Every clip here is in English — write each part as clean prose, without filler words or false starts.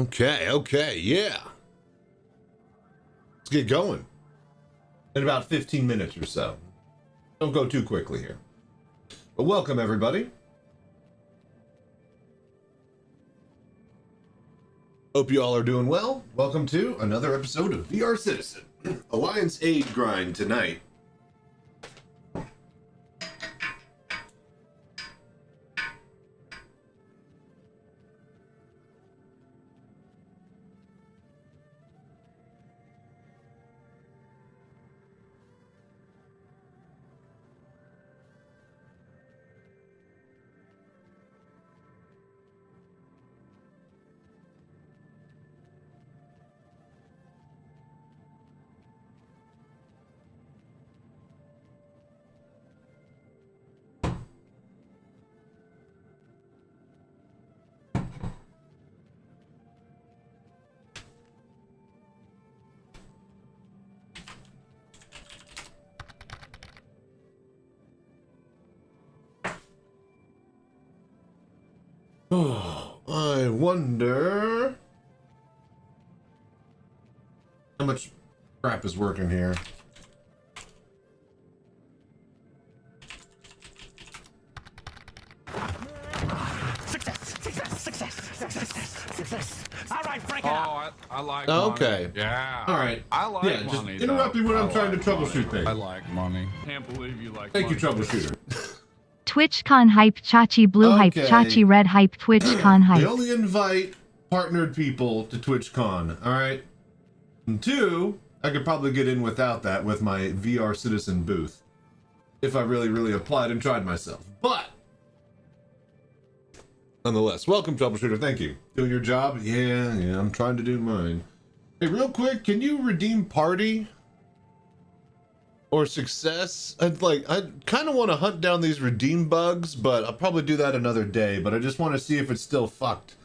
Okay, yeah. Let's get going. In about 15 minutes or so. Don't go too quickly here. But welcome, everybody. Hope you all are doing well. Welcome to another episode of VR Citizen. Alliance Aid Grind tonight. Oh, I wonder how much crap is working here. Success. All right, break it up. I like Okay. money. Yeah. All right. I like yeah, money. just interrupt me when I'm trying to like troubleshoot money. things. I like money. Can't believe you like Thank you, money. troubleshooter. TwitchCon hype, Chachi blue hype, Okay. Chachi red hype, TwitchCon They hype. only invite partnered people to TwitchCon, all right? And two, I could probably get in without that with my VR Citizen booth. If I really applied and tried myself. But, nonetheless, welcome, troubleshooter. Thank you. Doing your job? Yeah, I'm trying to do mine. Hey, real quick, can you redeem party? Or success? I kind of want to hunt down these redeem bugs, but I'll probably do that another day. But I just want to see if it's still fucked.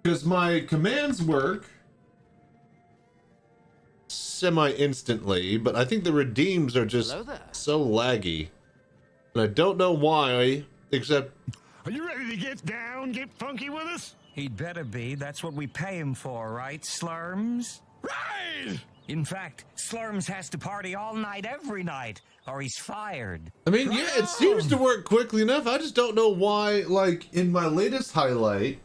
Because my commands work semi-instantly, but I think the redeems are just so laggy. And I don't know why, except... Are you ready to get down, get funky with us? He'd better be. That's what we pay him for, right, Slurms? Right! In fact, Slurms has to party all night, every night, or he's fired. I mean, yeah, it seems to work quickly enough. I just don't know why, like, in my latest highlight,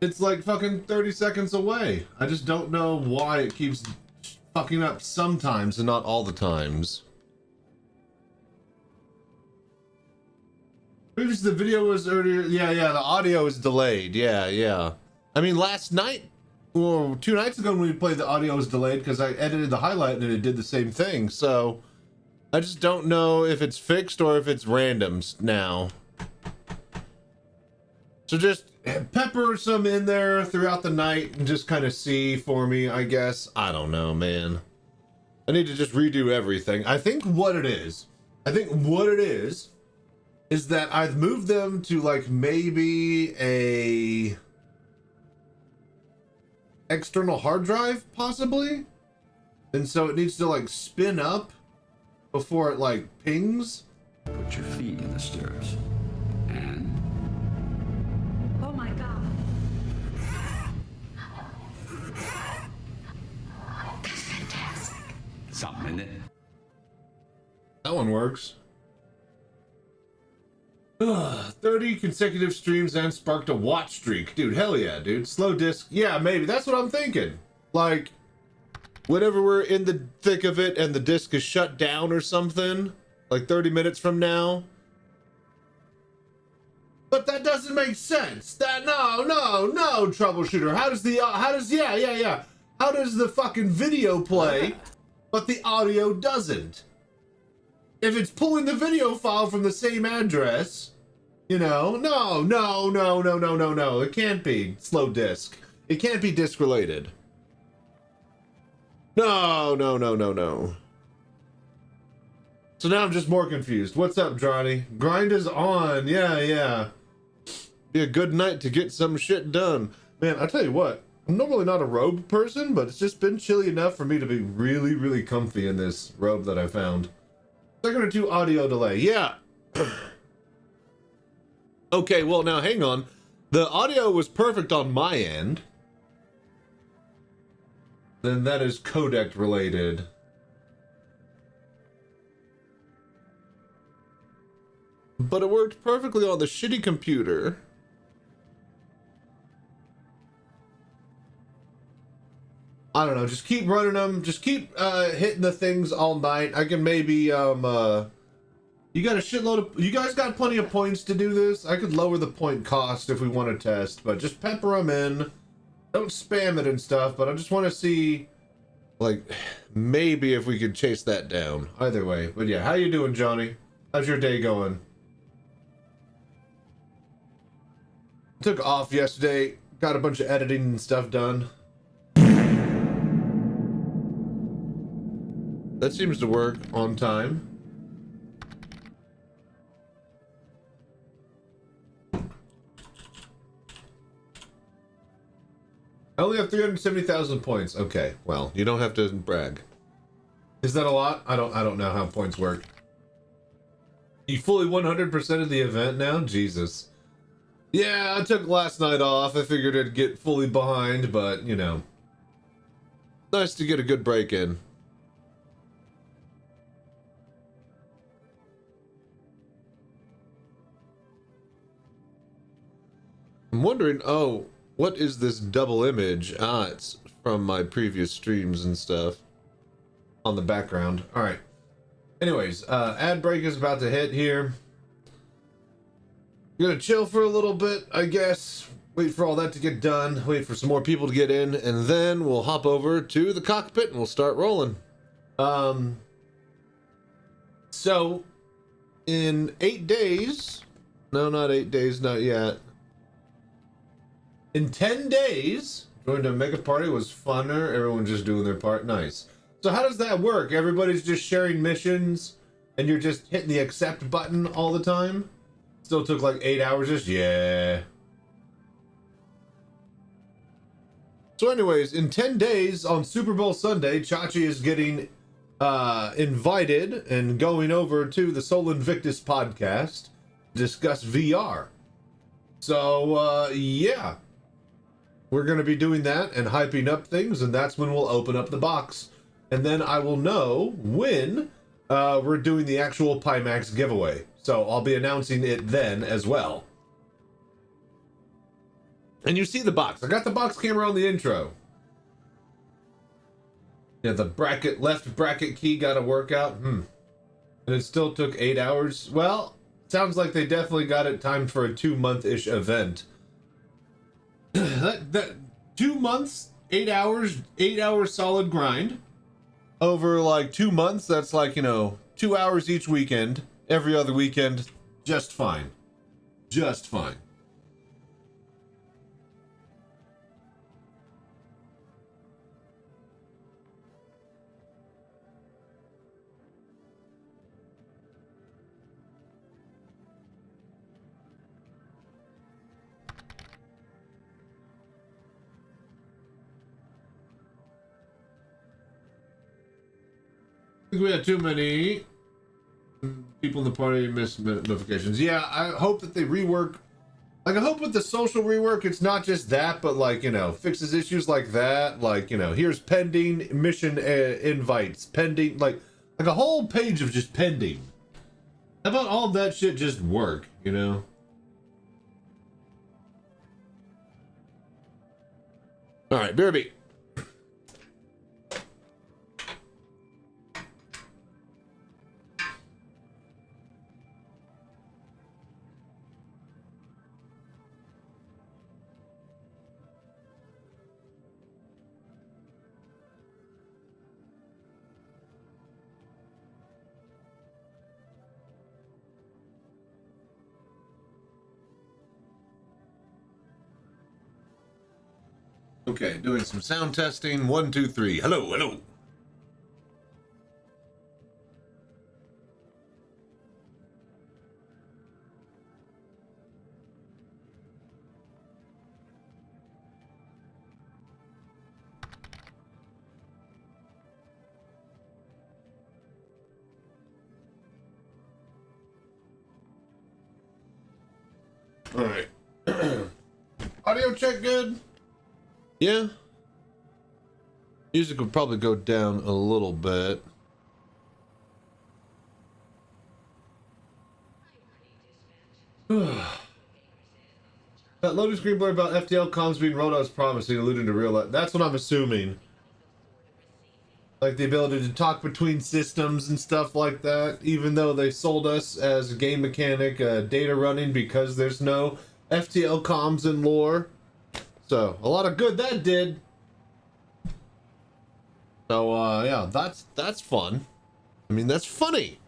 it's like fucking 30 seconds away. I just don't know why it keeps fucking up sometimes and not all the times. Maybe the video was earlier. Yeah, the audio is delayed. Yeah. I mean, last night, or 2 nights ago when we played, the audio was delayed because I edited the highlight and it did the same thing. So I just don't know if it's fixed or if it's randoms now. So just pepper some in there throughout the night and just kind of see for me, I guess. I don't know, man. I need to just redo everything. I think what it is that I've moved them to like maybe a external hard drive, possibly. And so it needs to like spin up before it like pings. Put your feet in the stirrups. And Oh my God. That's fantastic. something in it. That one works. 30 consecutive streams and sparked a watch streak. Dude, hell yeah, dude. Slow disc. Yeah, maybe. That's what I'm thinking. Like, whenever we're in the thick of it and the disc is shut down or something, like 30 minutes from now. But that doesn't make sense. No, troubleshooter. How does the fucking video play, but the audio doesn't? If it's pulling the video file from the same address, you know, no. It can't be slow disc. It can't be disc related. No. So now I'm just more confused. What's up, Johnny? Grind is on. Yeah. Be a good night to get some shit done. Man, I tell you what, I'm normally not a robe person, but it's just been chilly enough for me to be really comfy in this robe that I found. Second or two audio delay. Yeah. Okay, well now hang on. The audio was perfect on my end. Then that is codec related. But it worked perfectly on the shitty computer. I don't know, just keep running them, just keep hitting the things all night. I can maybe you got a shitload of, you guys got plenty of points to do this. I could lower the point cost if we want to test, but just pepper them in. Don't spam it and stuff, but I just want to see, like, maybe if we could chase that down. Either way, but yeah, how you doing, Johnny? How's your day going? Took off yesterday, got a bunch of editing and stuff done. That seems to work on time. I only have 370,000 points. Okay, well, you don't have to brag. Is that a lot? I don't know how points work. You fully 100% of the event now? Jesus. Yeah, I took last night off. I figured I'd get fully behind, but, you know. Nice to get a good break in. I'm wondering, oh, what is this double image? Ah, it's from my previous streams and stuff on the background. All right. Anyways, ad break is about to hit here. Gonna chill for a little bit, I guess. Wait for all that to get done. Wait for some more people to get in, and then we'll hop over to the cockpit and we'll start rolling. So in 8 days, no, not 8 days, not yet. In 10 days, joined a mega party, was funner. Everyone just doing their part. Nice. So how does that work? Everybody's just sharing missions and you're just hitting the accept button all the time? Still took like 8 hours just, yeah. So anyways, in 10 days on Super Bowl Sunday, Chachi is getting invited and going over to the Sol Invictus podcast to discuss VR. So, yeah. We're going to be doing that and hyping up things, and that's when we'll open up the box. And then I will know when we're doing the actual Pimax giveaway. So I'll be announcing it then as well. And you see the box. I got the box camera on the intro. Yeah, the bracket, left bracket key got to work out. And it still took 8 hours. Well, sounds like they definitely got it timed for a 2-month-ish event. that 2 months, 8 hours, 8 hours solid grind over like 2 months. That's like, you know, 2 hours each weekend, every other weekend. Just fine. Just fine. I think we had too many people in the party miss notifications. Yeah, I hope that they rework. Like, I hope with the social rework, it's not just that, but like, you know, fixes issues like that. Like, you know, here's pending mission invites, pending, like a whole page of just pending. How about all that shit just work, you know? All right, BRB. Okay, doing some sound testing. 1, 2, 3. Hello, hello. All right. Audio check good? Yeah. Music would probably go down a little bit. That loading screen blur about FTL comms being rolled out as promising, alluding to real life. That's what I'm assuming. Like the ability to talk between systems and stuff like that, even though they sold us as a game mechanic, data running, because there's no FTL comms in lore. So, a lot of good that did. So, yeah, that's fun. I mean, that's funny.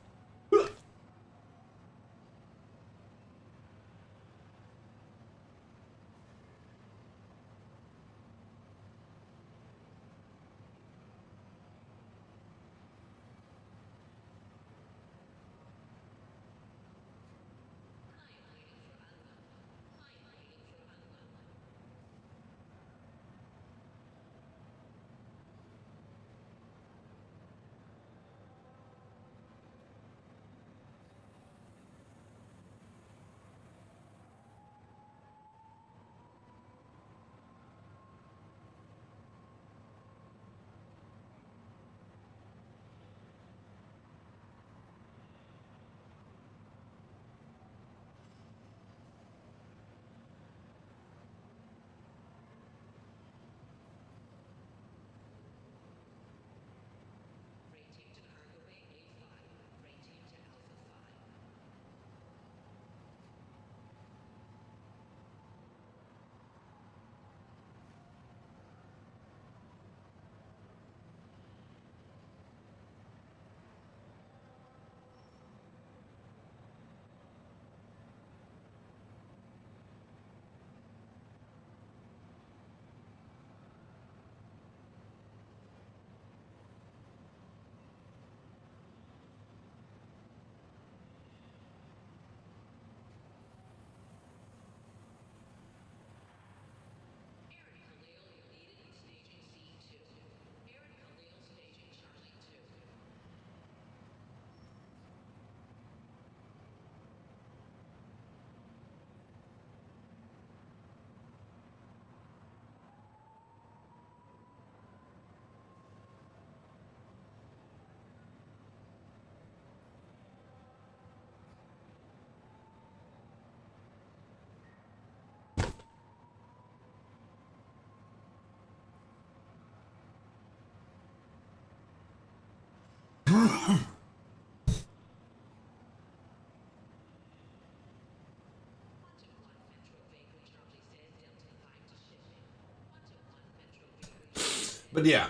But yeah,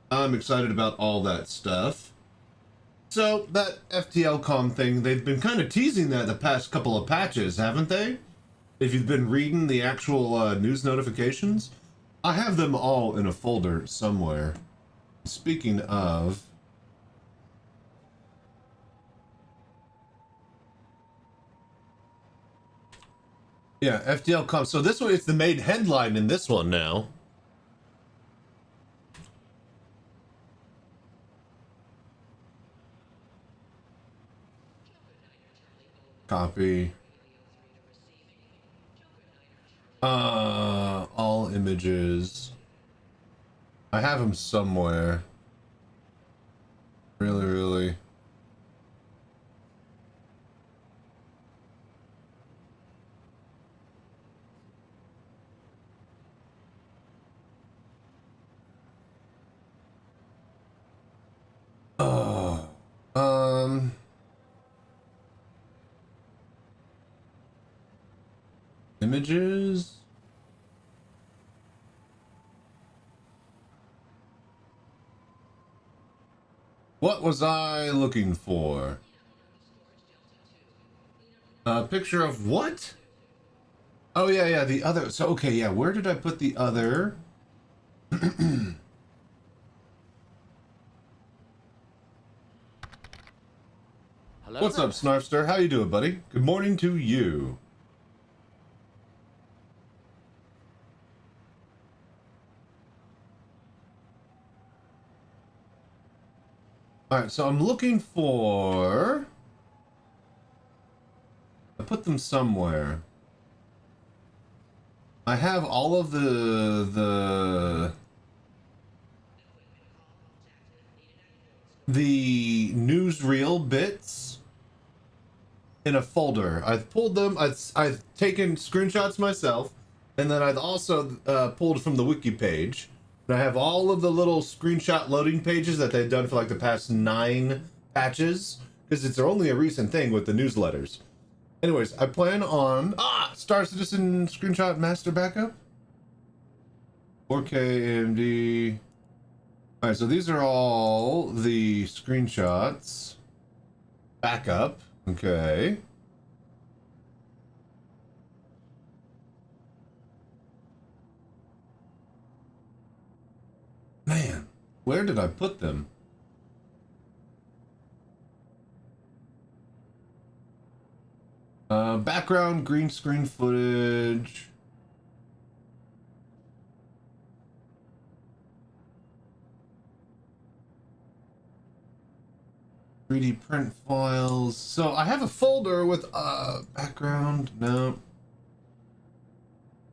I'm excited about all that stuff. So that FTL com thing, they've been kind of teasing that the past couple of patches, haven't they? If you've been reading the actual news notifications, I have them all in a folder somewhere. Speaking of, yeah, FTL com. So this one, it's the main headline in this one now. Copy. All images. I have them somewhere. Really. Images. What was I looking for? A picture of what? Oh, yeah, the other. So, okay, yeah, where did I put the other? Hello. What's up, Snarfster? How you doing, buddy? Good morning to you. Alright, so I'm looking for... I put them somewhere. I have all of the newsreel bits in a folder. I've pulled them. I've taken screenshots myself, and then I've also pulled from the wiki page. And I have all of the little screenshot loading pages that they've done for like the past 9 patches, because it's only a recent thing with the newsletters. Anyways, I plan on Star Citizen screenshot master backup. 4K AMD. All right, so these are all the screenshots. Backup. Okay. Man, where did I put them? Background, green screen footage. .3D print files. So I have a folder with background, no.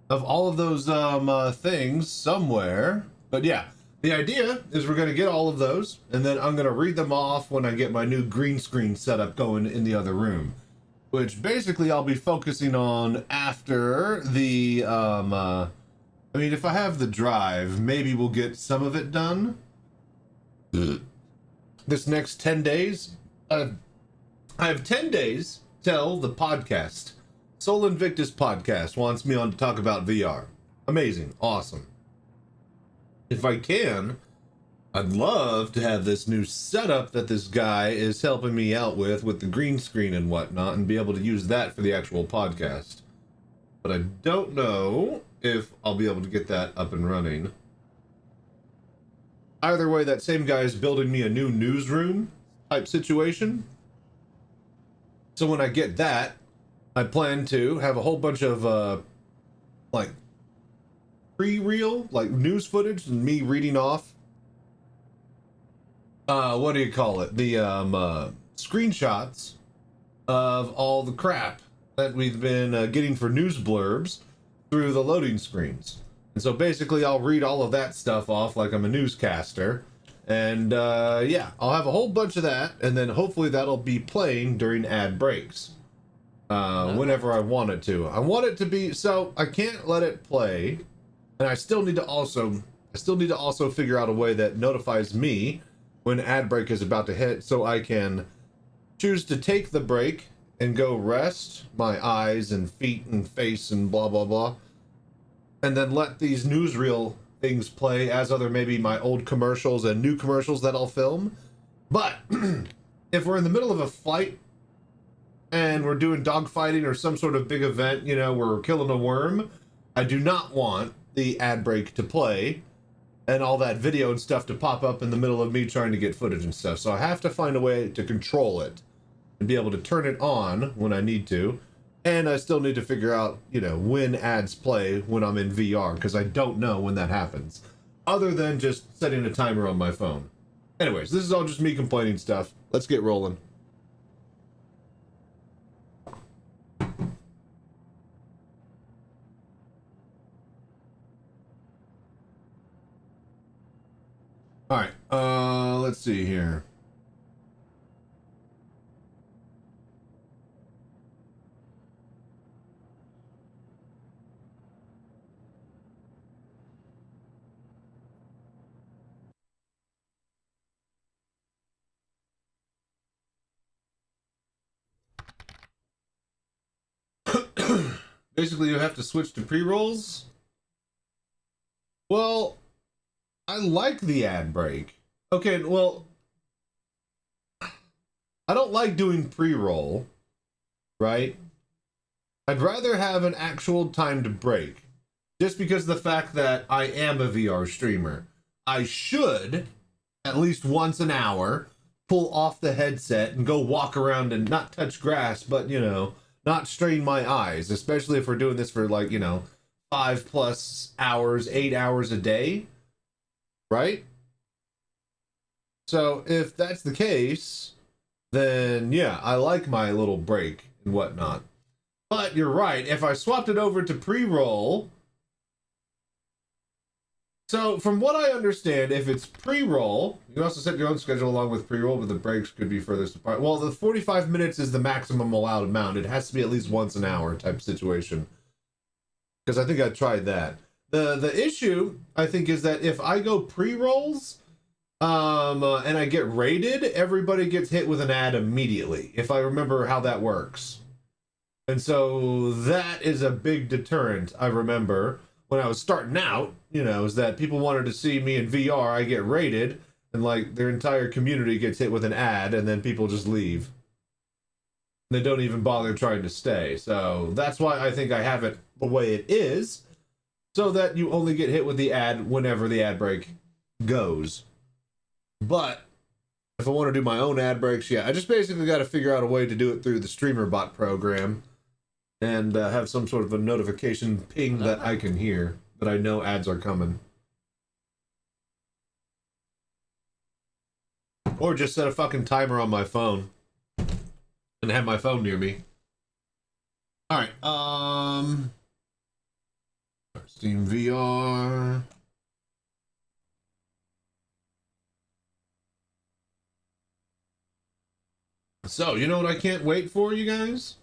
Of all of those things somewhere. But yeah, the idea is we're going to get all of those, and then I'm going to read them off when I get my new green screen setup going in the other room. Which basically I'll be focusing on after the, I mean, if I have the drive, maybe we'll get some of it done. This next 10 days, I have 10 days till the podcast. Sol Invictus podcast wants me on to talk about VR. Amazing. Awesome. If I can, I'd love to have this new setup that this guy is helping me out with the green screen and whatnot, and be able to use that for the actual podcast. But I don't know if I'll be able to get that up and running. Either way, that same guy is building me a new newsroom type situation. So when I get that, I plan to have a whole bunch of like pre-reel, like news footage and me reading off what do you call it? The screenshots of all the crap that we've been getting for news blurbs through the loading screens. And so basically I'll read all of that stuff off like I'm a newscaster. And yeah, I'll have a whole bunch of that, and then hopefully that'll be playing during ad breaks. Whenever I want it to. I want it to be, so I can't let it play, and I still need to also figure out a way that notifies me when ad break is about to hit, so I can choose to take the break and go rest my eyes and feet and face and blah blah blah, and then let these newsreel things play as other maybe my old commercials and new commercials that I'll film. But if we're in the middle of a fight and we're doing dogfighting or some sort of big event, you know, we're killing a worm, I do not want the ad break to play and all that video and stuff to pop up in the middle of me trying to get footage and stuff. So I have to find a way to control it and be able to turn it on when I need to. And I still need to figure out, you know, when ads play when I'm in VR, because I don't know when that happens, other than just setting a timer on my phone. Anyways, this is all just me complaining stuff. Let's get rolling. All right, let's see here. Basically, you have to switch to pre-rolls. Well, I like the ad break. Okay, well, I don't like doing pre-roll, right? I'd rather have an actual timed break, just because of the fact that I am a VR streamer. I should, at least once an hour, pull off the headset and go walk around and not touch grass, but, you know, not strain my eyes, especially if we're doing this for, like, you know, 5+ hours, 8 hours a day, right? So if that's the case, then yeah, I like my little break and whatnot. But you're right, if I swapped it over to pre-roll, So, from what I understand, if it's pre-roll, you can also set your own schedule along with pre-roll, but the breaks could be furthest apart. Well, the 45 minutes is the maximum allowed amount. It has to be at least once an hour type situation. Because I think I tried that. The issue, I think, is that if I go pre-rolls, and I get rated, everybody gets hit with an ad immediately, if I remember how that works. And so that is a big deterrent, I remember. When I was starting out, you know, is that people wanted to see me in VR, I get rated, and like their entire community gets hit with an ad, and then people just leave. They don't even bother trying to stay. So that's why I think I have it the way it is, so that you only get hit with the ad whenever the ad break goes. But if I want to do my own ad breaks, yeah, I just basically got to figure out a way to do it through the streamer bot program. And have some sort of a notification ping that I can hear, that I know ads are coming. Or just set a fucking timer on my phone. And have my phone near me. Alright, Steam VR. So, you know what I can't wait for, you guys?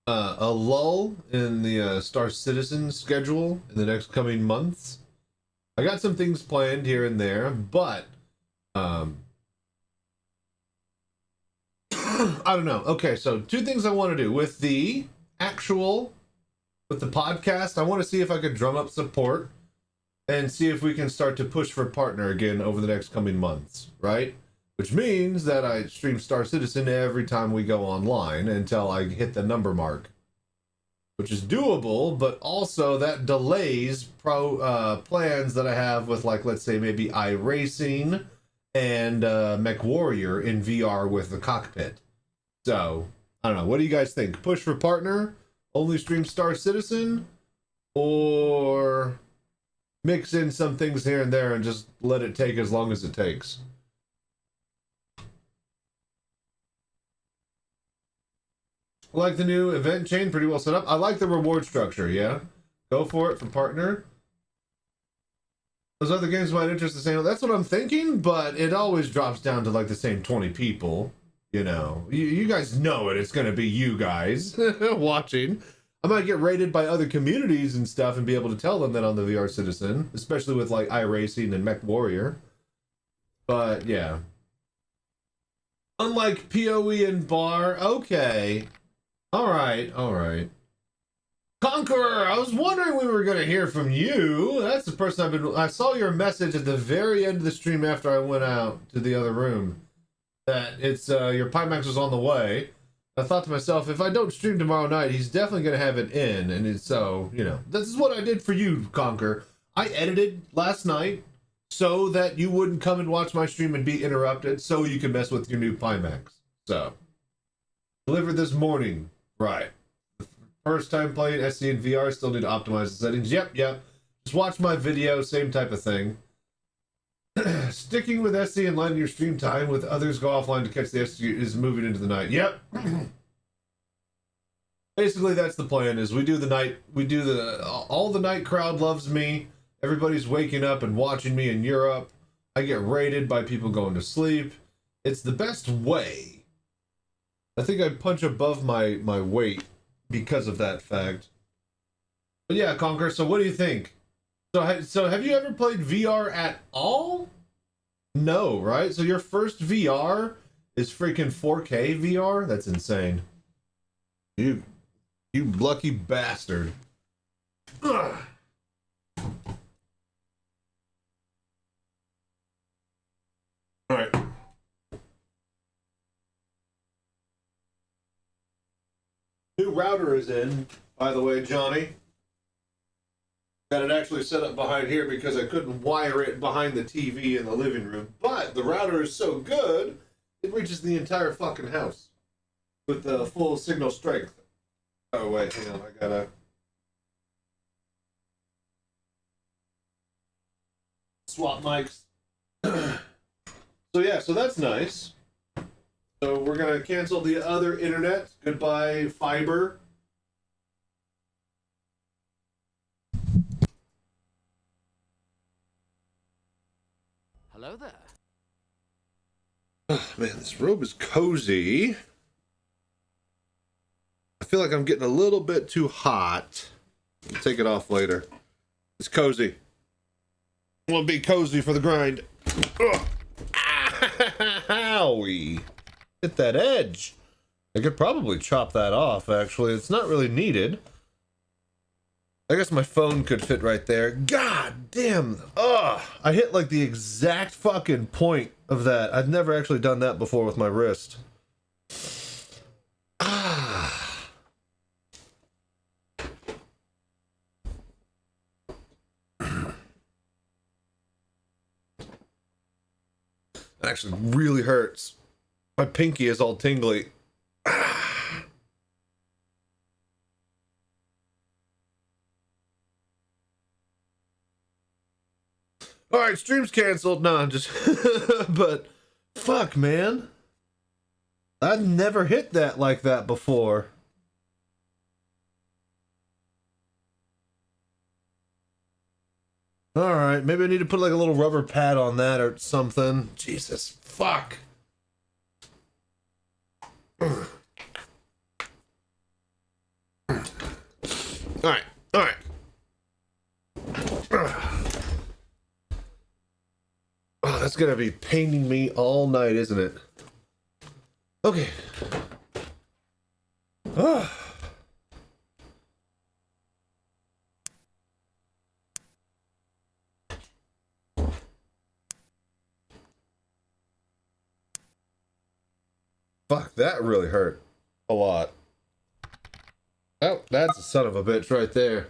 A lull in the Star Citizen schedule in the next coming months. I got some things planned here and there, but I don't know. Okay, so two things I want to do with the podcast. I want to see if I could drum up support and see if we can start to push for partner again over the next coming months, right? Which means that I stream Star Citizen every time we go online until I hit the number mark. Which is doable, but also that delays plans that I have with, like, let's say maybe iRacing and MechWarrior in VR with the Cockpit. So, I don't know. What do you guys think? Push for partner? Only stream Star Citizen? Or mix in some things here and there and just let it take as long as it takes? I like the new event chain, pretty well set up. I like the reward structure, yeah? Go for it for partner. Those other games might interest the same. That's what I'm thinking, but it always drops down to like the same 20 people, you know. You guys know it. It's going to be you guys watching. I might get rated by other communities and stuff and be able to tell them that on the VR Citizen, especially with like iRacing and MechWarrior. But yeah. Unlike PoE and Bar, okay. Alright. Conqueror, I was wondering we were going to hear from you. That's the person I saw your message at the very end of the stream after I went out to the other room. That it's, your Pimax was on the way. I thought to myself, if I don't stream tomorrow night, he's definitely going to have it in. And it's so, you know, this is what I did for you, Conquer. I edited last night so that you wouldn't come and watch my stream and be interrupted, so you can mess with your new Pimax. So, delivered this morning. Right. First time playing SC and VR, still need to optimize the settings. Yep. Just watch my video, same type of thing. Sticking with SC and letting your stream time with others go offline to catch the SC is moving into the night. Yep. Basically, that's the plan, is we do the night, all the night crowd loves me. Everybody's waking up and watching me in Europe. I get rated by people going to sleep. It's the best way. I think I punch above my weight because of that fact. But yeah, Conquer, so what do you think? So have you ever played VR at all? No, right? So your first VR is freaking 4K VR? That's insane. You lucky bastard. Ugh. All right. New router is in, by the way, Johnny. Got it actually set up behind here because I couldn't wire it behind the TV in the living room. But the router is so good, it reaches the entire fucking house with the full signal strength. Oh, wait, hang on, I gotta... swap mics. So yeah, so that's nice. So we're gonna cancel the other internet. Goodbye, fiber. Hello there. Oh, man, this robe is cozy. I feel like I'm getting a little bit too hot. I'll take it off later. It's cozy. I want to be cozy for the grind. Ugh. Owie. Hit that edge. I could probably chop that off, actually. It's not really needed. I guess my phone could fit right there. God damn. Ugh. I hit like the exact fucking point of that. I've never actually done that before with my wrist. Ah. That actually really hurts. My pinky is all tingly. Alright, stream's canceled. No, I'm just... but, fuck, man. I've never hit that like that before. Alright, maybe I need to put like a little rubber pad on that or something. Jesus, fuck. Alright, alright. Oh, that's gonna be paining me all night, isn't it? Okay. Ah. Fuck, that really hurt a lot. Oh, that's a son of a bitch right there.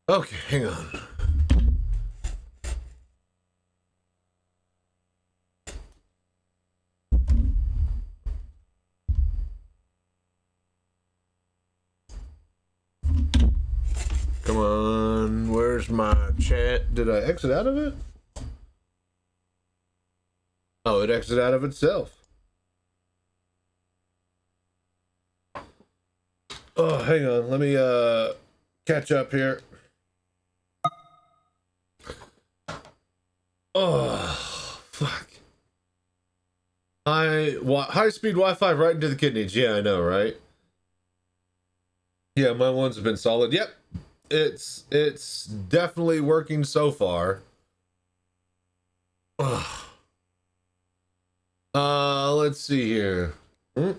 Okay, hang on. Come on, where's my chat? Did I exit out of it? Oh, it exited out of itself. Oh, hang on, let me catch up here. Oh, fuck. High-speed Wi-Fi right into the kidneys. Yeah, I know, right? Yeah, my ones have been solid. Yep. It's definitely working so far. Ugh. Let's see here. Alright,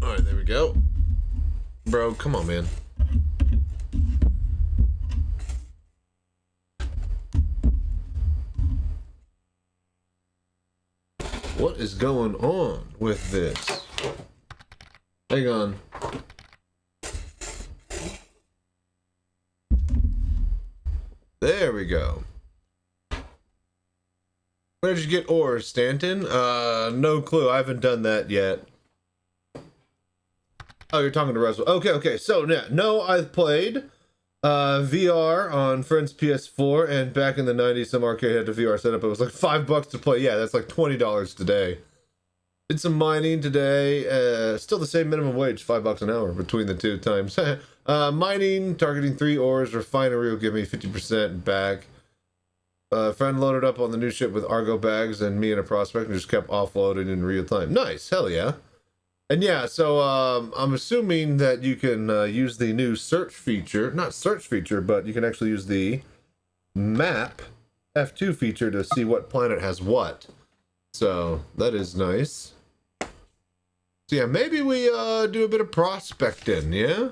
there we go. Bro, come on, man. What is going on with this? Hang on. There we go. Where did you get ores, Stanton? No clue. I haven't done that yet. Oh, you're talking to Russell. Okay. So, no, I've played VR on friend's PS4, and back in the 90s, some arcade had a VR setup. It was like $5 to play. Yeah, that's like $20 today. Did some mining today. Still the same minimum wage, $5 an hour between the two times. Mining, targeting 3 ores. Refinery will give me 50% back. Friend loaded up on the new ship with Argo bags, and me and a prospect and just kept offloading in real time. Nice, hell yeah. And yeah, so I'm assuming that you can use the new search feature. Not search feature, but you can actually use the map F2 feature to see what planet has what. So that is nice. So yeah, maybe we do a bit of prospecting, yeah?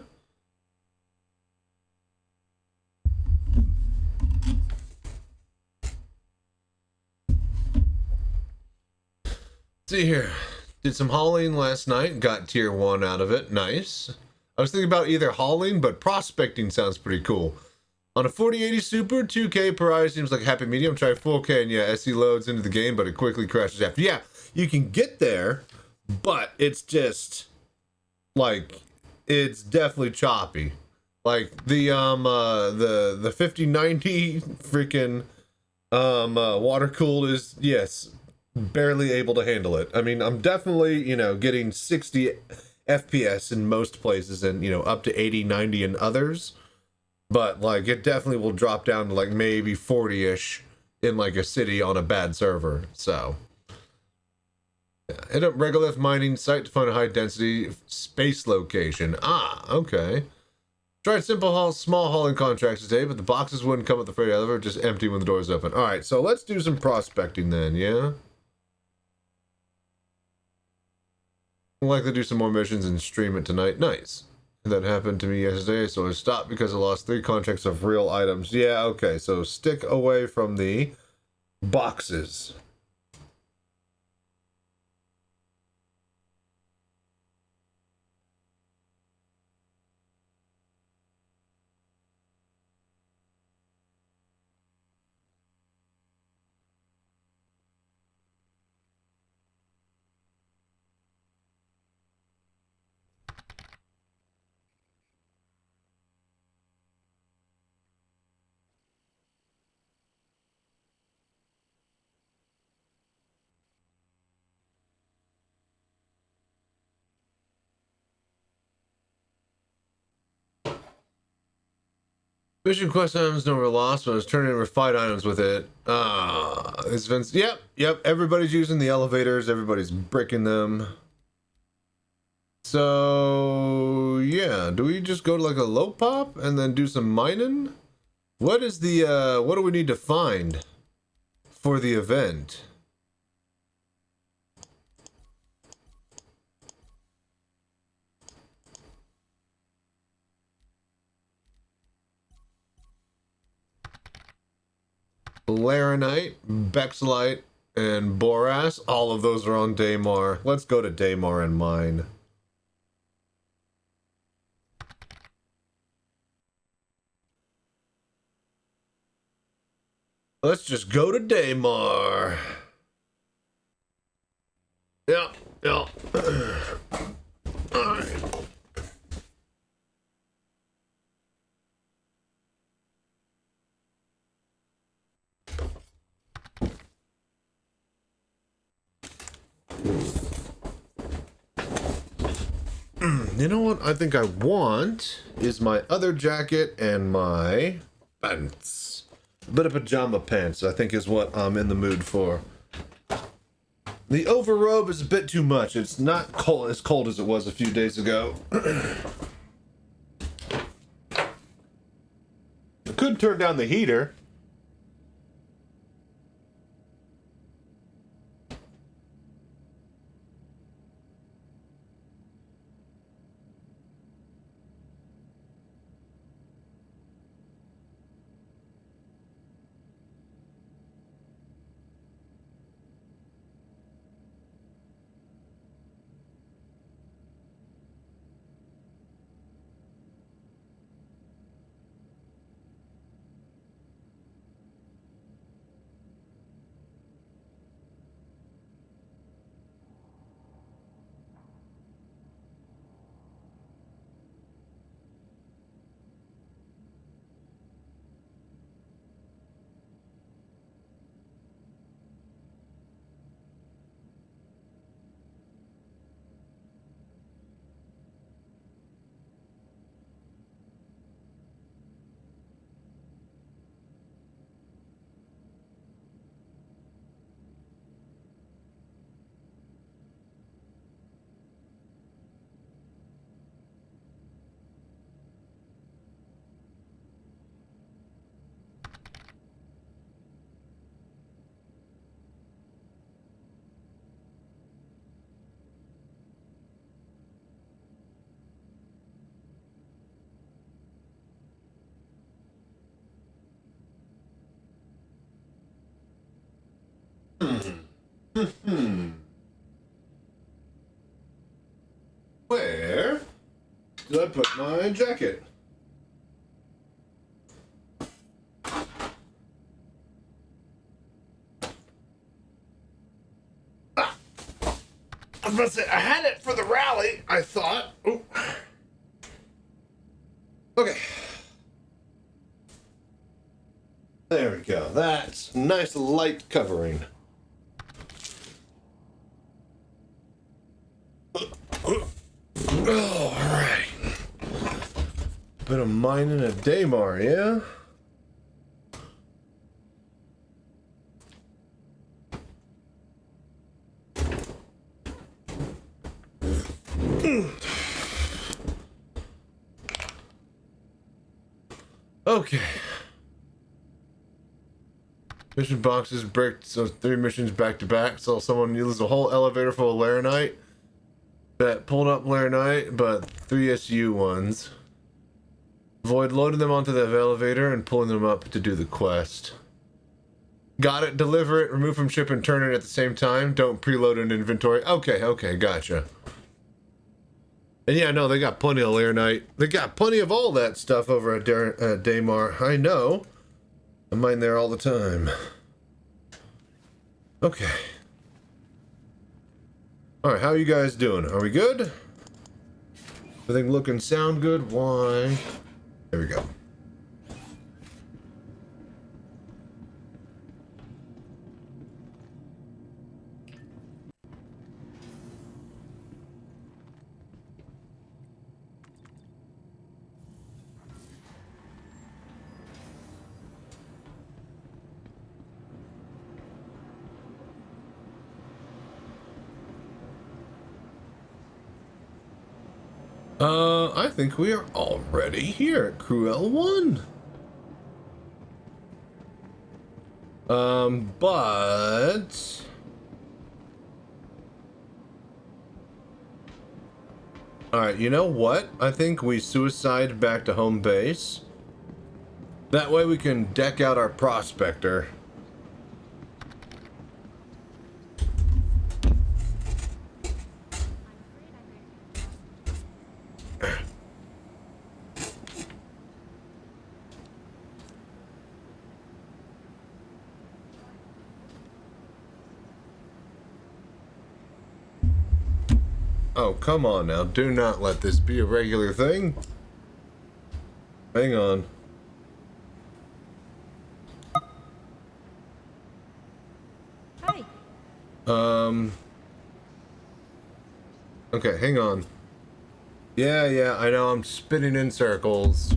See here. Did some hauling last night, got tier 1 out of it, nice. I was thinking about either hauling, but prospecting sounds pretty cool. On a 4080 Super, 2K per eye seems like a happy medium. Try 4K and yeah, SE loads into the game, but it quickly crashes after. Yeah, you can get there, but it's just like it's definitely choppy. Like the 5090 freaking water cooled is, yes, barely able to handle it. I mean, I'm definitely, getting 60 FPS in most places and, up to 80, 90 in others. But like it definitely will drop down to like maybe 40-ish in like a city on a bad server. So yeah. Hit up regolith mining site to find a high density space location. Ah, okay. Tried simple haul, small hauling contracts today, but the boxes wouldn't come with the freight elevator, just empty when the doors open. All right, so let's do some prospecting then, yeah? I'd like to do some more missions and stream it tonight. Nice. That happened to me yesterday, so I stopped because I lost 3 contracts of real items. Yeah, okay, so stick away from the boxes. Mission quest items no were lost, but I was turning in refined items with it. It's been, yep, everybody's using the elevators, everybody's breaking them. So, yeah, do we just go to like a low pop and then do some mining? What is the, what do we need to find for the event? Laranite, Bexlite, and Boras. All of those are on Daymar. Let's go to Daymar and mine. Let's just go to Daymar. Yeah. Alright. You know what I think I want is my other jacket and my pants. A bit of pajama pants, I think, is what I'm in the mood for. The overrobe is a bit too much. It's not cold, as cold as it was a few days ago. I could turn down the heater. Where did I put my jacket? Ah. I was about to say, I had it for the rally, I thought. Ooh. Okay. There we go. That's nice light covering. All right. Bit of mining at Daymar, yeah? Okay. Mission boxes bricked, so 3 missions back to back. So someone uses a whole elevator full of Laranite. That pulled up Laranite, but 3 SU ones. Avoid loading them onto the elevator and pulling them up to do the quest. Got it, deliver it, remove from ship and turn it at the same time. Don't preload an inventory. Okay, gotcha. And yeah, no, they got plenty of Laranite. They got plenty of all that stuff over at Daymar. I know. I mine there all the time. Okay. Alright, how are you guys doing? Are we good? Everything looking sound good? Why? There we go. I think we are already here at Crew L1. But... Alright, you know what? I think we suicide back to home base. That way we can deck out our prospector. Oh, come on now. Do not let this be a regular thing. Hang on. Hey. Okay, hang on. Yeah, I know I'm spinning in circles.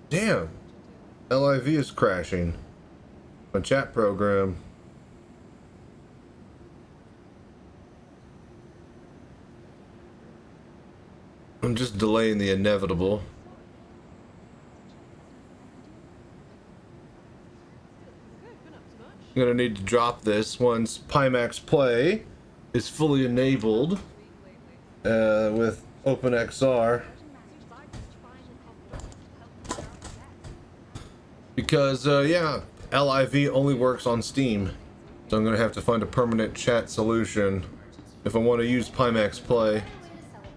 Damn. LIV is crashing. My chat program. I'm just delaying the inevitable. I'm gonna need to drop this once Pimax Play is fully enabled with OpenXR. Because, yeah, LIV only works on Steam. So I'm gonna have to find a permanent chat solution if I want to use Pimax Play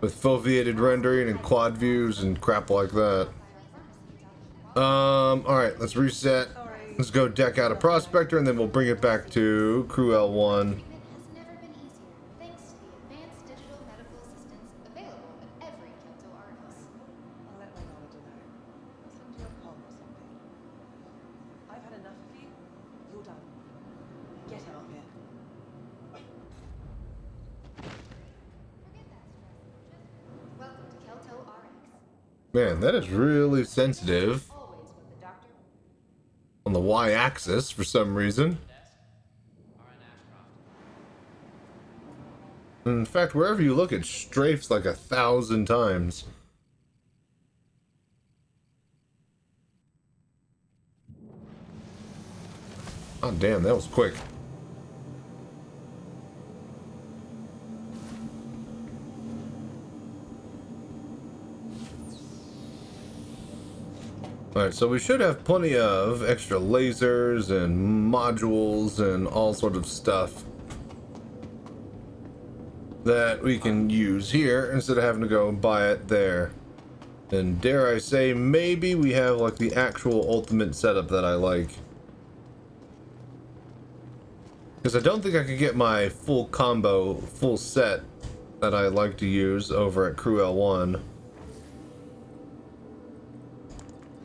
with foveated rendering and quad views and crap like that. Alright, let's reset. Let's go deck out a prospector and then we'll bring it back to Crew L1. Man, that is really sensitive on the Y-axis for some reason. In fact, wherever you look, it strafes like 1,000 times. Oh, damn, that was quick. Alright, so we should have plenty of extra lasers and modules and all sort of stuff that we can use here instead of having to go buy it there. And dare I say, maybe we have like the actual ultimate setup that I like. Because I don't think I could get my full combo, full set that I like to use over at Crew L1.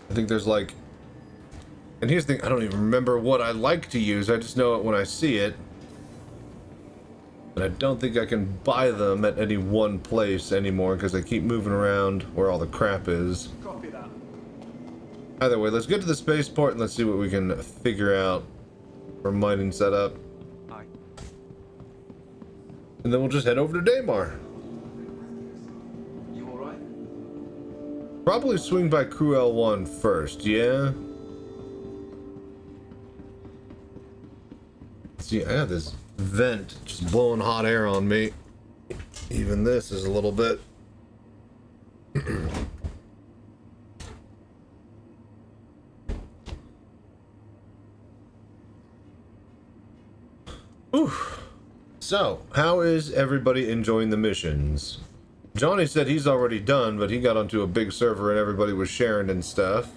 I think there's like, and here's the thing, I don't even remember what I like to use, I just know it when I see it. And I don't think I can buy them at any one place anymore because they keep moving around where all the crap is. Copy that. Either way, let's get to the spaceport and let's see what we can figure out for mining setup. Aye. And then we'll just head over to Daymar. You alright? Probably swing by Crew L1 first, yeah? See, I have this vent just blowing hot air on me. Even this is a little bit. Oof. So, how is everybody enjoying the missions? Johnny said he's already done, but he got onto a big server and everybody was sharing and stuff.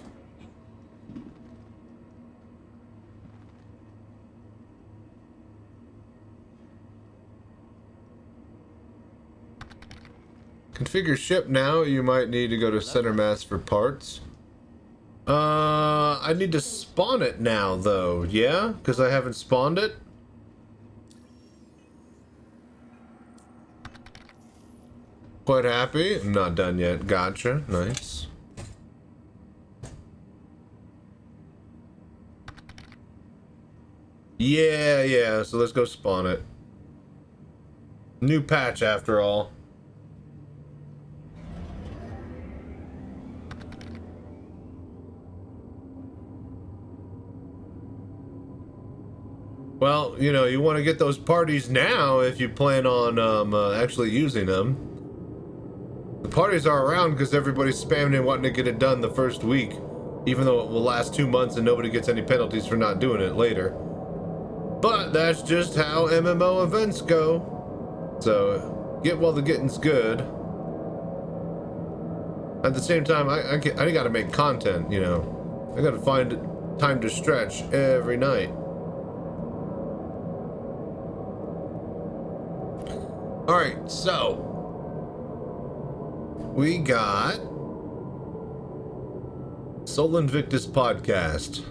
Configure ship now. You might need to go to center mass for parts. I need to spawn it now though, yeah? Because I haven't spawned it. Quite happy. I'm not done yet. Gotcha. Nice. Yeah, so let's go spawn it. New patch after all. Well, you know, you want to get those parties now if you plan on actually using them. The parties are around because everybody's spamming and wanting to get it done the first week, even though it will last 2 months and nobody gets any penalties for not doing it later. But that's just how MMO events go. So get while the getting's good. At the same time, I gotta make content, you know. I gotta find time to stretch every night. Alright, so we got Sol Invictus podcast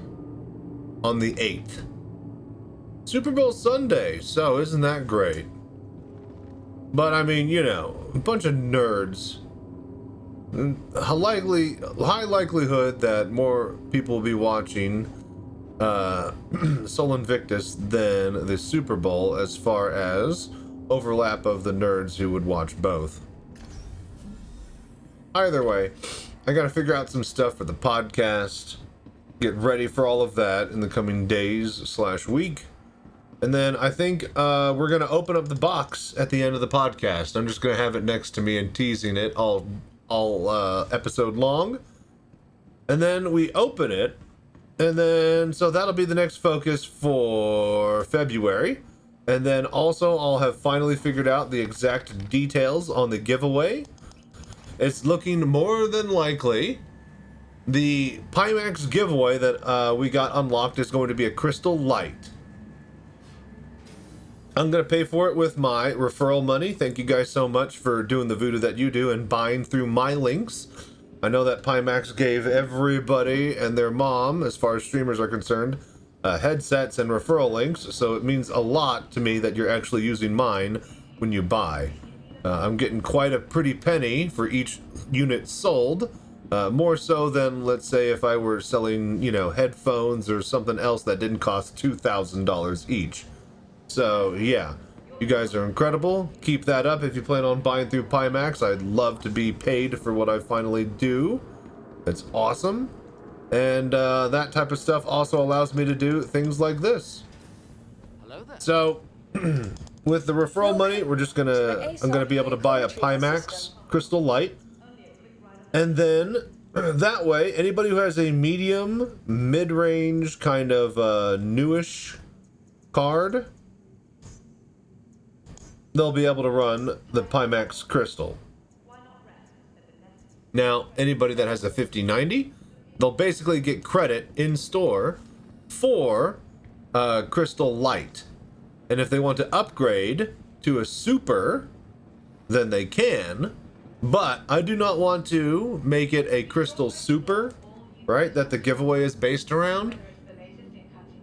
on the 8th. Super Bowl Sunday, so isn't that great? But I mean, you know, a bunch of nerds. High likelihood that more people will be watching Sol Invictus than the Super Bowl as far as overlap of the nerds who would watch both. Either way, I gotta figure out some stuff for the podcast, get ready for all of that in the coming days/week, and then I think we're gonna open up the box at the end of the podcast. I'm just gonna have it next to me and teasing it all episode long, and then we open it, and then so that'll be the next focus for February. And then also I'll have finally figured out the exact details on the giveaway. It's looking more than likely the Pimax giveaway that we got unlocked is going to be a crystal light. I'm going to pay for it with my referral money. Thank you guys so much for doing the voodoo that you do and buying through my links. I know that Pimax gave everybody and their mom, as far as streamers are concerned, headsets and referral links, so it means a lot to me that you're actually using mine when you buy. I'm getting quite a pretty penny for each unit sold, more so than, let's say, if I were selling, you know, headphones or something else that didn't cost $2,000 each. So yeah, you guys are incredible. Keep that up if you plan on buying through Pimax. I'd love to be paid for what I finally do. It's awesome. And that type of stuff also allows me to do things like this. Hello there. So, with the referral money, I'm gonna be able to buy a Pimax Crystal Light. And then, that way, anybody who has a medium, mid-range, kind of newish card, they'll be able to run the Pimax Crystal. Now, anybody that has a 5090, they'll basically get credit in store for Crystal Light. And if they want to upgrade to a Super, then they can. But I do not want to make it a Crystal Super, right, that the giveaway is based around.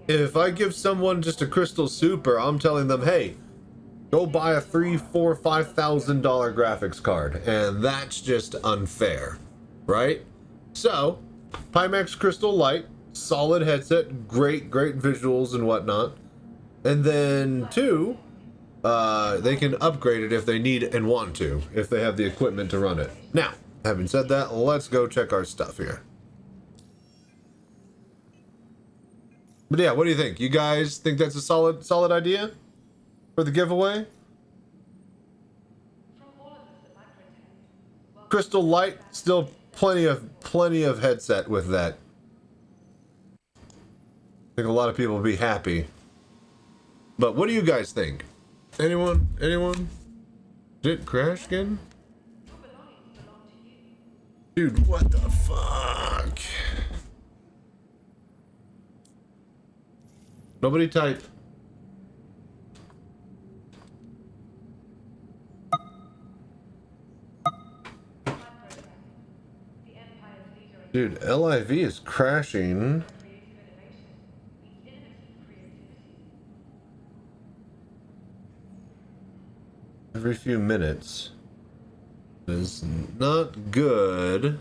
If I give someone just a Crystal Super, I'm telling them, hey, go buy a $3,000, $4,000, $5,000 graphics card, and that's just unfair, right? So, Pimax Crystal Light, solid headset, great visuals and whatnot, and then two, they can upgrade it if they need and want to, if they have the equipment to run it. Now, having said that, let's go check our stuff here. But yeah, what do you think? You guys think that's a solid idea for the giveaway? Crystal Light, still plenty of headset with that. I think a lot of people will be happy. But what do you guys think? Anyone? Did it crash again? Dude, what the fuck? Nobody type. Dude, LIV is crashing. Every few minutes. Is not good.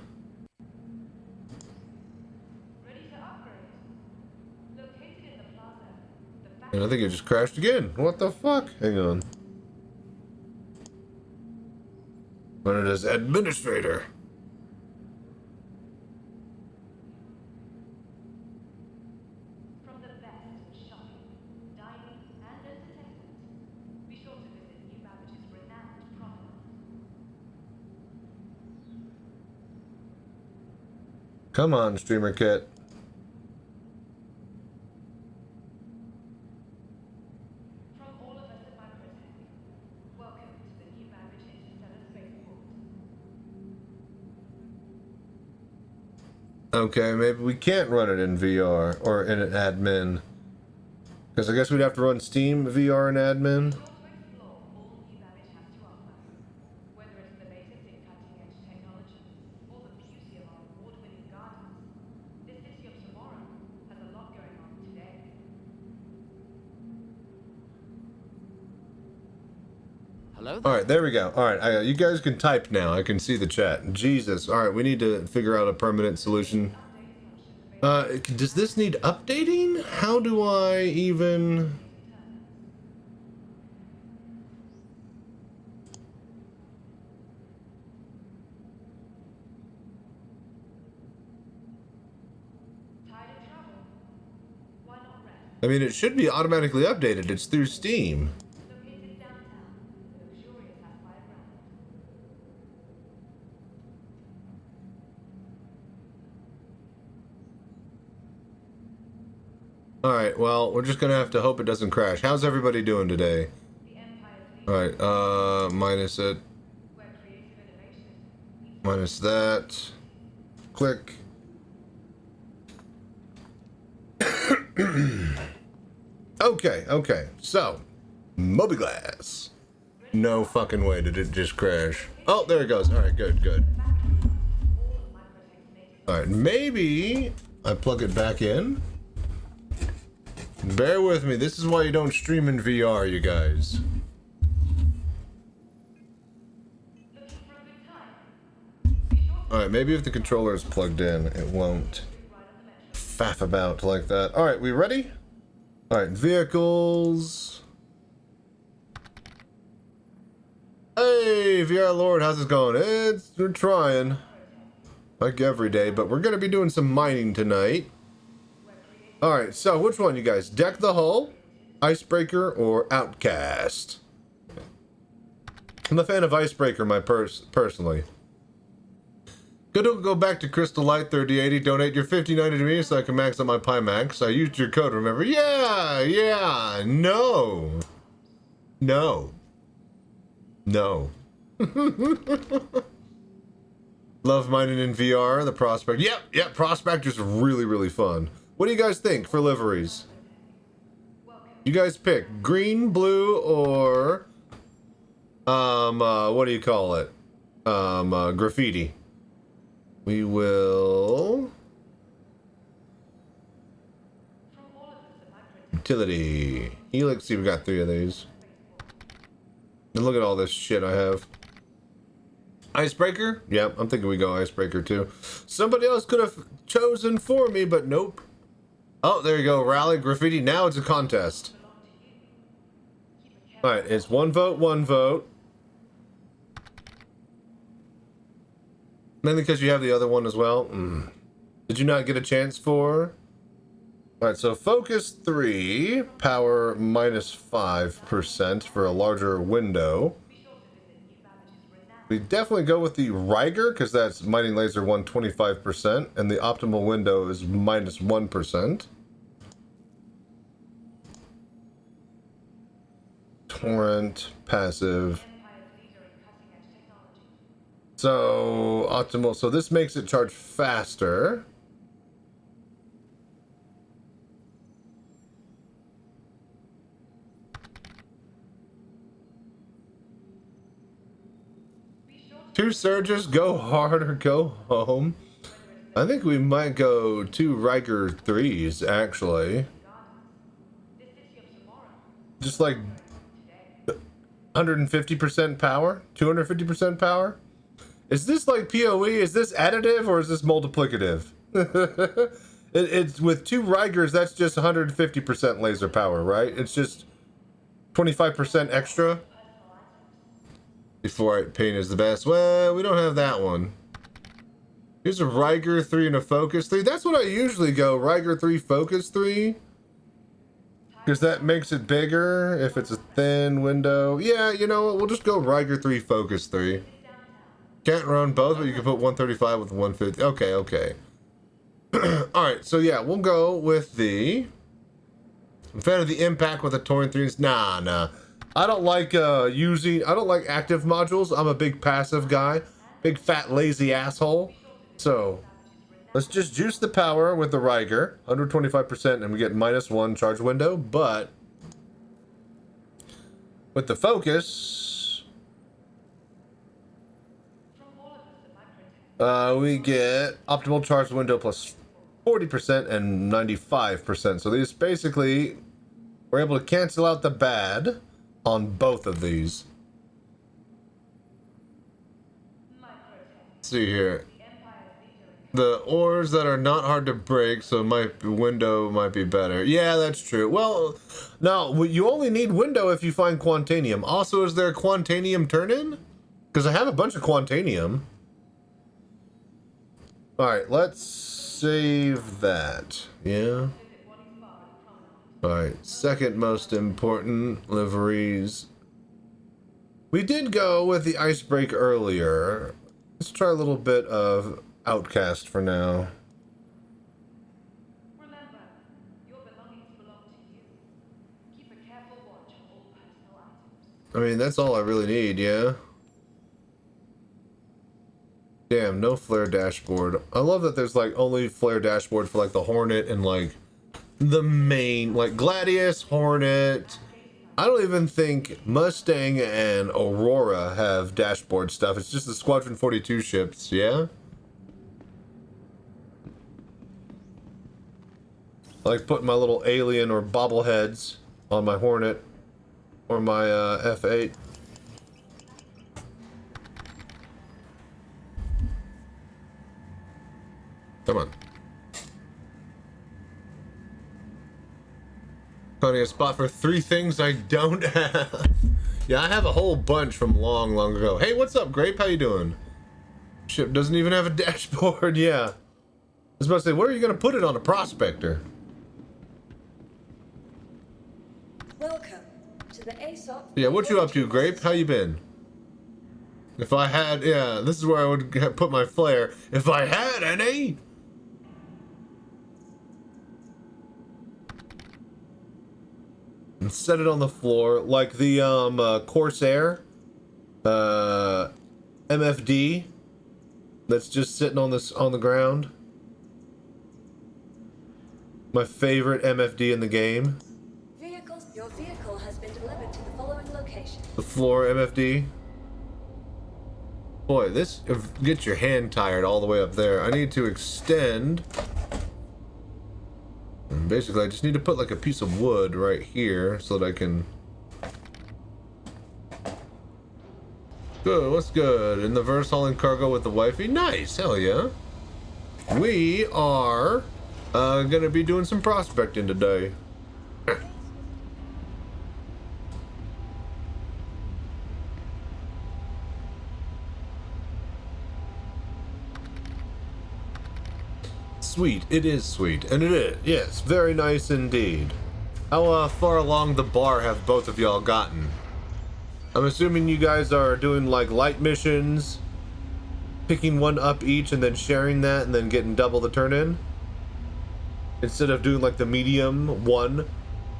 And I think it just crashed again. What the fuck? Hang on. Run it as administrator. Come on, Streamer Kit. Okay, maybe we can't run it in VR or in an admin. Because I guess we'd have to run Steam VR and admin. Alright, there we go. Alright, you guys can type now. I can see the chat. Jesus. Alright, we need to figure out a permanent solution. Does this need updating? How do I even... I mean, it should be automatically updated. It's through Steam. Alright, well, we're just gonna have to hope it doesn't crash. How's everybody doing today? Alright, minus it. Minus that. Click. Okay, so, Mobiglass. No fucking way did it just crash. Oh, there it goes. Alright, good. Alright, maybe I plug it back in. Bear with me, this is why you don't stream in VR, you guys. Alright, maybe if the controller is plugged in, it won't faff about like that. Alright, we ready? Alright, vehicles. Hey, VR Lord, how's it going? We're trying. Like every day, but we're gonna be doing some mining tonight. Alright, so which one, you guys? Deck the Hull, Icebreaker, or Outcast? I'm a fan of Icebreaker, personally. Go back to Crystal Light 3080, donate your $50.90 to me so I can max out my Pimax. I used your code, remember? Yeah, no. Love mining in VR, the Prospect. Yep, Prospector's really fun. What do you guys think for liveries? You guys pick green, blue, or what do you call it? Graffiti. We will utility. Helix. See, we got 3 of these. And look at all this shit I have. Icebreaker? Yep, I'm thinking we go Icebreaker too. Somebody else could have chosen for me, but nope. Oh, there you go. Rally, graffiti. Now it's a contest. Alright, it's one vote, one vote. Mainly because you have the other one as well. Did you not get a chance for? Alright, so focus 3, power minus 5% for a larger window. We definitely go with the Riger, because that's mining laser 125%, and the optimal window is minus 1%. Torrent, passive. So, optimal, so this makes it charge faster. Two surges, go hard or go home. I think we might go 2 Riker 3s, actually. Just like 150% power? 250% power? Is this like PoE? Is this additive or is this multiplicative? It's with 2 Rigers, that's just 150% laser power, right? It's just 25% extra. Before paint is the best. Well, we don't have that one. Here's a Riger 3 and a Focus 3. That's what I usually go. Riger 3, Focus 3. Because that makes it bigger if it's a thin window. Yeah, you know what? We'll just go Riger 3, Focus 3. Can't run both, but you can put 135 with 150. Okay, okay. Alright, so yeah, we'll go with the... I'm a fan of the impact with the Torrent 3s. Nah. I don't like I don't like active modules. I'm a big passive guy. Big fat lazy asshole. So let's just juice the power with the Riger. 125% and we get minus 1 charge window. But with the Focus, we get optimal charge window plus 40% and 95%. So these basically, we're able to cancel out the bad on both of these. Let's see here. The ores that are not hard to break, so window might be better. Yeah, that's true. Well, now you only need window if you find Quantanium. Also, is there a Quantanium turn-in? Because I have a bunch of Quantanium. Alright, let's save that. Yeah. Alright, second most important, liveries. We did go with the Icebreak earlier. Let's try a little bit of Outcast for now. Remember, your belongings belong to you. Keep a careful watch on all personal items. I mean, that's all I really need, yeah? Damn, no flare dashboard. I love that there's like only flare dashboard for like the Hornet and like the main, like Gladius, Hornet. I don't even think Mustang and Aurora have dashboard stuff. It's just the Squadron 42 ships, yeah? I like putting my little alien or bobbleheads on my Hornet or my F8. Come on. Finding a spot for 3 things I don't have. Yeah, I have a whole bunch from long ago. Hey, what's up, Grape? How you doing? Ship doesn't even have a dashboard. Yeah. I was about to say, where are you going to put it on a prospector? Welcome to the ASOP. Yeah, what you up to, Grape? How you been? If I had, yeah, this is where I would put my flare. If I had any. And set it on the floor like the Corsair MFD that's just sitting on the ground. My favorite MFD in the game. Your vehicle has been delivered to the following location. The floor MFD. Boy, this gets your hand tired all the way up there. I need to extend. And basically, I just need to put like a piece of wood right here so that I can Good, what's good? In the verse hauling cargo with the wifey? Nice, hell yeah. We are gonna be doing some prospecting today. Sweet, it is sweet, and it is, yes, very nice indeed. How far along the bar have both of y'all gotten? I'm assuming you guys are doing like light missions, picking one up each and then sharing that and then getting double the turn in? Instead of doing like the medium one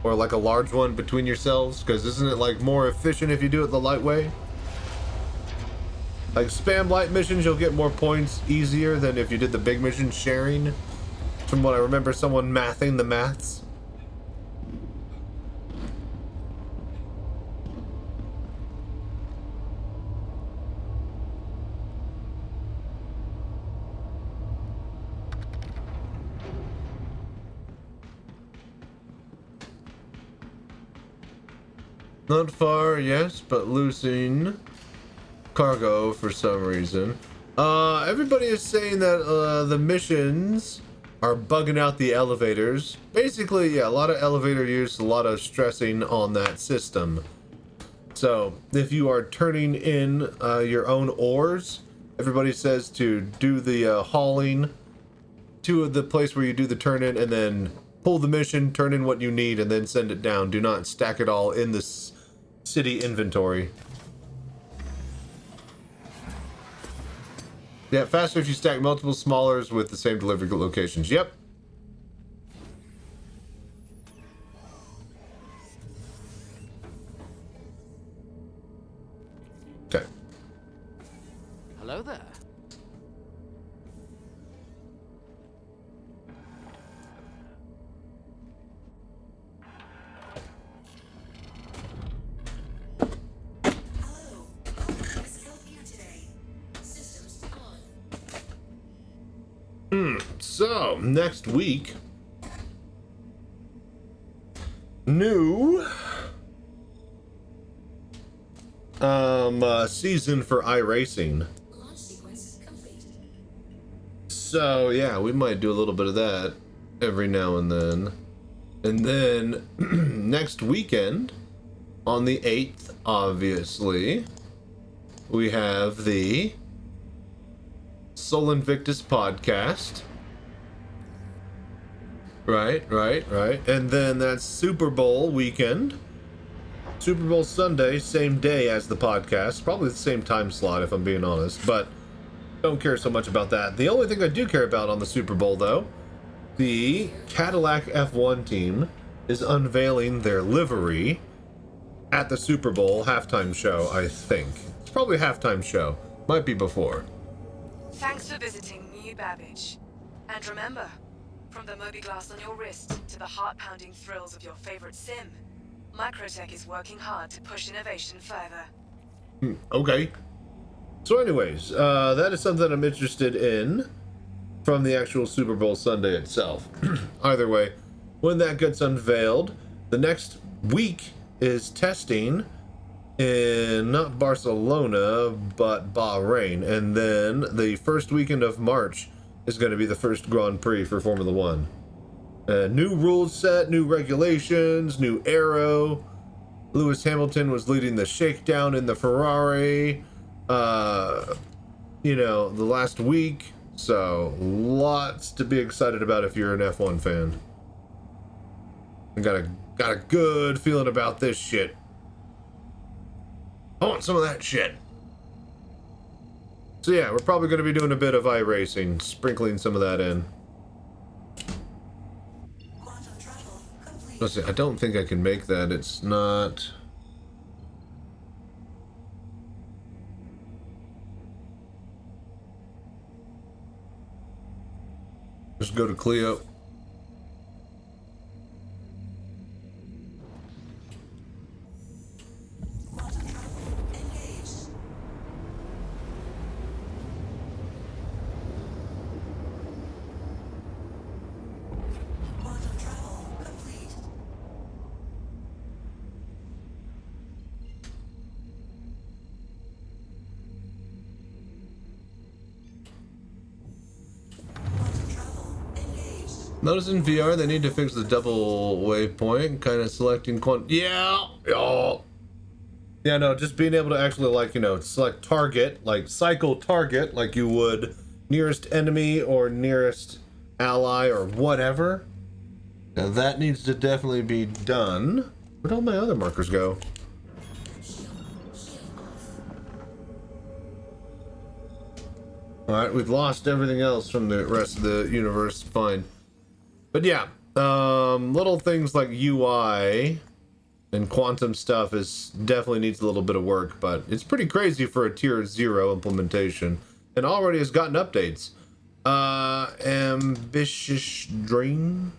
or like a large one between yourselves? Because isn't it like more efficient if you do it the light way? Like spam light missions, you'll get more points easier than if you did the big mission sharing. From what I remember, someone mathing the maths. Not far, yes, but losing cargo for some reason. Everybody is saying that the missions are bugging out the elevators. Basically, yeah, a lot of elevator use, a lot of stressing on that system. So, if you are turning in your own ores, everybody says to do the hauling to the place where you do the turn in and then pull the mission, turn in what you need, and then send it down. Do not stack it all in the city inventory. Yeah, faster if you stack multiple smallers with the same delivery locations. Yep. Okay. Hello there. So, next week, new season for iRacing. So, yeah, we might do a little bit of that every now and then. And then next weekend, on the 8th, obviously, we have the Sol Invictus podcast. Right. And then that's Super Bowl weekend. Super Bowl Sunday, same day as the podcast. Probably the same time slot, if I'm being honest. But don't care so much about that. The only thing I do care about on the Super Bowl, though, the Cadillac F1 team is unveiling their livery at the Super Bowl halftime show, I think. It's probably a halftime show. Might be before. Thanks for visiting New Babbage. And remember, from the Moby Glass on your wrist to the heart-pounding thrills of your favorite sim, Microtech is working hard to push innovation further. Okay. So anyways, that is something I'm interested in from the actual Super Bowl Sunday itself. Either way, when that gets unveiled, the next week is testing in not Barcelona, but Bahrain. And then the first weekend of March is going to be the first Grand Prix for Formula One. New rules set, new regulations, new aero. Lewis Hamilton was leading the shakedown in the Ferrari, you know, the last week. So, lots to be excited about if you're an F1 fan. I got a good feeling about this shit. I want some of that shit. So yeah, we're probably going to be doing a bit of iRacing, sprinkling some of that in. Let's see, I don't think I can make that. It's not... Just go to Clio. Notice in VR they need to fix the double waypoint, kind of selecting yeah, no, just being able to actually, like, you know, select target, like cycle target, like you would nearest enemy or nearest ally or whatever. Now that needs to definitely be done. Where'd all my other markers go? Alright, we've lost everything else from the rest of the universe. Fine. But yeah, little things like UI and quantum stuff is definitely needs a little bit of work, but it's pretty crazy for a tier 0 implementation, and already has gotten updates. Ambitious Dream.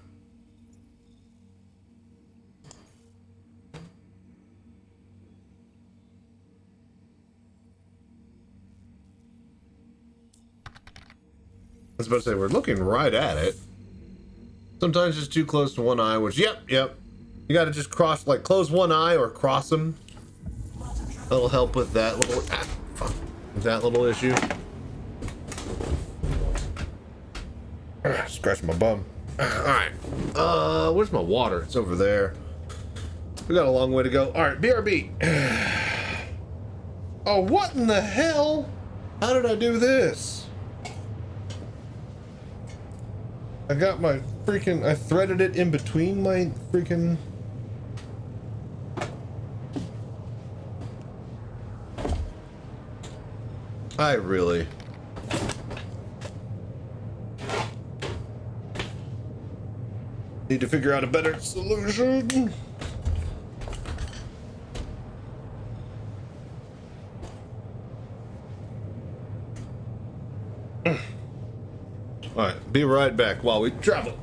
I was about to say, we're looking right at it. Sometimes it's too close to one eye, which, yep. You gotta just cross, like, close one eye or cross them. That'll help with that little, that little issue. Scratch my bum. Alright. Where's my water? It's over there. We got a long way to go. Alright, BRB. Oh, what in the hell? How did I do this? I got my freaking, I threaded it in between my freaking... I really... need to figure out a better solution. Alright, be right back while we travel.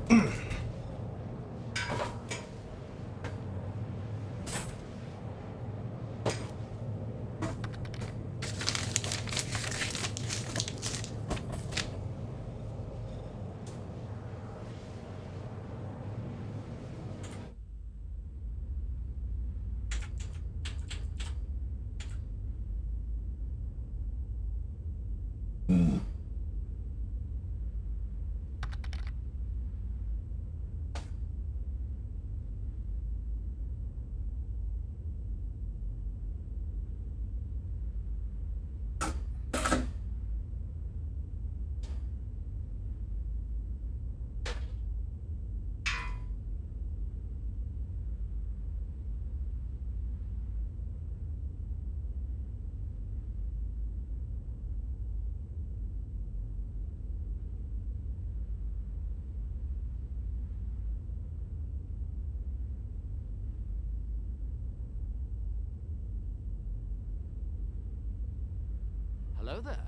Hello there.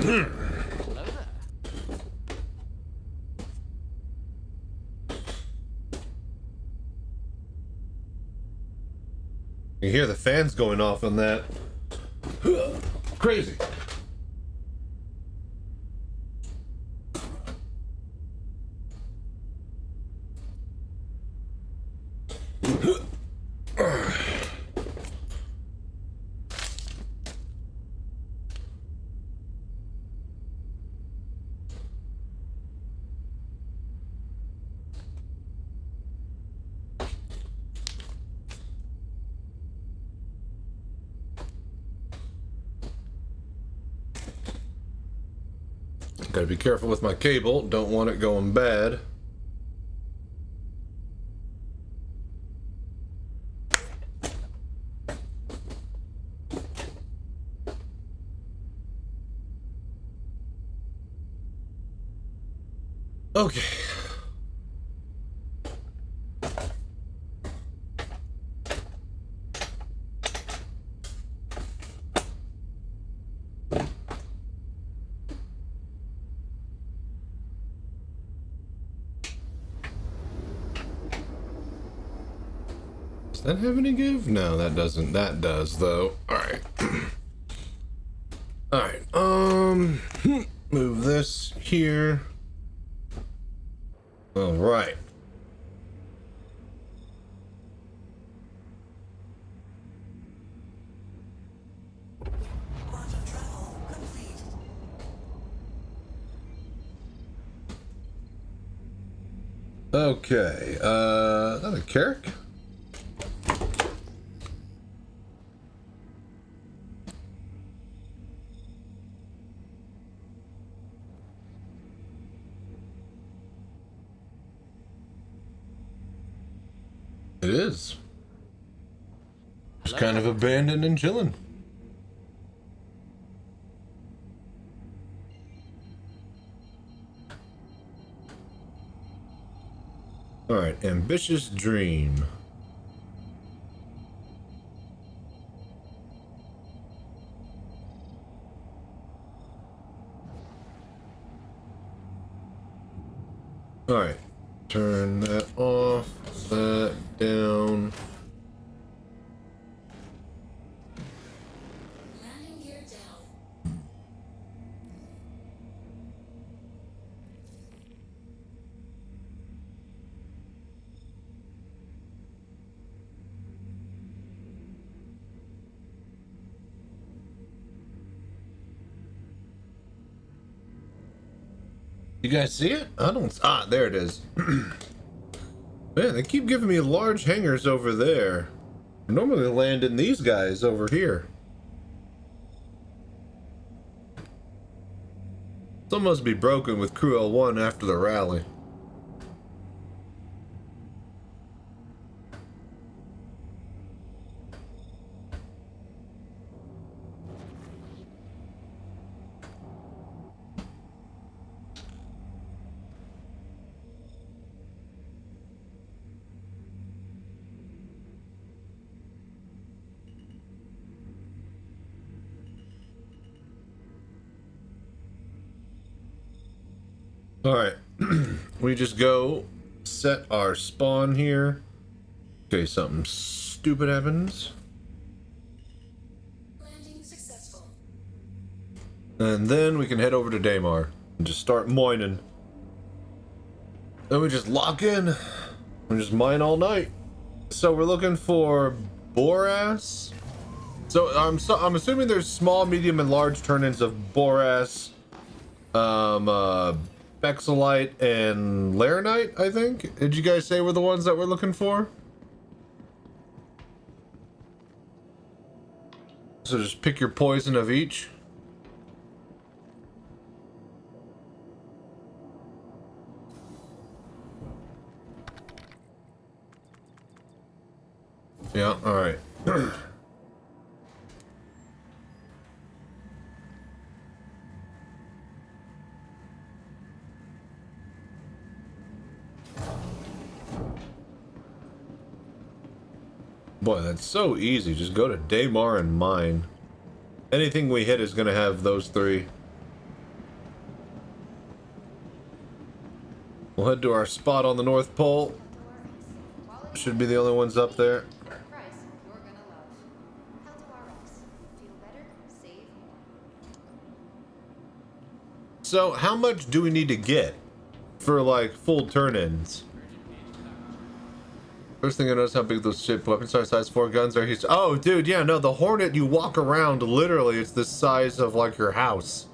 Hmm. Hello there. You hear the fans going off on that. Crazy. Gotta be careful with my cable. Don't want it going bad. Okay. Does that have any give? No, that doesn't. That does, though. Alright. Alright, move this here. Alright. Okay, is that a Carrick? It is. It's kind of abandoned and chilling. All right, ambitious dream. All right, turn that off, that down. Landing gear down. You guys see it? I don't. Ah, there it is. Man, they keep giving me large hangars over there. I normally land in these guys over here. Some must be broken with Crew L1 after the rally. All right, we just go set our spawn here. Okay, something stupid happens. Landing successful. And then we can head over to Daymar and just start mining. Then we just lock in and just mine all night. So we're looking for Boras. So I'm assuming there's small, medium, and large turn-ins of Boras, Bexelite, and Laranite, I think. Did you guys say were the ones that we're looking for? So just pick your poison of each. Yeah, all right. Boy, that's so easy. Just go to Daymar and mine. Anything we hit is going to have those three. We'll head to our spot on the North Pole. Should be the only ones up there. So, how much do we need to get for, like, full turn-ins? First thing I noticed how big those ship weapons are. Size 4 guns are huge. Oh, dude, yeah, no, the Hornet, you walk around, literally, it's the size of, like, your house.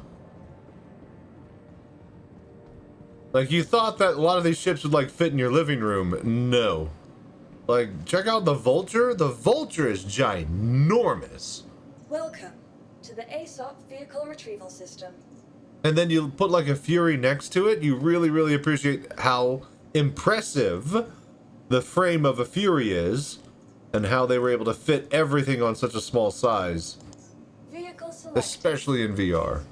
Like, you thought that a lot of these ships would, like, fit in your living room. No. Like, check out the Vulture. The Vulture is ginormous. Welcome to the ASOP Vehicle Retrieval System. and then you put like a Fury next to it, you really, really appreciate how impressive the frame of a Fury is, and how they were able to fit everything on such a small size. Vehicle selected. Especially in VR.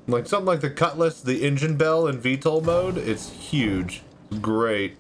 Like something like the Cutlass, the engine bell in VTOL mode, it's huge. Great.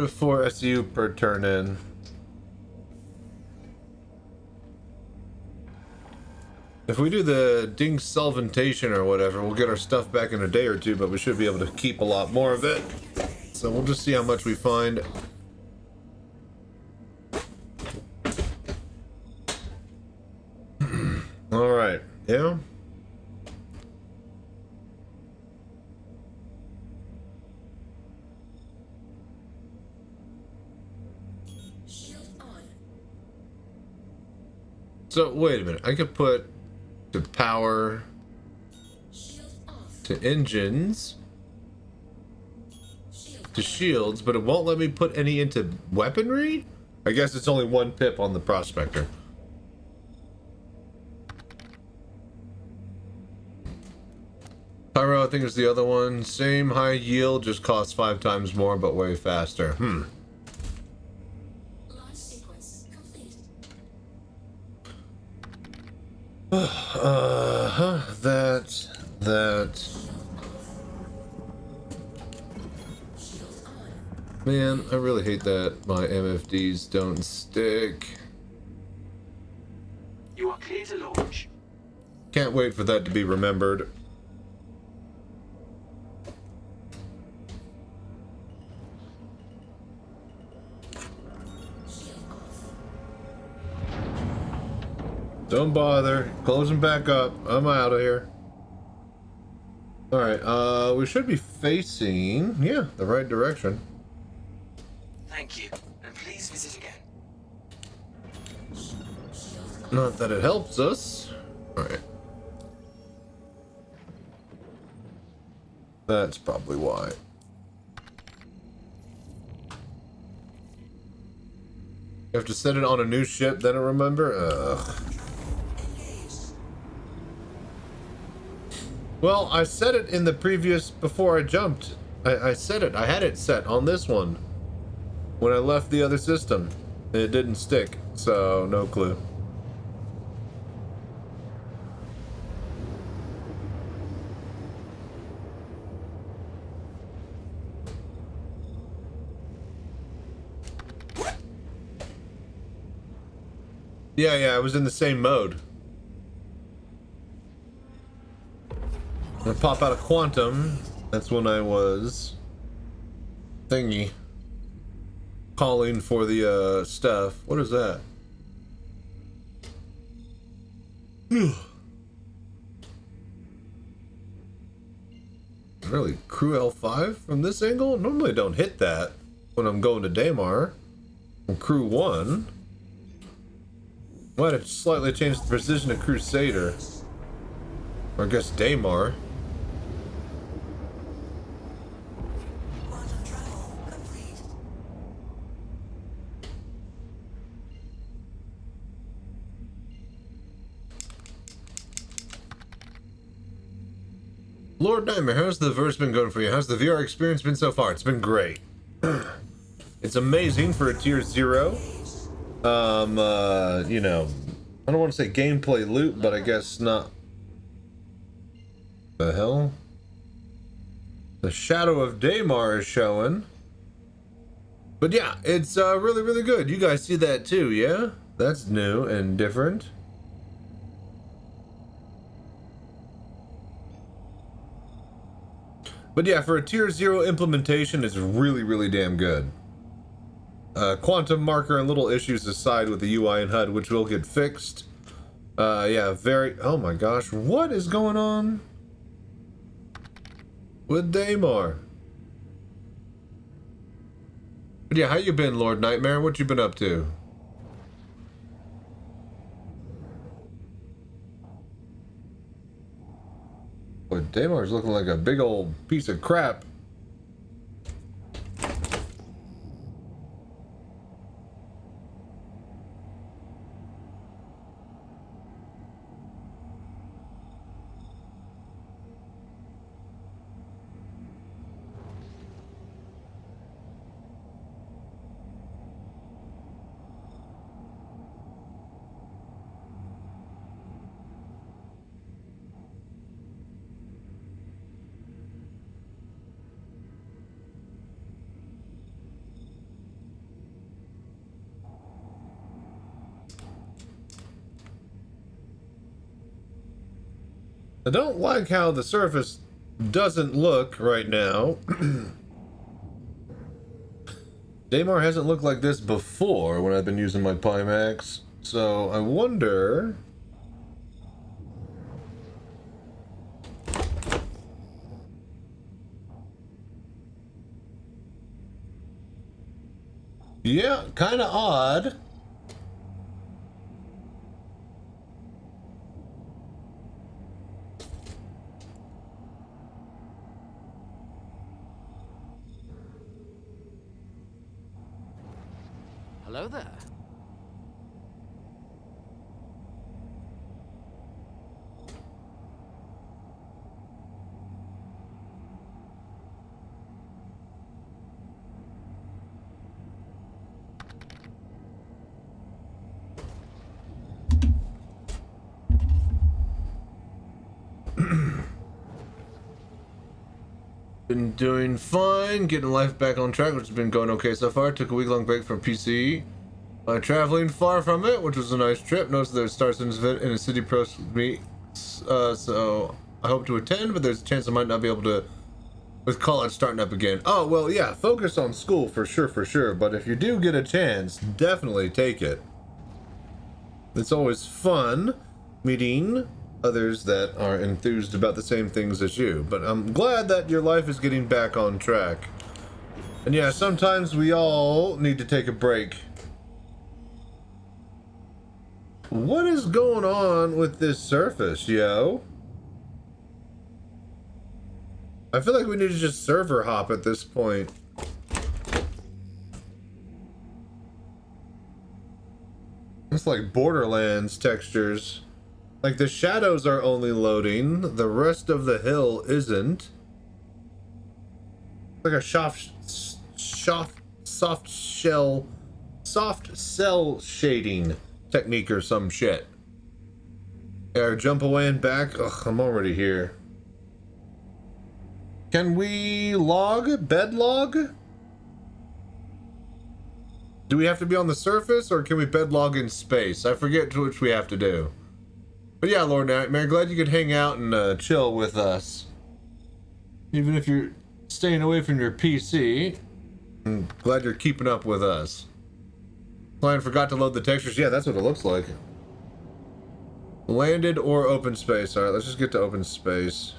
to 4 SU per turn in. If we do the ding solventation or whatever, we'll get our stuff back in a day or two, but we should be able to keep a lot more of it. So we'll just see how much we find. All right. Yeah. So wait a minute. I could put to power, to engines, to shields, but it won't let me put any into weaponry? I guess it's only one pip on the prospector. Pyro, I think is the other one. Same high yield, just costs 5 times more, but way faster. That. Man, I really hate that my MFDs don't stick. You are clear to launch. Can't wait for that to be remembered. Don't bother. Closing back up. I'm out of here. Alright, we should be facing, yeah, the right direction. Thank you, and please visit again. Not that it helps us. Alright. That's probably why. You have to set it on a new ship, then remember? Ugh. Well, I set it in the previous, before I jumped. I set it, I had it set on this one. When I left the other system. It didn't stick, so no clue. Yeah, I was in the same mode. I pop out of quantum. That's when I was thingy calling for the stuff. What is that? Really, crew L5 from this angle? Normally I don't hit that when I'm going to Daymar. On crew 1. Might have slightly changed the precision of Crusader. Or I guess Daymar. Lord Nightmare, how's the verse been going for you? How's the VR experience been so far? It's been great. It's amazing for a tier 0. You know, I don't want to say gameplay loop, but I guess not. The hell? The Shadow of Daymar is showing. But yeah, it's really, really good. You guys see that too, yeah? That's new and different. But yeah, for a tier 0 implementation, it's really, really damn good. Quantum marker and little issues aside with the UI and HUD, which will get fixed. Yeah, oh my gosh, what is going on with Daymar? But yeah, how you been, Lord Nightmare? What you been up to? Boy, Daymar's looking like a big old piece of crap. I don't like how the surface doesn't look right now. Daymar hasn't looked like this before when I've been using my Pimax, so I wonder... Yeah, kinda odd. Hello there. Been doing fine, getting life back on track, which has been going okay so far. Took a week-long break from PC. Traveling far from it, which was a nice trip. Noticed there's Star Citizen event in a city press meet, so I hope to attend, but there's a chance I might not be able to with college starting up again. Oh, well, yeah, focus on school for sure, but if you do get a chance, definitely take it. It's always fun meeting others that are enthused about the same things as you, but I'm glad that your life is getting back on track. And yeah, sometimes we all need to take a break. What is going on with this surface, yo? I feel like we need to just server hop at this point. It's like Borderlands textures. Like the shadows are only loading, the rest of the hill isn't. Like a soft cell shading technique or some shit. Or jump away and back. Ugh, I'm already here. Can we bed log? Do we have to be on the surface or can we bed log in space? I forget which we have to do. But yeah, Lord Nightmare, glad you could hang out and chill with us. Even if you're staying away from your PC, I'm glad you're keeping up with us. Client forgot to load the textures. Yeah, that's what it looks like. Landed or open space. Alright, let's just get to open space.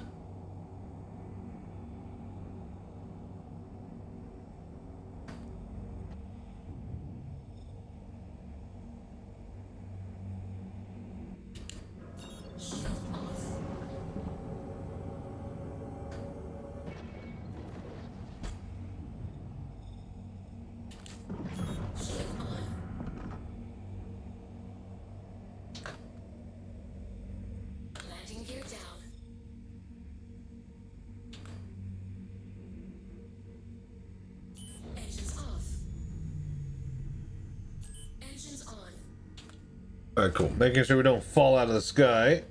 Alright, cool. Making sure we don't fall out of the sky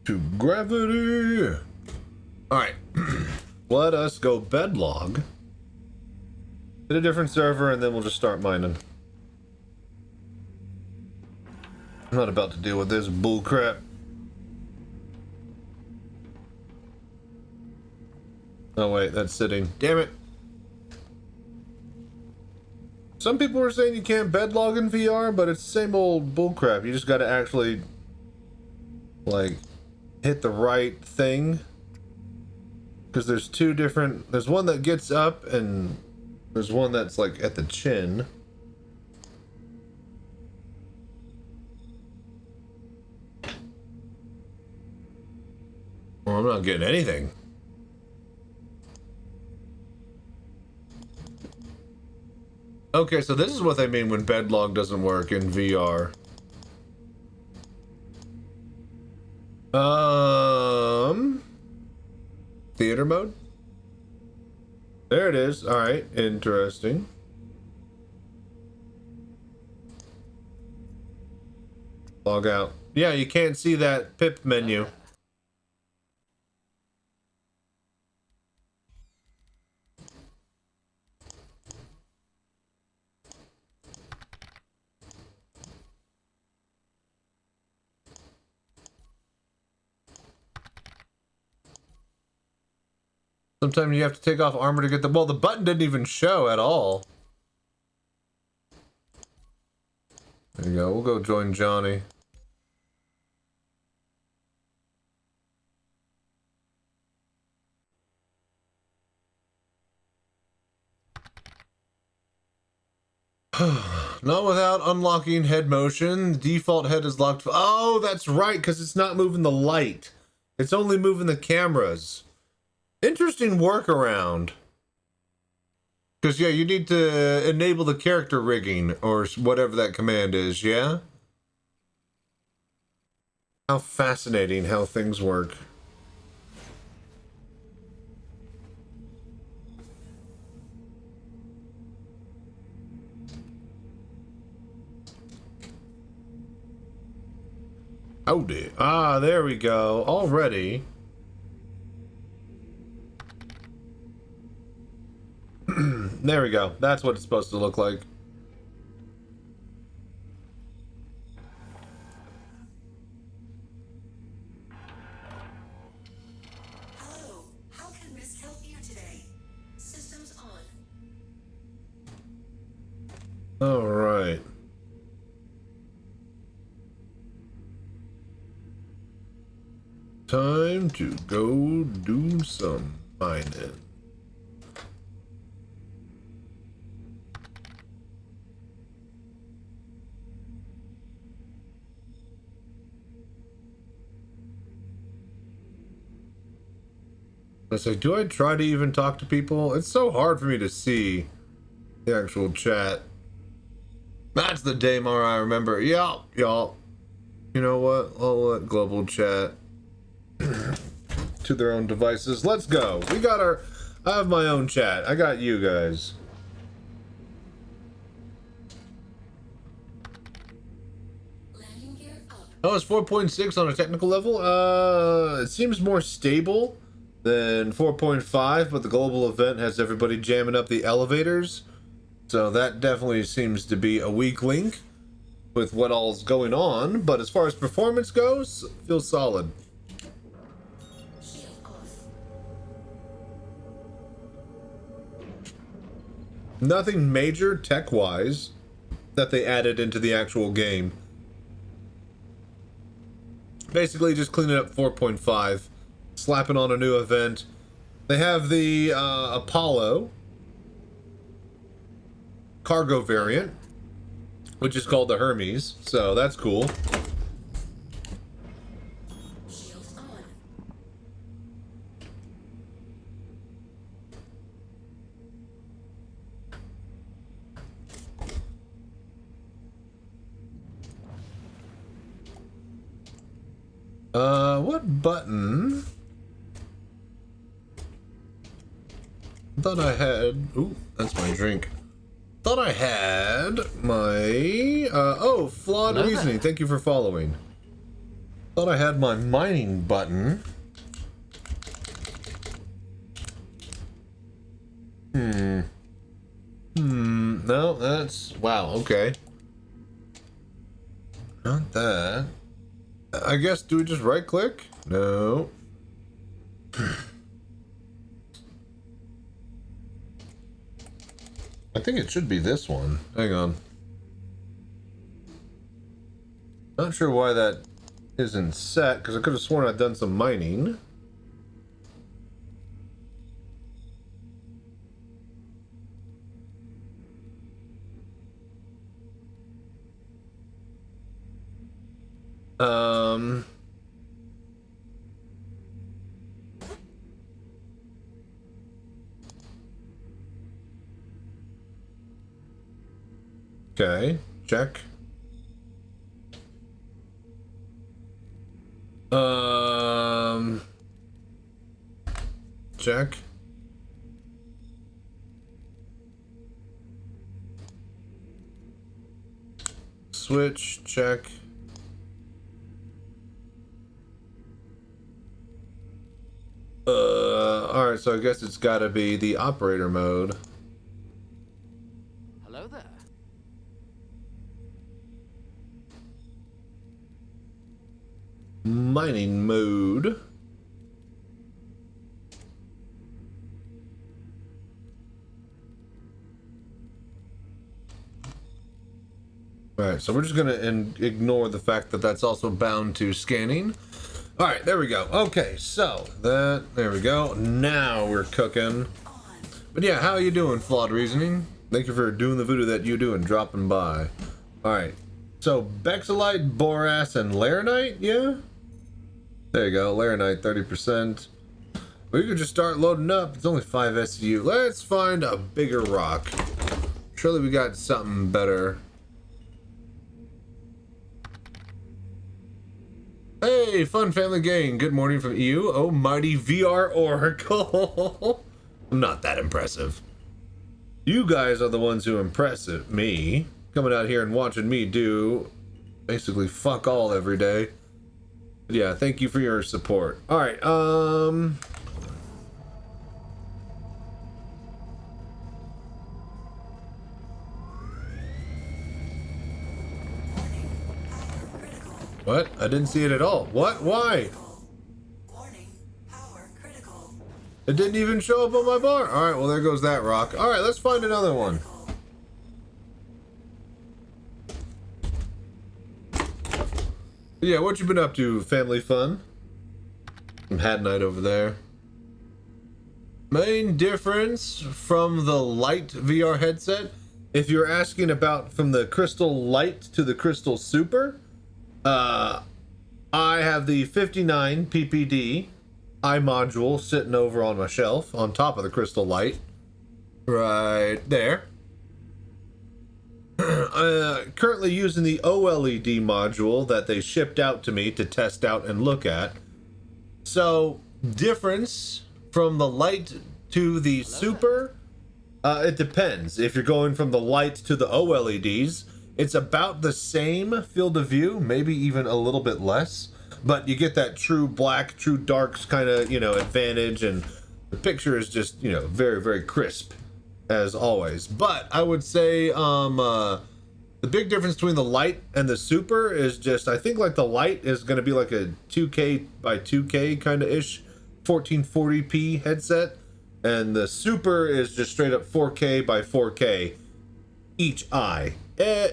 to gravity. Alright. Let us go bedlog. Hit a different server and then we'll just start mining. I'm not about to deal with this bullcrap. Oh wait, that's sitting. Damn it. Some people were saying you can't bedlog in VR, but it's the same old bullcrap. You just gotta actually, like, hit the right thing. Because there's two different... There's one that gets up, and there's one that's, like, at the chin. Well, I'm not getting anything. Okay, so this is what they mean when bedlog doesn't work in VR. Theater mode? There it is. Alright, interesting. Log out. Yeah, you can't see that pip menu. Sometimes you have to take off armor to get the... Well, the button didn't even show at all. There you go. We'll go join Johnny. Not without unlocking head motion. The default head is locked. Oh, that's right, because it's not moving the light. It's only moving the cameras. Interesting workaround. Because, yeah, you need to enable the character rigging, or whatever that command is, yeah? How fascinating how things work. Howdy. Ah, there we go. Already. There we go. That's what it's supposed to look like. Hello. How can Risk help you today? Systems on. All right. Time to go do some mining. I was like, do I try to even talk to people? It's so hard for me to see the actual chat. That's the Daymar I remember. Y'all. You know what? I'll let global chat to their own devices. Let's go. We got our... I have my own chat. I got you guys. Oh, it's 4.6 on a technical level? It seems more stable than 4.5, but the global event has everybody jamming up the elevators. So that definitely seems to be a weak link with what all's going on. But as far as performance goes, feels solid. Nothing major tech-wise that they added into the actual game. Basically just cleaning up 4.5, slapping on a new event. They have the Apollo cargo variant, which is called the Hermes, so that's cool. What button? Thought I had... Ooh, that's my drink. Thought I had my... oh, flawed reasoning. Thank you for following. Thought I had my mining button. No, that's... Wow, okay. Not that. I guess, do we just right click? No. I think it should be this one. Hang on. Not sure why that isn't set, because I could have sworn I'd done some mining. Okay, check. Check. Switch, check. Alright, so I guess it's gotta be the operator mode. Hello there. Mining mode. Alright, so we're just gonna ignore the fact that that's also bound to scanning. Alright, there we go. Okay, so there we go. Now we're cooking. But yeah, how are you doing, Flawed Reasoning? Thank you for doing the voodoo that you do and dropping by. Alright, so Bexalite, Boras, and Laranite, yeah? There you go, Laranite 30%. We could just start loading up. It's only 5 SU. Let's find a bigger rock. Surely we got something better. Hey, fun family gang. Good morning from you, oh mighty VR Oracle. I'm not that impressive. You guys are the ones who impress me. Coming out here and watching me do basically fuck all every day. But yeah, thank you for your support. Alright, what? I didn't see it at all. What? Why? Warning, power critical. It didn't even show up on my bar. Alright, well there goes that rock. Alright, let's find another one. Yeah, what you been up to, family fun? Some Hat Night over there. Main difference from the Lite VR headset, if you're asking about from the Crystal Lite to the Crystal Super, I have the 59 PPD eye module sitting over on my shelf on top of the Crystal Lite. Right there. Currently using the OLED module that they shipped out to me to test out and look at. So, difference from the Lite to the Super, it depends. If you're going from the Lite to the OLEDs, it's about the same field of view, maybe even a little bit less, but you get that true black, true darks kind of, you know, advantage, and the picture is just, you know, very, very crisp as always. But I would say the big difference between the Lite and the Super is just, I think like the Lite is going to be like a 2K by 2K kind of ish 1440p headset, and the Super is just straight up 4K by 4K each eye.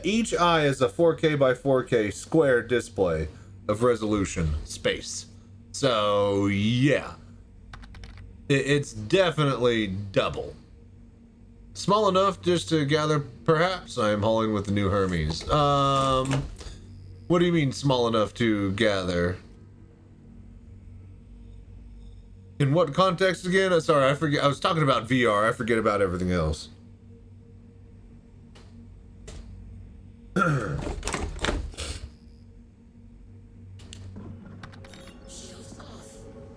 Each eye is a 4K by 4K square display of resolution space. So yeah, it's definitely double. Small enough just to gather, perhaps. I am hauling with the new Hermes. What do you mean small enough to gather? In what context again? Sorry, I forget. I was talking about VR. I forget about everything else.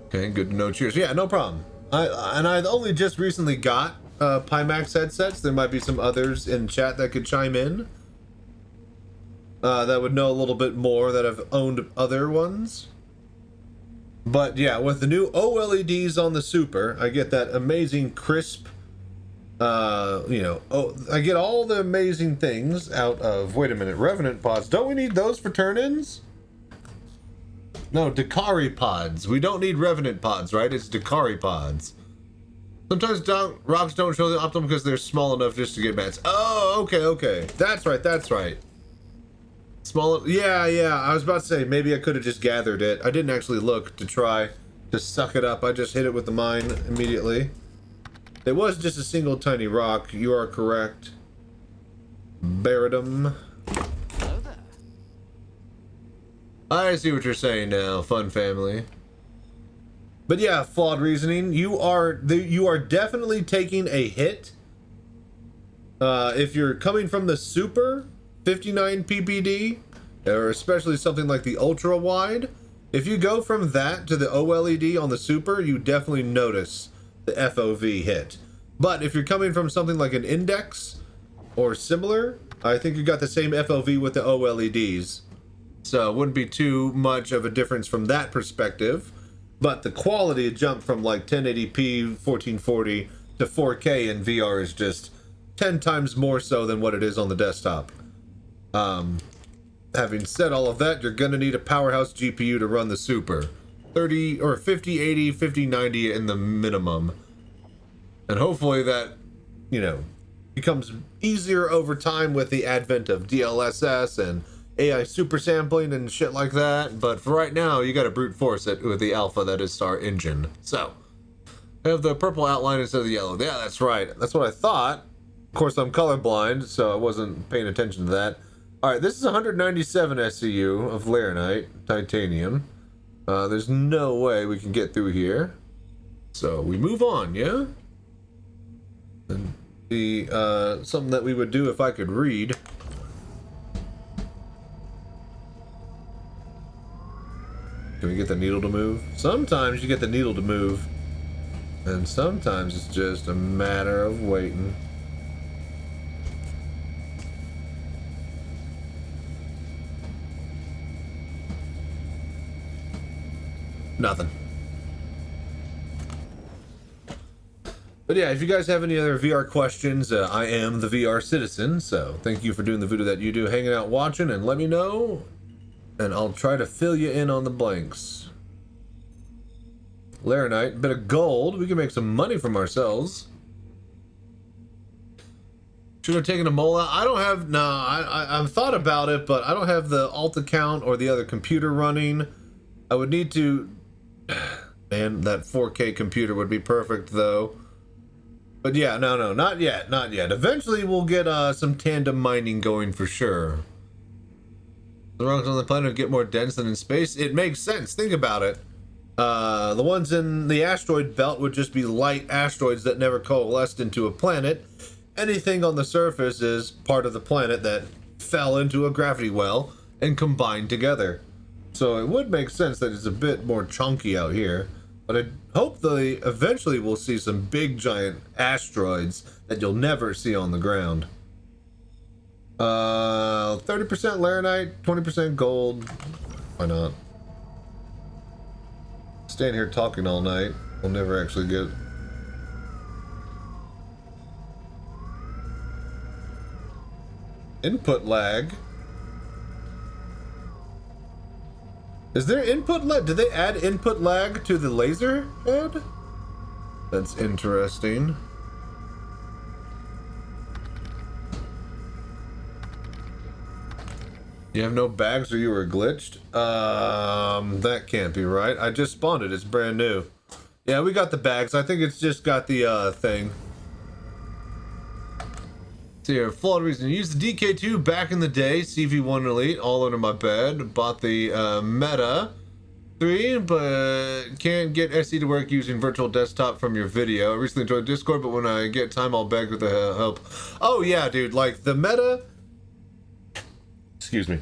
Okay, good to know. Cheers. Yeah, no problem. I only just recently got Pimax headsets. There might be some others in chat that could chime in that would know a little bit more, that have owned other ones. But yeah, with the new OLEDs on the Super, I get that amazing crisp, you know, I get all the amazing things out of, wait a minute, Revenant pods. Don't we need those for turn-ins? No, Dakari pods. We don't need Revenant pods, right? It's Dakari pods. Sometimes rocks don't show the optimum because they're small enough just to get mats. Oh, okay. That's right. Small, yeah. I was about to say, maybe I could have just gathered it. I didn't actually look to try to suck it up. I just hit it with the mine immediately. It was just a single tiny rock. You are correct. Baradum. Hello there. I see what you're saying now, fun family. But yeah, flawed reasoning. You are definitely taking a hit. If you're coming from the Super 59 PPD, or especially something like the ultra wide, if you go from that to the OLED on the Super, you definitely notice the FOV hit. But if you're coming from something like an Index or similar, I think you got the same FOV with the OLEDs. So it wouldn't be too much of a difference from that perspective. But the quality jump from like 1080p, 1440 to 4K in VR is just 10 times more so than what it is on the desktop. Having said all of that, you're going to need a powerhouse GPU to run the Super. 30 or 5080, 5090 in the minimum. And hopefully that, you know, becomes easier over time with the advent of DLSS and AI super sampling and shit like that, but for right now, you gotta brute force it with the alpha that is Star Engine. So, I have the purple outline instead of the yellow. Yeah, that's right. That's what I thought. Of course, I'm colorblind, so I wasn't paying attention to that. Alright, this is 197 SCU of Laranite, titanium. There's no way we can get through here. So, we move on, yeah? And the, something that we would do if I could read. Can we get the needle to move? Sometimes you get the needle to move, and sometimes it's just a matter of waiting. Nothing. But yeah, if you guys have any other VR questions, I am the VR citizen, so thank you for doing the Voodoo that you do, hanging out, watching, and let me know. And I'll try to fill you in on the blanks. Laranite, bit of gold. We can make some money from ourselves. Should have taken a mole out. I don't have, I've thought about it, but I don't have the alt account or the other computer running. I would need to, man, that 4K computer would be perfect though. But yeah, no, not yet. Eventually we'll get some tandem mining going for sure. The rocks on the planet get more dense than in space. It makes sense. Think about it. The ones in the asteroid belt would just be light asteroids that never coalesced into a planet. Anything on the surface is part of the planet that fell into a gravity well and combined together. So it would make sense that it's a bit more chunky out here. But I hope they eventually will see some big giant asteroids that you'll never see on the ground. 30% Laranite, 20% gold. Why not? Stand here talking all night. We'll never actually get. Input lag. Is there input lag? Did they add input lag to the laser head? That's interesting. You have no bags or you were glitched? That can't be right. I just spawned it. It's brand new. Yeah, we got the bags. I think it's just got the thing. See here, flawed reason. Used the DK2 back in the day, CV1 Elite, all under my bed. Bought the Meta 3, but can't get SE to work using virtual desktop from your video. I recently joined Discord, but when I get time, I'll beg with the help. Oh yeah, dude, like the Meta. Excuse me.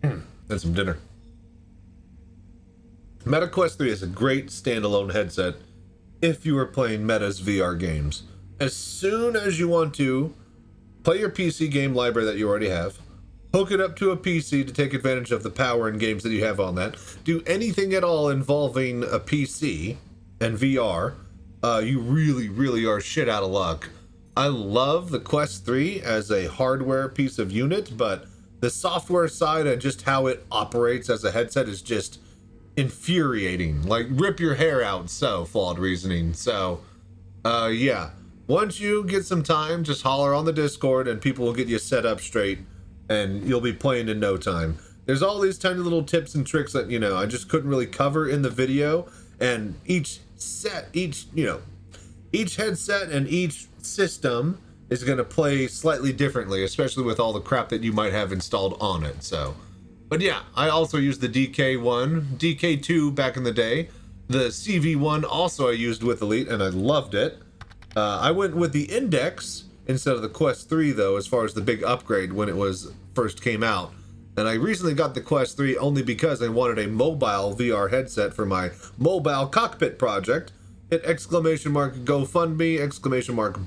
Had some dinner. Meta Quest 3 is a great standalone headset if you are playing Meta's VR games. As soon as you want to, play your PC game library that you already have, hook it up to a PC to take advantage of the power and games that you have on that, do anything at all involving a PC and VR, you really are shit out of luck. I love the Quest 3 as a hardware piece of unit, but the software side and just how it operates as a headset is just infuriating. Like, rip your hair out, so flawed reasoning. So Yeah. Once you get some time, just holler on the Discord and people will get you set up straight and you'll be playing in no time. There's all these tiny little tips and tricks that, you know, I just couldn't really cover in the video, and each headset and each system is going to play slightly differently, especially with all the crap that you might have installed on it. So, but yeah, I also used the DK1, DK2 back in the day. The CV1 also I used with Elite and I loved it. I went with the Index instead of the Quest 3 though, as far as the big upgrade when it was first came out. And I recently got the Quest 3 only because I wanted a mobile VR headset for my mobile cockpit project. Hit !GoFundMe,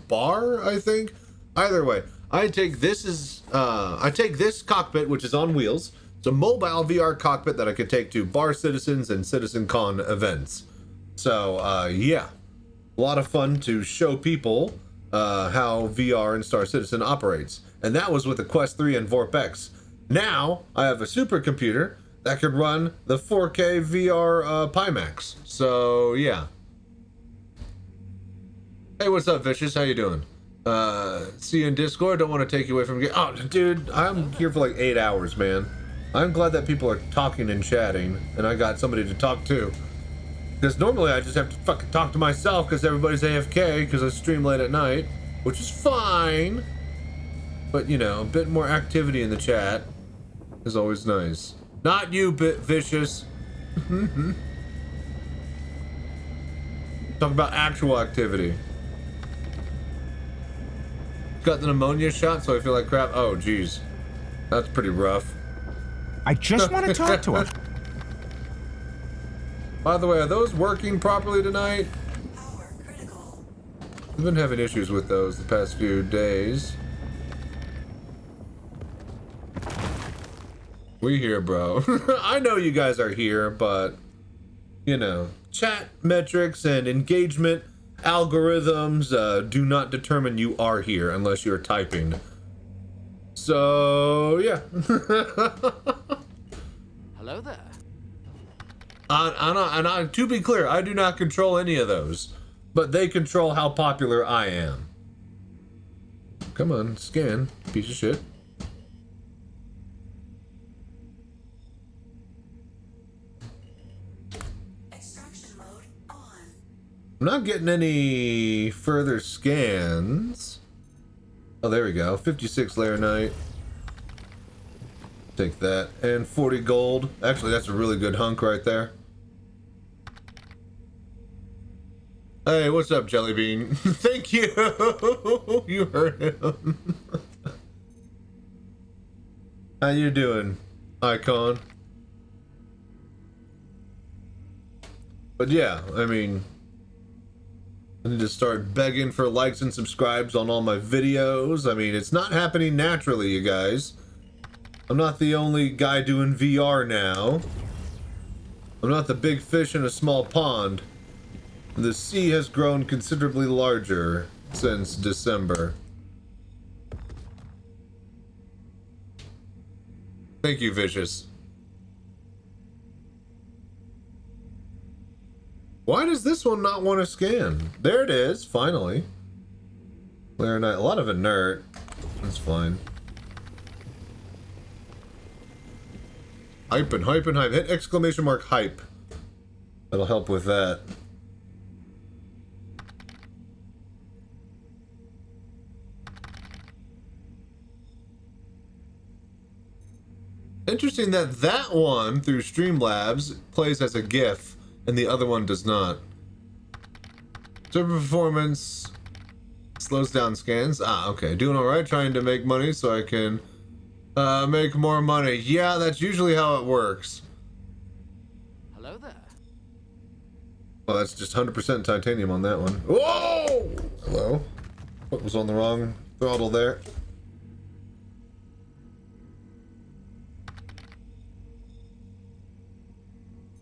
!bar, I think. Either way, I take this cockpit, which is on wheels. It's a mobile VR cockpit that I could take to Bar Citizens and Citizencon events. So, yeah. A lot of fun to show people how VR and Star Citizen operates. And that was with the Quest 3 and VorpX. Now, I have a supercomputer that can run the 4K VR Pimax. So, yeah. Hey, what's up, Vicious? How you doing? See you in Discord. Don't want to take you away from... Oh, dude, I'm here for like 8 hours, man. I'm glad that people are talking and chatting, and I got somebody to talk to. Because normally I just have to fucking talk to myself because everybody's AFK because I stream late at night, which is fine. But, you know, a bit more activity in the chat is always nice. Not you, Vicious. Talk about actual activity. Got the pneumonia shot, so I feel like crap. Oh, geez. That's pretty rough. I just want to talk to him. By the way, are those working properly tonight? I've been having issues with those the past few days. We here, bro. I know you guys are here, but, you know, chat metrics and engagement algorithms do not determine you are here unless you're typing. So, yeah. Hello there. To be clear, I do not control any of those, but they control how popular I am. Come on, scan, piece of shit. Extraction mode on. I'm not getting any further scans. Oh, there we go. 56 layer night. Take that. And 40 gold. Actually, that's a really good hunk right there. Hey, what's up, Jellybean? Thank you. You heard him. How you doing, Icon? But yeah, I mean, I need to start begging for likes and subscribes on all my videos. I mean, it's not happening naturally, you guys. I'm not the only guy doing VR now. I'm not the big fish in a small pond. The sea has grown considerably larger since December. Thank you, Vicious. Why does this one not want to scan? There it is, finally. Layer night, a lot of inert. That's fine. Hype and hype and hype. Hit exclamation mark hype. That'll help with that. Interesting that that one through Streamlabs plays as a GIF and the other one does not. Server performance slows down scans. Ah, okay. Doing alright, trying to make money so I can make more money. Yeah, that's usually how it works. Hello there. Well, that's just 100% titanium on that one. Whoa! Hello? What was on the wrong throttle there?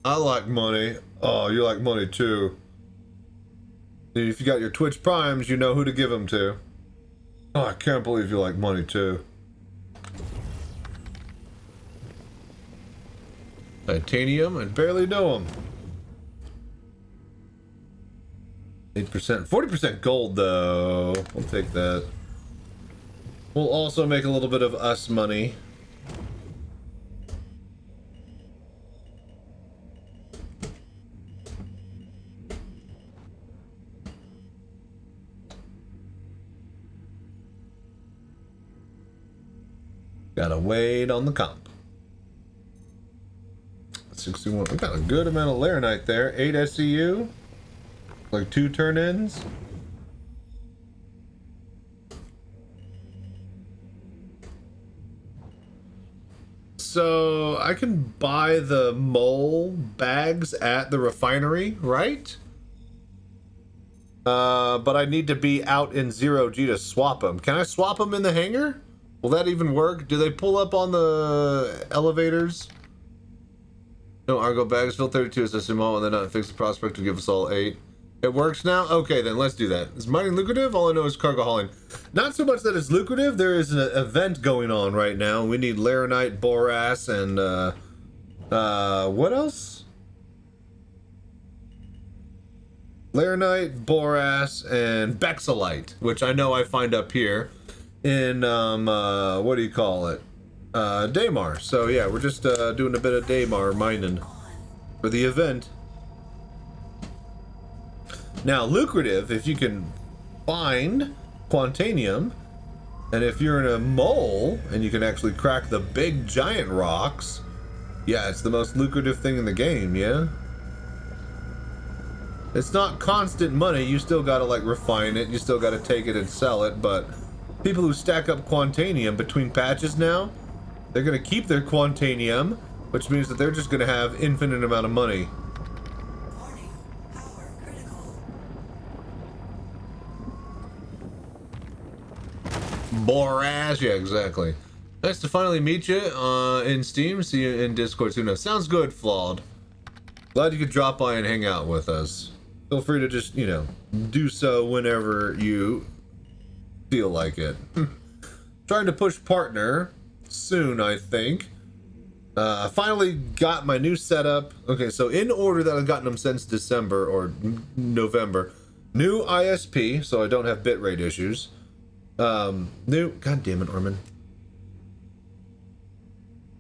I like money. Oh, you like money too. If you got your Twitch Primes, you know who to give them to. Oh, I can't believe you like money too. Titanium? I barely know him. 8%. 40% gold, though. We'll take that. We'll also make a little bit of us money. Gotta wait on the comp. 61. We got a good amount of Laranite there. 8 SCU. Like 2 turn-ins. So I can buy the mole bags at the refinery, right? But I need to be out in 0G to swap them. Can I swap them in the hangar? Will that even work? Do they pull up on the elevators? No, Argo bags, fill 32 as a small, and then not fix the prospect to give us all 8. It works now? Okay, then let's do that. Is mining lucrative? All I know is cargo hauling. Not so much that it's lucrative. There is an event going on right now. We need Laranite, Boras, and, what else? Laranite, Boras, and Bexalite, which I know I find up here in, what do you call it? Daymar. So yeah, we're just doing a bit of Daymar mining for the event. Now, lucrative if you can find Quantanium, and if you're in a mole and you can actually crack the big giant rocks, yeah, it's the most lucrative thing in the game, yeah? It's not constant money, you still gotta like refine it, you still gotta take it and sell it, but people who stack up Quantanium between patches now, they're gonna keep their Quantanium, which means that they're just gonna have infinite amount of money. Boraz, yeah, exactly. Nice to finally meet you in Steam. See you in Discord soon enough. Sounds good, Flawed. Glad you could drop by and hang out with us. Feel free to just, you know, do so whenever you feel like it. Trying to push partner soon, I think. I finally got my new setup. Okay, so in order that I've gotten them since December or November. New ISP, so I don't have bitrate issues. New, god damn it, Armin.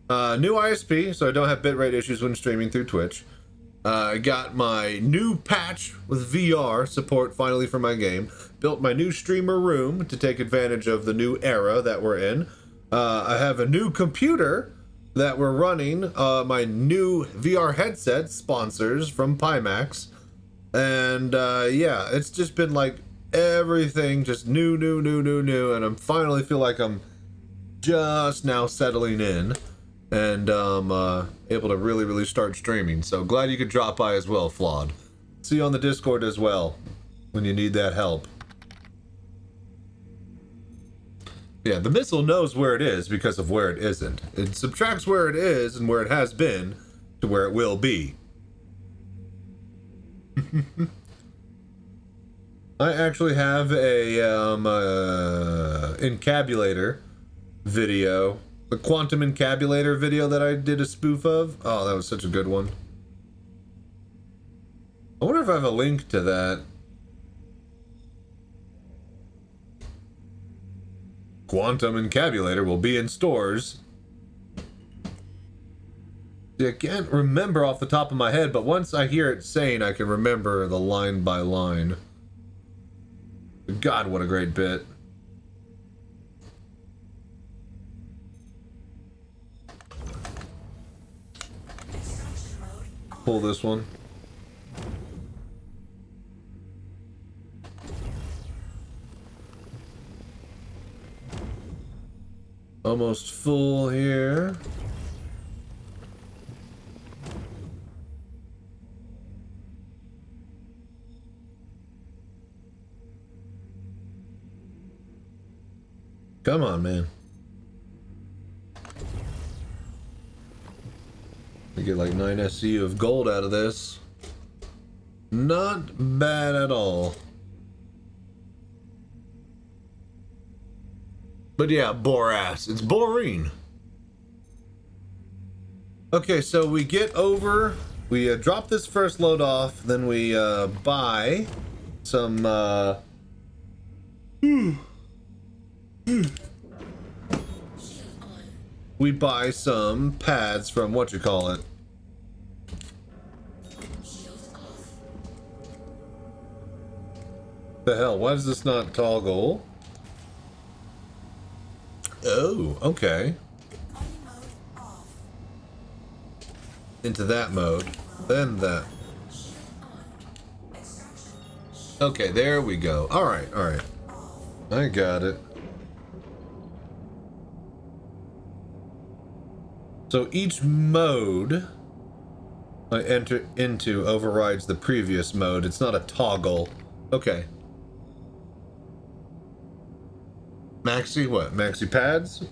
New ISP, so I don't have bitrate issues when streaming through Twitch. I got my new patch with VR support finally for my game. Built my new streamer room to take advantage of the new era that we're in. I have a new computer that we're running. My new VR headset sponsors from Pimax. And yeah, it's just been like everything just new, and I'm finally feel like I'm just now settling in and able to really start streaming. So glad you could drop by as well, Flawed. See you on the Discord as well when you need that help. Yeah, the missile knows where it is because of where it isn't. It subtracts where it is and where it has been to where it will be. I actually have a encabulator video, the quantum encabulator video that I did a spoof of. Oh, that was such a good one. I wonder if I have a link to that. Quantum encabulator will be in stores. I can't remember off the top of my head, but once I hear it saying, I can remember the line by line. God, what a great bit. Pull this one. Almost full here. Come on, man. We get like 9 SCU of gold out of this. Not bad at all. But yeah, Boras. It's boring. Okay, so we get over. We drop this first load off, then we buy some we buy some pads from what you call it. The hell, why does this not toggle? Oh, okay. Into that mode, then that. Okay, there we go. All right. I got it. So each mode I enter into overrides the previous mode. It's not a toggle. Okay. Maxi what? Maxi pads?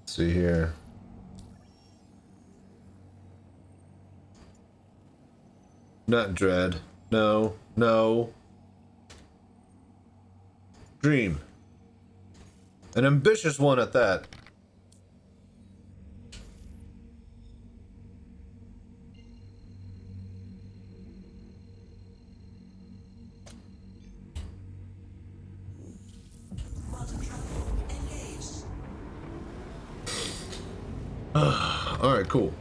Let's see here. Not dread. No. Dream. An ambitious one at that. Alright, cool.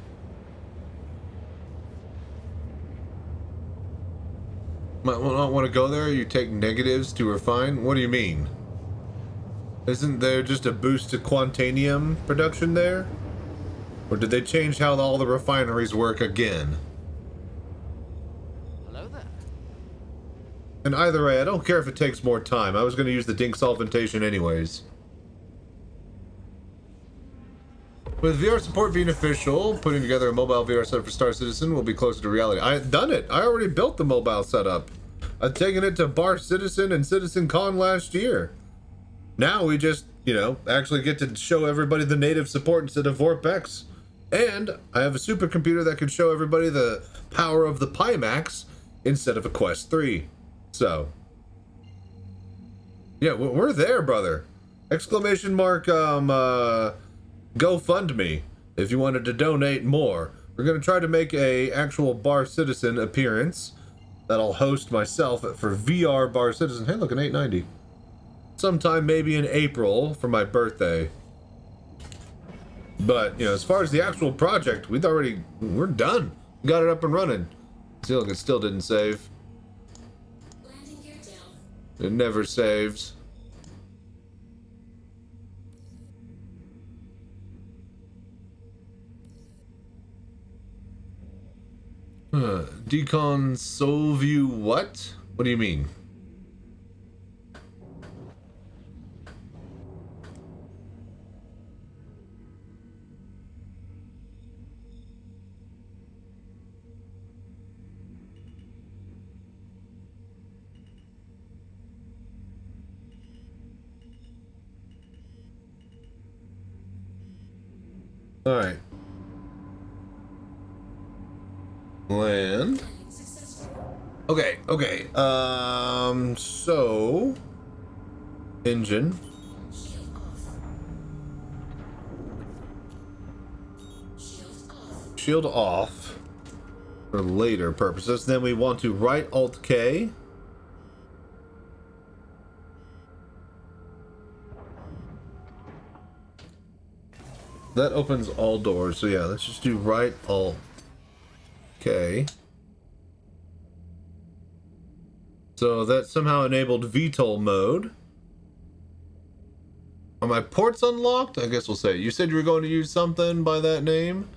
Might not want to go there. You take negatives to refine. What do you mean? Isn't there just a boost to Quantanium production there? Or did they change how all the refineries work again? Hello there. And either way, I don't care if it takes more time. I was going to use the Dink solventation anyways. With VR support being official, putting together a mobile VR setup for Star Citizen will be closer to reality. I've done it. I already built the mobile setup. I've taken it to Bar Citizen and Citizencon last year. Now we just, actually get to show everybody the native support instead of VorpX. And I have a supercomputer that can show everybody the power of the Pimax instead of a Quest 3. So, yeah, we're there, brother. Exclamation mark, GoFundMe if you wanted to donate more. We're going to try to make a actual Bar Citizen appearance that I'll host myself for VR Bar Citizen. Hey, look, an 890. Sometime maybe in April for my birthday. But, as far as the actual project, we're done. Got it up and running. See, look, it still didn't save. It never saves. Decon Solview what? What do you mean? All right. Land. Okay. So engine. Shield off for later purposes. Then we want to right Alt K. That opens all doors. So yeah, let's just do right Alt K. So that somehow enabled VTOL mode. Are my ports unlocked? I guess we'll say. You said you were going to use something by that name?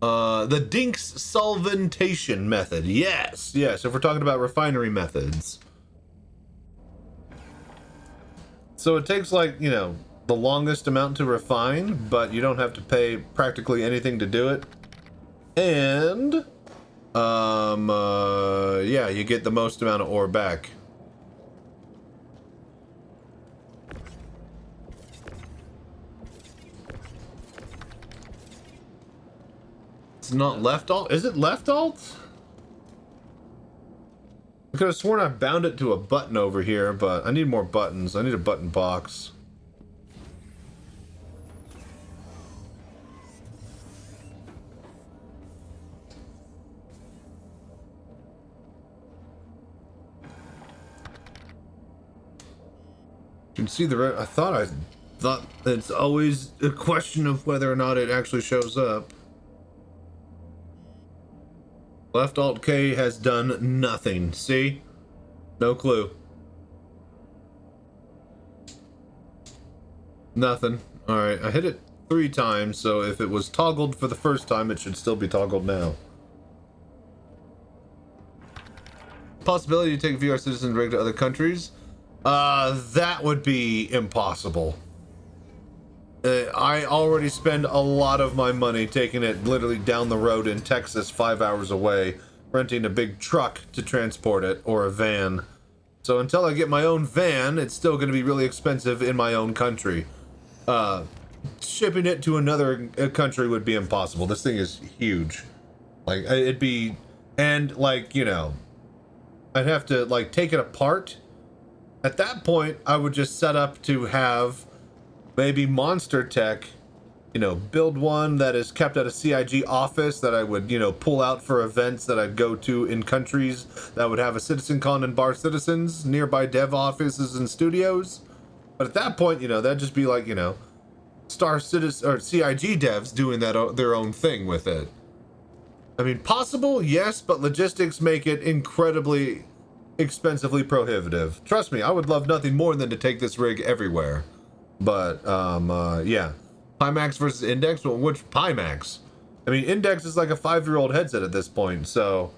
The Dink's solventation method. Yes. If we're talking about refinery methods. So it takes the longest amount to refine, but you don't have to pay practically anything to do it. And yeah, you get the most amount of ore back. It's not left alt? Is it left alt? I could have sworn I bound it to a button over here, but I need more buttons. I need a button box. can see the. I thought it's always a question of whether or not it actually shows up. Left Alt K has done nothing. See? No clue. Nothing. Alright, I hit it 3 times, so if it was toggled for the first time, it should still be toggled now. Possibility to take VR citizens rig to other countries? That would be impossible. I already spend a lot of my money taking it literally down the road in Texas 5 hours away, renting a big truck to transport it, or a van. So until I get my own van, it's still going to be really expensive in my own country. Shipping it to another country would be impossible. This thing is huge. Like, it'd be... And, like, you know... I'd have to, like, take it apart. At that point, I would just set up to have... maybe Monster Tech, you know, build one that is kept at a CIG office that I would, you know, pull out for events that I'd go to in countries that would have a Citizencon and bar citizens, nearby dev offices and studios. But at that point, you know, that'd just be like, you know, Star Citizen or CIG devs doing that their own thing with it. I mean, possible, yes, but logistics make it incredibly expensively prohibitive. Trust me, I would love nothing more than to take this rig everywhere. But, yeah. Pimax versus Index? Well, which Pimax? I mean, Index is like a 5-year-old headset at this point, so...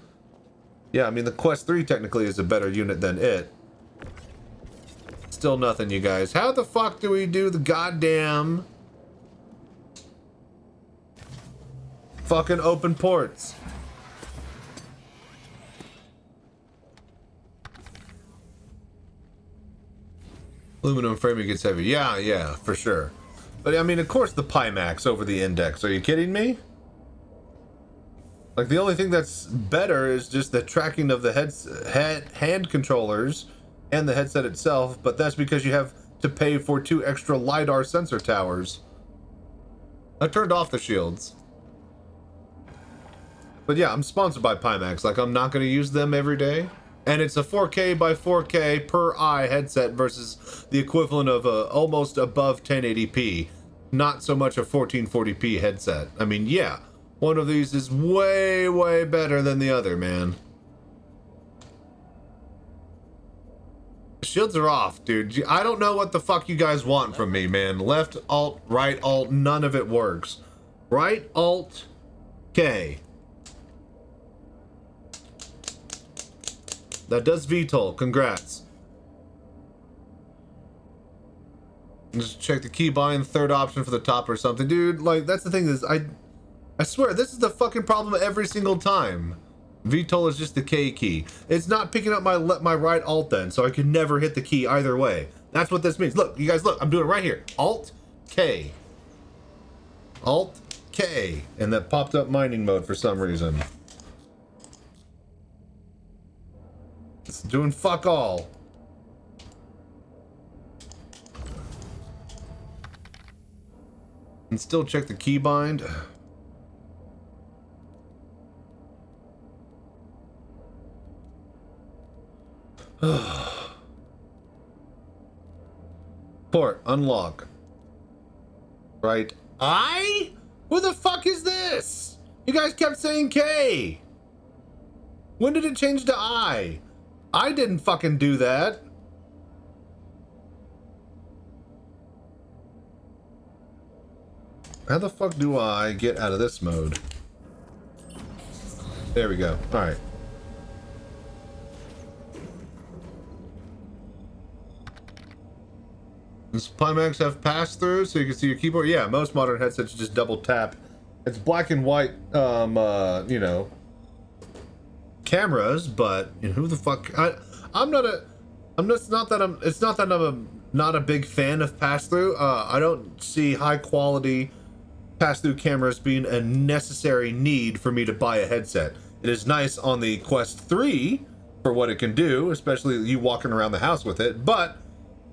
Yeah, I mean, the Quest 3 technically is a better unit than it. Still nothing, you guys. How the fuck do we do the goddamn... fucking open ports? Aluminum framing gets heavy. Yeah, for sure. But I mean, of course the Pimax over the Index. Are you kidding me? Like, the only thing that's better is just the tracking of the hand controllers and the headset itself, but that's because you have to pay for 2 extra LiDAR sensor towers. I turned off the shields. But yeah, I'm sponsored by Pimax. Like, I'm not going to use them every day. And it's a 4K by 4K per eye headset versus the equivalent of almost above 1080p. Not so much a 1440p headset. I mean, yeah, one of these is way, way better than the other, man. Shields are off, dude. I don't know what the fuck you guys want from me, man. Left alt, right alt, none of it works. Right alt, K. That does VTOL. Congrats. Just check the keybind, 3rd option for the top or something. Dude, like, that's the thing is, I swear, this is the fucking problem every single time. VTOL is just the K key. It's not picking up my right alt then, so I can never hit the key either way. That's what this means. Look, you guys, look, I'm doing it right here. Alt, K. Alt, K. And that popped up mining mode for some reason. It's doing fuck all. And still check the keybind. Port, unlock. Right. I? Who the fuck is this? You guys kept saying K. When did it change to I? I didn't fucking do that. How the fuck do I get out of this mode? There we go. All right. Does Pimax have pass-through so you can see your keyboard? Yeah, most modern headsets just double tap. It's black and white, you know, cameras, but you know, who the fuck? It's not that I'm not a big fan of pass-through. I don't see high quality pass-through cameras being a necessary need for me to buy a headset. It is nice on the Quest 3 for what it can do, especially you walking around the house with it, but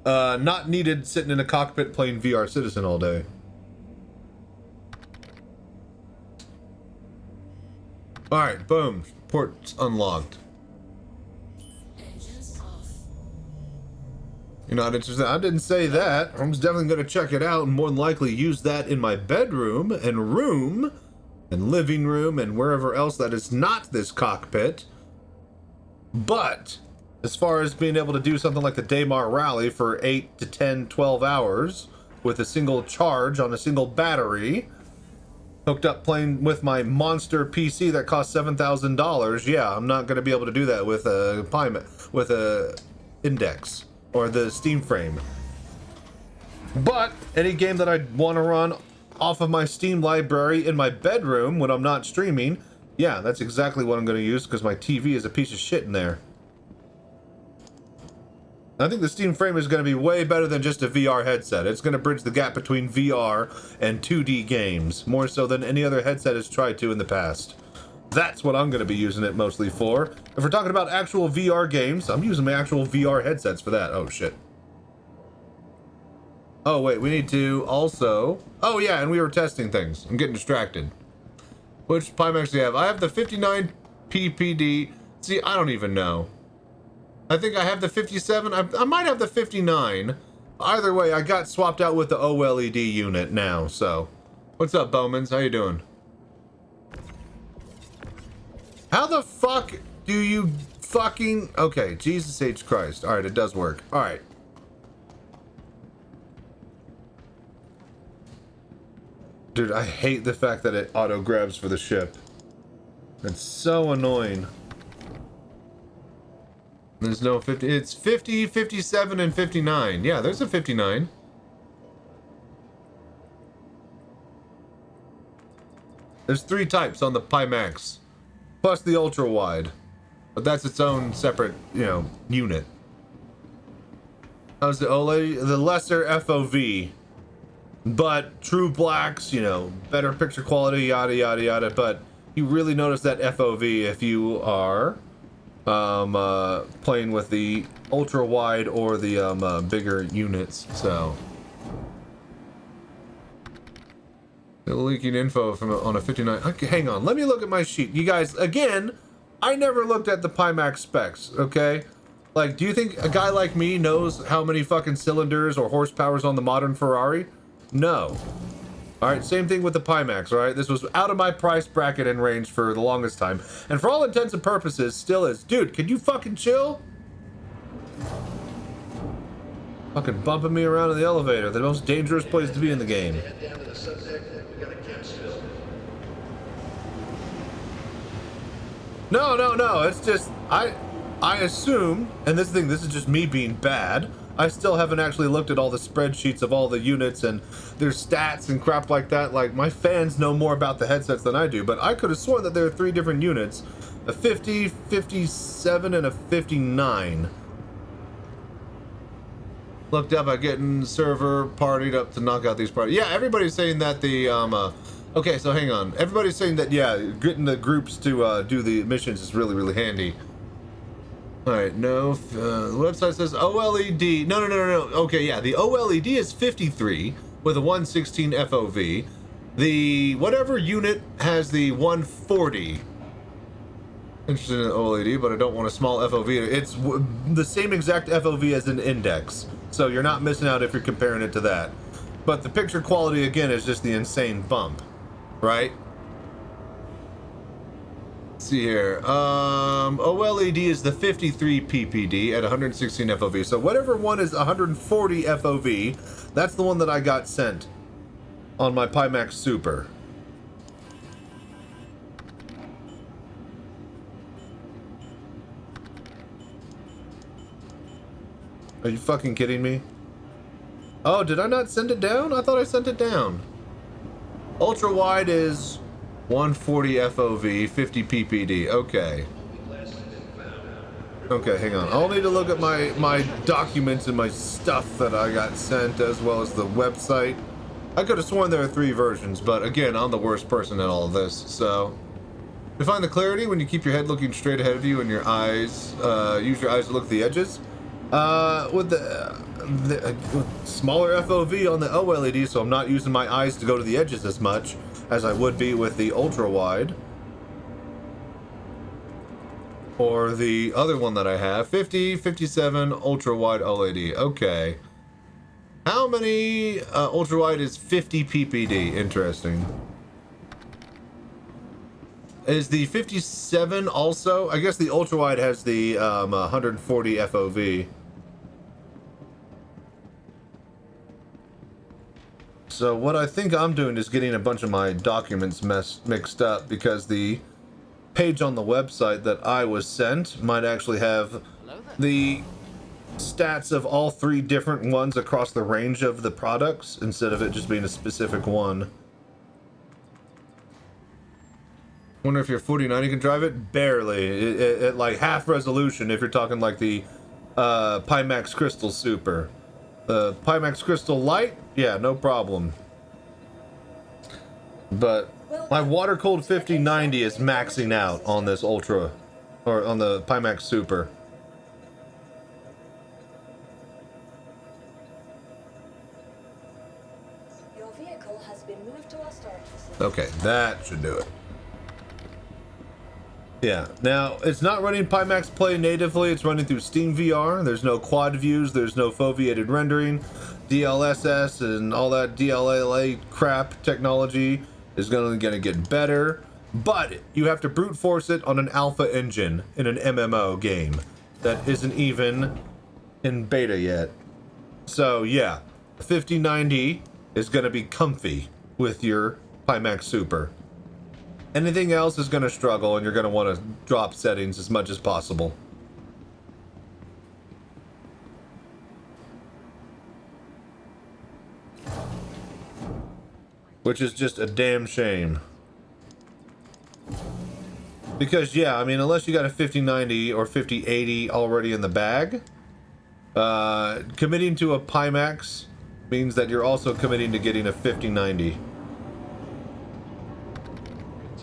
not needed sitting in a cockpit playing VR Citizen all day. All right, boom. Port's unlocked. You're not interested? I didn't say that. I'm definitely going to check it out and more than likely use that in my bedroom and room and living room and wherever else that is not this cockpit. But as far as being able to do something like the Daymar Rally for 8 to 10, 12 hours with a single charge on a single battery, hooked up playing with my monster PC that costs $7,000, yeah, I'm not going to be able to do that with a Index or the Steam frame. But any game that I want to run off of my Steam library in my bedroom when I'm not streaming, yeah, that's exactly what I'm going to use because my TV is a piece of shit in there. I think the Steam frame is going to be way better than just a VR headset. It's going to bridge the gap between VR and 2D games, more so than any other headset has tried to in the past. That's what I'm going to be using it mostly for. If we're talking about actual VR games, I'm using my actual VR headsets for that. Oh, shit. Oh, wait, we need to also... Oh, yeah, and we were testing things. I'm getting distracted. Which Pimax do you have? I have the 59 PPD. See, I don't even know. I think I have the 57. I might have the 59. Either way, I got swapped out with the OLED unit now, so. What's up, Bowmans? How you doing? How the fuck do you fucking... Okay, Jesus H. Christ. Alright, it does work. Alright. Dude, I hate the fact that it auto-grabs for the ship. It's so annoying. There's no 50. It's 50, 57, and 59. Yeah, there's a 59. There's 3 types on the Pimax. Plus the ultra-wide. But that's its own separate, you know, unit. How's the OLED? The lesser FOV. But true blacks, you know, better picture quality, yada, yada, yada. But you really notice that FOV if you are... playing with the ultra wide or the bigger units. So they're leaking info from on a 59. Okay, hang on, let me look at my sheet, you guys. Again, I never looked at the Pimax specs. Okay, like, do you think a guy like me knows how many fucking cylinders or horsepowers on the modern Ferrari? No. Alright, same thing with the Pimax, alright? This was out of my price bracket and range for the longest time. And for all intents and purposes, still is. Dude, can you fucking chill? Fucking bumping me around in the elevator. The most dangerous place to be in the game. No. It's just, I assume, and this is just me being bad. I still haven't actually looked at all the spreadsheets of all the units and their stats and crap like that. Like, my fans know more about the headsets than I do, but I could have sworn that there are 3 different units. A 50, 57, and a 59. Looked up at getting server partied up to knock out these parties. Yeah, everybody's saying that the, okay, so hang on. Everybody's saying that, yeah, getting the groups to do the missions is really, really handy. Alright, no, the website says OLED. No. Okay, yeah, the OLED is 53 with a 116 FOV. The whatever unit has the 140. Interested in OLED, but I don't want a small FOV. It's the same exact FOV as an Index, so you're not missing out if you're comparing it to that. But the picture quality, again, is just the insane bump, right? See here, OLED is the 53 PPD at 116 FOV. So whatever one is 140 FOV, that's the one that I got sent on my Pimax Super. Are you fucking kidding me? Oh, did I not send it down? I thought I sent it down. Ultra wide is 140 FOV, 50 PPD. Okay. Okay, hang on. I'll need to look at my documents and my stuff that I got sent, as well as the website. I could have sworn there are 3 versions, but again, I'm the worst person at all of this, so. To find the clarity when you keep your head looking straight ahead of you and your eyes, use your eyes to look at the edges. With the smaller FOV on the OLED, so I'm not using my eyes to go to the edges as much as I would be with the ultra wide. Or the other one that I have, 50, 57 ultra wide OLED. Okay. How many ultra wide is 50 PPD? Interesting. Is the 57 also? I guess the ultra wide has the 140 FOV. So what I think I'm doing is getting a bunch of my documents mixed up, because the page on the website that I was sent might actually have the stats of all 3 different ones across the range of the products instead of it just being a specific one. Wonder if your 4090 can drive it? Barely. At like half resolution if you're talking like the Pimax Crystal Super. The Pimax Crystal Light? Yeah, no problem. But my water-cooled 5090 is maxing out on this Ultra, or on the Pimax Super. Your vehicle has been moved to our storage facility. Okay, that should do it. Yeah, now it's not running Pimax Play natively, it's running through Steam VR. There's no quad views, there's no foveated rendering. DLSS and all that DLLA crap technology is gonna get better, but you have to brute force it on an alpha engine in an MMO game that isn't even in beta yet. So yeah, 5090 is gonna be comfy with your Pimax Super. Anything else is gonna struggle, and you're gonna want to drop settings as much as possible. Which is just a damn shame. Because, yeah, I mean, unless you got a 5090 or 5080 already in the bag, committing to a Pimax means that you're also committing to getting a 5090.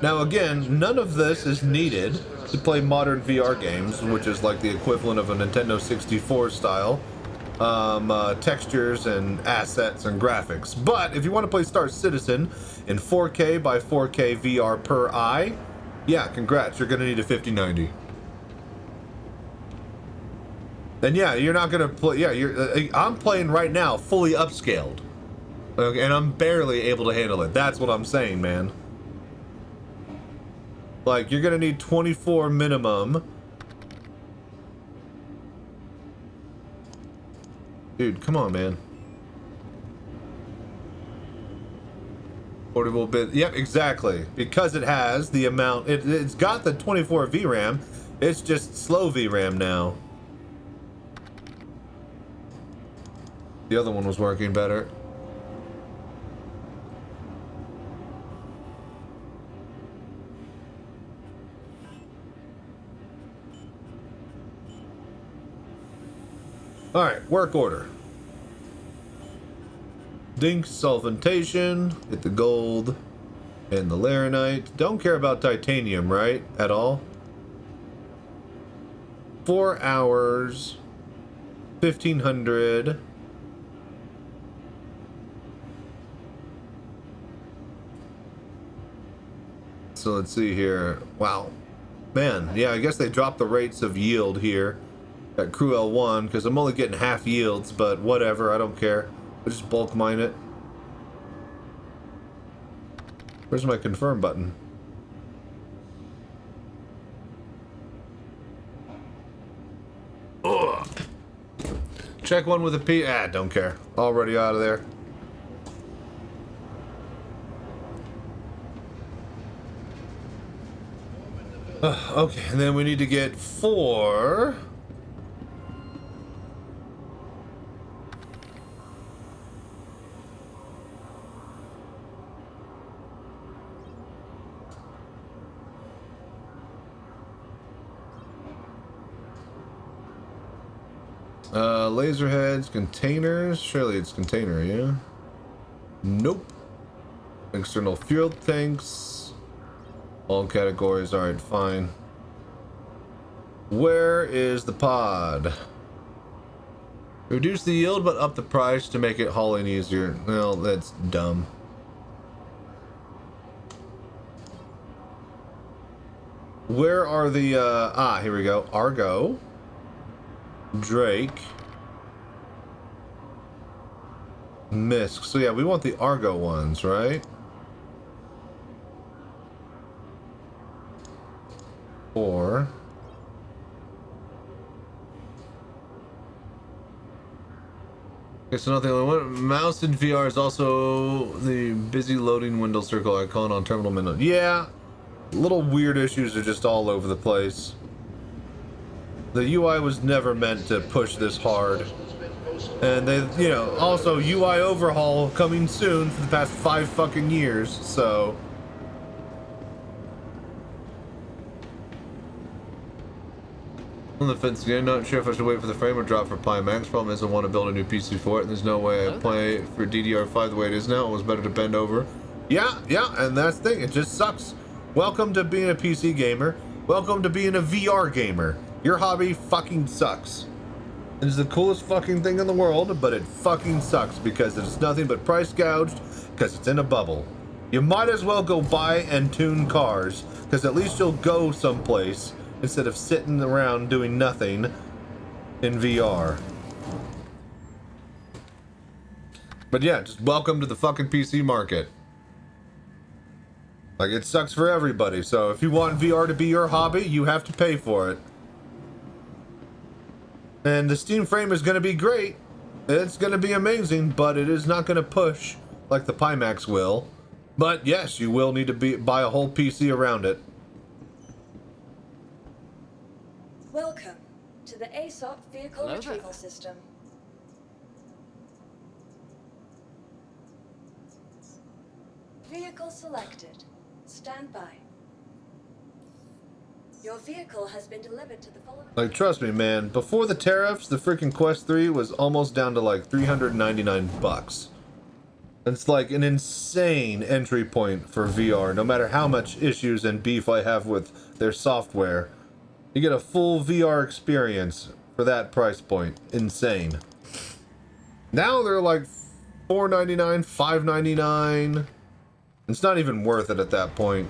Now, again, none of this is needed to play modern VR games, which is like the equivalent of a Nintendo 64 style. Textures and assets and graphics. But if you want to play Star Citizen in 4K by 4K VR per eye, yeah, congrats, you're gonna need a 5090. And yeah, you're not gonna play. Yeah, I'm playing right now fully upscaled, okay, and I'm barely able to handle it. That's what I'm saying, man. Like, you're gonna need 24 minimum. Dude, come on, man. Portable bit. Yep, exactly. Because it has the amount. It's got the 24 VRAM. It's just slow VRAM now. The other one was working better. Alright, work order. Dink, solventation, hit the gold, and the laranite. Don't care about titanium, right? At all? 4 hours, 1500. So let's see here. Wow. Man, yeah, I guess they dropped the rates of yield here at Crew L1, because I'm only getting half yields, but whatever, I don't care. I'll just bulk mine it. Where's my confirm button? Ugh. Check one with a P. Ah, don't care. Already out of there. Okay, and then we need to get 4. Laser heads, containers. Surely it's container, yeah? Nope. External fuel tanks. All categories. Alright, fine. Where is the pod? Reduce the yield but up the price to make it hauling easier. Well, that's dumb. Where are the, here we go. Argo. Drake. Misk. So yeah, we want the Argo ones, right? Or... Okay, so nothing. Mouse in VR is also the busy loading window circle icon on terminal menu. Yeah, little weird issues are just all over the place. The UI was never meant to push this hard. And they, you know, also UI overhaul coming soon for the past 5 fucking years, so... On the fence again, not sure if I should wait for the frame or drop for Pimax. Problem is I want to build a new PC for it, and there's no way I play for DDR5 the way it is now. It was better to bend over. Yeah, and that's the thing. It just sucks. Welcome to being a PC gamer. Welcome to being a VR gamer. Your hobby fucking sucks. It is the coolest fucking thing in the world, but it fucking sucks because it's nothing but price gouged because it's in a bubble. You might as well go buy and tune cars, because at least you'll go someplace instead of sitting around doing nothing in VR. But yeah, just welcome to the fucking PC market. Like, it sucks for everybody, so if you want VR to be your hobby, you have to pay for it. And the Steam frame is going to be great. It's going to be amazing, but it is not going to push like the Pimax will. But yes, you will need to buy a whole PC around it. Welcome to the ASOP Vehicle Retrieval System. Vehicle selected. Stand by. Your vehicle has been delivered to the following... Like, trust me, man, before the tariffs, the freaking Quest 3 was almost down to like $399. It's like an insane entry point for VR, no matter how much issues and beef I have with their software. You get a full VR experience for that price point. Insane. Now they're like $4.99, $5.99. It's not even worth it at that point.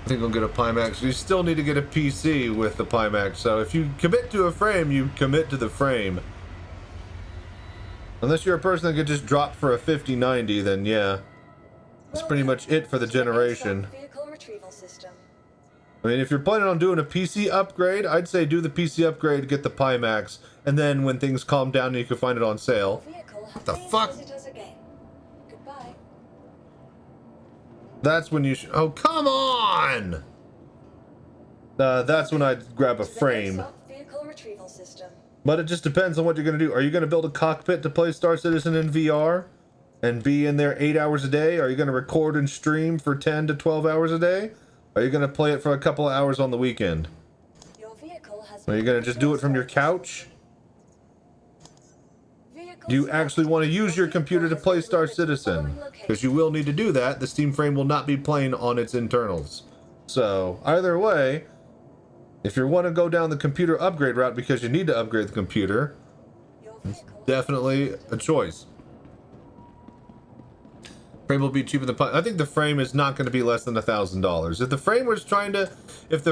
I think I'll get a Pimax. You still need to get a PC with the Pimax, so if you commit to a frame, you commit to the frame. Unless you're a person that could just drop for a 5090, then yeah. That's pretty much it for the generation. I mean, if you're planning on doing a PC upgrade, I'd say do the PC upgrade, get the Pimax, and then when things calm down, you can find it on sale. What the fuck? That's when you oh, come on! That's when I'd grab a frame. But it just depends on what you're going to do. Are you going to build a cockpit to play Star Citizen in VR? And be in there 8 hours a day? Are you going to record and stream for 10 to 12 hours a day? Are you going to play it for a couple of hours on the weekend? Are you going to just do it from your couch? Do you actually want to use your computer to play Star Citizen? Because you will need to do that. The Steam frame will not be playing on its internals. So, either way, if you want to go down the computer upgrade route because you need to upgrade the computer, it's definitely a choice. Frame will be cheaper than I think the frame is not going to be less than $1,000. If the frame was trying to, if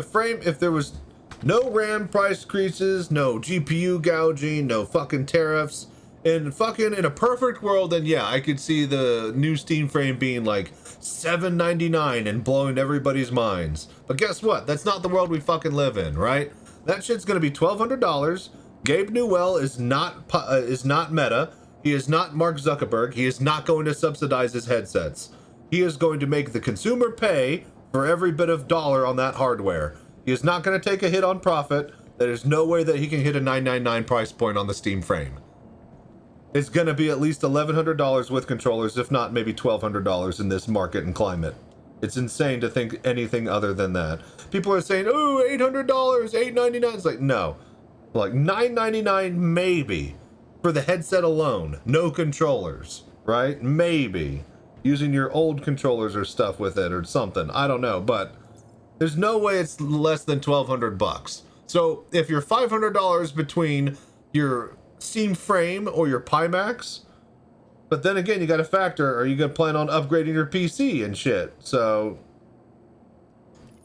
there was no RAM price increases, no GPU gouging, no fucking tariffs, and fucking in a perfect world, then yeah, I could see the new Steam frame being like $799 and blowing everybody's minds. But guess what? That's not the world we fucking live in, right? That shit's going to be $1,200. Gabe Newell is not Meta. He is not Mark Zuckerberg. He is not going to subsidize his headsets. He is going to make the consumer pay for every bit of dollar on that hardware. He is not going to take a hit on profit. There is no way that he can hit a $999 price point on the Steam frame. It's going to be at least $1,100 with controllers, if not maybe $1,200 in this market and climate. It's insane to think anything other than that. People are saying, oh, $800, $899. It's like, no. Like $999 maybe. For the headset alone, no controllers, right? Maybe using your old controllers or stuff with it or something. I don't know, but there's no way it's less than $1,200. So if you're $500 between your Steam frame or your Pimax, but then again, you got to factor, are you going to plan on upgrading your PC and shit? So,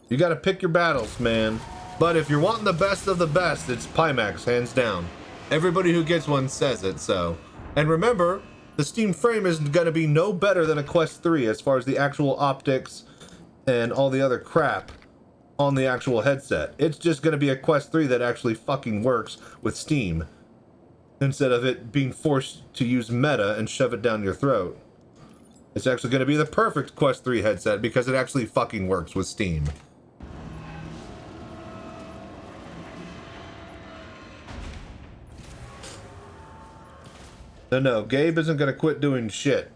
you got to pick your battles, man. But if you're wanting the best of the best, it's Pimax, hands down. Everybody who gets one says it, so. And remember, the Steam frame is going to be no better than a Quest 3 as far as the actual optics and all the other crap on the actual headset. It's just going to be a Quest 3 that actually fucking works with Steam, instead of it being forced to use meta and shove it down your throat. It's actually going to be the perfect Quest 3 headset because it actually fucking works with Steam. No, Gabe isn't going to quit doing shit.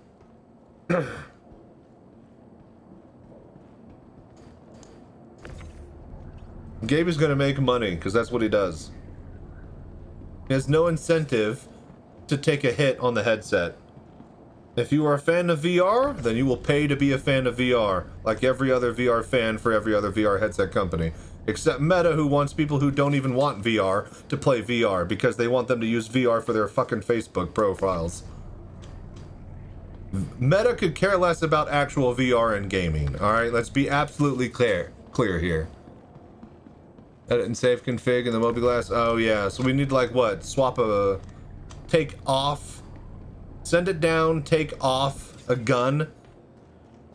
Gabe is going to make money because that's what he does. He has no incentive to take a hit on the headset. If you are a fan of VR, then you will pay to be a fan of VR, like every other VR fan for every other VR headset company. Except Meta, who wants people who don't even want VR to play VR because they want them to use VR for their fucking Facebook profiles. Meta could care less about actual VR and gaming, alright? Let's be absolutely clear here. Edit and save config in the mobiGlass. Oh yeah, so we need like what? Swap a... take off. Send it down, take off a gun.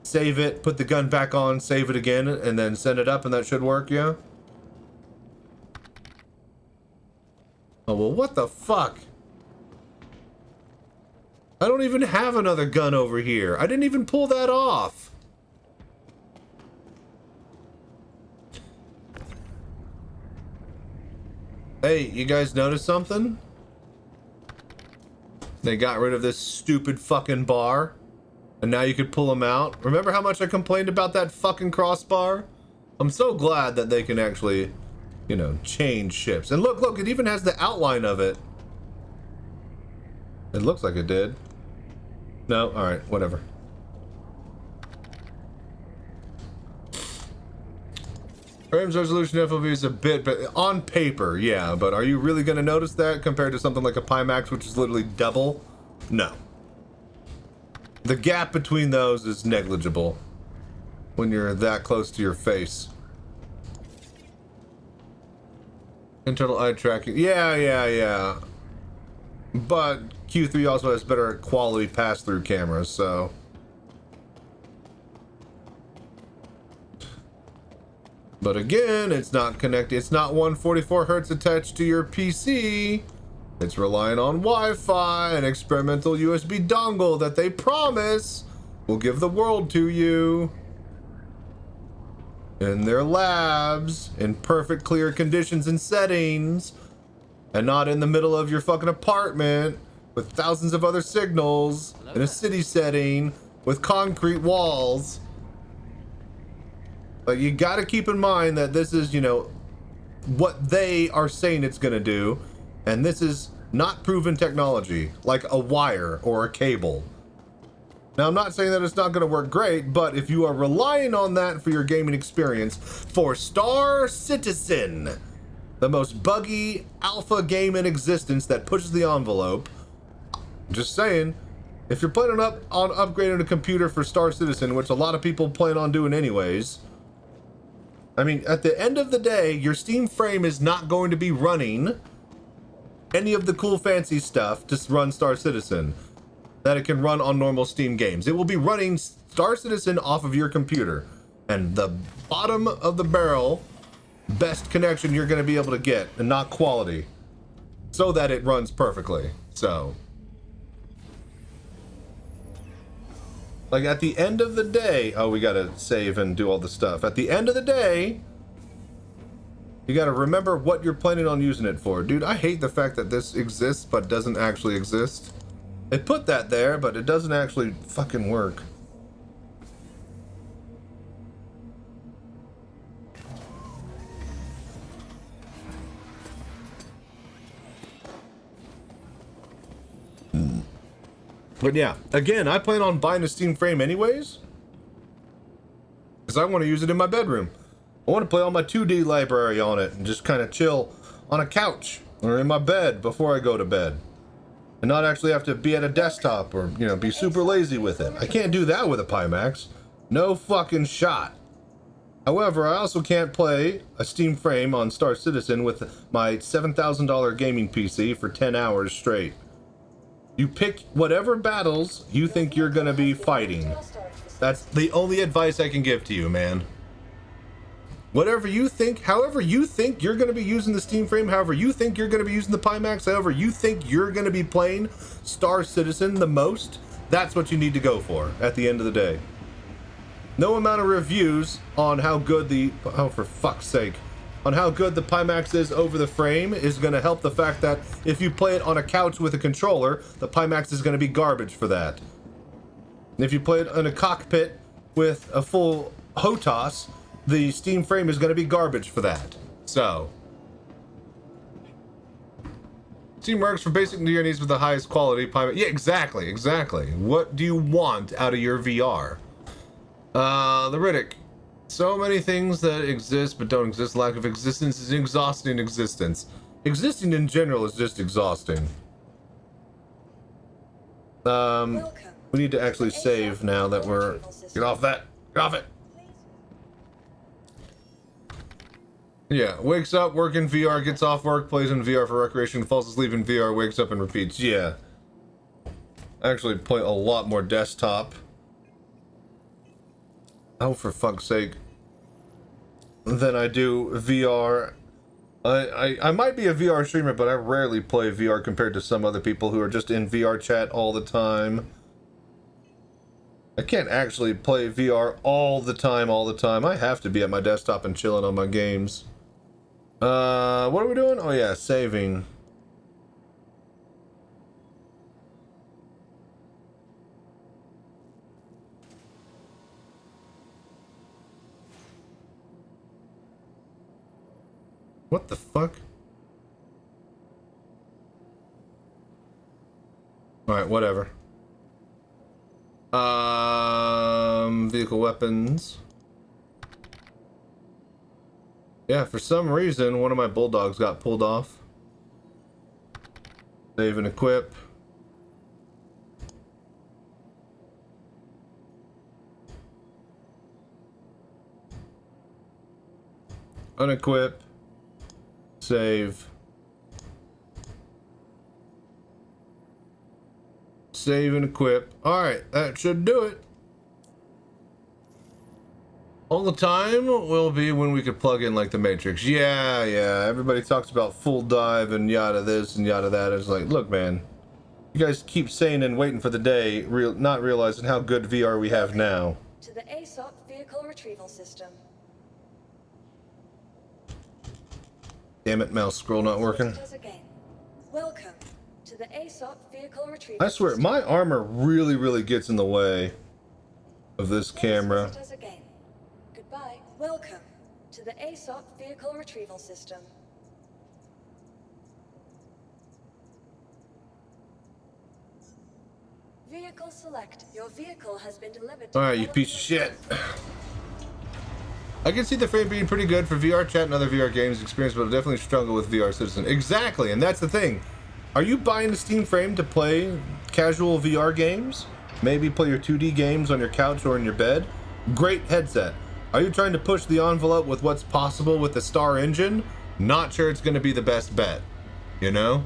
Save it, put the gun back on, save it again, and then send it up, and that should work, yeah? Oh, well, what the fuck? I don't even have another gun over here. I didn't even pull that off. Hey, you guys notice something? They got rid of this stupid fucking bar. And now you could pull them out. Remember how much I complained about that fucking crossbar? I'm so glad that they can actually, you know, change ships. And look, it even has the outline of it. It looks like it did. No, alright, whatever. Frames resolution FOV is a bit, but on paper, yeah. But are you really going to notice that compared to something like a Pimax, which is literally double? No. The gap between those is negligible when you're that close to your face. Internal eye tracking. Yeah. But Q3 also has better quality pass-through cameras, so... But again, it's not connected. It's not 144 Hz attached to your PC. It's relying on Wi-Fi, an experimental USB dongle that they promise will give the world to you. In their labs, in perfect clear conditions and settings, and not in the middle of your fucking apartment with thousands of other signals in a city setting with concrete walls. Like, you gotta keep in mind that this is, you know, what they are saying it's gonna do. And this is not proven technology, like a wire or a cable. Now, I'm not saying that it's not going to work great, but if you are relying on that for your gaming experience, for Star Citizen, the most buggy alpha game in existence that pushes the envelope, just saying, if you're planning on upgrading a computer for Star Citizen, which a lot of people plan on doing anyways, I mean, at the end of the day, your Steam frame is not going to be running any of the cool fancy stuff to run Star Citizen that it can run on normal Steam games. It will be running Star Citizen off of your computer, and the bottom of the barrel best connection you're going to be able to get, and not quality, so that it runs perfectly. So like at the end of the day, oh, we got to save and do all the stuff. At the end of the day, you gotta remember what you're planning on using it for. Dude, I hate the fact that this exists but doesn't actually exist. They put that there, but it doesn't actually fucking work. But yeah, again, I plan on buying a Steam frame anyways, because I want to use it in my bedroom. I want to play all my 2D library on it and just kind of chill on a couch or in my bed before I go to bed. and not actually have to be at a desktop or, you know, be super lazy with it. I can't do that with a Pimax. No fucking shot. However, I also can't play a Steam frame on Star Citizen with my $7,000 gaming PC for 10 hours straight. You pick whatever battles you think you're gonna be fighting. That's the only advice I can give to you, man. Whatever you think, however you think you're gonna be using the Steam frame, however you think you're gonna be using the Pimax, however you think you're gonna be playing Star Citizen the most, that's what you need to go for at the end of the day. No amount of reviews on how good the, oh for fuck's sake, on how good the Pimax is over the frame is going to help the fact that if you play it on a couch with a controller, the Pimax is going to be garbage for that. And if you play it in a cockpit with a full HOTAS, the Steam frame is going to be garbage for that. So, Steam works for basic to your needs with the highest quality Pimax. Yeah, exactly. What do you want out of your VR? The Riddick. So many things that exist but don't exist. Lack of existence is exhausting existence. Existing in general is just exhausting. We need to actually save now that we're... Get off that! Get off it! Yeah, wakes up, work in VR, gets off work, plays in VR for recreation, falls asleep in VR, wakes up and repeats. Yeah. I actually play a lot more desktop. Oh, for fuck's sake. Than I do VR. I might be a VR streamer, but I rarely play VR compared to some other people who are just in VR chat all the time. I can't actually play VR all the time. I have to be at my desktop and chilling on my games. What are we doing? Oh yeah, saving. What the fuck? Alright, whatever. Vehicle weapons. Yeah, for some reason, one of my bulldogs got pulled off. Save and equip. Unequip. Save. Save and equip. Alright, that should do it. All the time will be when we could plug in like the Matrix. Yeah, everybody talks about full dive and yada this and yada that. It's like, look man, you guys keep saying and waiting for the day, not realizing how good VR we have now. To the ASOP vehicle retrieval system. Damn it, mouse scroll not working. Welcome to the ASOP vehicle retrieval. I swear, my armor really gets in the way of this camera. Goodbye. Welcome to the ASOP vehicle retrieval system. Vehicle select. Your vehicle has been delivered. Alright, you piece of shit. I can see the frame being pretty good for VR chat and other VR games experience, but I'll definitely struggle with VR Citizen. Exactly, and that's the thing. Are you buying the Steam frame to play casual VR games? Maybe play your 2D games on your couch or in your bed? Great headset. Are you trying to push the envelope with what's possible with the Star engine? Not sure it's going to be the best bet. You know?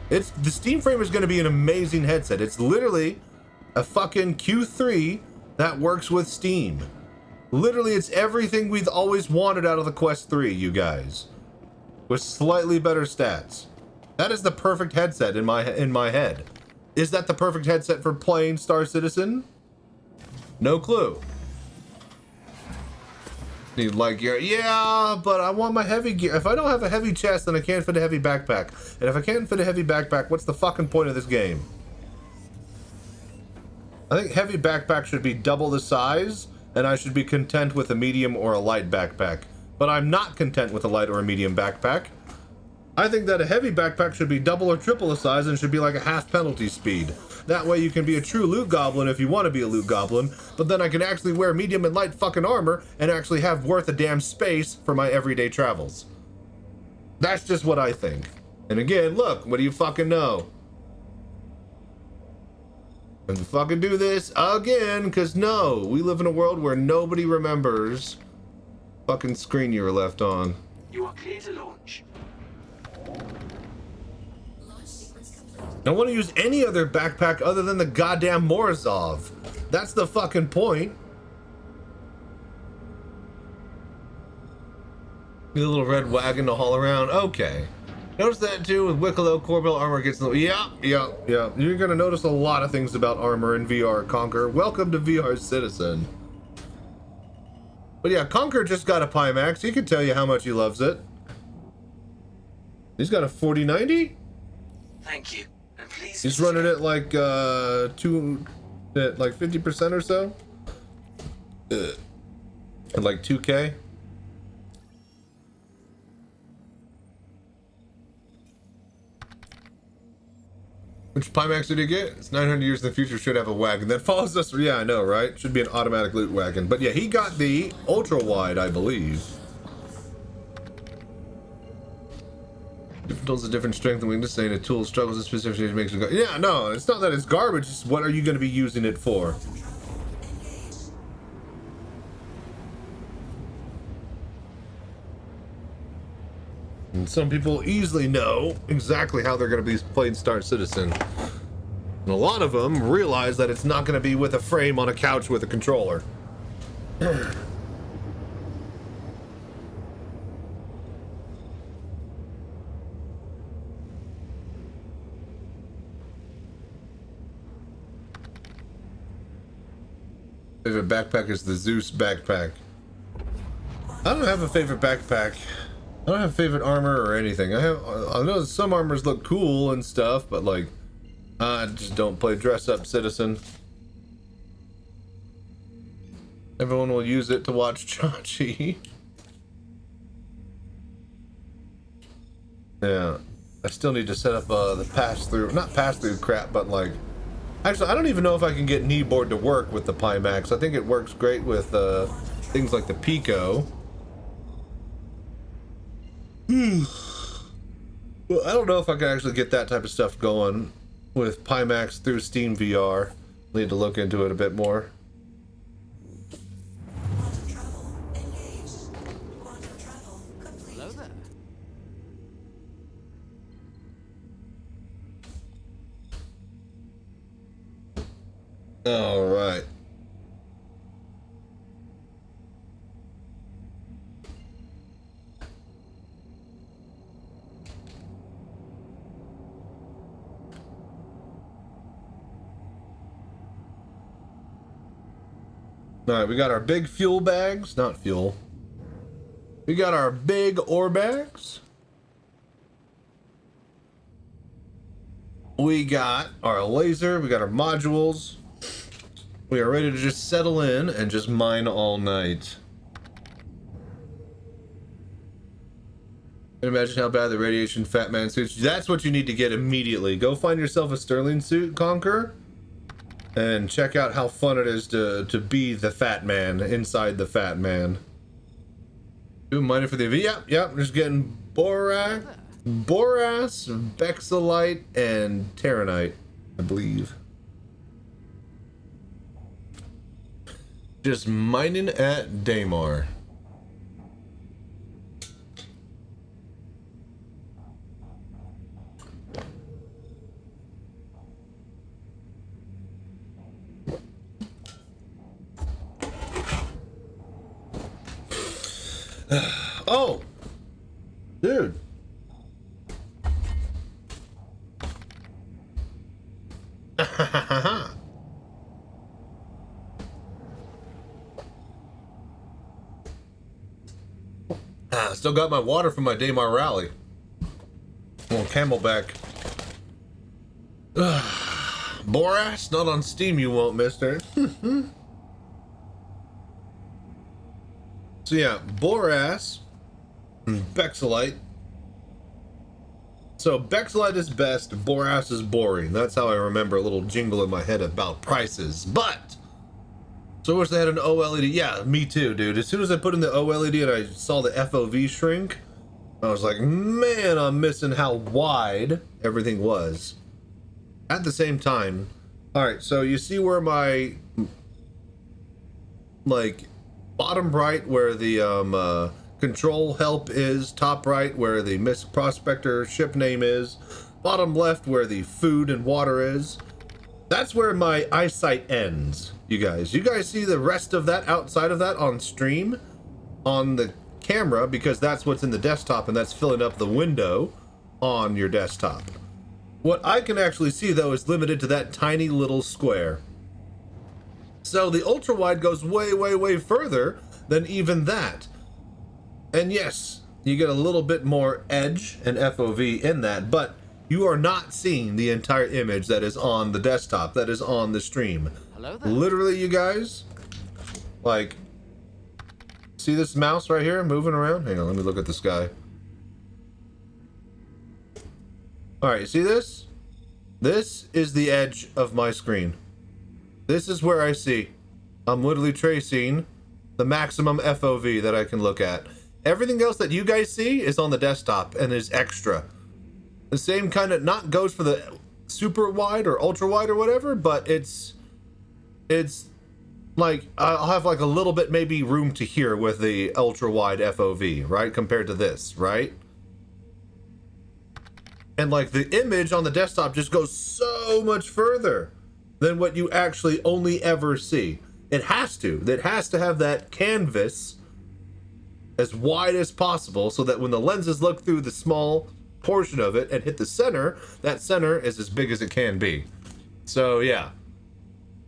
The Steam frame is going to be an amazing headset. It's literally a fucking Q3 that works with Steam. Literally, it's everything we've always wanted out of the Quest 3, you guys. With slightly better stats. That is the perfect headset in my head. Is that the perfect headset for playing Star Citizen? No clue. Need light gear. Yeah, but I want my heavy gear. If I don't have a heavy chest, then I can't fit a heavy backpack. And if I can't fit a heavy backpack, what's the fucking point of this game? I think heavy backpack should be double the size, and I should be content with a medium or a light backpack. But I'm not content with a light or a medium backpack. I think that a heavy backpack should be double or triple the size and should be like a half penalty speed. That way you can be a true loot goblin if you want to be a loot goblin, but then I can actually wear medium and light fucking armor and actually have worth a damn space for my everyday travels. That's just what I think. And again, look, what do you fucking know? And fucking do this again, because no, we live in a world where nobody remembers fucking screen you were left on. You are clear to launch. I don't want to use any other backpack other than the goddamn Morozov. That's the fucking point. Need a little red wagon to haul around. Okay. Notice that too with Wicklow, Corbell armor gets the... Yeah. You're gonna notice a lot of things about armor in VR, Conquer. Welcome to VR Citizen. But yeah, Conquer just got a Pimax. He can tell you how much he loves it. He's got a 4090? Thank you. And please... He's running it like, at like 50% or so? At like 2K? Which Pimax did he get? It's 900 years in the future, should have a wagon that follows us. Yeah, I know, right? Should be an automatic loot wagon. But yeah, he got the ultra wide, I believe. Different tools of different strength and weakness, saying a tool struggles with specific things makes it go. Yeah, no, it's not that it's garbage, it's what are you going to be using it for? And some people easily know exactly how they're going to be playing Star Citizen. And a lot of them realize that it's not going to be with a frame on a couch with a controller. Favorite backpack is the Zeus backpack. I don't have a favorite backpack. I don't have favorite armor or anything. I know some armors look cool and stuff, but like, I just don't play dress up Citizen. Everyone will use it to watch Chachi. Yeah, I still need to set up the pass-through, not pass-through crap, but like, actually, I don't even know if I can get kneeboard to work with the Pimax. I think it works great with things like the Pico. Well, I don't know if I can actually get that type of stuff going with Pimax through Steam VR. Need to look into it a bit more. Hello there. All right. All right, we got our big fuel bags, not fuel. We got our big ore bags. We got our laser, we got our modules. We are ready to just settle in and just mine all night. Can you imagine how bad the radiation Fat Man suits? That's what you need to get immediately. Go find yourself a Sterling suit, Conquer, and check out how fun it is to be the Fat Man inside the Fat Man. Doing mining for the EV. Yep. Just getting borax, bexolite, and terranite, I believe. Just mining at Daymar. Oh, dude. Still got my water from my Daymar rally. Little camelback. Borax? Not on Steam, you won't, mister. So yeah, borax, bexolite. So bexolite is best, borax is boring. That's how I remember a little jingle in my head about prices. But so I wish they had an OLED. Yeah, me too, dude. As soon as I put in the OLED and I saw the FOV shrink, I was like, man, I'm missing how wide everything was. At the same time, All right, so you see where my like bottom right where the control help is, top right where the Miss Prospector ship name is, bottom left where the food and water is. That's where my eyesight ends, you guys. You guys see the rest of that outside of that on stream on the camera because that's what's in the desktop and that's filling up the window on your desktop. What I can actually see though is limited to that tiny little square. So the ultra wide goes way, way, way further than even that. And yes, you get a little bit more edge and FOV in that, but you are not seeing the entire image that is on the desktop, that is on the stream. Hello there. Literally, you guys, like, see this mouse right here moving around? Hang on, let me look at this guy. All right, you see this? This is the edge of my screen. This is where I see. I'm literally tracing the maximum FOV that I can look at. Everything else that you guys see is on the desktop and is extra. The same kind of, not goes for the super wide or ultra wide or whatever, but it's like, I'll have like a little bit maybe room to hear with the ultra wide FOV, right? Compared to this, right? And like the image on the desktop just goes so much further than what you actually only ever see. It has to. It has to have that canvas as wide as possible so that when the lenses look through the small portion of it and hit the center, that center is as big as it can be. So yeah,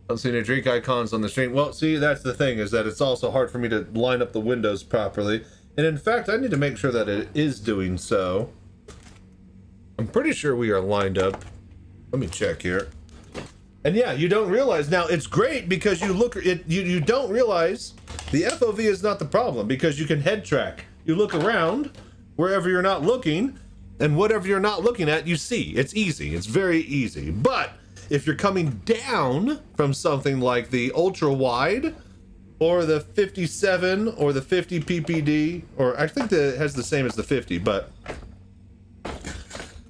I'm seeing any drink icons on the stream. Well, see, that's the thing, is that it's also hard for me to line up the windows properly, and in fact I need to make sure that it is doing so. I'm pretty sure we are lined up. Let me check here. And yeah, you don't realize now, it's great because you look it, you don't realize the FOV is not the problem because you can head track. You look around wherever you're not looking, and whatever you're not looking at, you see. It's easy. It's very easy. But if you're coming down from something like the ultra wide or the 57 or the 50 ppd, or I think that it has the same as the 50, but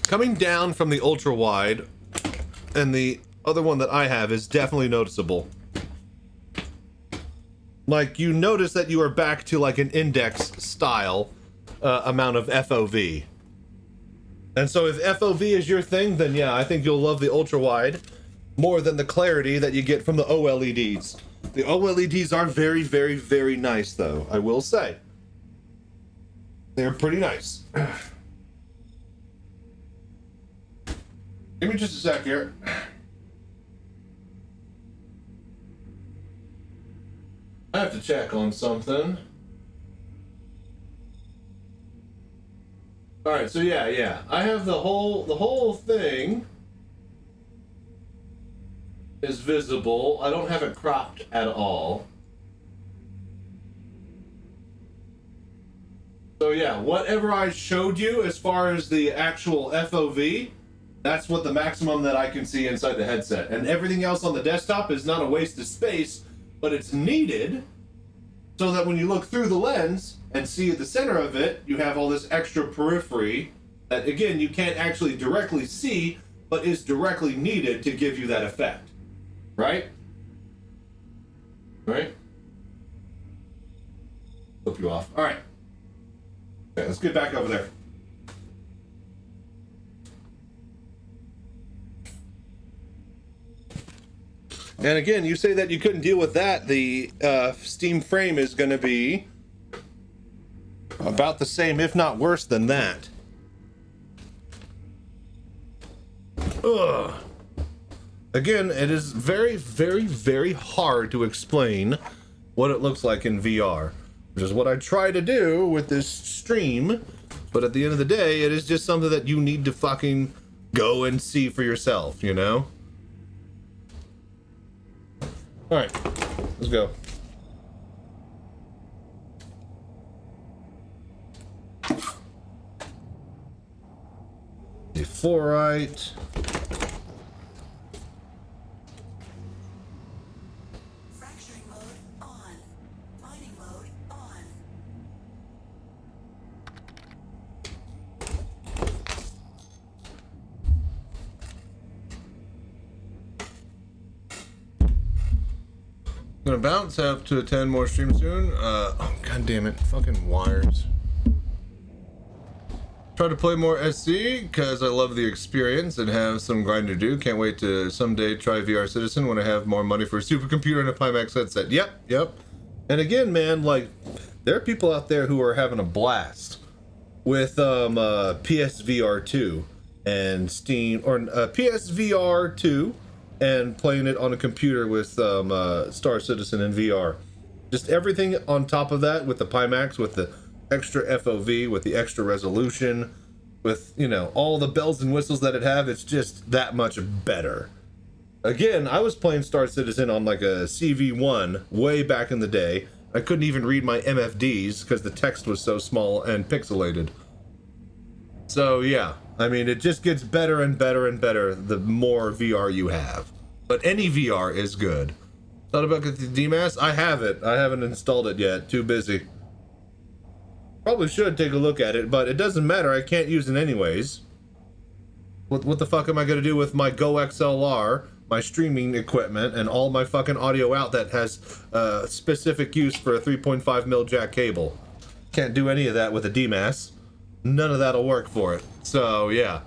coming down from the ultra wide, and the other one that I have is definitely noticeable. Like, you notice that you are back to like an index style amount of FOV. And so if FOV is your thing, then yeah, I think you'll love the ultra wide more than the clarity that you get from the OLEDs. The OLEDs are very, very, very nice though, I will say. They're pretty nice. Give me just a sec here. I have to check on something. All right, so yeah, I have the whole thing is visible. I don't have it cropped at all. So yeah, whatever I showed you as far as the actual FOV, that's what the maximum that I can see inside the headset. And everything else on the desktop is not a waste of space, but it's needed so that when you look through the lens and see at the center of it, you have all this extra periphery that, again, you can't actually directly see, but is directly needed to give you that effect. Right? Right? Flip you off. All right. Okay, let's get back over there. And again, you say that you couldn't deal with that. The Steam frame is going to be about the same, if not worse than that. Ugh. Again, it is very, very, very hard to explain what it looks like in VR, which is what I try to do with this stream. But at the end of the day, it is just something that you need to fucking go and see for yourself, you know? All right, let's go. The fluorite. Fracturing mode on. Mining mode on. Gonna bounce, have to attend more streams soon. Oh, god damn it. Fucking wires. Try to play more SC because I love the experience and have some grind to do. Can't wait to someday try VR Citizen when I have more money for a supercomputer and a Pimax headset. Yep. And again, man, like, there are people out there who are having a blast with PSVR 2 and Steam, or PSVR 2 and playing it on a computer with Star Citizen in VR. Just everything on top of that with the Pimax, with the extra FOV, with the extra resolution, with, you know, all the bells and whistles that it have, it's just that much better. Again, I was playing Star Citizen on like a CV1 way back in the day. I couldn't even read my MFDs because the text was so small and pixelated. So yeah, I mean, it just gets better and better and better the more VR you have. But any VR is good. Thought about getting the DMAS? I have it. I haven't installed it yet. Too busy. Probably should take a look at it, but it doesn't matter. I can't use it anyways. What the fuck am I gonna do with my Go XLR, my streaming equipment, and all my fucking audio out that has specific use for a 3.5mm jack cable? Can't do any of that with a DMAS. None of that'll work for it. So yeah.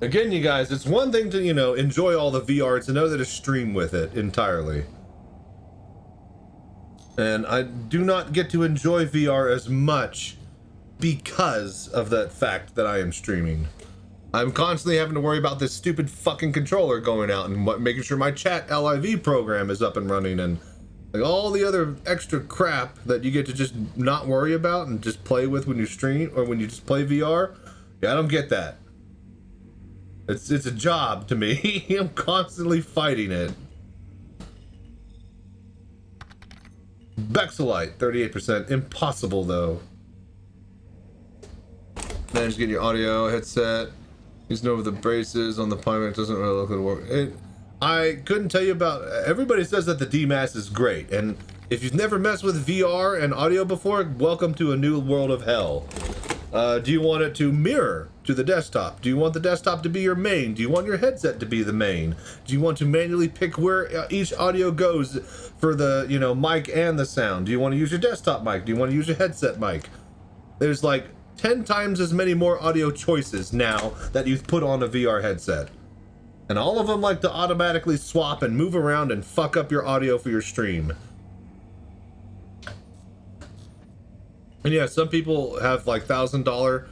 Again, you guys, it's one thing to, you know, enjoy all the VR. It's another to stream with it entirely. And I do not get to enjoy VR as much because of that fact that I am streaming. I'm constantly having to worry about this stupid fucking controller going out and making sure my chat LIV program is up and running, and like all the other extra crap that you get to just not worry about and just play with when you stream or when you just play VR. Yeah, I don't get that. It's a job to me. I'm constantly fighting it. Bexelite, 38%. Impossible, though. Manage to get your audio headset. Using over the braces on the Pimax doesn't really look like work. I couldn't tell you about... Everybody says that the DMAS is great, and if you've never messed with VR and audio before, welcome to a new world of hell. Do you want it to mirror to the desktop? Do you want the desktop to be your main? Do you want your headset to be the main? Do you want to manually pick where each audio goes for the, you know, mic and the sound? Do you want to use your desktop mic? Do you want to use your headset mic? There's like 10 times as many more audio choices now that you've put on a VR headset. And all of them like to automatically swap and move around and fuck up your audio for your stream. And yeah, some people have like $1,000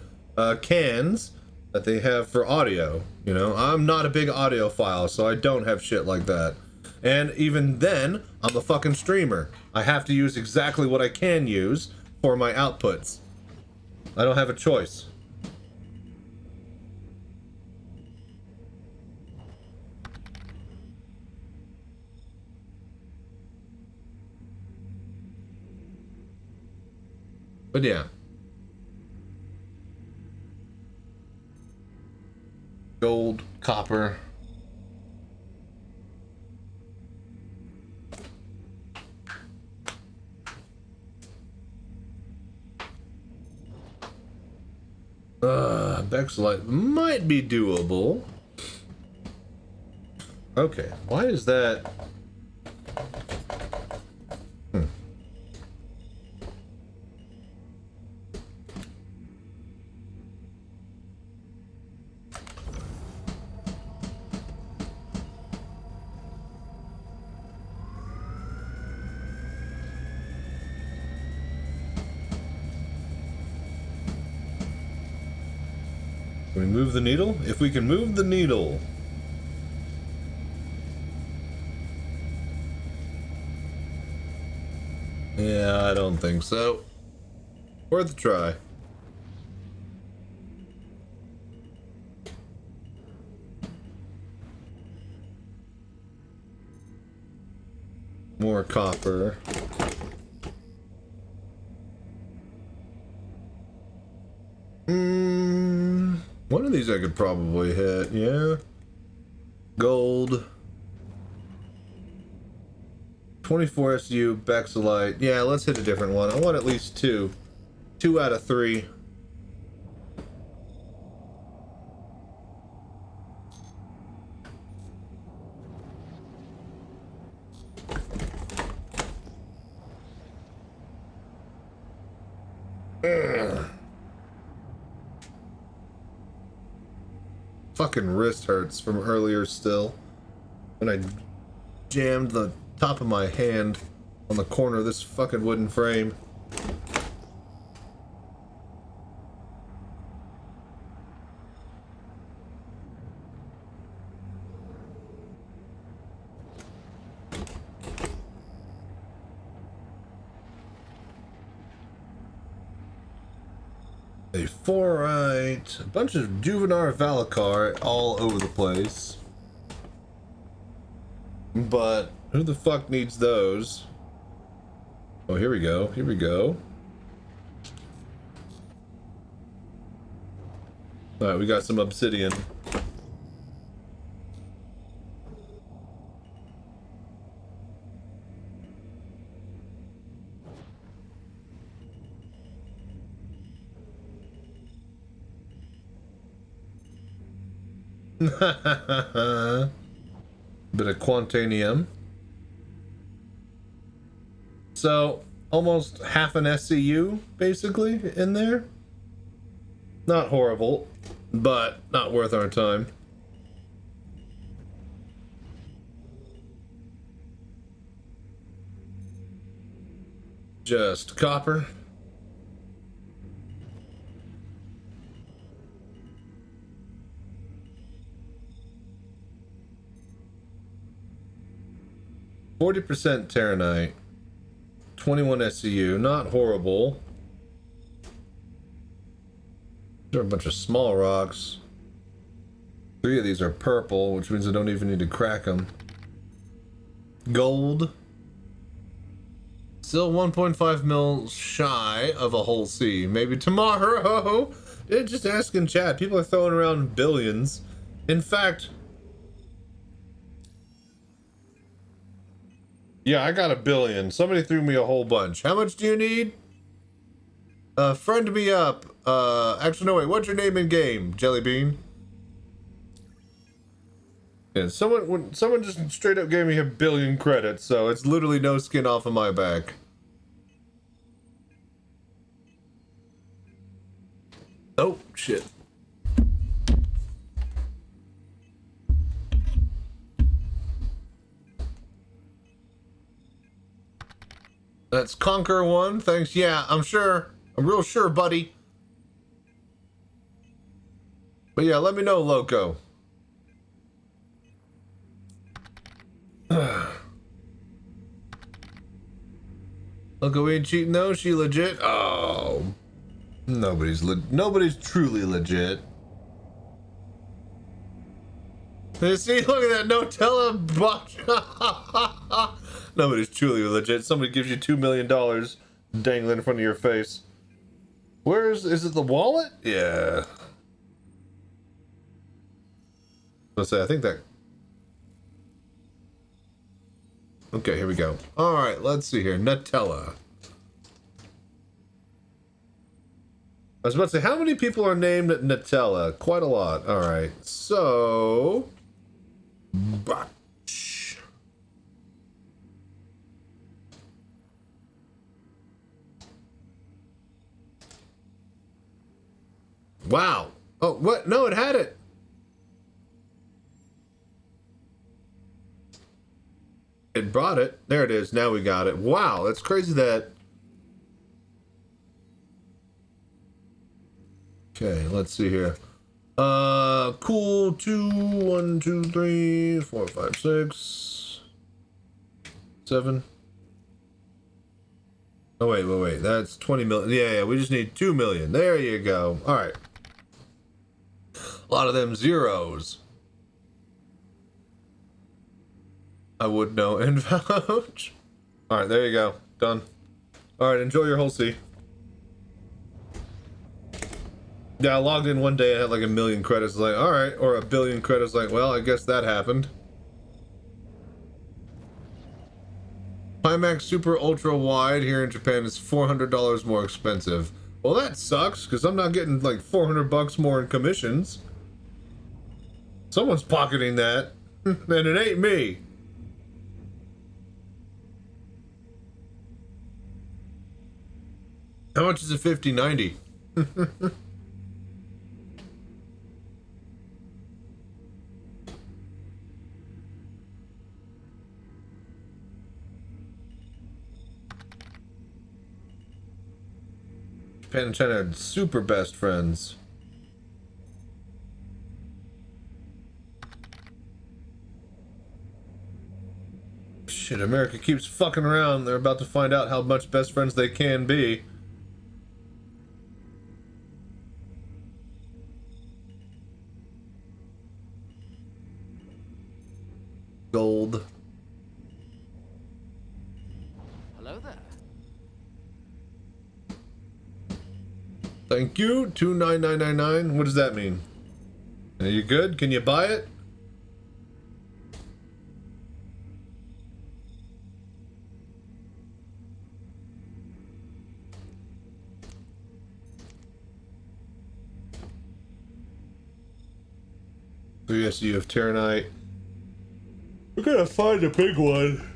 cans that they have for audio. You know, I'm not a big audiophile, so I don't have shit like that. And even then, I'm a fucking streamer. I have to use exactly what I can use for my outputs. I don't have a choice. But yeah. Gold, copper. Bexlite might be doable. Okay, why is that? Can we move the needle? If we can move the needle. Yeah, I don't think so. Worth a try. More copper. One of these I could probably hit, yeah. Gold. 24 SU, Bexelite. Yeah, let's hit a different one. I want at least two. 2 out of 3. fucking wrist hurts from earlier still. When I jammed the top of my hand on the corner of this fucking wooden frame. A 4-right, a bunch of juvenile Valacar all over the place. But who the fuck needs those? Oh, here we go. Here we go. Alright, we got some obsidian. Bit of Quantanium. So, almost half an SCU, basically, in there. Not horrible, but not worth our time. Just copper. %, Terranite, 21 SCU, not horrible. There are a bunch of small rocks. 3 of these are purple, which means I don't even need to crack them. Gold. Still 1.5 mil shy of a whole C. Maybe tomorrow. Just ask in chat. People are throwing around billions. In fact, yeah, I got $1 billion. Somebody threw me a whole bunch. How much do you need? Friend me up. Actually, no, wait. What's your name in game, Jellybean? Yeah, someone just straight up gave me $1 billion credits, so it's literally no skin off of my back. Oh, shit. That's Conquer 1. Thanks. Yeah, I'm sure. I'm real sure, buddy. But yeah, let me know, Loco. Loco ain't cheating though. She legit. Oh, nobody's truly legit. See, look at that Nutella box. Nobody's truly legit. Somebody gives you $2 million dangling in front of your face. Is it the wallet? Yeah. Let's say, I think that. Okay, here we go. All right, let's see here. Nutella. I was about to say, how many people are named Nutella? Quite a lot. All right, so. Wow. Oh, what? No, it had it. It brought it. There it is. Now we got it. Wow, that's crazy that. Okay, let's see here. Cool. 2, 1, 2, 3, 4, 5, 6, 7. Oh, wait. That's 20 million. Yeah, we just need 2 million. There you go. All right. A lot of them zeros. I would know and vouch. All right, there you go. Done. All right, enjoy your whole C. Yeah, I logged in one day and had like 1 million credits. Like, all right, or 1 billion credits. Like, well, I guess that happened. Pimax Super Ultra Wide here in Japan is $400 more expensive. Well, that sucks because I'm not getting like $400 more in commissions. Someone's pocketing that, and it ain't me. How much is a 5090? Japan and China are super best friends. Shit, America keeps fucking around. They're about to find out how much best friends they can be. Gold. Hello there. Thank you. 29999. What does that mean? Are you good? Can you buy it? So yes, you have Terranite. We're gonna find a big one.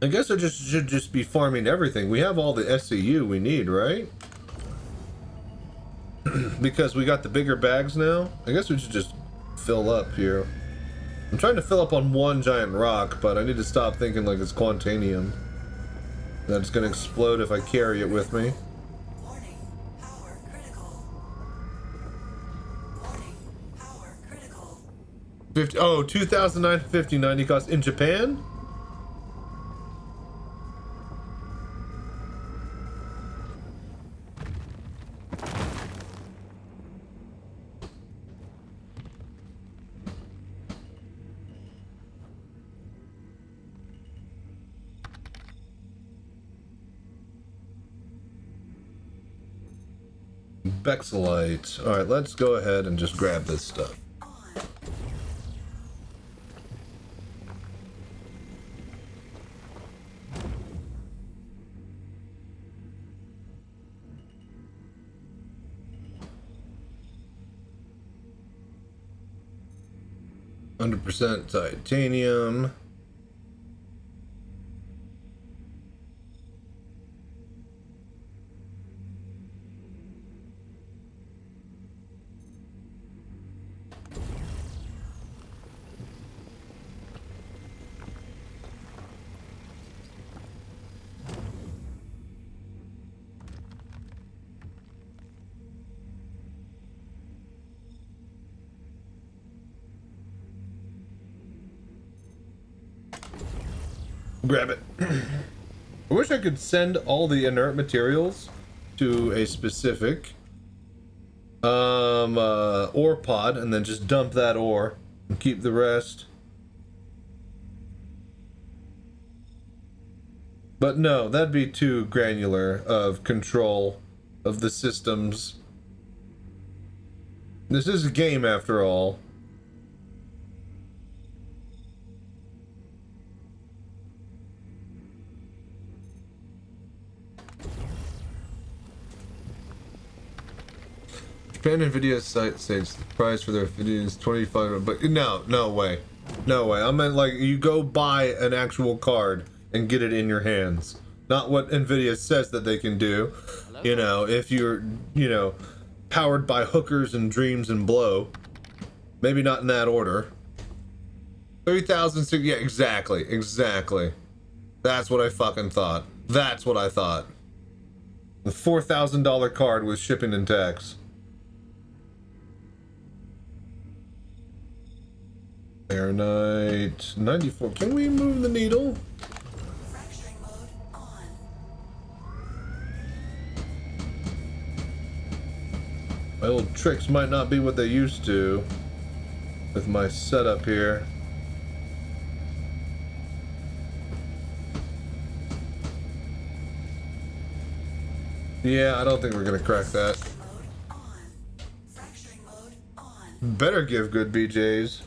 I guess I should just be farming everything. We have all the SCU we need, right? Because we got the bigger bags now. I guess we should just fill up here. I'm trying to fill up on one giant rock, but I need to stop thinking like it's Quantanium. That it's gonna explode if I carry it with me. 50, oh, 2,950 90 cost in Japan? Bexelite. Alright, let's go ahead and just grab this stuff. 100% titanium. Grab it. I wish I could send all the inert materials to a specific ore pod and then just dump that ore and keep the rest. But no, that'd be too granular of control of the systems. This is a game after all. Japan Nvidia site says the price for their Nvidia is 25, but no way. No way. I meant like you go buy an actual card and get it in your hands. Not what Nvidia says that they can do. Hello? You know, if you're, you know, powered by hookers and dreams and blow. Maybe not in that order. 30,000, yeah, exactly. That's what I fucking thought. That's what I thought. The $4,000 card with shipping and tax. Airnight 94. Can we move the needle? Fracturing mode on. My old tricks might not be what they used to with my setup here. Yeah, I don't think we're gonna crack that. Better give good BJs.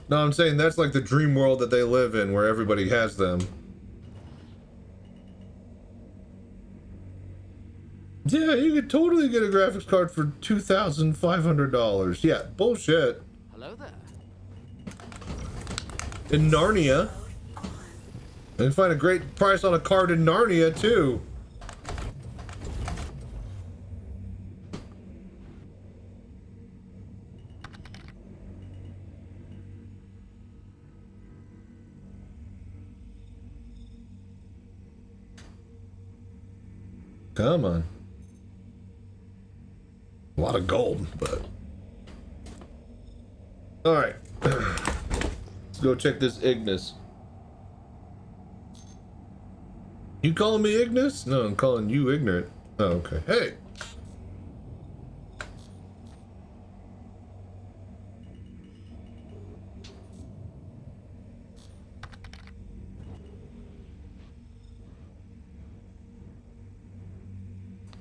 No, I'm saying that's like the dream world that they live in, where everybody has them. Yeah, you could totally get a graphics card for $2,500. Yeah, bullshit. Hello there. In Narnia. And find a great price on a card in Narnia, too. Come on. A lot of gold, but... Alright. Let's go check this Ignis. You calling me Ignis? No, I'm calling you ignorant. Oh, okay. Hey!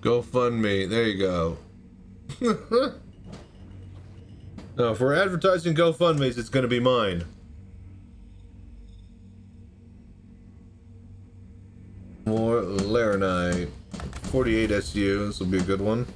GoFundMe. There you go. No, if we're advertising GoFundMe's, it's gonna be mine. More Laranite. 48 SU. This will be a good one.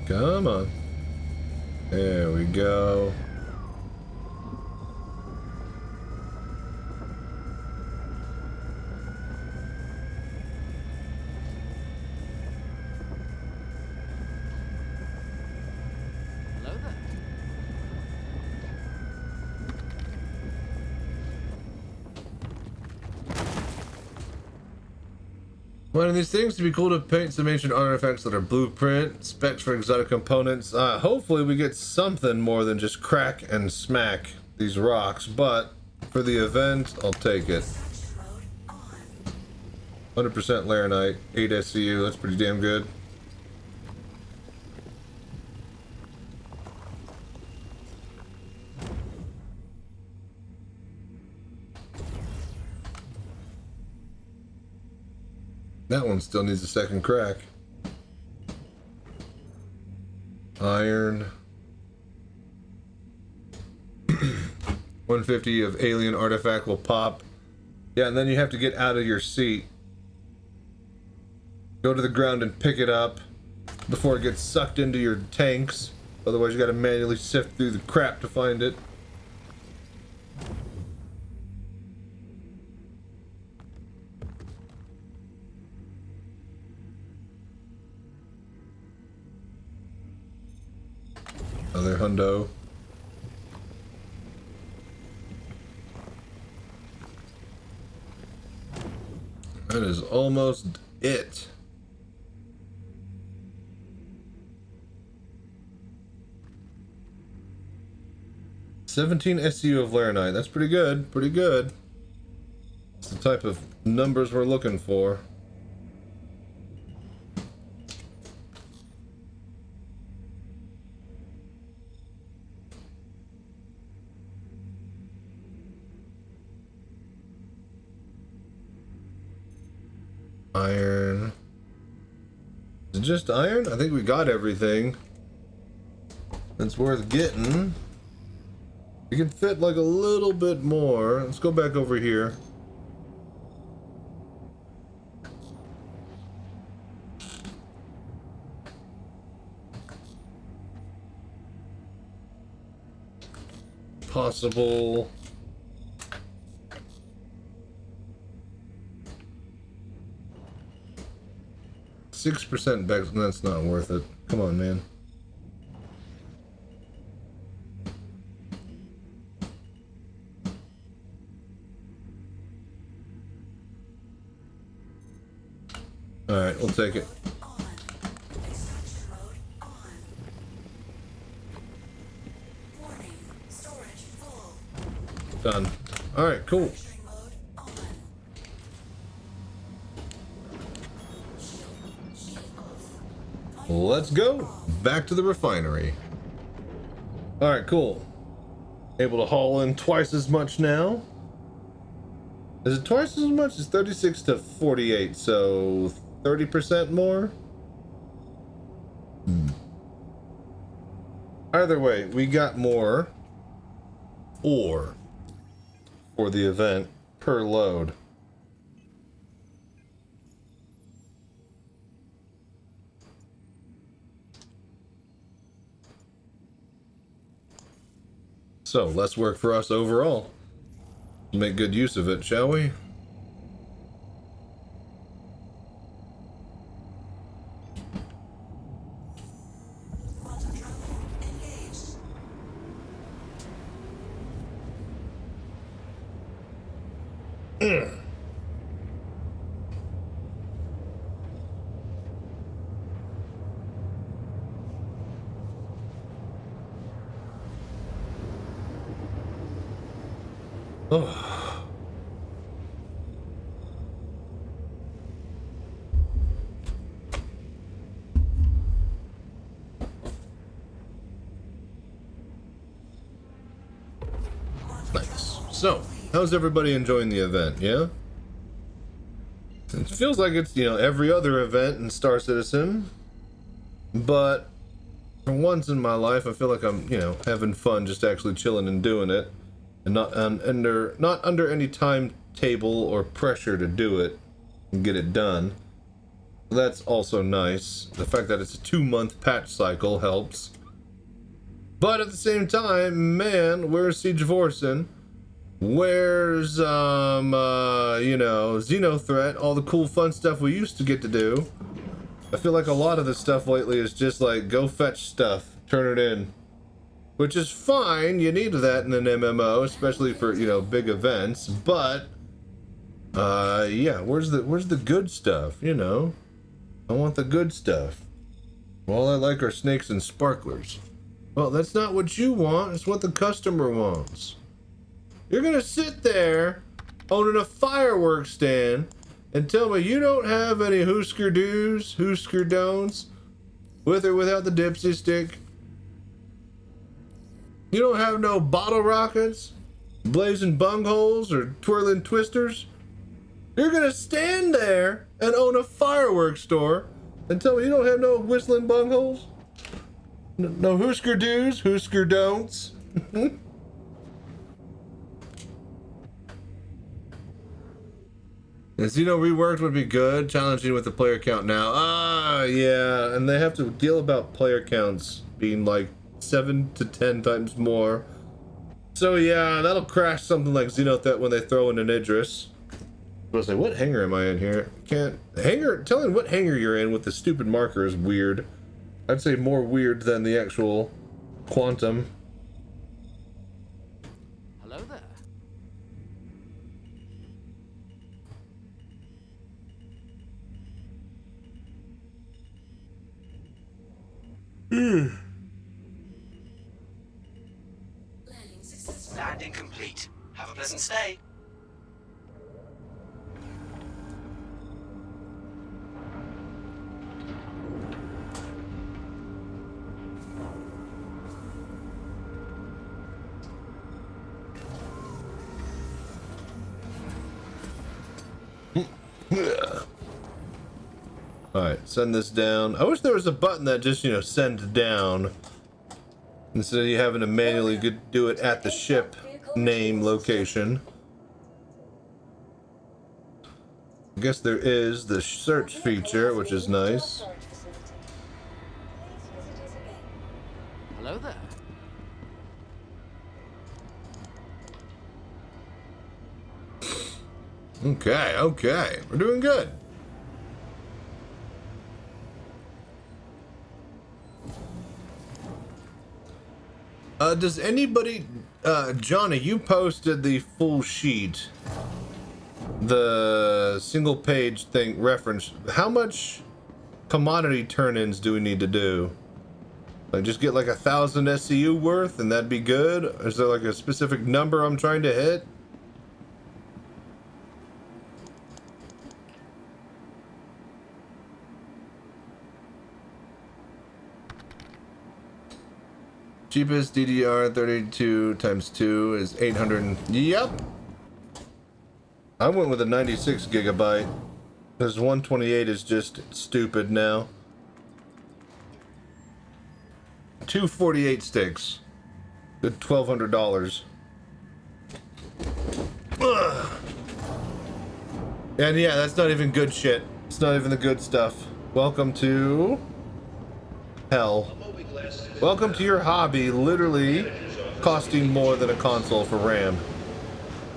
Come on. There we go. Hello there. One of these things to be cool to paint some ancient artifacts that are blueprint, specs for exotic components. Hopefully we get something more than just crack and smack these rocks, but for the event, I'll take it. 100% Laranite, 8 SCU, that's pretty damn good. That one still needs a second crack. Iron. 150 of alien artifact will pop. Yeah, and then you have to get out of your seat. Go to the ground and pick it up before it gets sucked into your tanks. Otherwise you gotta manually sift through the crap to find it. Another hundo. That is almost it. $17 SU of Laranite. That's pretty good. Pretty good. It's the type of numbers we're looking for. Iron. Is it just iron? I think we got everything that's worth getting. We can fit like a little bit more. Let's go back over here. Possible. 6% back, that's not worth it. Come on, man. Alright, we'll take it. Done. Alright, cool. Let's go back to the refinery. Alright, cool. Able to haul in twice as much now. Is it twice as much? It's 36 to 48, so 30% more? Either way, we got more ore for the event per load. So, less work for us overall. Make good use of it, shall we? Oh. Nice. So, how's everybody enjoying the event, yeah? It feels like it's, you know, every other event in Star Citizen, but for once in my life, I feel like I'm, you know, having fun just actually chilling and doing it, and not under any timetable or pressure to do it and get it done. That's also nice. The fact that it's a 2-month patch cycle helps. But at the same time, man, where's Siege of Orson? Where's, you know, Xenothreat, all the cool fun stuff we used to get to do? I feel like a lot of the stuff lately is just like, go fetch stuff, turn it in. Which is fine, you need that in an MMO, especially for, you know, big events, but, yeah, where's the good stuff, you know? I want the good stuff. All I like are snakes and sparklers. Well, that's not what you want, it's what the customer wants. You're gonna sit there, owning a fireworks stand, and tell me you don't have any Hoosker do's, Hoosker don'ts, with or without the dipsy stick? You don't have no bottle rockets, blazing bungholes, or twirling twisters? You're gonna stand there and own a fireworks store and tell me you don't have no whistling bungholes? No Hoosker do's, Hoosker don'ts? And Xeno reworked would be good, challenging with the player count now. Ah, yeah, and they have to deal about player counts being like 7 to 10 times more. So yeah, that'll crash something like Xenothreat when they throw in an Idris. I was like, what hangar am I in here? Can't hangar. Telling what hangar you're in with the stupid marker is weird. I'd say more weird than the actual quantum. Hello there. Landing complete. Have a pleasant stay. Alright, send this down. I wish there was a button that just, you know, send down. Instead of you having to manually do it at the ship name location. I guess there is the search feature, which is nice. Hello there. Okay, okay. We're doing good. Does anybody, Johnny, you posted the full sheet, the single page thing reference. How much commodity turn-ins do we need to do? Like just get like 1,000 SCU worth and that'd be good? Is there like a specific number I'm trying to hit? Cheapest DDR 32 times 2 is 800. Yep. I went with a 96 gigabyte because 128 is just stupid now. 248 sticks. Good $1,200. Ugh. And yeah, that's not even good shit. It's not even the good stuff. Welcome to hell. Welcome to your hobby, literally costing more than a console for RAM.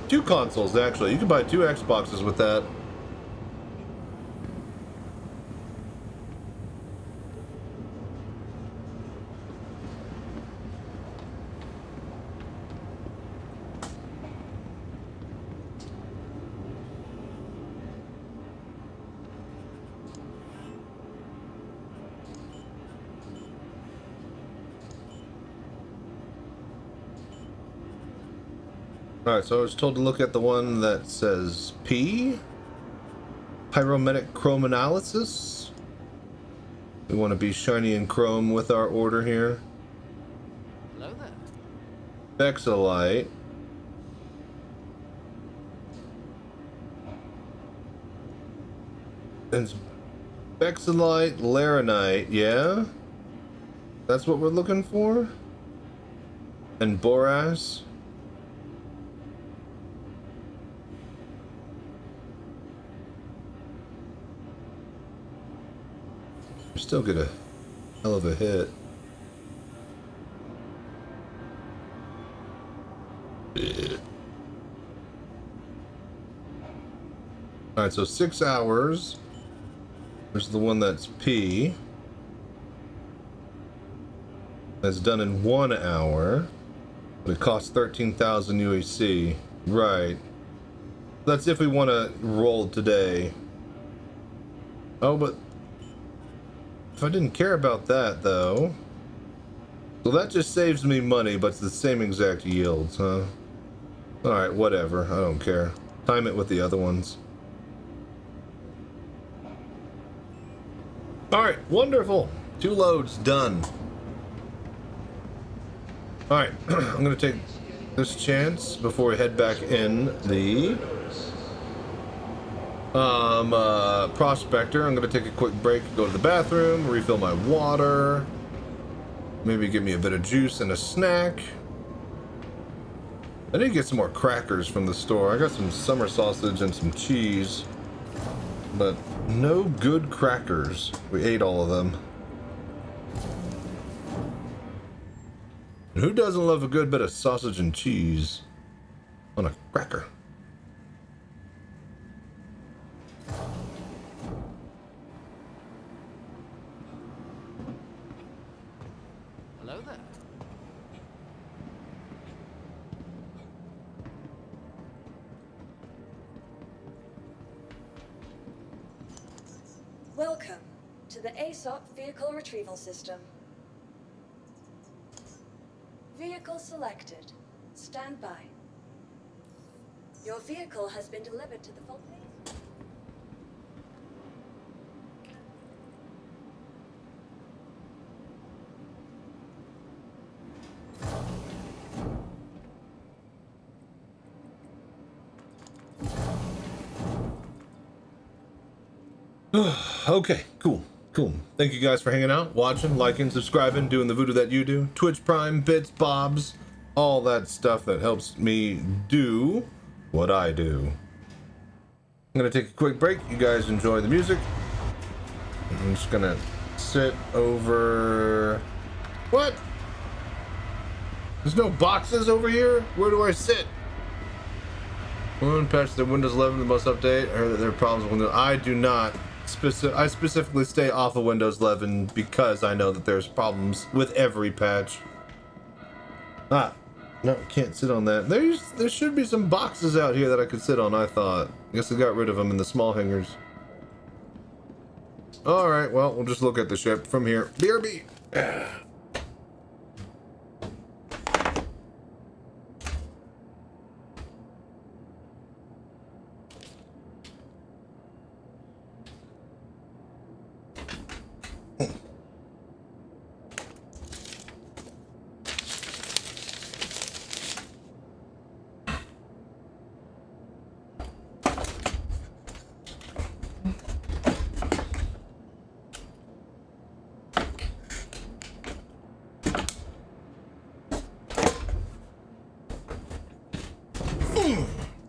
2 consoles, actually. You can buy 2 Xboxes with that. Alright, so I was told to look at the one that says P. Pyrometric chrome analysis. We want to be shiny and chrome with our order here. Hello there. Vexilite. And Vexilite, Laranite, yeah? That's what we're looking for? And Boras. Still get a hell of a hit. Alright, so 6 hours. There's the one that's P. That's done in 1 hour. But it costs 13,000 UEC. Right. That's if we want to roll today. Oh, but if I didn't care about that, though. So that just saves me money, but it's the same exact yields, huh? Alright, whatever. I don't care. Time it with the other ones. Alright, wonderful. 2 loads done. Alright, I'm going to take this chance before we head back in the Prospector. I'm going to take a quick break, go to the bathroom, refill my water, maybe give me a bit of juice and a snack. I need to get some more crackers from the store. I got some summer sausage and some cheese, but no good crackers. We ate all of them. And who doesn't love a good bit of sausage and cheese on a cracker? Hello there. Welcome to the ASOP Vehicle Retrieval System. Vehicle selected. Stand by. Your vehicle has been delivered to the full place. Okay, cool. Thank you guys for hanging out, watching, liking, subscribing, doing the voodoo that you do. Twitch Prime, bits, bobs, all that stuff that helps me do what I do. I'm gonna take a quick break. You guys enjoy the music. I'm just gonna sit over... What? There's no boxes over here? Where do I sit? One patch the Windows 11 the most update. I heard that there are problems with Windows. I do not. I specifically stay off of Windows 11 because I know that there's problems with every patch. Ah, no, can't sit on that. There should be some boxes out here that I could sit on, I thought. I guess I got rid of them in the small hangars. Alright, well, we'll just look at the ship from here. BRB!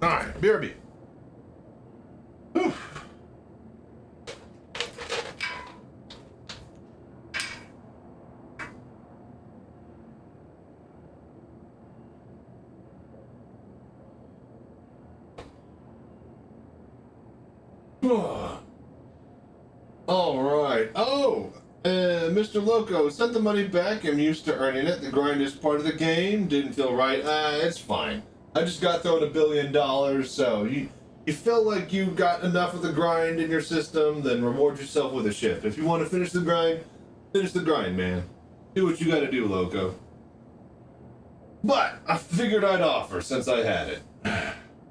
Alright, BRB. All right. Oh, Mr. Loco, sent the money back. I'm used to earning it. The grind is part of the game. Didn't feel right. It's fine. I just got thrown $1 billion, so you feel like you got enough of the grind in your system, then reward yourself with a shift. If you want to finish the grind, man. Do what you gotta do, Loco. But I figured I'd offer since I had it.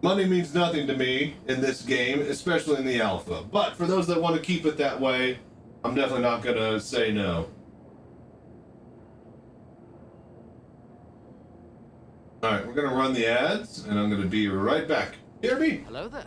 Money means nothing to me in this game, especially in the alpha. But for those that want to keep it that way, I'm definitely not gonna say no. Alright, we're gonna run the ads, and I'm gonna be right back. Hear me? Hello there.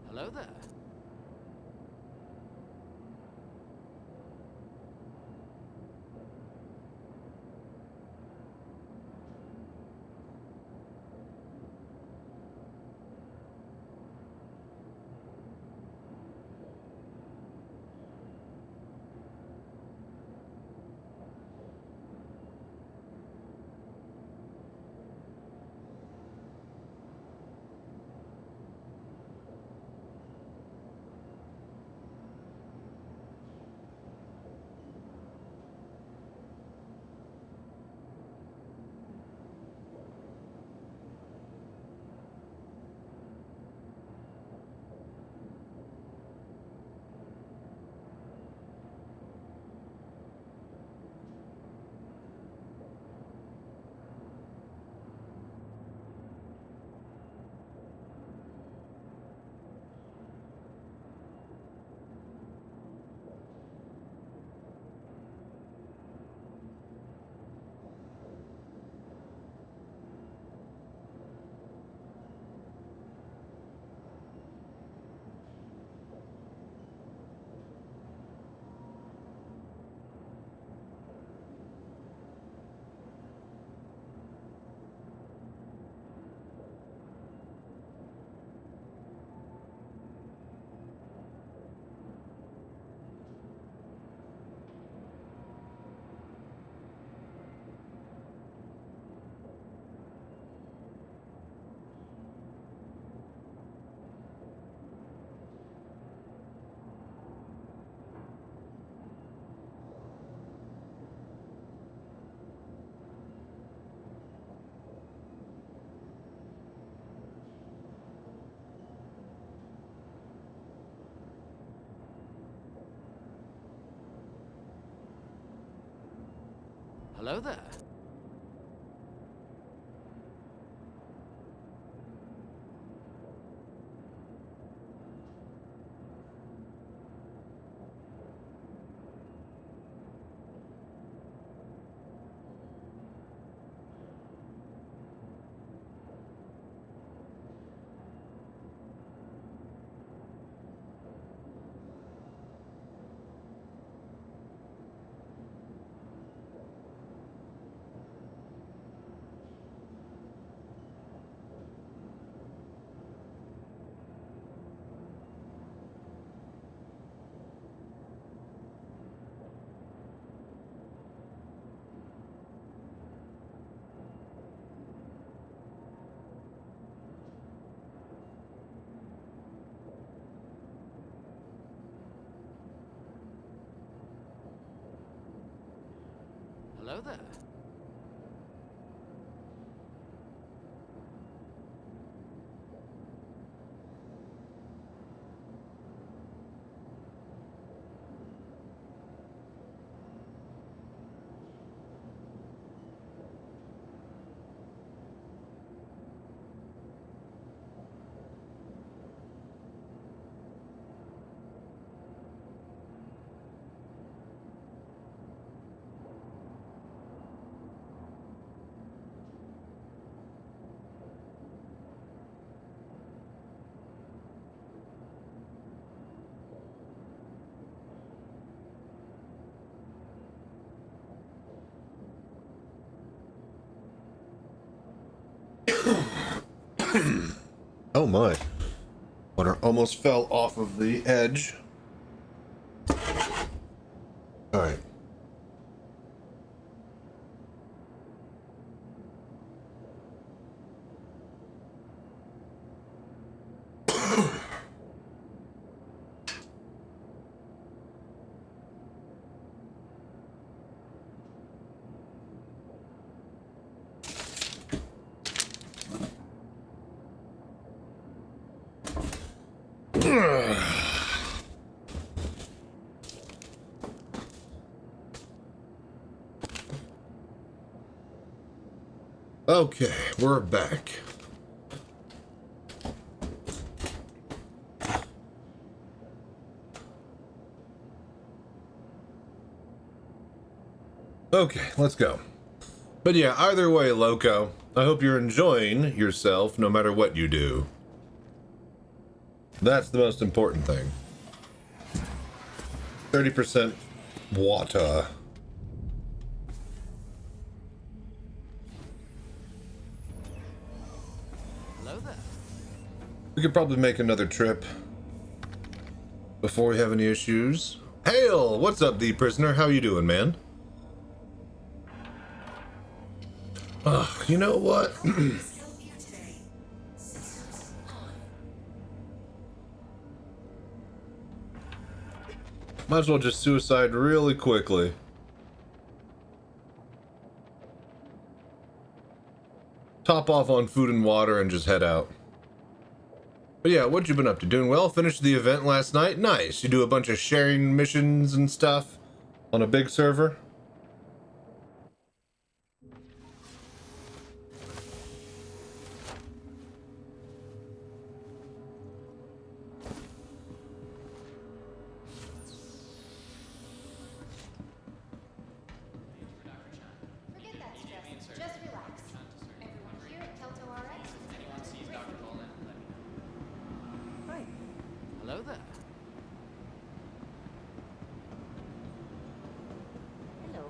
Hello there. Hello there. Hello there. Oh my. Water almost fell off of the edge. Alright. Okay, we're back. Okay, let's go. But yeah, either way, Loco, I hope you're enjoying yourself no matter what you do. That's the most important thing. 30% water. Hello there. We could probably make another trip before we have any issues. Hail! What's up, the prisoner? How you doing, man? You know what? Might as well just suicide really quickly. Top off on food and water and just head out. But yeah, what you been up to? Doing well? Finished the event last night? Nice. You do a bunch of sharing missions and stuff on a big server? Hello there. Hello.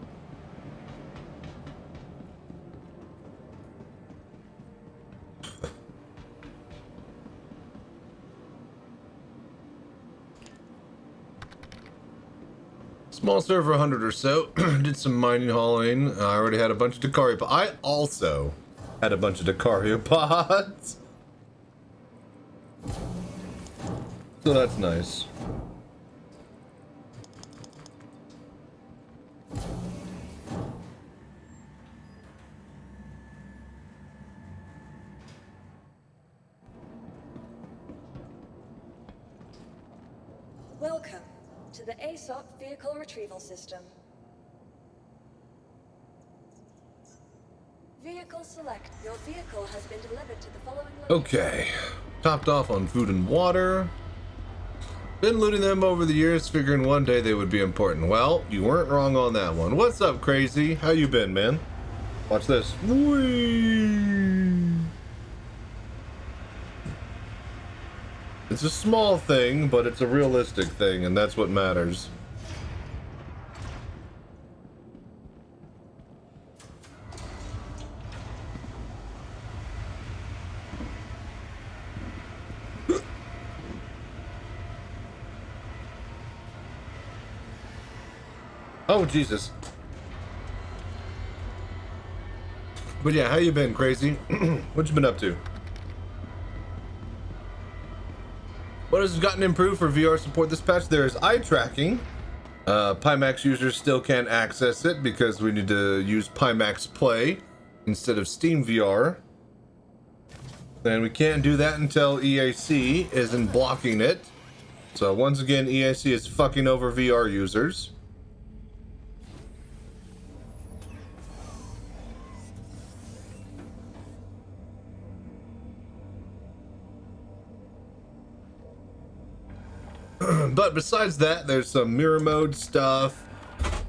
Small server, 100 or so. Did some mining hauling. I already had a bunch of Dakari pods. I also had a bunch of Dakari pods. So that's nice. Welcome to the ASOP Vehicle Retrieval System. Vehicle select. Your vehicle has been delivered to the following location. Okay. Topped off on food and water. Been looting them over the years, figuring one day they would be important. Well, you weren't wrong on that one. What's up, Crazy? How you been, man? Watch this. Whee! It's a small thing, but it's a realistic thing, and that's what matters. Oh, Jesus. But yeah, how you been, Crazy? What you been up to? What has gotten improved for VR support this patch? There is eye tracking. Pimax users still can't access it because we need to use Pimax Play instead of Steam VR. And we can't do that until EAC isn't blocking it. So once again, EAC is fucking over VR users. But besides that, there's some mirror mode stuff,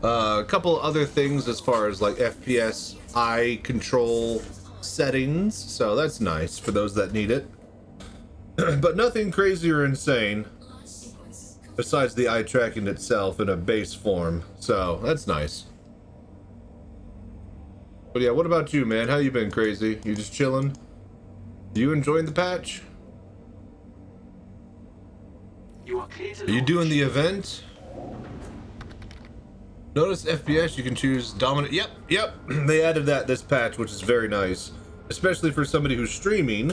a couple other things as far as like FPS eye control settings, so that's nice for those that need it. But nothing crazy or insane besides the eye tracking itself in a base form, so that's nice. But yeah, what about you, man? How you been, Crazy? You just chilling? You enjoying the patch? You are clear to Are you doing the event? Notice FPS, you can choose dominant. Yep. They added that this patch, which is very nice, especially for somebody who's streaming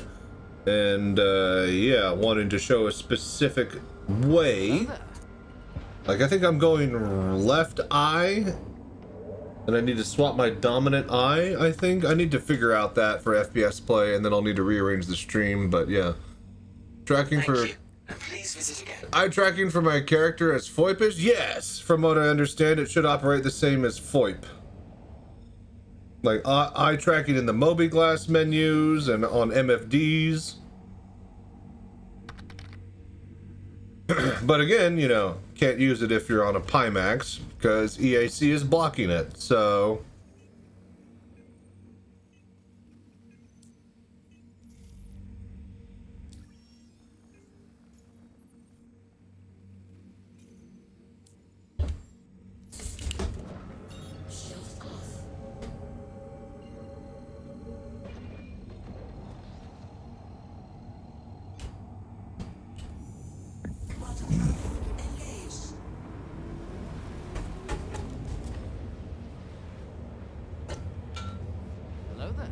and yeah, wanting to show a specific way. Like, I think I'm going left eye, and I need to swap my dominant eye. I think I need to figure out that for FPS play, and then I'll need to rearrange the stream. But yeah, tracking Thank for. you. And please visit again. Eye tracking for my character as FOIP is? Yes! From what I understand, it should operate the same as FOIP. Like, eye tracking in the Moby Glass menus and on MFDs. But again, you know, can't use it if you're on a Pimax, because EAC is blocking it, so... Hello there.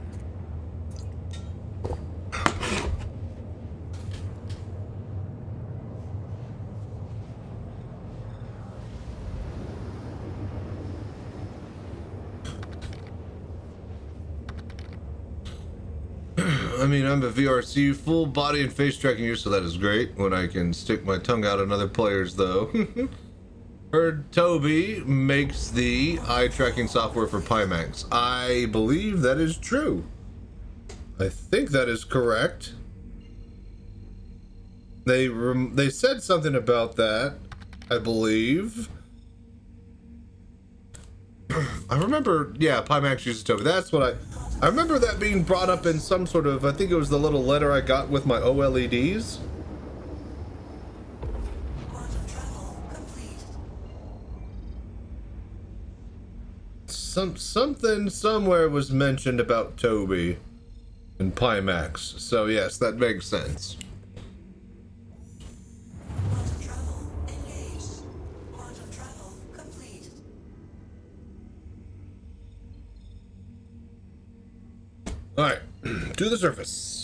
I mean, I'm a VRC full body and face tracking user, so that is great. When I can stick my tongue out at other players, though. Heard Tobii makes the eye tracking software for Pimax. I believe that is true. I think that is correct. They said something about that, I believe. I remember, yeah, Pimax uses Tobii. That's what I remember that being brought up in some sort of, I think it was the little letter I got with my OLEDs. Quantum travel complete. Something somewhere was mentioned about Tobii and Pimax. So yes, that makes sense. Quantum travel engaged. Quantum travel complete. Alright, to the surface.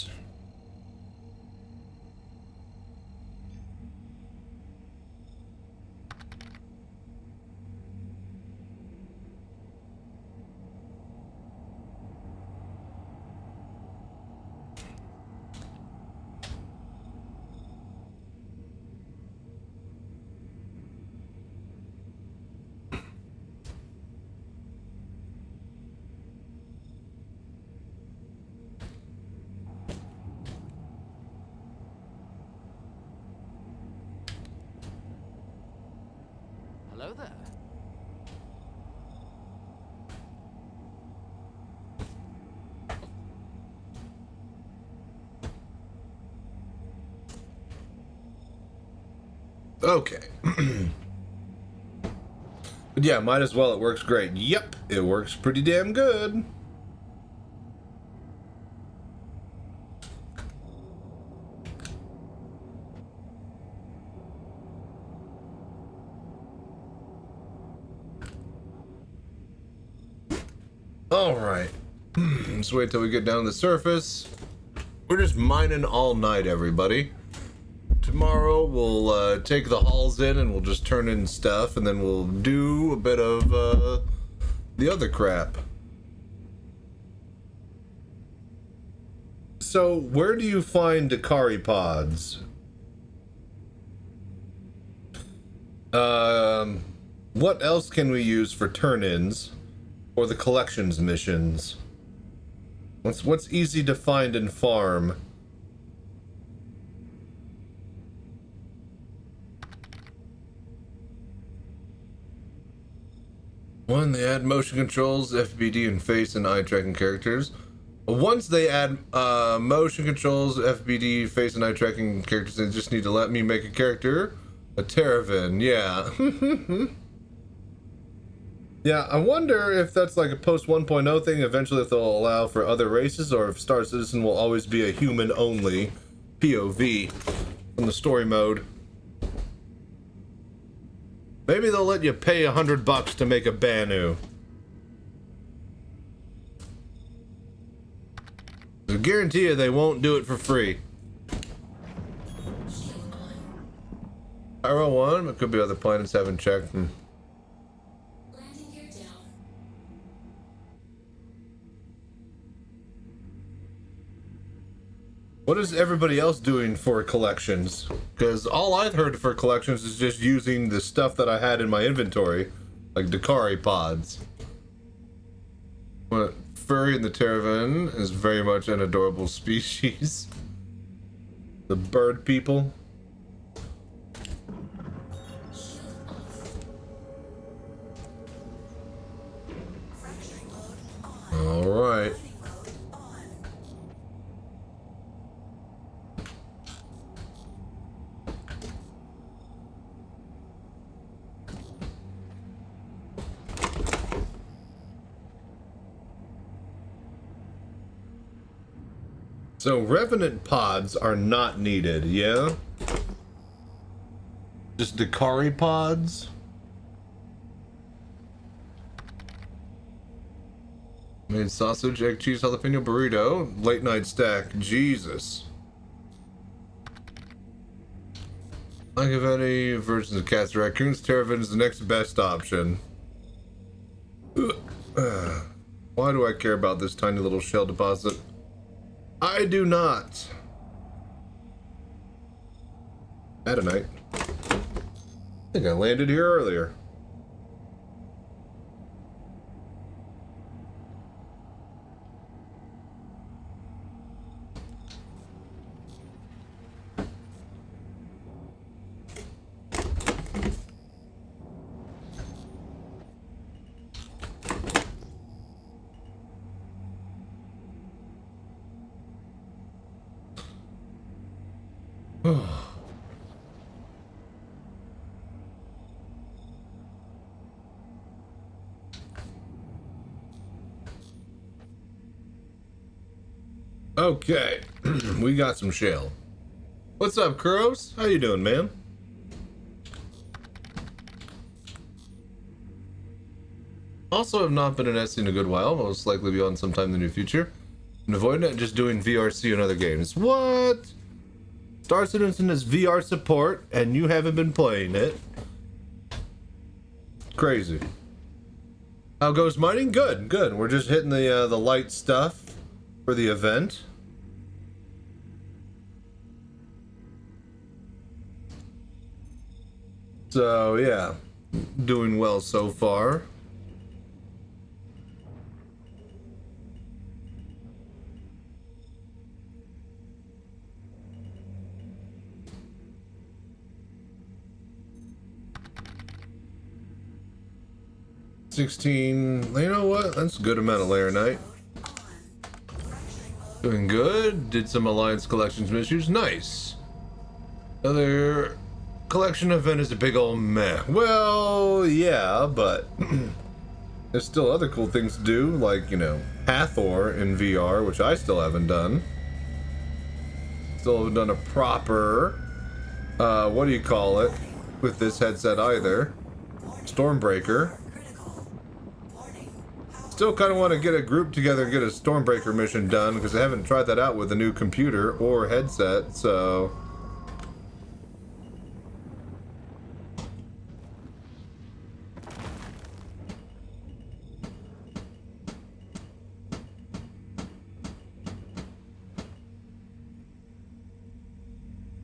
Hello there. Okay. But yeah, might as well. It works great. Yep, it works pretty damn good. Alright. Let's wait till we get down to the surface. We're just mining all night, everybody. Tomorrow we'll take the hauls in and we'll just turn in stuff, and then we'll do a bit of the other crap. So, where do you find Dakari pods? What else can we use for turn-ins or the collections missions? What's easy to find and farm? One, they add motion controls, FBD, and face and eye tracking characters. Once they add motion controls, FBD, face, and eye tracking characters, they just need to let me make a character. A Terravan, yeah. Yeah, I wonder if that's like a post 1.0 thing, eventually if they'll allow for other races, or if Star Citizen will always be a human-only POV in the story mode. Maybe they'll let you pay $100 to make a Banu. I guarantee you they won't do it for free. Pyro 1, it could be other planets haven't checked. What is everybody else doing for collections? Because all I've heard for collections is just using the stuff that I had in my inventory, like Dakari pods. What? Furry in the Terravan is very much an adorable species. The bird people. All right. So Revenant pods are not needed, yeah? Just Dakari pods? Made sausage, egg, cheese, jalapeno burrito, late night stack. Jesus. Like if any versions of cats or raccoons, Terravan is the next best option. Why do I care about this tiny little shell deposit? I do not. Adonite. I think I landed here earlier. Okay, we got some shell. What's up, Kuros? How you doing, man? Also have not been in SC in a good while. Most likely be on sometime in the near future. And avoiding it, just doing VRC and other games. What? Star Citizen is VR support, and you haven't been playing it. Crazy. How goes mining? Good, good. We're just hitting the light stuff for the event. So yeah, doing well so far. $16, you know what? That's a good amount of layer night. Doing good. Did some Alliance Collections missions. Nice. Another collection event is a big old meh. Well, yeah, but there's still other cool things to do, like, you know, Hathor in VR, which I still haven't done. Still haven't done a proper, what do you call it, with this headset either. Stormbreaker. Still kind of want to get a group together and get a Stormbreaker mission done, because I haven't tried that out with a new computer or headset, so...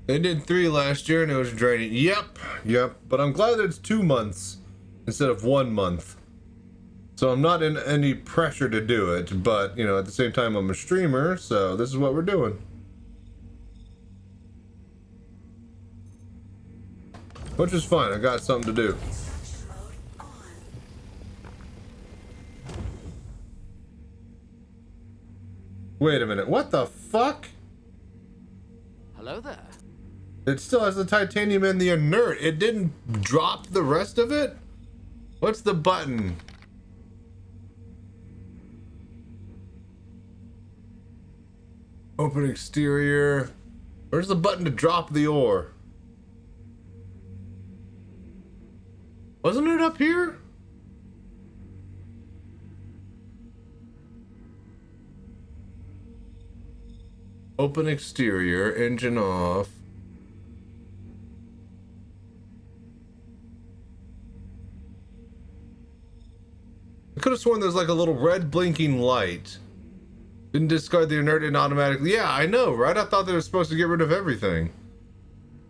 They did 3 last year and it was draining. Yep. But I'm glad that it's 2 months instead of 1 month. So I'm not in any pressure to do it, but, you know, at the same time I'm a streamer, so this is what we're doing. Which is fine, I got something to do. Wait a minute, what the fuck? Hello there. It still has the titanium and the inert. It didn't drop the rest of it? What's the button? Open exterior. Where's the button to drop the ore? Wasn't it up here? Open exterior, engine off. I could have sworn there's like a little red blinking light. Didn't discard the inert and automatically. Yeah, I know, right? I thought they were supposed to get rid of everything.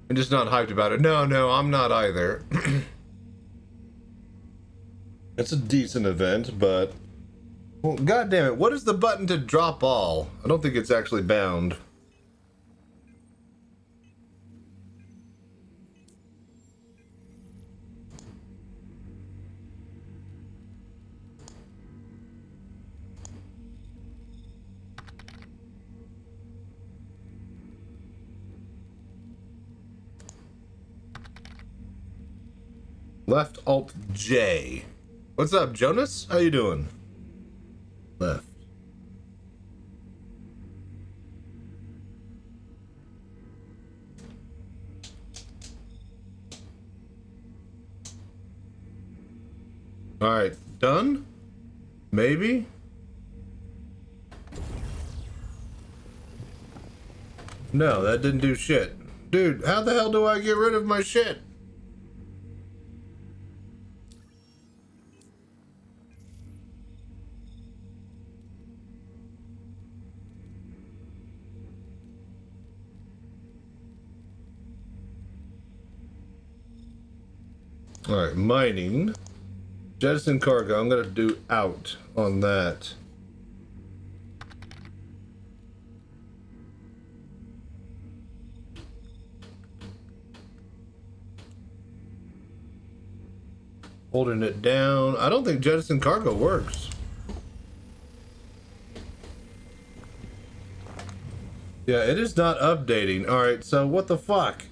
I'm just not hyped about it. No, I'm not either. It's a decent event, but... Well, God damn it, what is the button to drop all? I don't think it's actually bound. Left Alt J. What's up, Jonas? How you doing? Left. Alright, done? Maybe? No, that didn't do shit. Dude, how the hell do I get rid of my shit? Alright, mining. Jettison cargo. I'm gonna do out on that. Holding it down. I don't think jettison cargo works. Yeah, it is not updating. Alright, so what the fuck?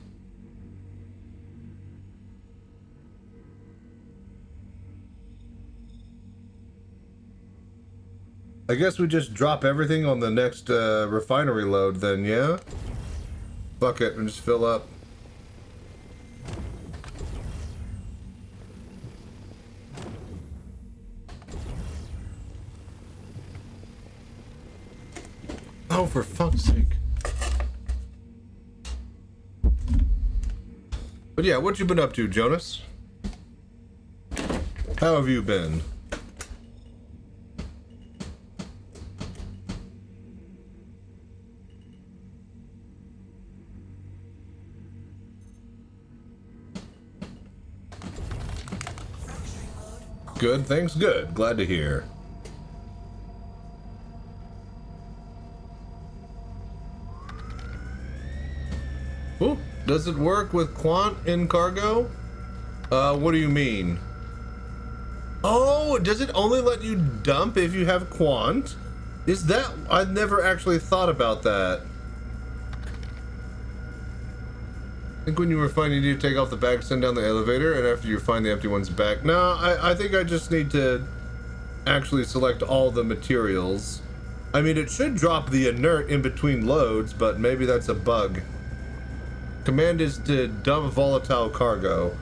I guess we just drop everything on the next refinery load then, yeah? Fuck it, and just fill up. Oh, for fuck's sake. But yeah, what you been up to, Jonas? How have you been? Good, thanks, good. Glad to hear. Ooh, does it work with quant in cargo? What do you mean? Oh, does it only let you dump if you have quant? Is that... I've never actually thought about that. I think when you refine, you need to take off the bag, send down the elevator, and after you find the empty ones back. No, I think I just need to actually select all the materials. I mean, it should drop the inert in between loads, but maybe that's a bug. Command is to dump volatile cargo.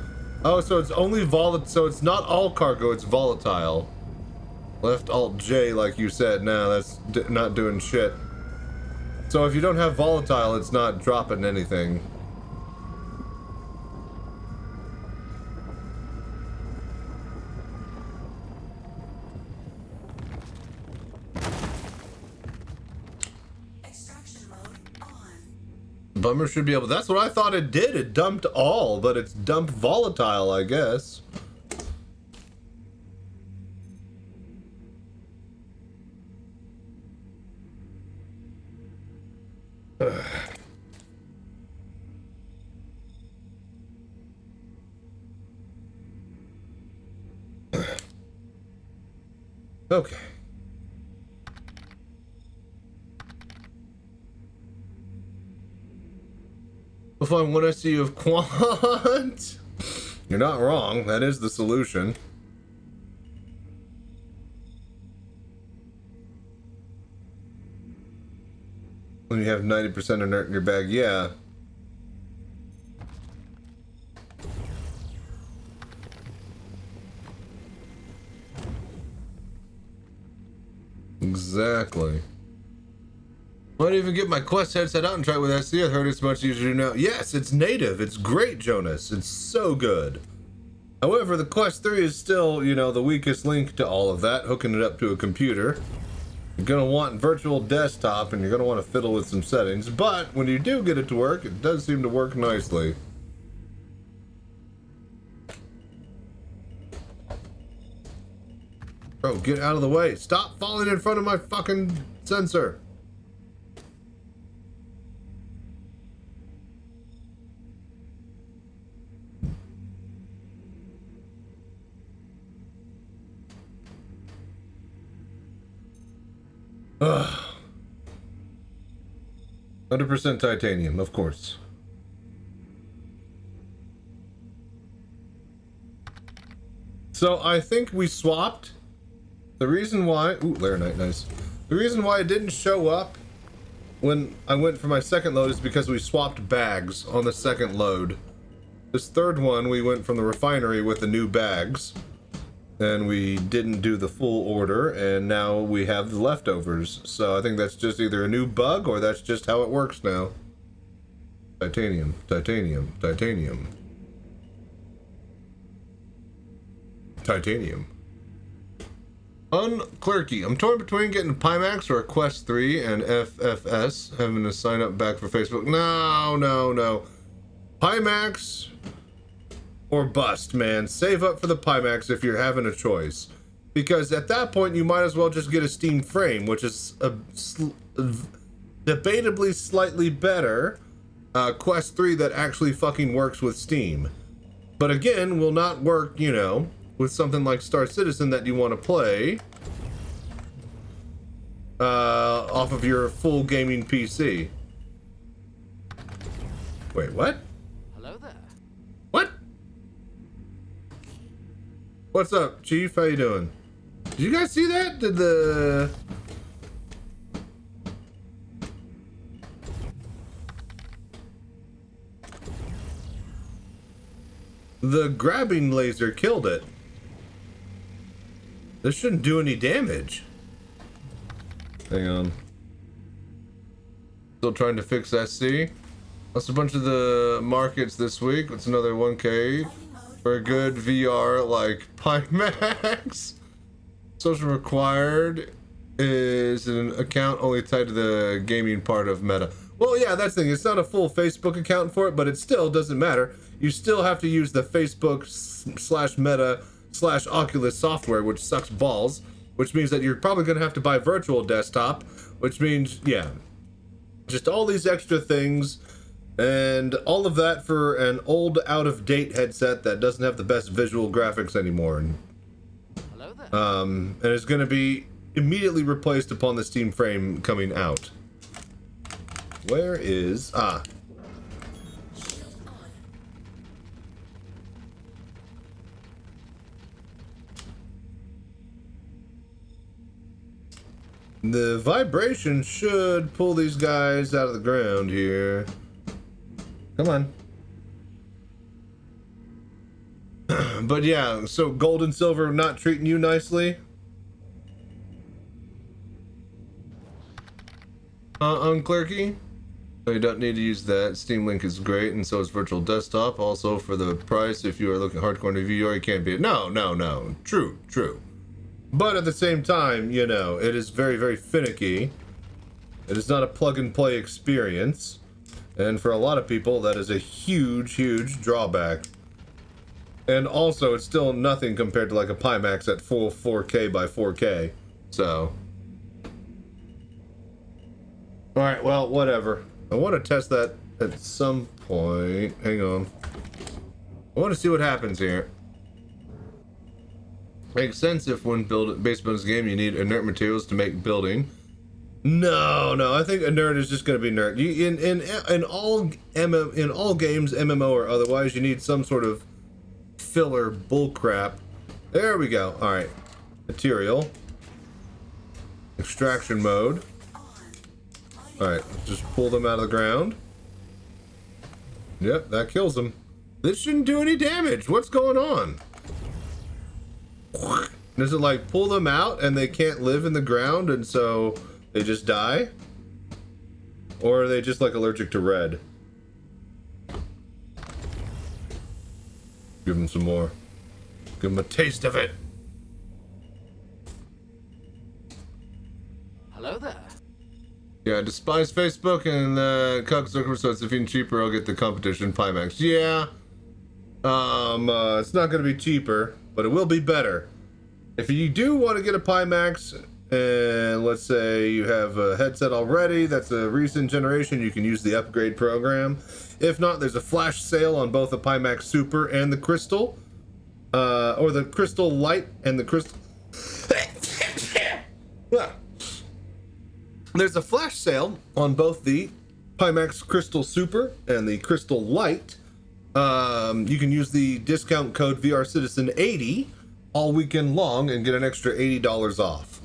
Oh, so it's only so it's not all cargo, it's volatile. Left Alt J, like you said. No, that's not doing shit. So if you don't have volatile, it's not dropping anything. Bummer should be able... That's what I thought it did. It dumped all, but it's dumped volatile, I guess. Okay. If I want to see you of quant, you're not wrong. That is the solution. When you have 90% inert in your bag, yeah. Exactly. Might even get my Quest headset out and try it with SC. I heard it's much easier to know. Yes, it's native. It's great, Jonas. It's so good. However, the Quest 3 is still, you know, the weakest link to all of that, hooking it up to a computer. You're going to want virtual desktop, and you're going to want to fiddle with some settings, but when you do get it to work, it does seem to work nicely. Bro, get out of the way. Stop falling in front of my fucking sensor. Ugh. 100% titanium, of course. So I think we swapped. The reason why... Ooh, Laranite, nice. The reason why it didn't show up when I went for my second load is because we swapped bags on the second load. This third one, we went from the refinery with the new bags. And we didn't do the full order, and now we have the leftovers. So I think that's just either a new bug, or that's just how it works now. Titanium, titanium, titanium. Titanium. Unclerky. I'm torn between getting Pimax or a Quest 3 and FFS, having to sign up back for Facebook. No, no, no. Pimax or bust, man. Save up for the Pimax if you're having a choice. Because at that point, you might as well just get a Steam frame, which is a debatably slightly better Quest 3 that actually fucking works with Steam. But again, will not work, you know, with something like Star Citizen that you want to play off of your full gaming PC. Wait, what? Hello there. What? What's up, Chief? How you doing? Did you guys see that? Did the grabbing laser killed it? This shouldn't do any damage. Hang on. Still trying to fix SC. That's a bunch of the markets this week. It's another 1K for a good VR like Pimax. Social required is an account only tied to the gaming part of Meta. Well, yeah, that's the thing. It's not a full Facebook account for it, but it still doesn't matter. You still have to use the Facebook /Meta/ Oculus software, which sucks balls, which means that you're probably going to have to buy virtual desktop, which means, yeah, just all these extra things, and all of that for an old, out-of-date headset that doesn't have the best visual graphics anymore. And, hello there. and it's going to be immediately replaced upon the Steam frame coming out. Where is... Ah. The vibration should pull these guys out of the ground here. Come on. But yeah, so gold and silver not treating you nicely? Unclerky? So you don't need to use that. Steam Link is great, and so is Virtual Desktop. Also, for the price, if you are looking hardcore in VR, you can't beat it. No, no, no. True, true. But at the same time, you know, it is very, very finicky. It is not a plug-and-play experience. And for a lot of people, that is a huge, huge drawback. And also, it's still nothing compared to like a Pimax at full 4K by 4K. So. Alright, well, whatever. I want to test that at some point. Hang on. I want to see what happens here. Makes sense if when based on this game you need inert materials to make building. No, no, I think inert is just going to be inert. In all games, MMO or otherwise, you need some sort of filler bullcrap. There we go. All right, material, extraction mode. Alright, just pull them out of the ground. Yep, that kills them. This shouldn't do any damage. What's going on? Does it like pull them out and they can't live in the ground and so they just die? Or are they just like allergic to red? Give them some more. Give them a taste of it. Hello there. Yeah, I despise Facebook and Cockpit, so it's even cheaper. I'll get the competition Pimax. Yeah. It's not going to be cheaper, but it will be better. If you do want to get a Pimax, and let's say you have a headset already, that's a recent generation, you can use the upgrade program. If not, there's a flash sale on both the Pimax Super and the Crystal, or the Crystal Light and the Crystal. There's a flash sale on both the Pimax Crystal Super and the Crystal Light. You can use the discount code VRCitizen80 all weekend long and get an extra $80 off.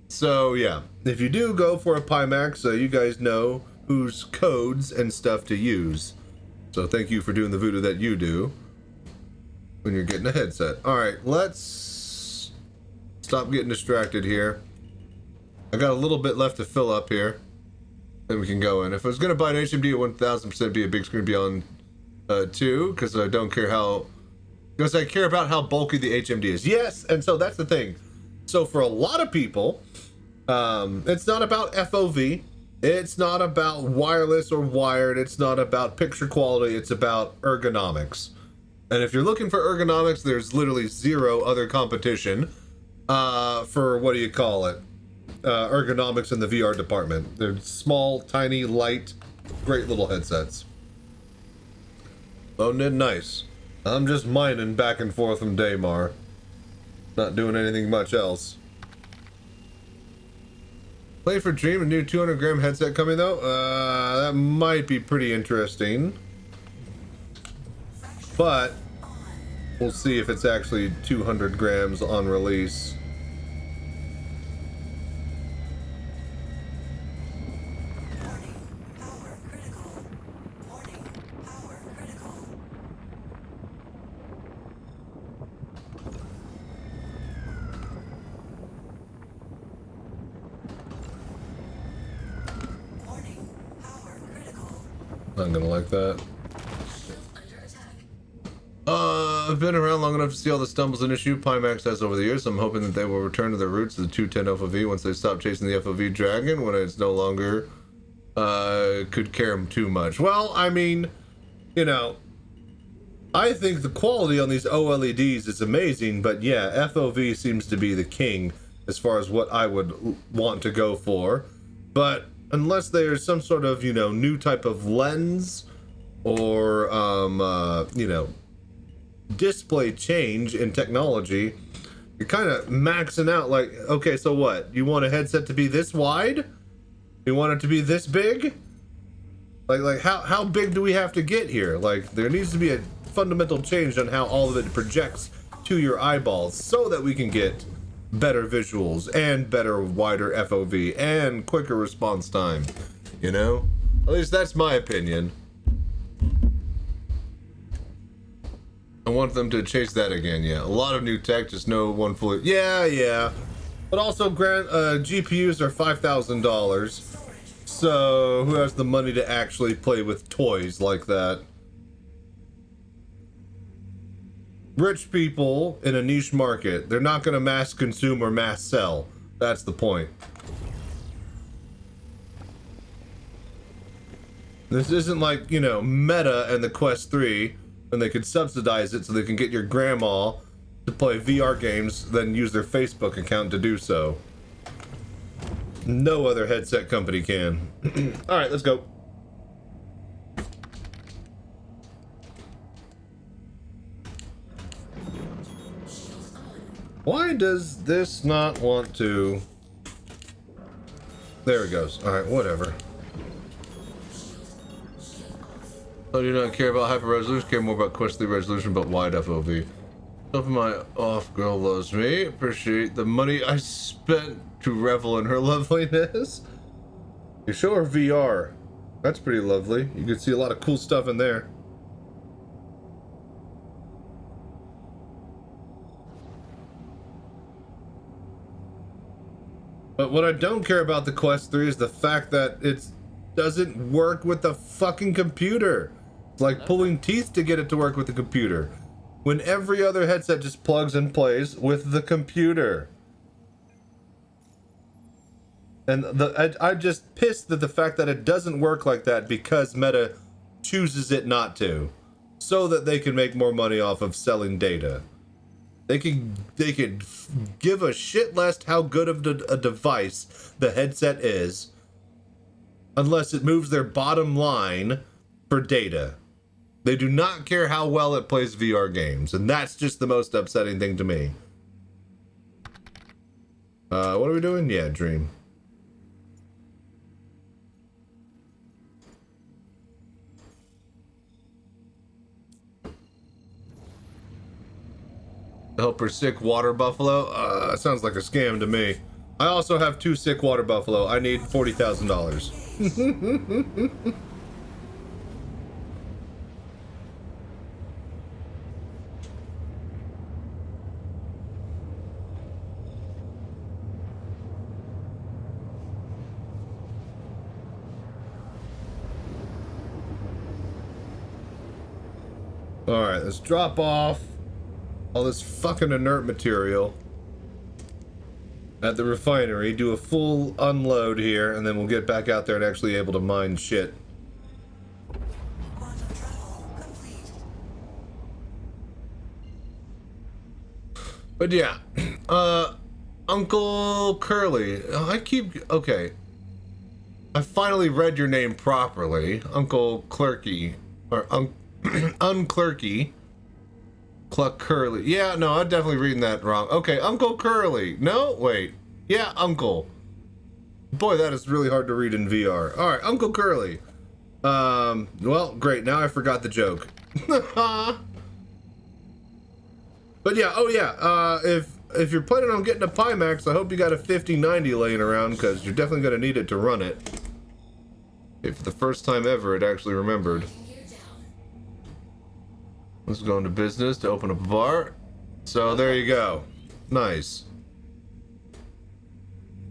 So yeah, if you do go for a Pimax, you guys know whose codes and stuff to use. So thank you for doing the voodoo that you do when you're getting a headset. All right, let's stop getting distracted here. I got a little bit left to fill up here. Then we can go in. If I was going to buy an HMD at 1000%, be a big screen beyond 2, because I don't care how... Because I care about how bulky the HMD is. Yes, and so that's the thing. So for a lot of people, it's not about FOV. It's not about wireless or wired. It's not about picture quality. It's about ergonomics. And if you're looking for ergonomics, there's literally zero other competition for, what do you call it? Ergonomics in the VR department. They're small, tiny, light, great little headsets. Loading in nice. I'm just mining back and forth from Daymar. Not doing anything much else. Play for Dream, a new 200-gram headset coming though? That might be pretty interesting. But we'll see if it's actually 200 grams on release. Not gonna like that. I've been around long enough to see all the stumbles and issue Pimax has over the years. I'm hoping that they will return to their roots of the 210 FOV once they stop chasing the FOV dragon when it's no longer could care them too much. Well, I mean, you know, I think the quality on these OLEDs is amazing, but yeah, FOV seems to be the king as far as what I would want to go for. But unless there's some sort of, you know, new type of lens or, you know, display change in technology, you're kind of maxing out. Like, okay, so what? You want a headset to be this wide? You want it to be this big? Like how big do we have to get here? Like, there needs to be a fundamental change on how all of it projects to your eyeballs so that we can get better visuals and better, wider FOV and quicker response time, you know? At least that's my opinion. I want them to chase that again, yeah. A lot of new tech, just no one fully... Yeah. But also, GPUs are $5,000. So, who has the money to actually play with toys like that? Rich people in a niche market. They're not going to mass consume or mass sell. That's the point. This isn't like, you know, Meta and the Quest 3, and they could subsidize it so they can get your grandma to play VR games, then use their Facebook account to do so. No other headset company can. Alright, let's go. Why does this not want to... There it goes. Alright, whatever. I do not care about hyper resolution, care more about Quest 3 resolution, but wide FOV. Of my off girl loves me. Appreciate the money I spent to revel in her loveliness. You show her VR. That's pretty lovely. You can see a lot of cool stuff in there. But what I don't care about the Quest 3 is the fact that it doesn't work with the fucking computer. It's like pulling teeth to get it to work with the computer, when every other headset just plugs and plays with the computer. And I'm just pissed at the fact that it doesn't work like that because Meta chooses it not to, so that they can make more money off of selling data. They could give a shit less how good of a device the headset is, unless it moves their bottom line for data. They do not care how well it plays VR games, and that's just the most upsetting thing to me. What are we doing? Yeah, Dream. Help her sick water buffalo? Sounds like a scam to me. I also have 2 sick water buffalo. I need $40,000. Alright, let's drop off all this fucking inert material at the refinery, do a full unload here, and then we'll get back out there and actually able to mine shit. But yeah, Uncle Curly, okay. I finally read your name properly, Uncle Clerky, or Unclerky. Cluck Curly. Yeah, no, I'm definitely reading that wrong. Okay, Uncle Curly. No, wait. Yeah, Uncle. Boy, that is really hard to read in VR. Alright, Uncle Curly. Well, great. Now I forgot the joke. But yeah, oh yeah, if you're planning on getting a Pimax, I hope you got a 5090 laying around, because you're definitely going to need it to run it. If for the first time ever it actually remembered. Let's go into business to open up a bar. So there you go. Nice.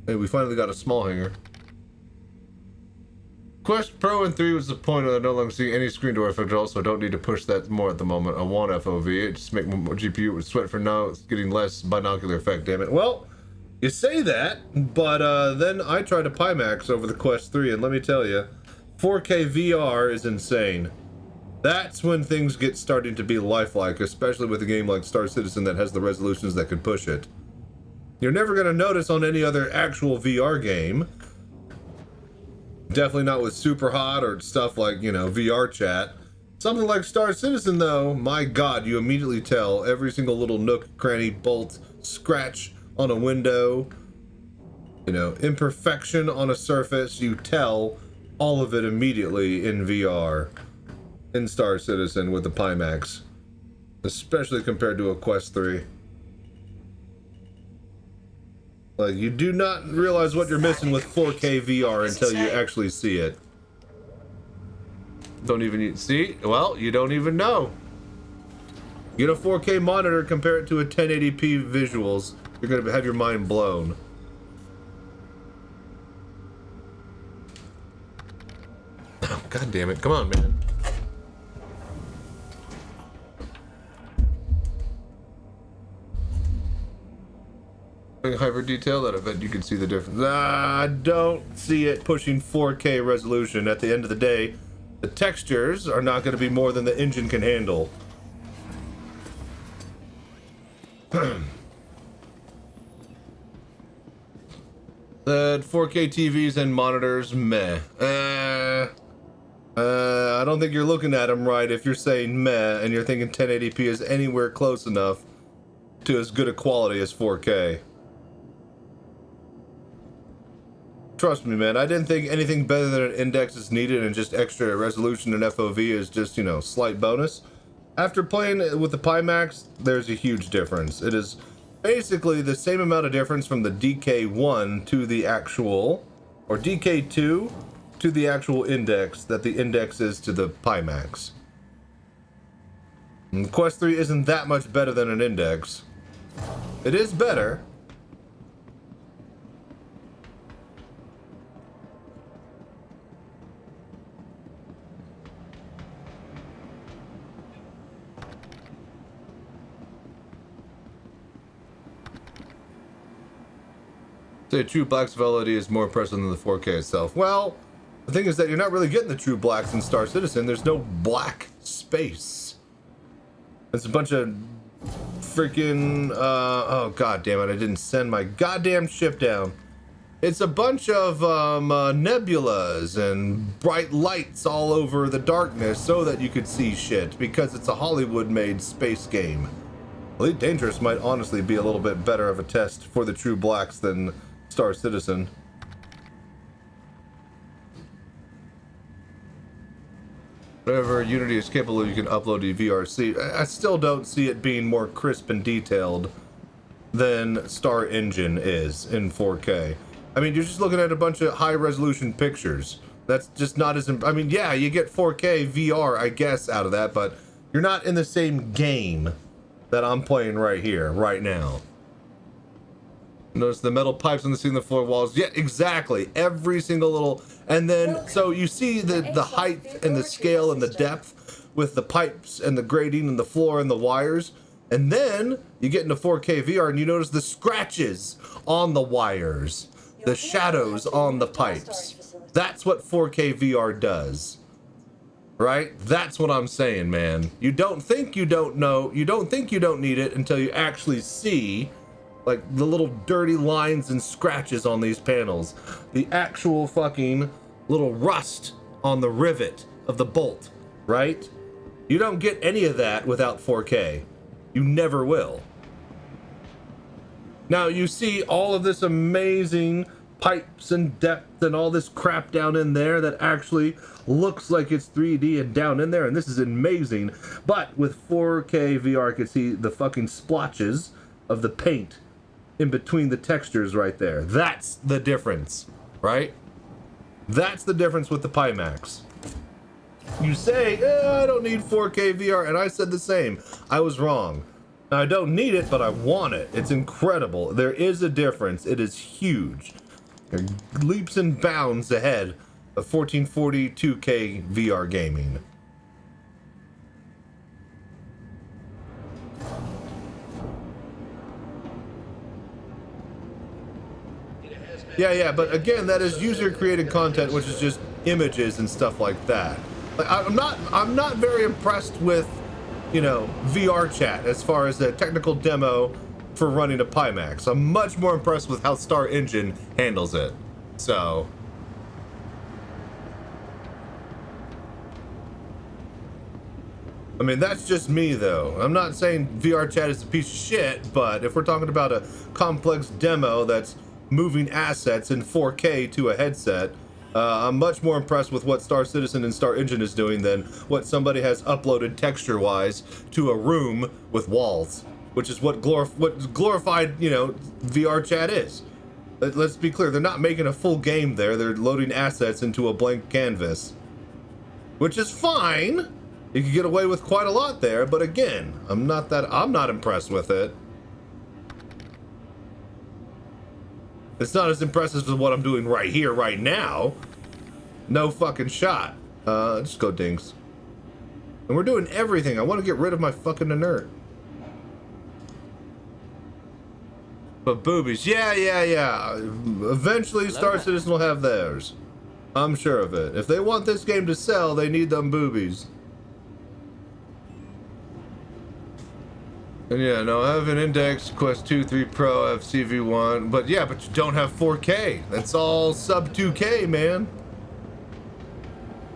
Hey, we finally got a small hanger. Quest Pro and 3 was the point of I no longer see any screen door effect, also don't need to push that more at the moment. I want FOV. It just make more GPU with sweat for now. It's getting less binocular effect, damn it. Well, you say that, but then I tried a Pimax over the Quest 3, and let me tell you, 4K VR is insane. That's when things get starting to be lifelike, especially with a game like Star Citizen that has the resolutions that could push it. You're never going to notice on any other actual VR game. Definitely not with Super Hot or stuff like, you know, VR chat. Something like Star Citizen, though, my god, you immediately tell every single little nook, cranny, bolt, scratch on a window, you know, imperfection on a surface, you tell all of it immediately in VR. In Star Citizen with the Pimax, especially compared to a Quest 3. Like, you do not realize what you're missing with 4K VR until you actually see it. Don't even see? Well, you don't even know. Get a 4K monitor, compare it to a 1080p visuals. You're gonna have your mind blown. Oh, god damn it! Come on, man. Hyper detail, that I bet you can see the difference. I don't see it pushing 4K resolution. At the end of the day, the textures are not going to be more than the engine can handle. That 4K TVs and monitors, meh. I don't think you're looking at them right if you're saying meh and you're thinking 1080p is anywhere close enough to as good a quality as 4K. Trust me, man, I didn't think anything better than an index is needed and just extra resolution and FOV is just, you know, slight bonus. After playing with the Pimax, there's a huge difference. It is basically the same amount of difference from the DK1 to the actual, or DK2 to the actual index that the index is to the Pimax. And Quest 3 isn't that much better than an index. It is better. Say true black's fidelity is more impressive than the 4K itself. Well, the thing is that you're not really getting the true blacks in Star Citizen. There's no black space. It's a bunch of freaking, oh god damn it, I didn't send my goddamn ship down. It's a bunch of nebulas and bright lights all over the darkness so that you could see shit, because it's a Hollywood-made space game. Elite Dangerous might honestly be a little bit better of a test for the true blacks than Star Citizen. Whatever Unity is capable of, you can upload to VRC. I still don't see it being more crisp and detailed than Star Engine is in 4K. I mean, you're just looking at a bunch of high-resolution pictures. That's just not as... I mean, yeah, you get 4K VR, I guess, out of that, but you're not in the same game that I'm playing right here, right now. Notice the metal pipes on the ceiling, the floor walls. Yeah, exactly. Every single little... And then, so you see the height and the scale and the depth with the pipes and the grating and the floor and the wires. And then you get into 4K VR and you notice the scratches on the wires, the shadows on the pipes. That's what 4K VR does. Right? That's what I'm saying, man. You don't think you don't know, you don't think you don't need it until you actually see like the little dirty lines and scratches on these panels. The actual fucking little rust on the rivet of the bolt, right? You don't get any of that without 4K. You never will. Now you see all of this amazing pipes and depth and all this crap down in there that actually looks like it's 3D and down in there, and this is amazing. But with 4K VR, I can see the fucking splotches of the paint in between the textures right there. That's the difference, right? That's the difference with the Pimax. You say, I don't need 4K VR, and I said the same. I was wrong. Now, I don't need it, but I want it. It's incredible. There is a difference. It is huge. They're leaps and bounds ahead of 1440 2K VR gaming. Yeah, but again, that is user-created content, which is just images and stuff like that. Like, I'm not very impressed with, you know, VR chat as far as the technical demo for running a Pimax. I'm much more impressed with how Star Engine handles it. So, I mean, that's just me though. I'm not saying VR chat is a piece of shit, but if we're talking about a complex demo that's moving assets in 4K to a headset, I'm much more impressed with what Star Citizen and Star Engine is doing than what somebody has uploaded texture-wise to a room with walls, which is what glorified, you know, VR chat is. Let's be clear, they're not making a full game there. They're loading assets into a blank canvas, which is fine. You can get away with quite a lot there, but again, I'm not impressed with it. It's not as impressive as what I'm doing right here, right now. No fucking shot. Just go dinks. And we're doing everything. I want to get rid of my fucking inert. But boobies, yeah. Eventually, Star Citizen will have theirs. I'm sure of it. If they want this game to sell, they need them boobies. And yeah, no, I have an Index, Quest 2, 3 Pro, I have CV1, but yeah, but you don't have 4K. That's all sub 2K, man.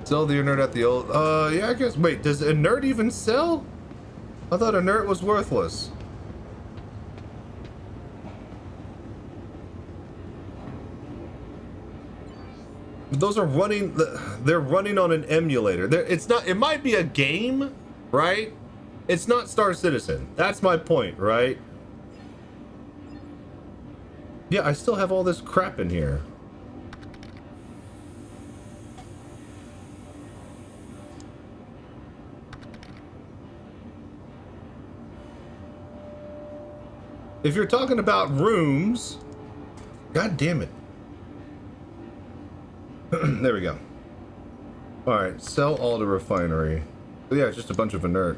Sell the inert at the old, yeah, I guess, wait, does inert even sell? I thought inert was worthless. Those are running, they're running on an emulator. It's not, it might be a game, right? It's not Star Citizen. That's my point, right? Yeah, I still have all this crap in here. If you're talking about rooms, god damn it. There we go. All right, sell all to refinery. Oh, yeah, it's just a bunch of inert.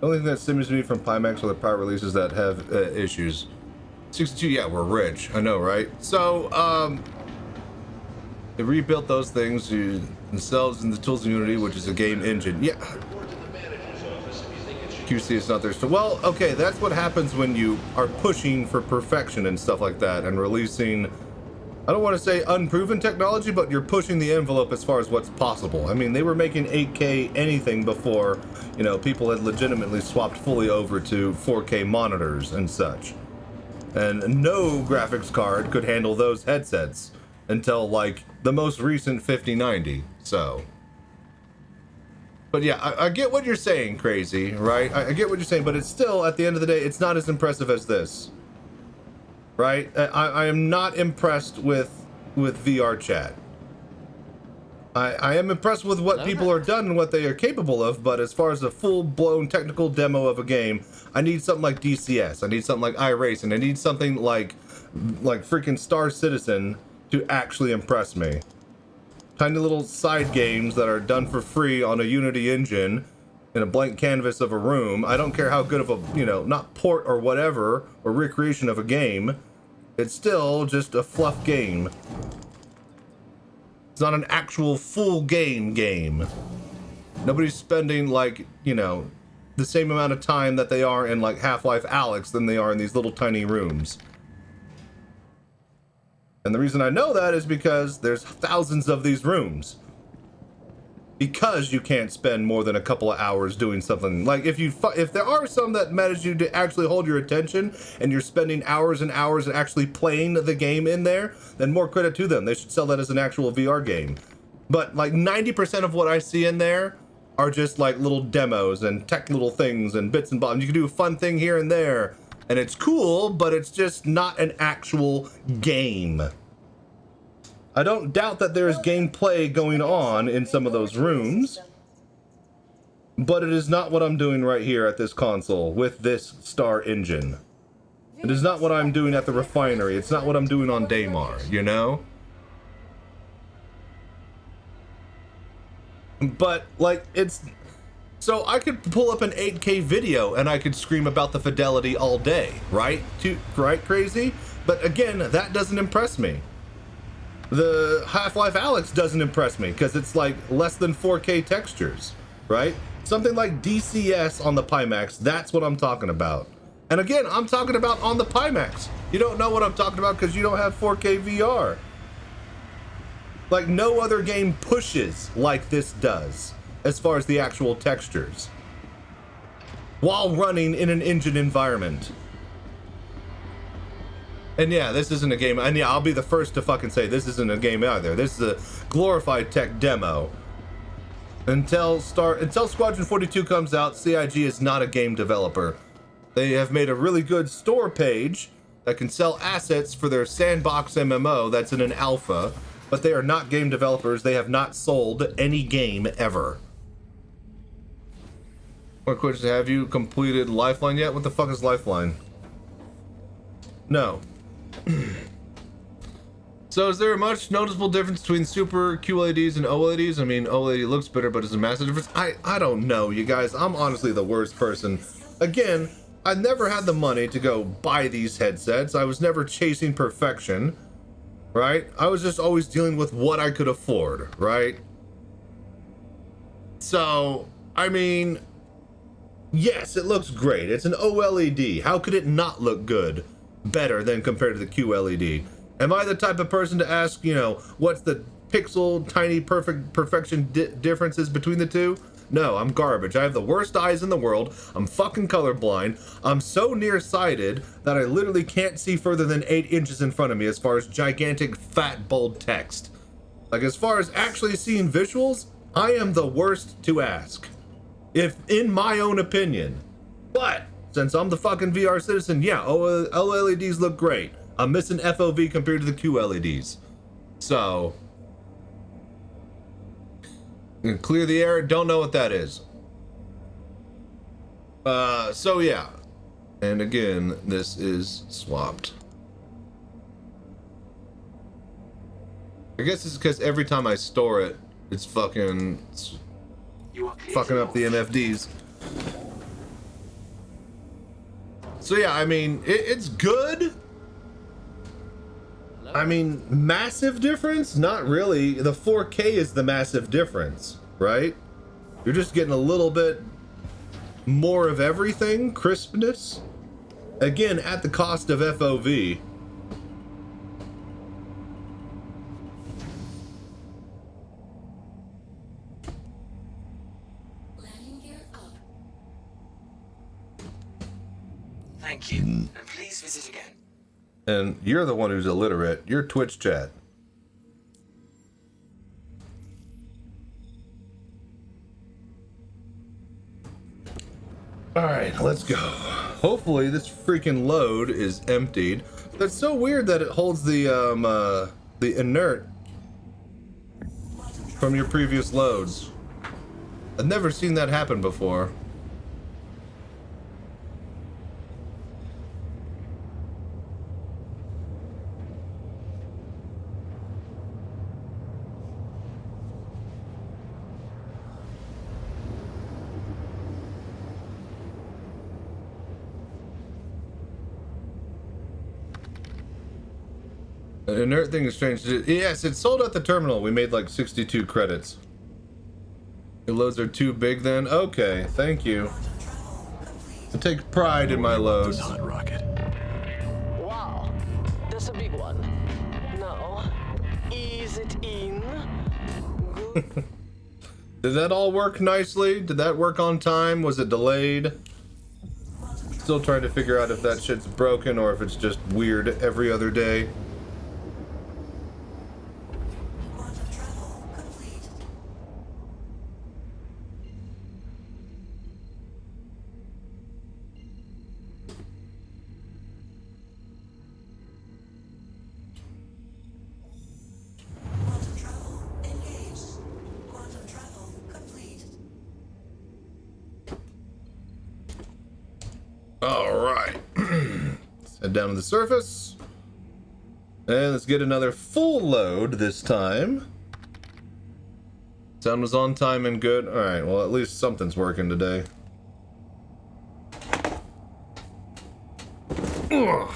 The only thing that simmers me from Pimax are the prior releases that have issues. 62, yeah, we're rich. I know, right? So, they rebuilt those things themselves in the tools of Unity, which is a game engine. Yeah. QC is not there. So, well, okay, that's what happens when you are pushing for perfection and stuff like that and releasing, I don't want to say unproven technology, but you're pushing the envelope as far as what's possible. I mean, they were making 8K anything before, you know, people had legitimately swapped fully over to 4K monitors and such. And no graphics card could handle those headsets until, like, the most recent 5090, so. But yeah, I get what you're saying, Crazy, right? I get what you're saying, but it's still, at the end of the day, it's not as impressive as this. Right? I am not impressed with VR chat. I am impressed with what people are done and what they are capable of, but as far as a full-blown technical demo of a game, I need something like DCS, I need something like iRacing, I need something like freaking Star Citizen to actually impress me. Tiny little side games that are done for free on a Unity engine in a blank canvas of a room. I don't care how good of a, you know, not port or whatever, or recreation of a game. It's still just a fluff game. It's not an actual full game. Nobody's spending, like, you know, the same amount of time that they are in, like, Half-Life Alyx than they are in these little tiny rooms. And the reason I know that is because there's thousands of these rooms. Because you can't spend more than a couple of hours doing something. Like, if there are some that manage you to actually hold your attention and you're spending hours and hours actually playing the game in there, then more credit to them. They should sell that as an actual VR game. But like 90% of what I see in there are just like little demos and tech little things and bits and bobs. You can do a fun thing here and there, and it's cool, but it's just not an actual game. I don't doubt that there is gameplay going on in some of those rooms, but it is not what I'm doing right here at this console with this Star engine. It is not what I'm doing at the refinery. It's not what I'm doing on Daymar, you know? But, like, it's... So I could pull up an 8K video and I could scream about the fidelity all day, right? Right, Crazy? But again, that doesn't impress me. The Half-Life Alyx doesn't impress me because it's like less than 4K textures, right? Something like DCS on the Pimax, that's what I'm talking about. And again, I'm talking about on the Pimax. You don't know what I'm talking about because you don't have 4K VR. Like, no other game pushes like this does as far as the actual textures while running in an engine environment. And yeah, this isn't a game, and yeah, I'll be the first to fucking say this isn't a game either. This is a glorified tech demo. Until Squadron 42 comes out, CIG is not a game developer. They have made a really good store page that can sell assets for their sandbox MMO that's in an alpha, but they are not game developers. They have not sold any game ever. What question, have you completed Lifeline yet? What the fuck is Lifeline? No. So is there a much noticeable difference between Super QLEDs and OLEDs? I mean, OLED looks better, but is a massive difference? I don't know, you guys. I'm honestly the worst person. Again, I never had the money to go buy these headsets. I was never chasing perfection, right? I was just always dealing with what I could afford, right? So, I mean, yes, it looks great. It's an OLED. How could it not look good? Better than compared to the QLED. Am I the type of person to ask, you know, what's the pixel tiny perfection differences between the two? No, I'm garbage. I have the worst eyes in the world. I'm fucking colorblind. I'm so nearsighted that I literally can't see further than 8 inches in front of me as far as gigantic, fat, bold text. Like, as far as actually seeing visuals, I am the worst to ask, if in my own opinion. But since I'm the fucking VR citizen, yeah, OLEDs look great. I'm missing FOV compared to the QLEDs. So, clear the air, don't know what that is. So yeah. And again, this is swapped. I guess it's because every time I store it, it's fucking up the MFDs. So yeah, I mean, it's good. I mean, massive difference? Not really. The 4K is the massive difference, right? You're just getting a little bit more of everything, crispness. Again, at the cost of FOV. Landing gear up. Thank you, and please visit again. And you're the one who's illiterate. You're Twitch chat. Alright, let's go. Hopefully this freaking load is emptied. That's so weird that it holds the inert from your previous loads. I've never seen that happen before. An inert thing is strange. Yes, it sold at the terminal. We made like 62 credits. Your loads are too big then? Okay, thank you. I take pride in my loads. Hot rocket. Wow, that's a big one. Now, is it in? Good. Did that all work nicely? Did that work on time? Was it delayed? Still trying to figure out if that shit's broken or if it's just weird every other day. Alright. Let's head down to the surface. And let's get another full load this time. Sound was on time and good. Alright, well at least something's working today. Ugh.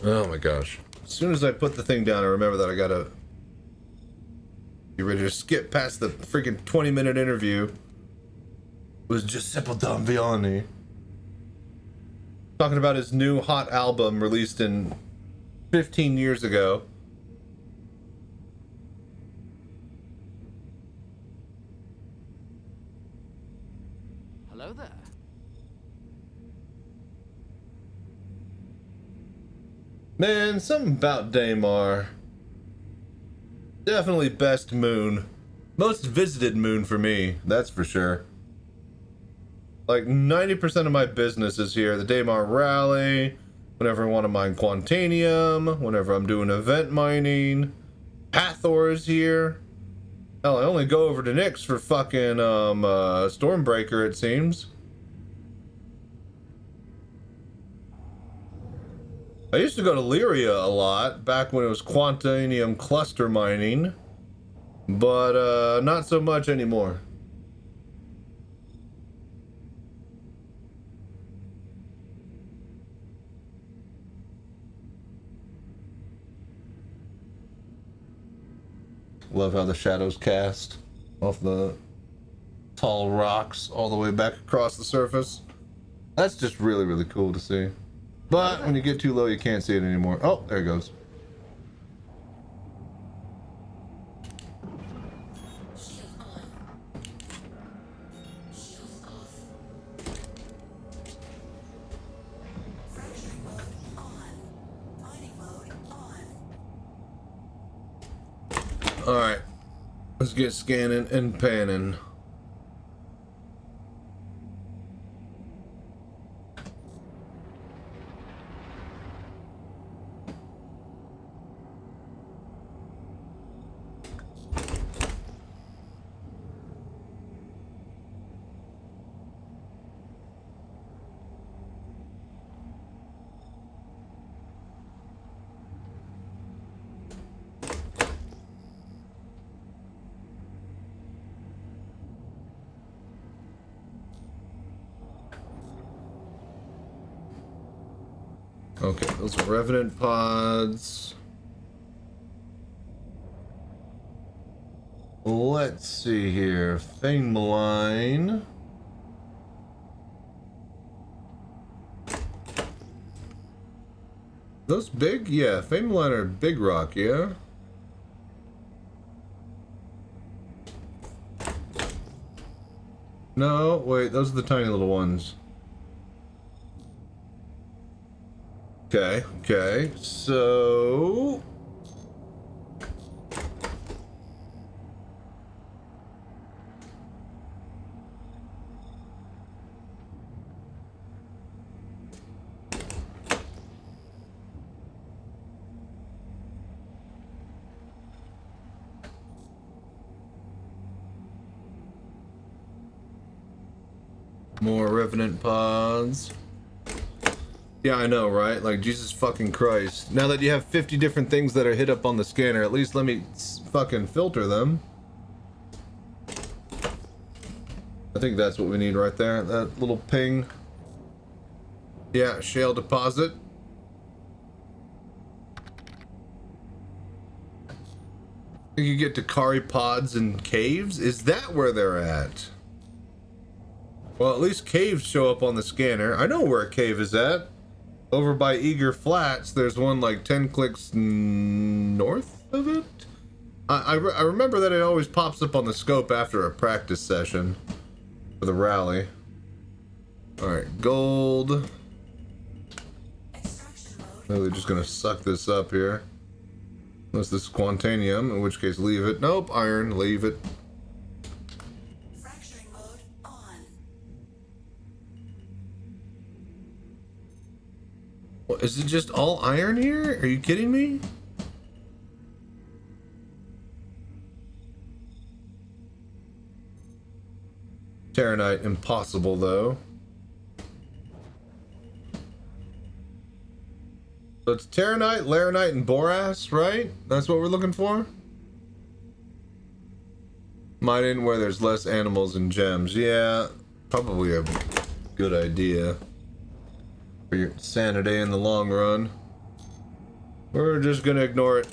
Oh my gosh. As soon as I put the thing down, I remember that I gotta be ready to skip past the freaking 20-minute interview. It was Giuseppe Danviani talking about his new hot album released in 15 years ago. Hello there. Man, something about Daymar. Definitely best moon. Most visited moon for me, that's for sure. Like 90% of my business is here. The Daymar Rally, whenever I want to mine Quantanium, whenever I'm doing event mining. Hathor is here. Hell, I only go over to Nyx for fucking Stormbreaker, it seems. I used to go to Lyria a lot, back when it was Quantanium cluster mining, but not so much anymore. Love how the shadows cast off the tall rocks all the way back across the surface. That's just really, really cool to see. But when you get too low, you can't see it anymore. Oh, there it goes. Alright, let's get scanning and panning. Okay, those are Revenant pods. Let's see here. Fang Malign. Those big? Yeah, Fang Malign are big rock, yeah? No, wait, those are the tiny little ones. Okay, okay, so... More Revenant pods. Yeah, I know, right? Like, Jesus fucking Christ. Now that you have 50 different things that are hit up on the scanner, at least let me fucking filter them. I think that's what we need right there. That little ping. Yeah, shale deposit. I think you get Dakari pods and caves? Is that where they're at? Well, at least caves show up on the scanner. I know where a cave is at. Over by Eager Flats, there's one like 10 clicks north of it? I remember that it always pops up on the scope after a practice session for the rally. Alright, gold. Really just gonna suck this up here. Unless this is Quantanium, in which case leave it. Nope, iron, leave it. Is it just all iron here? Are you kidding me? Terranite, impossible though. So it's Terranite, Laranite, and Boras, right? That's what we're looking for? Mining where there's less animals and gems. Yeah, probably a good idea. For your sanity in the long run. We're just gonna ignore it.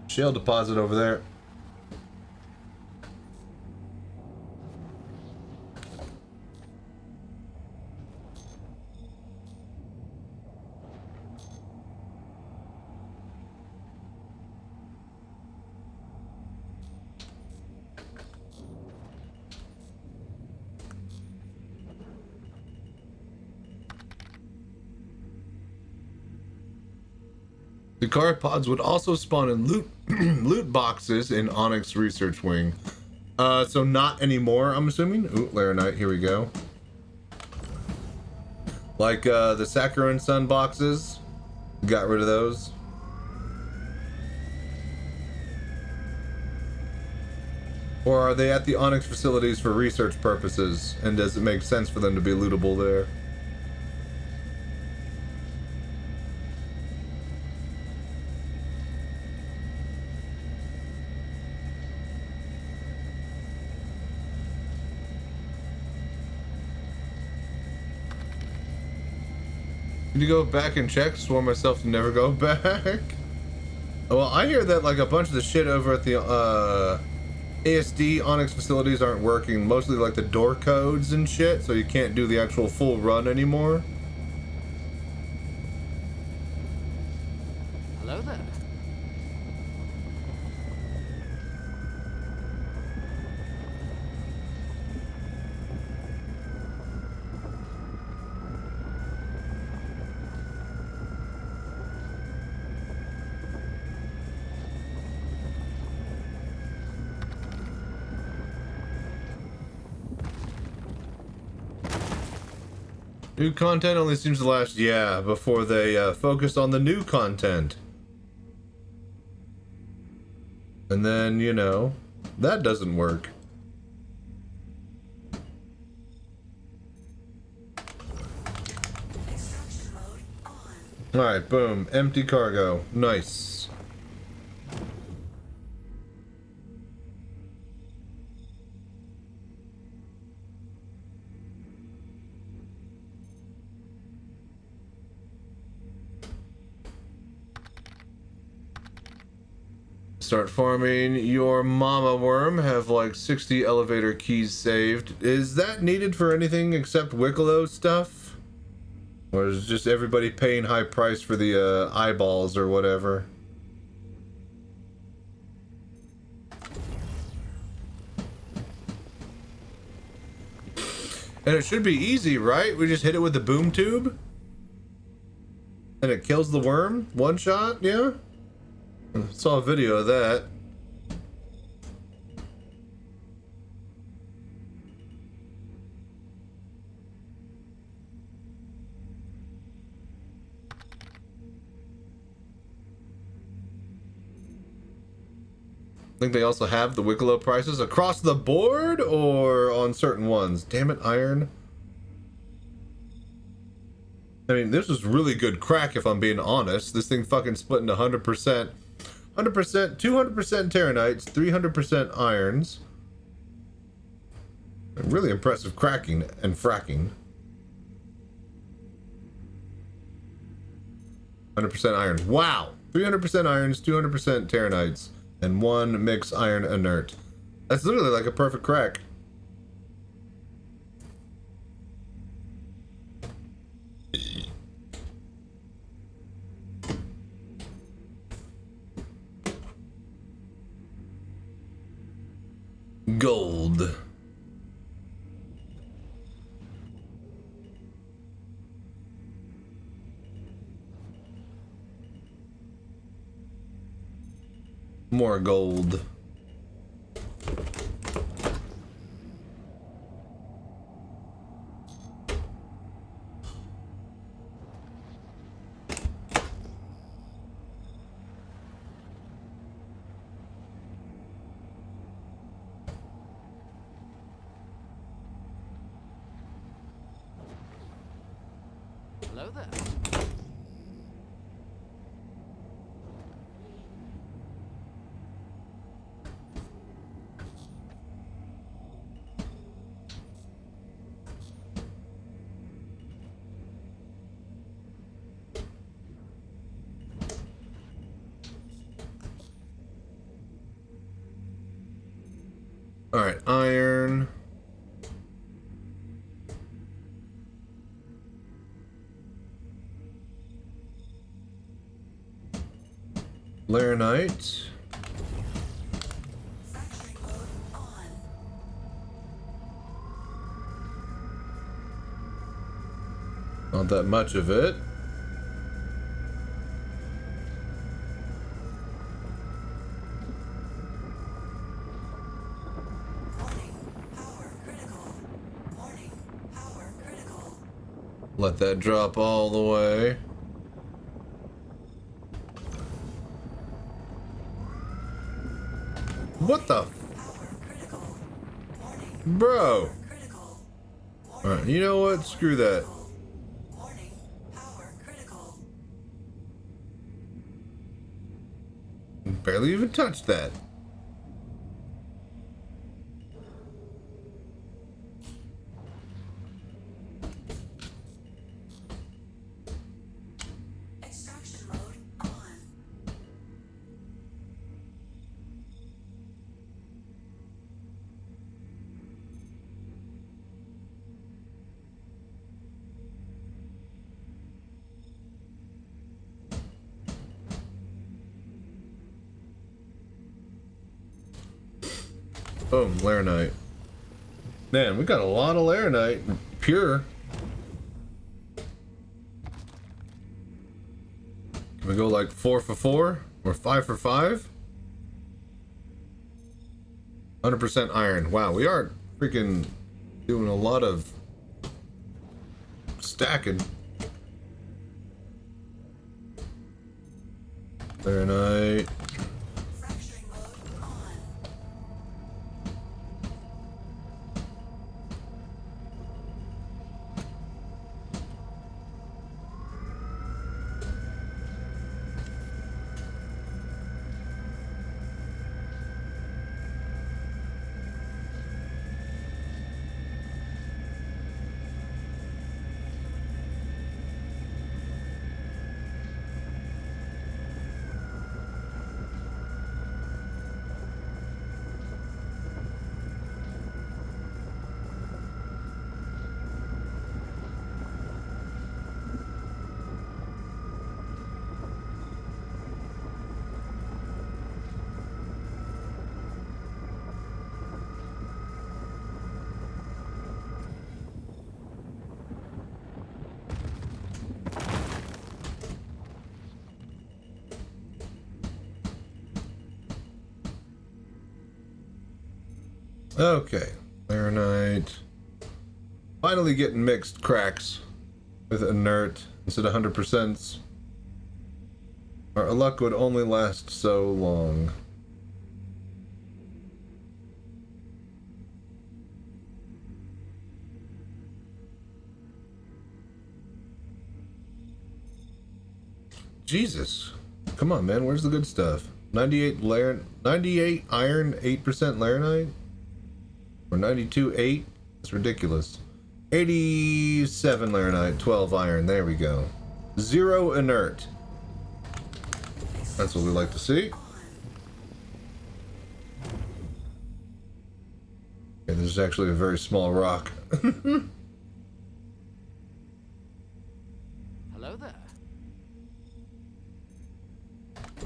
Shale deposit over there. The car pods would also spawn in loot boxes in Onyx Research Wing. So not anymore, I'm assuming. Ooh, Laranite, here we go. Like the Sakura and Sun boxes. Got rid of those. Or are they at the Onyx facilities for research purposes? And does it make sense for them to be lootable there? Did you go back and check? Swore myself to never go back. Well, I hear that like a bunch of the shit over at the ASD Onyx facilities aren't working, mostly like the door codes and shit, so you can't do the actual full run anymore. Hello there. New content only seems to last, yeah, before they focus on the new content. And then, you know, that doesn't work. Alright, boom. Empty cargo. Nice. Start farming your mama worm. Have like 60 elevator keys saved. Is that needed for anything except Wicklow stuff? Or is just everybody paying high price for the eyeballs or whatever? And it should be easy, right? We just hit it with the boom tube? And it kills the worm? One shot, yeah? I saw a video of that. I think they also have the Wicklow prices across the board or on certain ones. Damn it, iron. I mean, this was really good crack if I'm being honest. This thing fucking split into 100%. 100%, 200% terranites, 300% irons. Really impressive cracking and fracking. 100% iron. Wow! 300% irons, 200% terranites, and 1 mix iron inert. That's literally like a perfect crack. Gold. More gold. Hello there. All right, iron. Laranite. Not that much of it. Let that drop all the way. What the? Bro. Alright, you know what? Screw that. Barely even touched that. Boom, Laranite. Man, we got a lot of Laranite. Pure. Can we go like 4 for 4? Or 5 for 5? 100% iron. Wow, we are freaking doing a lot of stacking. Laranite. Okay, Laranite. Finally getting mixed cracks with inert instead of 100%. Our luck would only last so long. Jesus. Come on, man, where's the good stuff? 98 iron, 8% Laranite? Or 92, 8? It's ridiculous. 87 Laranite, 12 iron. There we go. 0 inert. That's what we like to see. Okay, this is actually a very small rock. Hello there.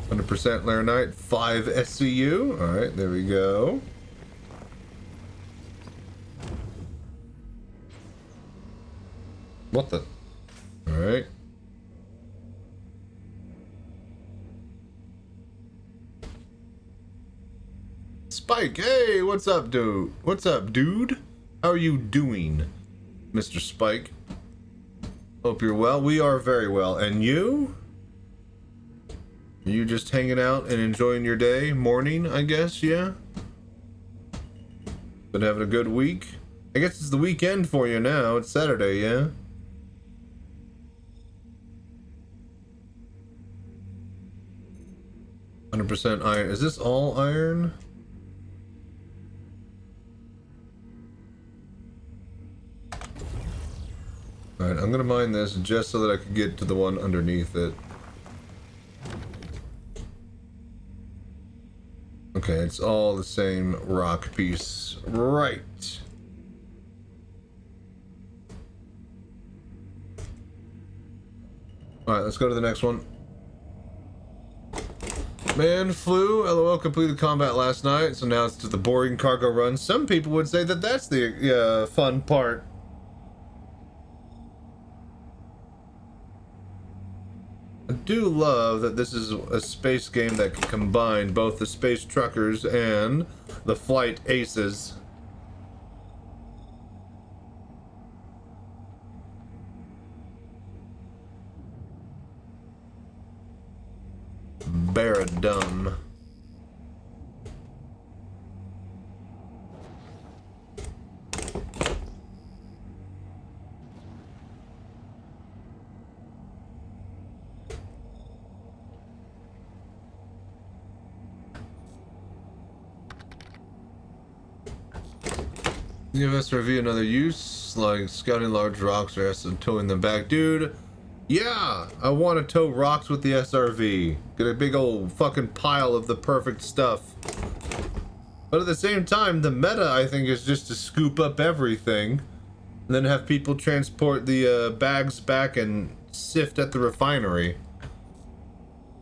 100% Laranite, 5 SCU. Alright, there we go. What the? Alright. Spike, hey, what's up, dude? What's up, dude? How are you doing, Mr. Spike? Hope you're well. We are very well. And you? Are you just hanging out and enjoying your day? Morning, I guess, yeah? Been having a good week? I guess it's the weekend for you now. It's Saturday, yeah? %, iron. Is this all iron? Alright, I'm gonna mine this just so that I can get to the one underneath it. Okay, it's all the same rock piece. Right. Alright, let's go to the next one. Man flew, LOL, completed combat last night, so now it's to the boring cargo run. Some people would say that that's the fun part. I do love that this is a space game that can combine both the space truckers and the flight aces. Baradum. Give SRV another use, like scouting large rocks or towing them back. Dude, yeah, I want to tow rocks with the SRV. Get a big old fucking pile of the perfect stuff. But at the same time, the meta, I think, is just to scoop up everything and then have people transport the bags back and sift at the refinery.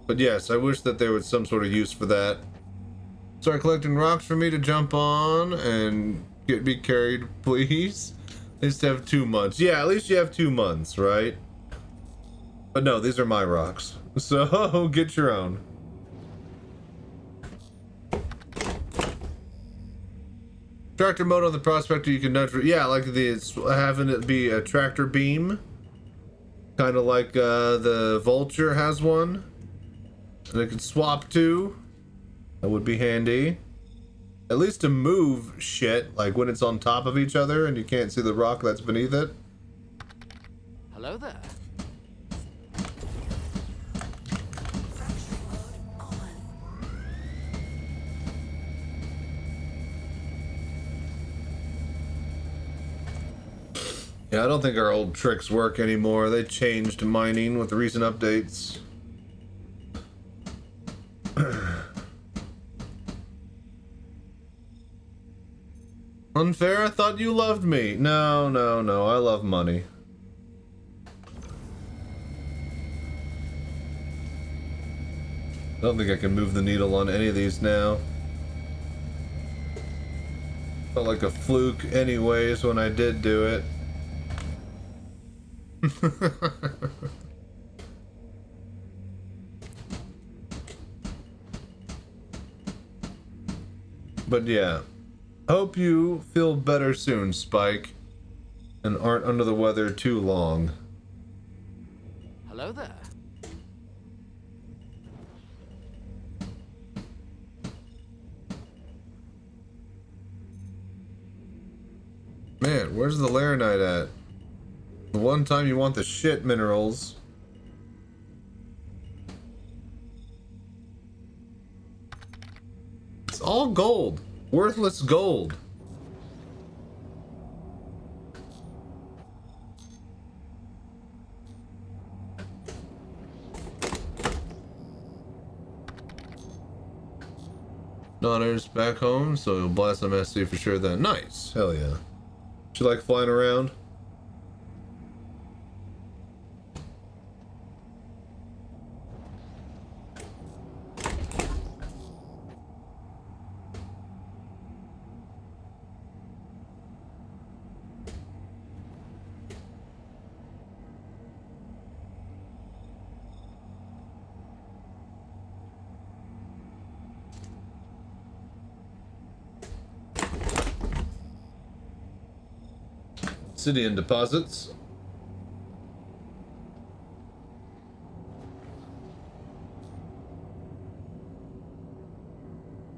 But yes, I wish that there was some sort of use for that. Start collecting rocks for me to jump on and get me carried, please. At least have 2 months. Yeah, at least you have 2 months, right? But no, these are my rocks. So get your own. Tractor mode on the Prospector, you can nudge. Yeah, like this, having it be a tractor beam. Kind of like the Vulture has one. And it can swap to. That would be handy. At least to move shit, like when it's on top of each other and you can't see the rock that's beneath it. Hello there. Yeah, I don't think our old tricks work anymore. They changed mining with the recent updates. Unfair? I thought you loved me. No, no, no. I love money. I don't think I can move the needle on any of these now. Felt like a fluke anyways when I did do it. But yeah. Hope you feel better soon, Spike, and aren't under the weather too long. Hello there. Man, where's the Laranite at? The one time you want the shit minerals. It's all gold. Worthless gold. Daughter's back home, so you'll blast some SC for sure then. Nice. Hell yeah. She like flying around? Obsidian deposits.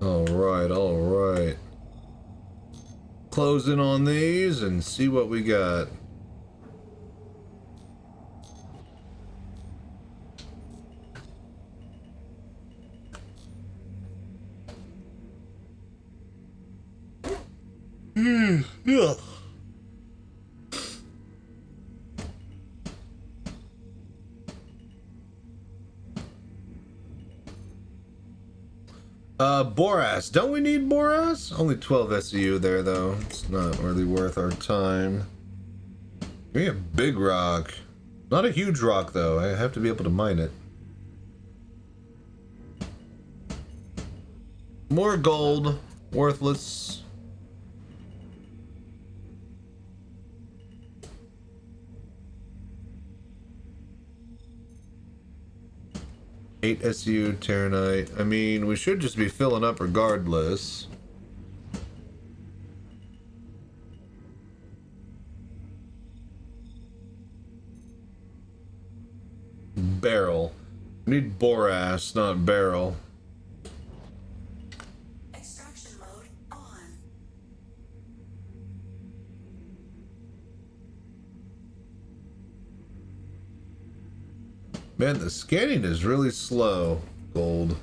All right. Close in on these and see what we got. Yeah. Boras. Don't we need Boras? Only 12 SEU there, though. It's not really worth our time. Give me a big rock. Not a huge rock, though. I have to be able to mine it. More gold. Worthless. Eight SU Terranite. I mean, we should just be filling up regardless. Barrel. We need Boras, not barrel. Extraction mode on. Man, the scanning is really slow. Gold.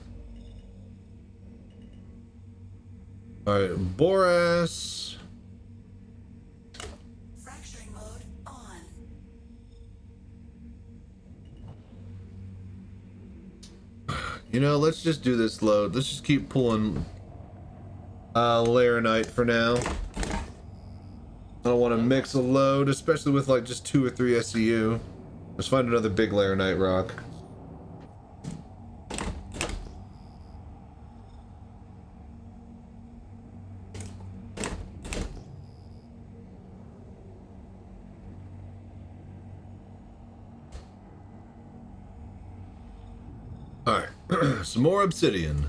Alright, Boras. Fracturing mode on. You know, let's just do this load. Let's just keep pulling Laranite for now. I don't want to mix a load, especially with like just 2 or 3 SCU. Let's find another big Laranite rock. Some more obsidian.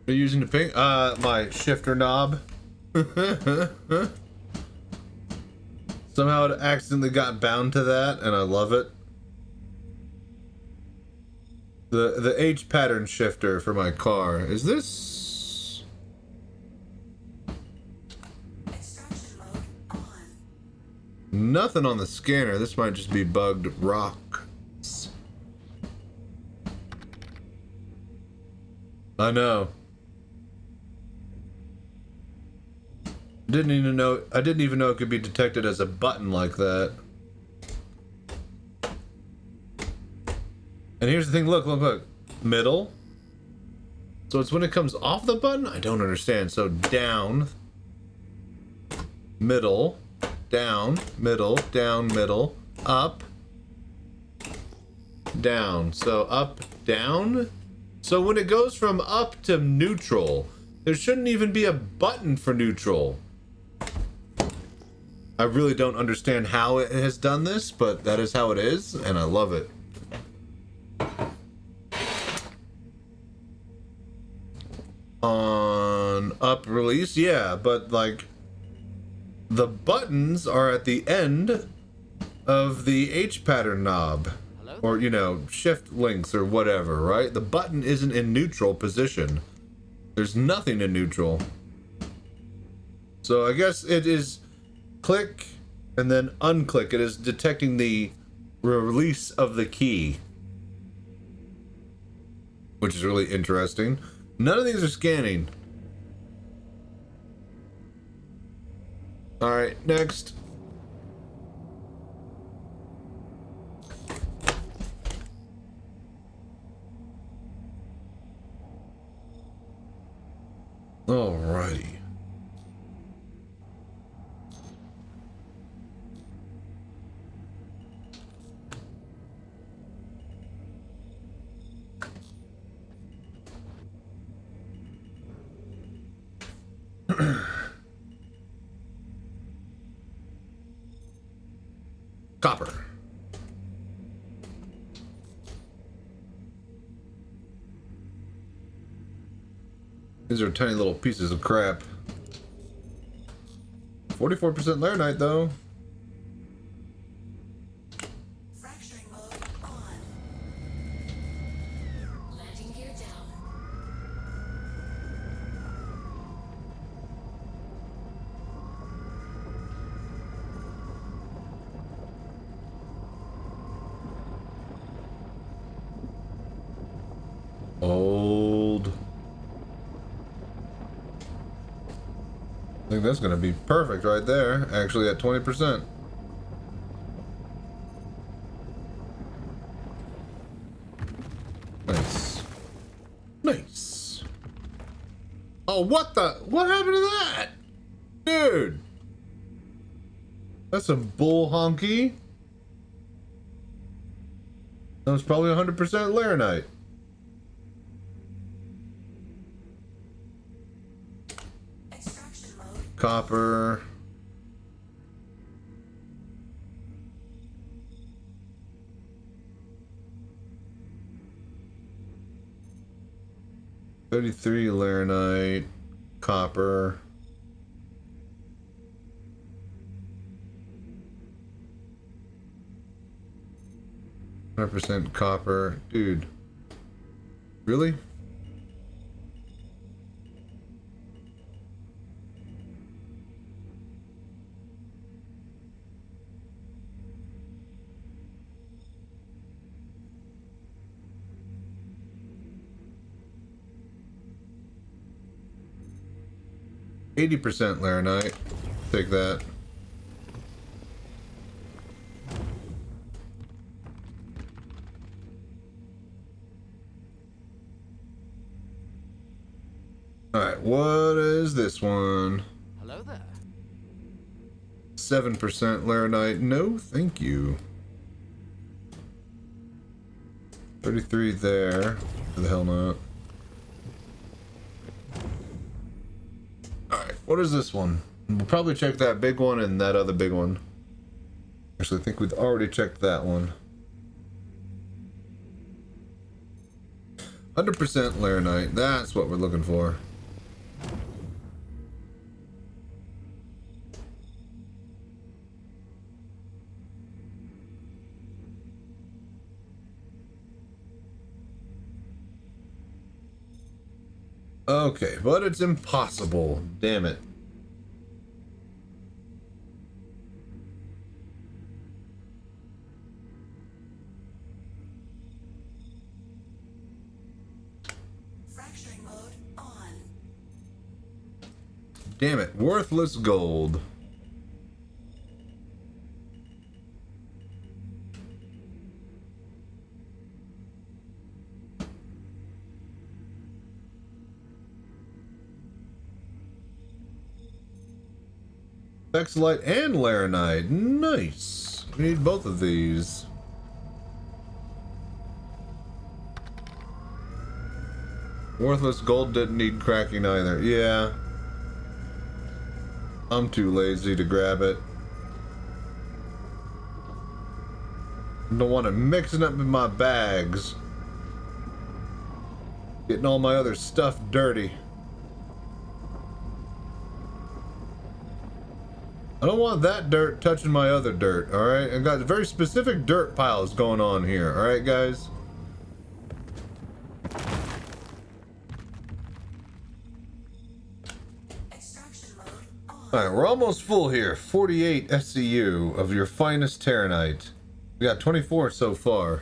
Are you using the ping? My shifter knob. Somehow it accidentally got bound to that, and I love it. The H pattern shifter for my car. Is this? Extraction mode on. Nothing on the scanner. This might just be bugged rocks. I know. I didn't even know it could be detected as a button like that. And here's the thing, look. Middle. So it's when it comes off the button? I don't understand. So down, middle, down, middle, down, middle, up, down. So up, down. So when it goes from up to neutral, there shouldn't even be a button for neutral. I really don't understand how it has done this, but that is how it is, and I love it. On up release, yeah, but like the buttons are at the end of the H pattern knob. Hello? Or, you know, shift links or whatever, right? The button isn't in neutral position. There's nothing in neutral. So I guess it is click and then unclick. It is detecting the release of the key, which is really interesting. None of these are scanning. All right, next. Alrighty. Copper. These are tiny little pieces of crap. 44% laranite though. Fracturing mode on. Landing gear down. Old. I think that's gonna be perfect right there, actually at 20%. Nice. Nice. Oh, what happened to that? Dude. That's a bull honky. That was probably 100% laranite. Copper. $33 laranite, copper. %, copper. Dude. Really? %, laranite. Take that. Alright, what is this one? Hello there. 7% laranite. No, thank you. 33 there. Who the hell not? Alright, what is this one? We'll probably check that big one and that other big one. Actually, I think we've already checked that one. 100% Laranite. That's what we're looking for. Okay, but it's impossible. Damn it. Fracturing mode on. Damn it. Worthless gold. Vexilite and Laranite. Nice. We need both of these. Worthless gold didn't need cracking either. Yeah. I'm too lazy to grab it. Don't want it mixing up in my bags. Getting all my other stuff dirty. I don't want that dirt touching my other dirt, alright? I've got very specific dirt piles going on here, alright guys? Alright, we're almost full here. 48 SCU of your finest Terranite. We got 24 so far.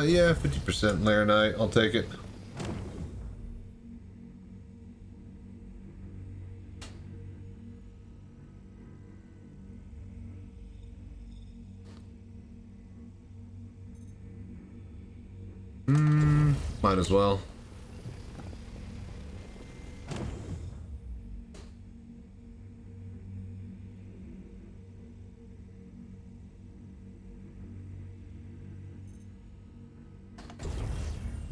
Yeah, 50% Laranite. I'll take it. Might as well.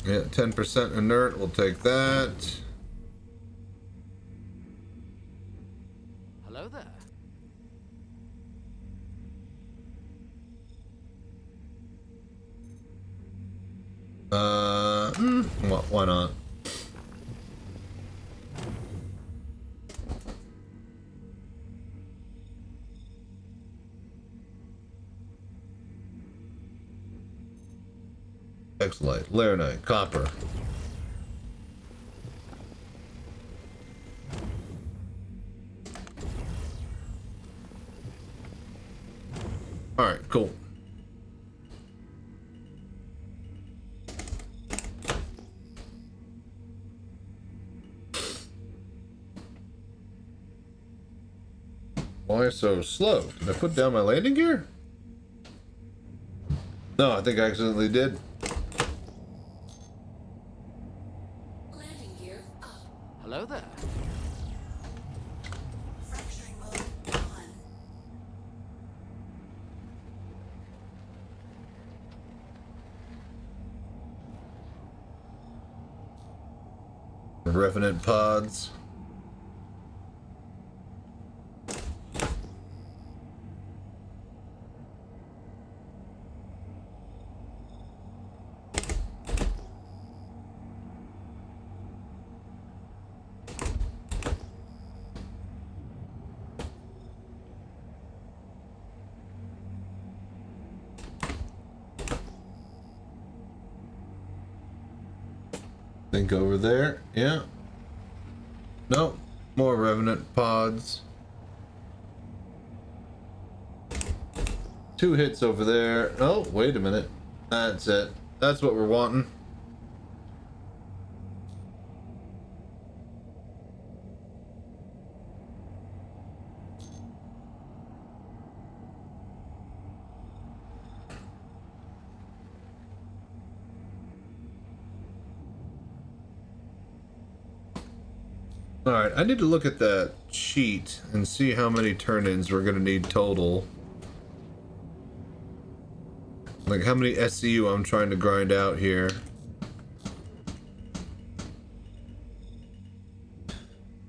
Yeah, 10% inert, we'll take that. Hello there. Why not? Vexilite, Laranite, copper. Alright, cool. Why so slow? Did I put down my landing gear? No, I think I accidentally did. Landing gear up. Hello there. Fracturing mode on. Revenant pods. Think over there. Yeah. Nope. More Revenant pods. 2 hits over there. Oh, wait a minute. That's it. That's what we're wanting. Alright, I need to look at that sheet and see how many turn-ins we're gonna need total. Like how many SCU I'm trying to grind out here.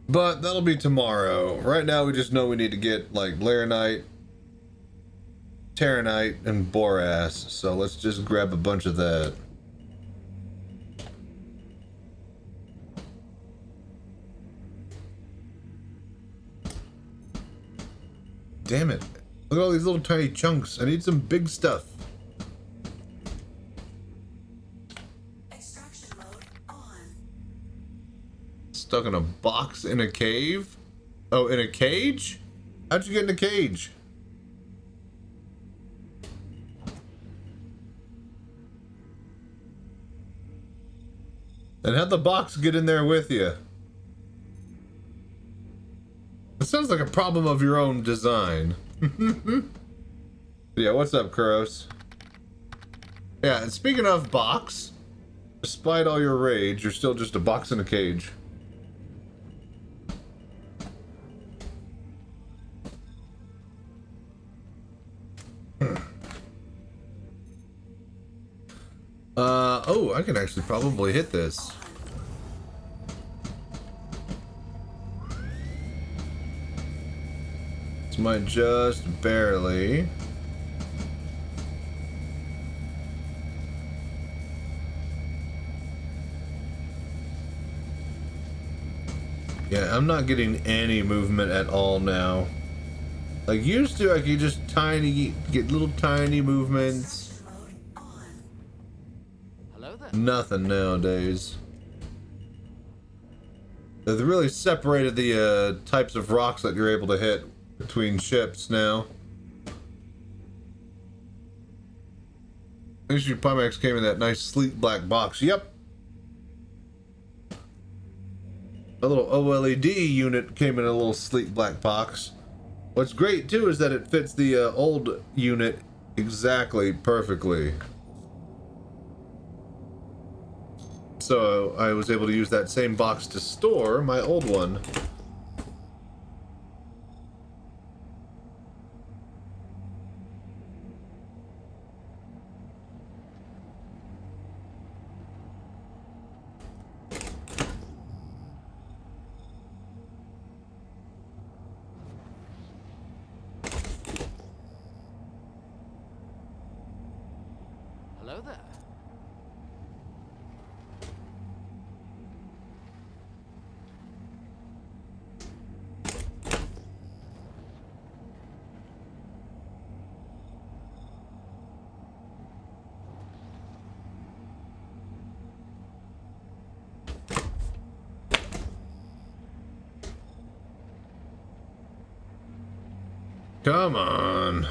But that'll be tomorrow. Right now we just know we need to get like Laranite, Terranite, and Boras. So let's just grab a bunch of that. Damn it. Look at all these little tiny chunks. I need some big stuff. Extraction mode on. Stuck in a box in a cave? Oh, in a cage? How'd you get in a cage? And how'd the box get in there with you? It sounds like a problem of your own design. Yeah, what's up, Kuros? Yeah, and speaking of box, despite all your rage, you're still just a box in a cage. Oh, I can actually probably hit this. This might just barely. Yeah, I'm not getting any movement at all now. Like used to, I could just get little tiny movements. Nothing nowadays. They've really separated the types of rocks that you're able to hit between ships now. At least your Pimax came in that nice sleek black box. Yep. A little OLED unit came in a little sleek black box. What's great too is that it fits the old unit exactly perfectly. So I was able to use that same box to store my old one. Hello there. Come on.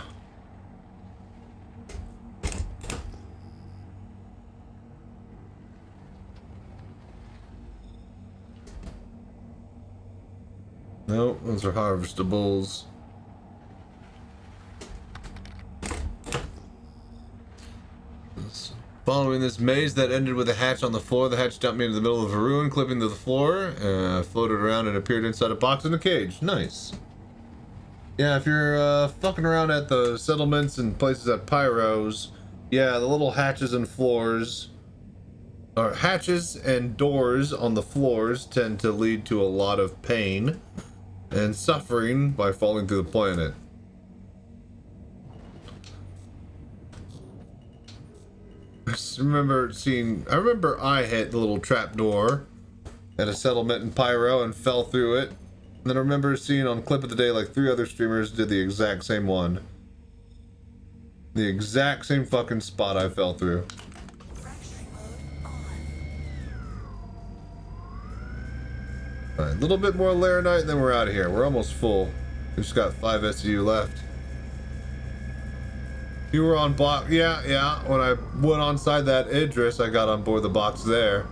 Nope, those are harvestables. Following this maze that ended with a hatch on the floor, the hatch dumped me into the middle of a ruin, clipping to the floor, floated around and appeared inside a box in a cage. Nice. Yeah, if you're fucking around at the settlements and places at Pyros, yeah, the little hatches and floors, or hatches and doors on the floors tend to lead to a lot of pain and suffering by falling through the planet. I remember I hit the little trap door at a settlement in Pyro and fell through it. And then I remember seeing on Clip of the Day like 3 other streamers did the exact same one. The exact same fucking spot I fell through. Alright, a little bit more Laranite and then we're out of here. We're almost full. We just got 5 SCU left. You were on box. Yeah. When I went onside that Idris, I got on board the box there.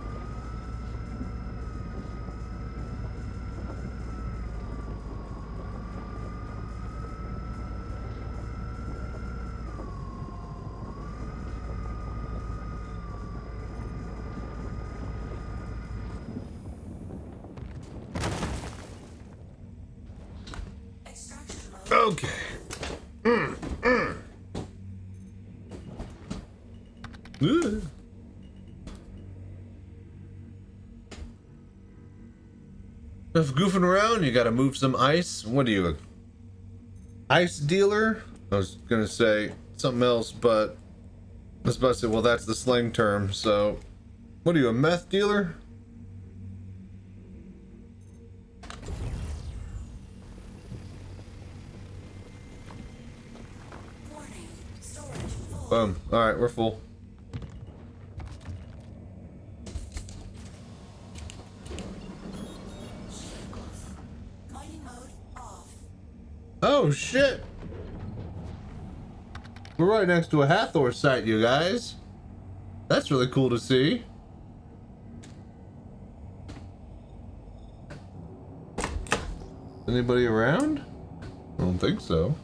Okay. Ugh. Enough goofing around, you gotta move some ice. What are you, a ice dealer? I was gonna say something else, but I was about to say, well, that's the slang term, so what are you, a meth dealer? Warning. Storage full. Boom. Alright, we're full. Mining mode off. Oh shit! We're right next to a Hathor site, you guys. That's really cool to see. Anybody around? I don't think so.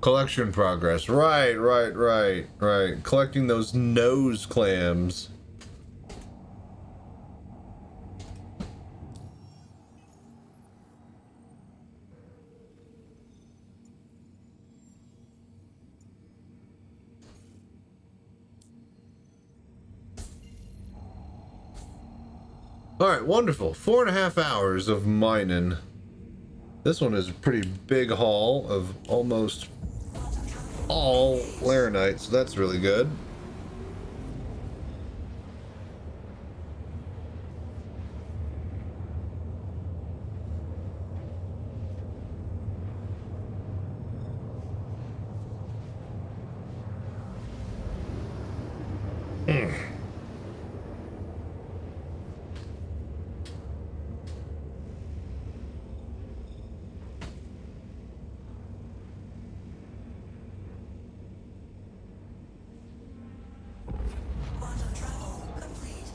Collection progress. Right. Collecting those nose clams. Alright, wonderful. 4.5 hours of mining. This one is a pretty big haul of almost all laranite, so that's really good. Quantum travel complete.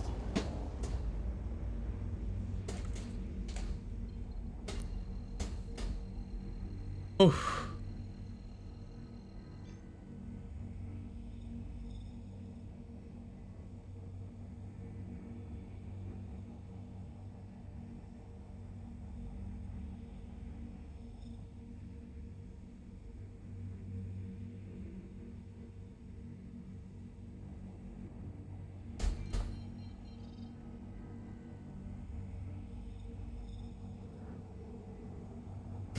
Oof.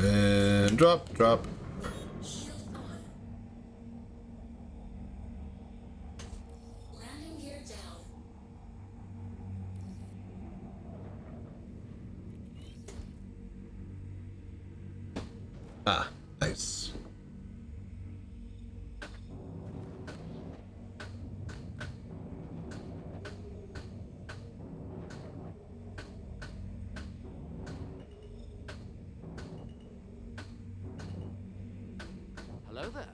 And drop. Shield on. Landing gear down. Ah, nice. Hello there.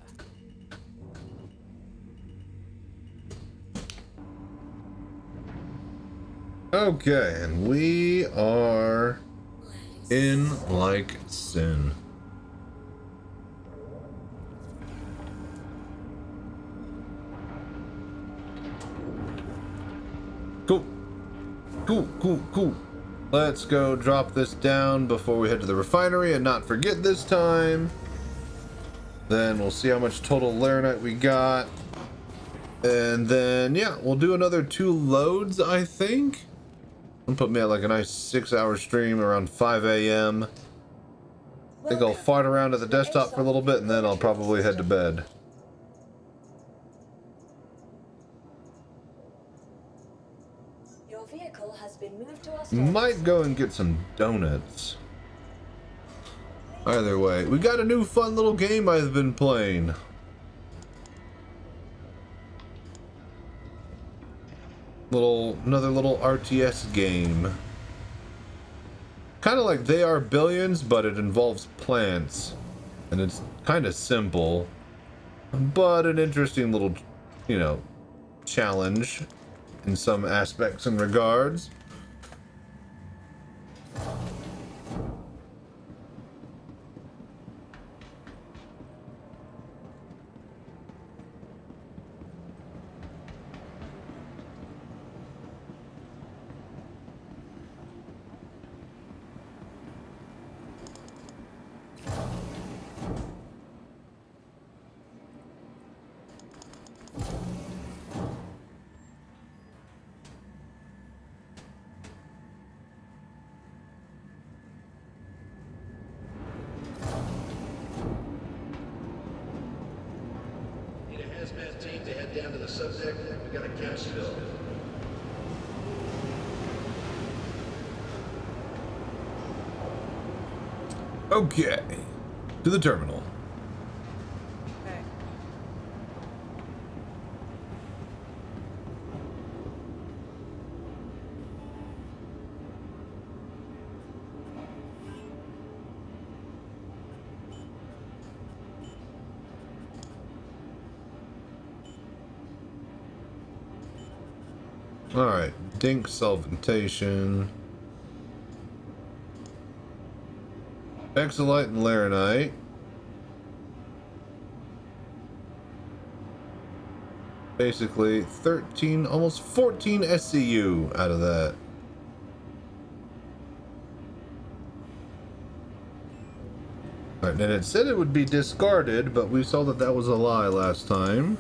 Okay, and we are in like sin. Cool. Let's go drop this down before we head to the refinery and not forget this time. Then we'll see how much total laranite we got. And then, yeah, we'll do another 2 loads, I think. And put me at like a nice 6-hour stream around 5 a.m. I think I'll fart around at the desktop for a little bit and then I'll probably head to bed. Your vehicle has been moved to our Might go and get some donuts. Either way, we got a new fun little game I've been playing. Another little RTS game. Kind of like They Are Billions, but it involves plants. And it's kind of simple, but an interesting little, challenge in some aspects and regards. the subdeck. We got a chem spill. Okay. To the terminal. Okay. Alright, Dink solventation. Exolite and Laranite. Basically 13, almost 14 SCU out of that. Alright, and it said it would be discarded, but we saw that that was a lie last time.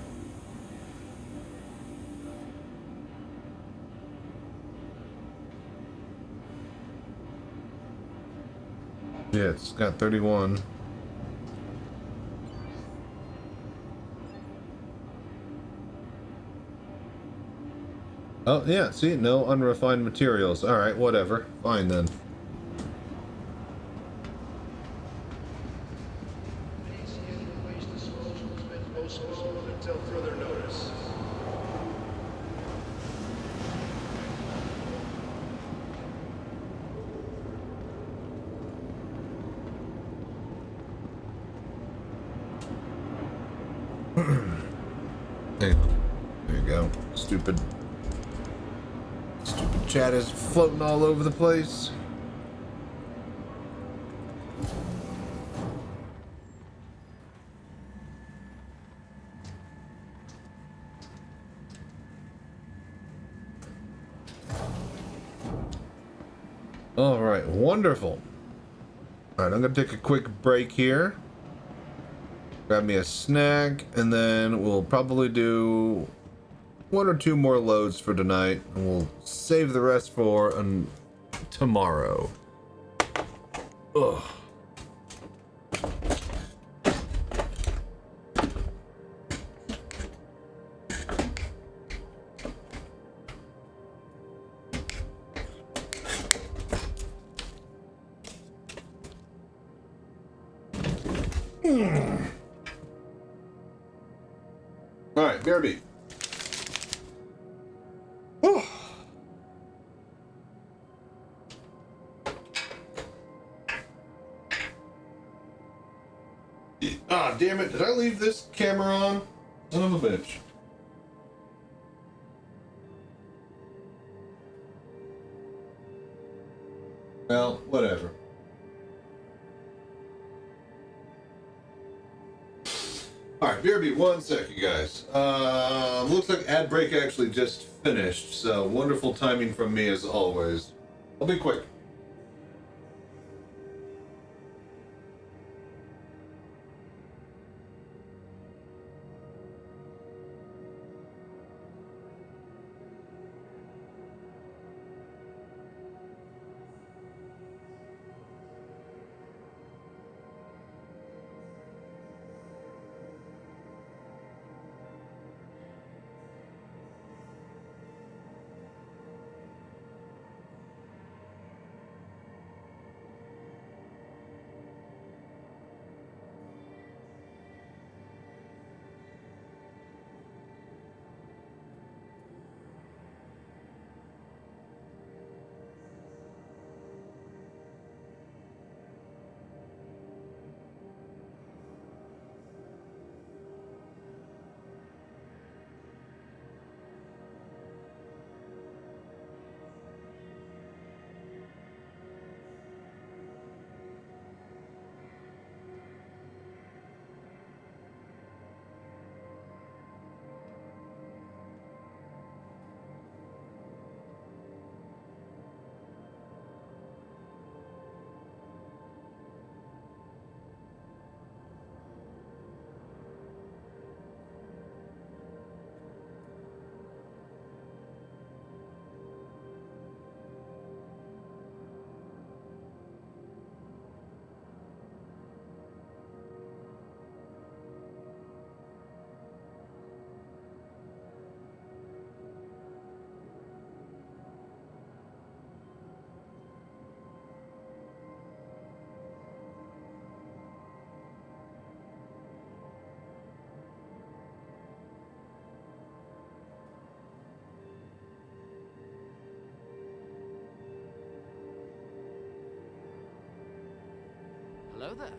Yeah, it's got 31. Oh, yeah, see? No unrefined materials. Alright, whatever. Fine then. Until further notice. There you go. Stupid chat is floating all over the place. All right, wonderful. All right, I'm gonna take a quick break here. Grab me a snack, and then we'll probably do 1 or 2 more loads for tonight, and we'll save the rest for tomorrow. Ugh. All right, BRB. Ah, damn it. Did I leave this camera on? Son of a bitch. Well, whatever. Alright, BRB, 1 second, guys. Looks like ad break actually just finished, so wonderful timing from me as always. I'll be quick. Hello there.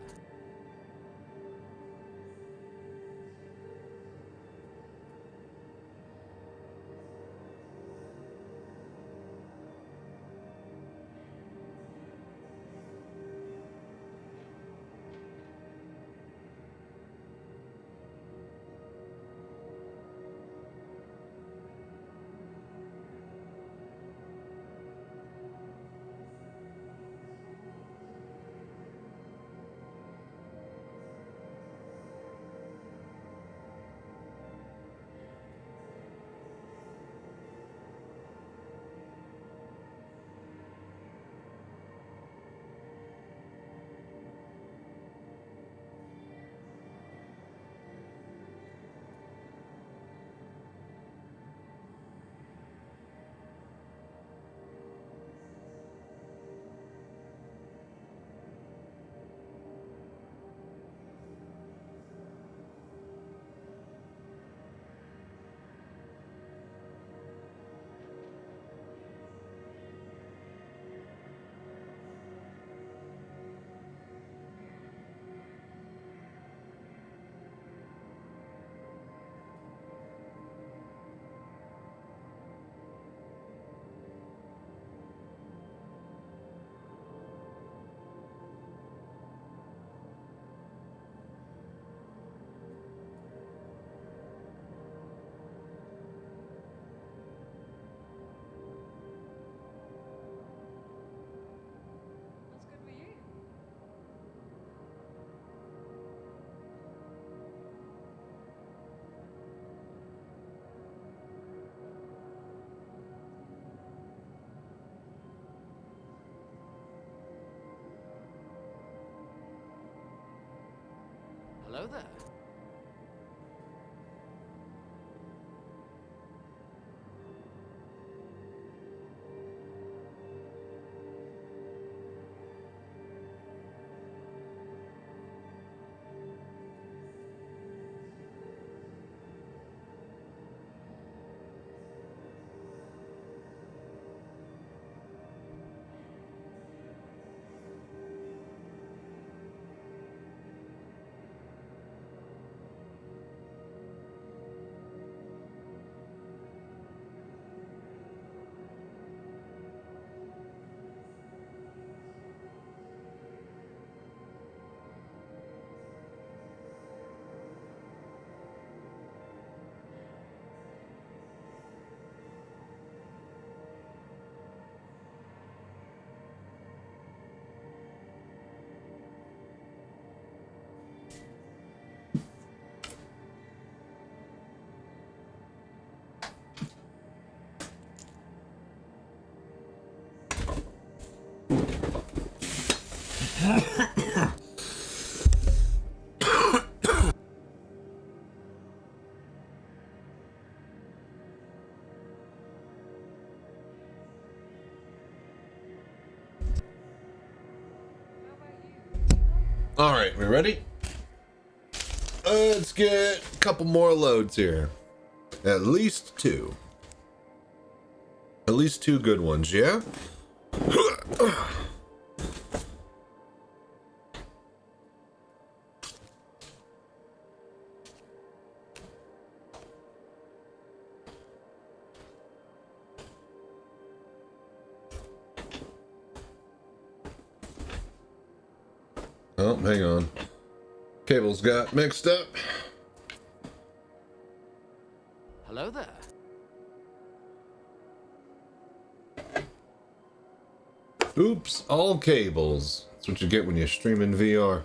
Hello there. All right, we ready? Let's get a couple more loads here. At least two. At least two good ones, yeah? Oh, hang on. Cables got mixed up. Hello there. Oops, all cables. That's what you get when you stream in VR.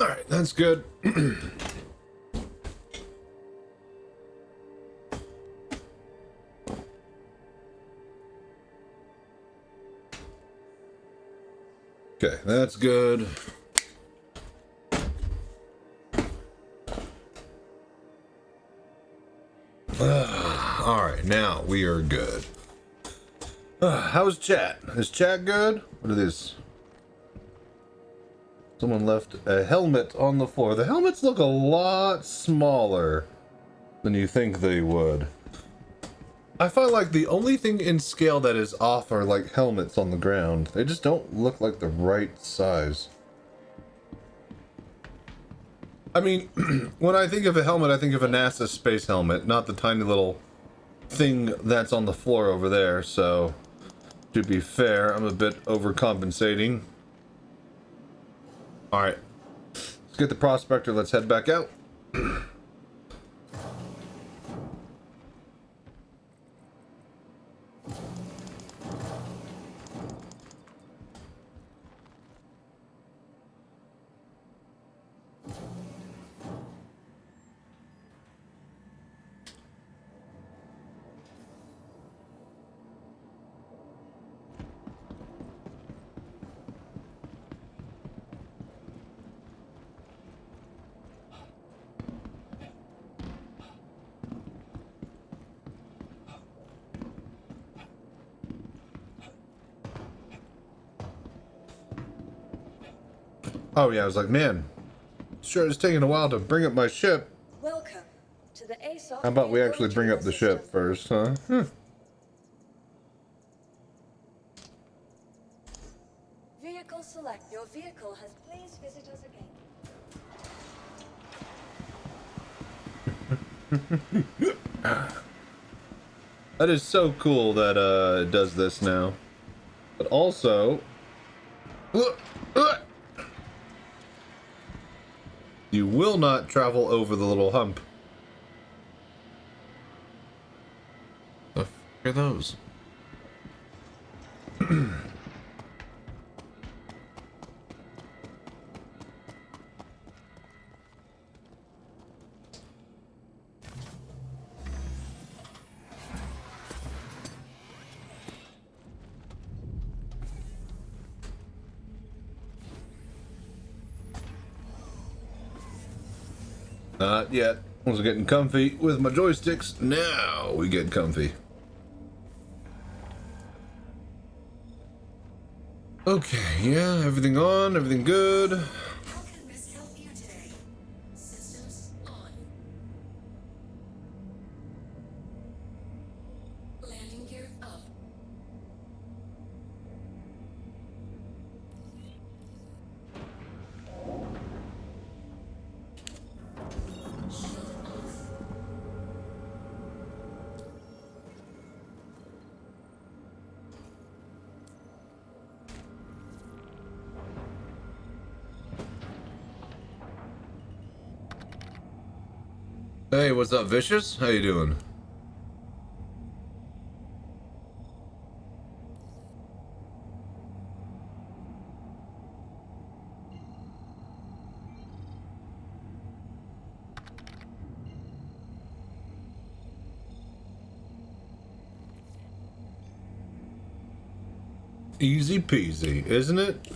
Alright, that's good. Okay, that's good. Alright, now we are good. How's chat? Is chat good? What are these? Someone left a helmet on the floor. The helmets look a lot smaller than you think they would. I find like the only thing in scale that is off are like helmets on the ground. They just don't look like the right size. I mean, when I think of a helmet, I think of a NASA space helmet, not the tiny little thing that's on the floor over there. So, to be fair, I'm a bit overcompensating. Alright. Let's get the prospector. Let's head back out. Oh yeah, I was like, man, sure it's taking a while to bring up my ship. Welcome to the ASOP. How about we actually bring up the ship first, huh? Vehicle select. Your vehicle has please visit us again. That is so cool that it does this now. But also, you will not travel over the little hump. The f are those? Not yet. I was getting comfy with my joysticks. Now we get comfy. Okay, yeah, everything on, everything good. How can Miss help you today? Systems on. Landing gear up. Hey, what's up, Vicious? How you doing? Easy peasy, isn't it?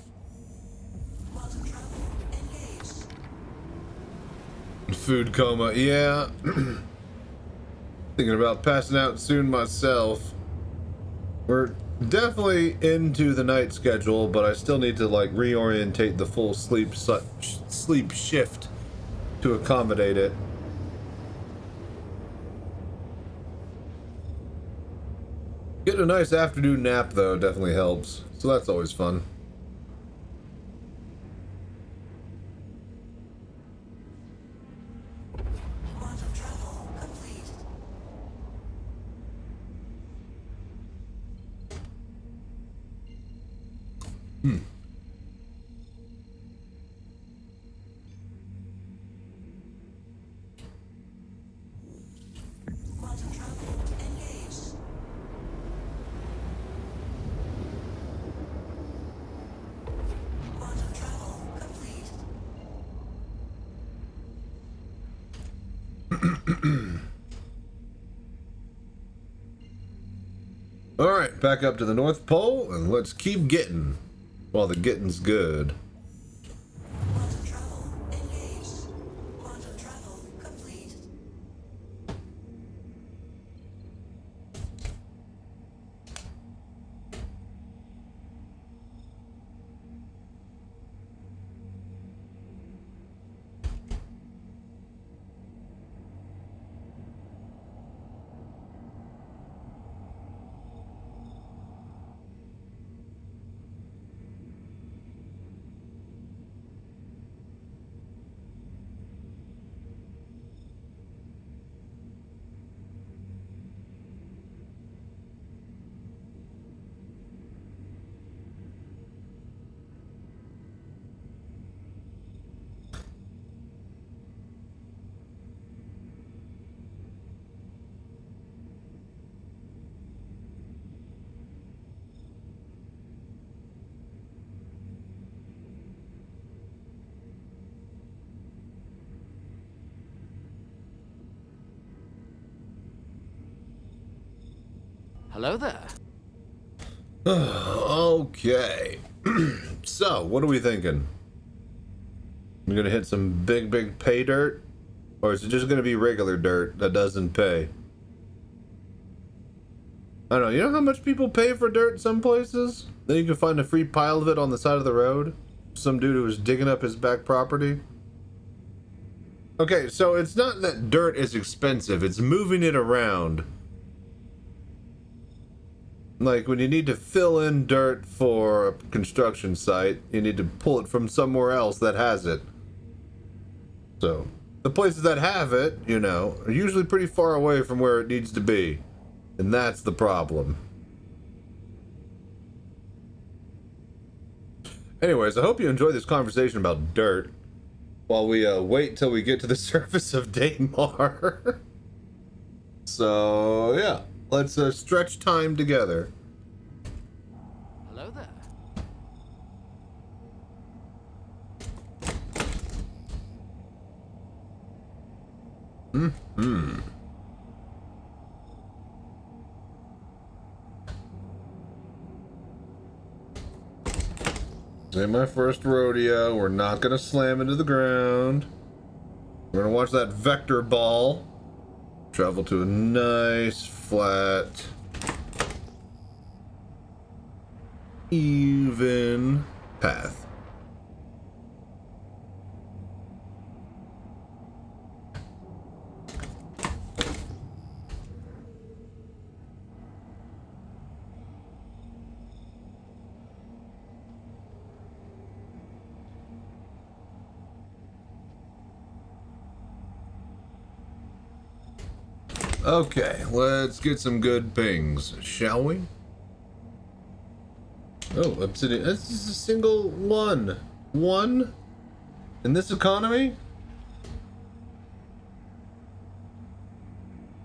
Food coma, yeah. Thinking about passing out soon myself. We're definitely into the night schedule, but I still need to like reorientate the full sleep shift to accommodate it. Getting a nice afternoon nap though definitely helps, so that's always fun. Alright, back up to the North Pole, and let's keep getting while the getting's good. Quantum travel engaged. Quantum travel complete. Hello there. Okay. So, what are we thinking? We're gonna hit some big pay dirt? Or is it just gonna be regular dirt that doesn't pay? I don't know, you know how much people pay for dirt in some places? Then you can find a free pile of it on the side of the road? Some dude who was digging up his back property? Okay, so it's not that dirt is expensive, it's moving it around. Like, when you need to fill in dirt for a construction site, you need to pull it from somewhere else that has it. So, the places that have it, you know, are usually pretty far away from where it needs to be. And that's the problem. Anyways, I hope you enjoyed this conversation about dirt while we wait till we get to the surface of Daymar. So, yeah. Let's stretch time together. Hello there. Mm-hmm. This ain't my first rodeo. We're not gonna slam into the ground. We're gonna watch that vector ball travel to a nice, flat, even path. Okay, let's get some good pings, shall we? Oh, obsidian. This is a single one. One? In this economy?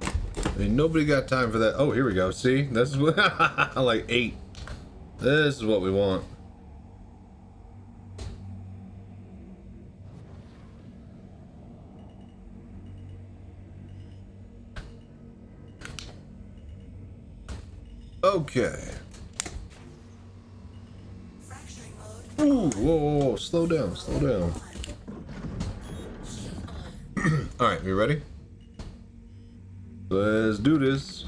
I mean, nobody got time for that. Oh, here we go. See? This is what like 8. This is what we want. Okay. Ooh, whoa, slow down, slow down. Alright, we ready? Let's do this.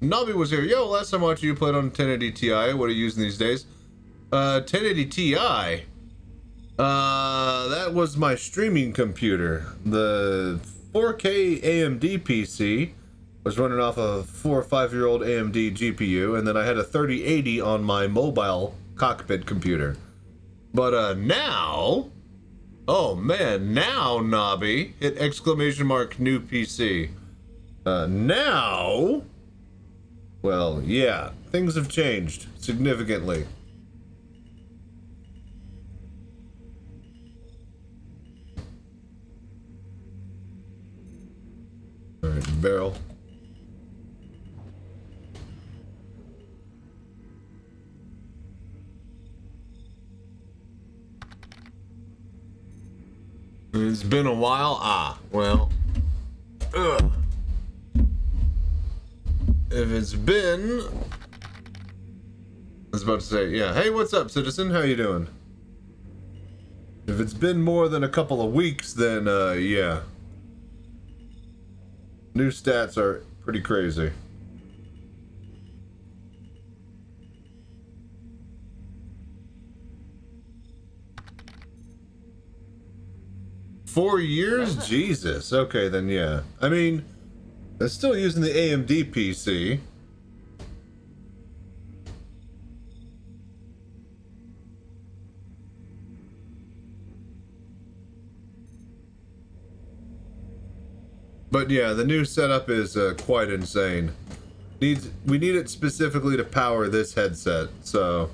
Nobby was here. Yo, last time I watched you played on 1080 Ti. What are you using these days? 1080 Ti. That was my streaming computer. The 4K AMD PC was running off a 4 or 5-year-old AMD GPU, and then I had a 3080 on my mobile Cockpit computer. But now, oh man, now Nobby, hit exclamation mark new PC. Now, well, yeah, things have changed significantly. All right, barrel. It's been a while. Ah, well. Ugh. If it's been... I was about to say, yeah. Hey, what's up, citizen? How you doing? If it's been more than a couple of weeks, then, yeah. New stats are pretty crazy. Four years? Jesus. Okay, then yeah. I mean, they're still using the AMD PC. But yeah, the new setup is quite insane. We need it specifically to power this headset, so...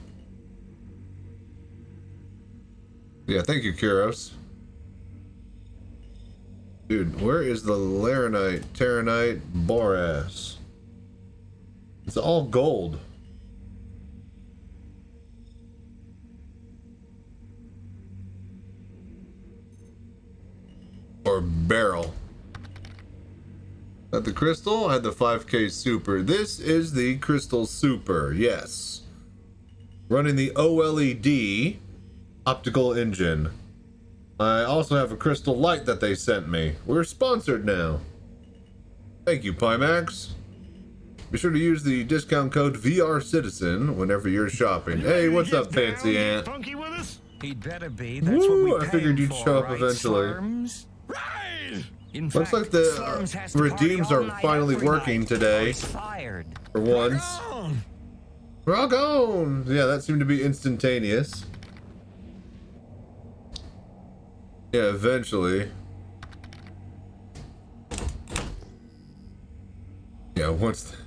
Yeah, thank you, Kuros. Dude, where is the Laranite, Terranite, Boras? It's all gold. Or barrel. At the Crystal, I had the 5K Super. This is the Crystal Super, yes. Running the OLED optical engine. I also have a Crystal Light that they sent me. We're sponsored now. Thank you, Pimax. Be sure to use the discount code VRCitizen whenever you're shopping. Hey, what's up, Fancy Ant? Funky with us? He'd better be. That's what we Woo, I figured you'd show up eventually. Looks like the redeems are finally working today. For once. Rock on! Yeah, that seemed to be instantaneous. Yeah, eventually. Yeah, once the...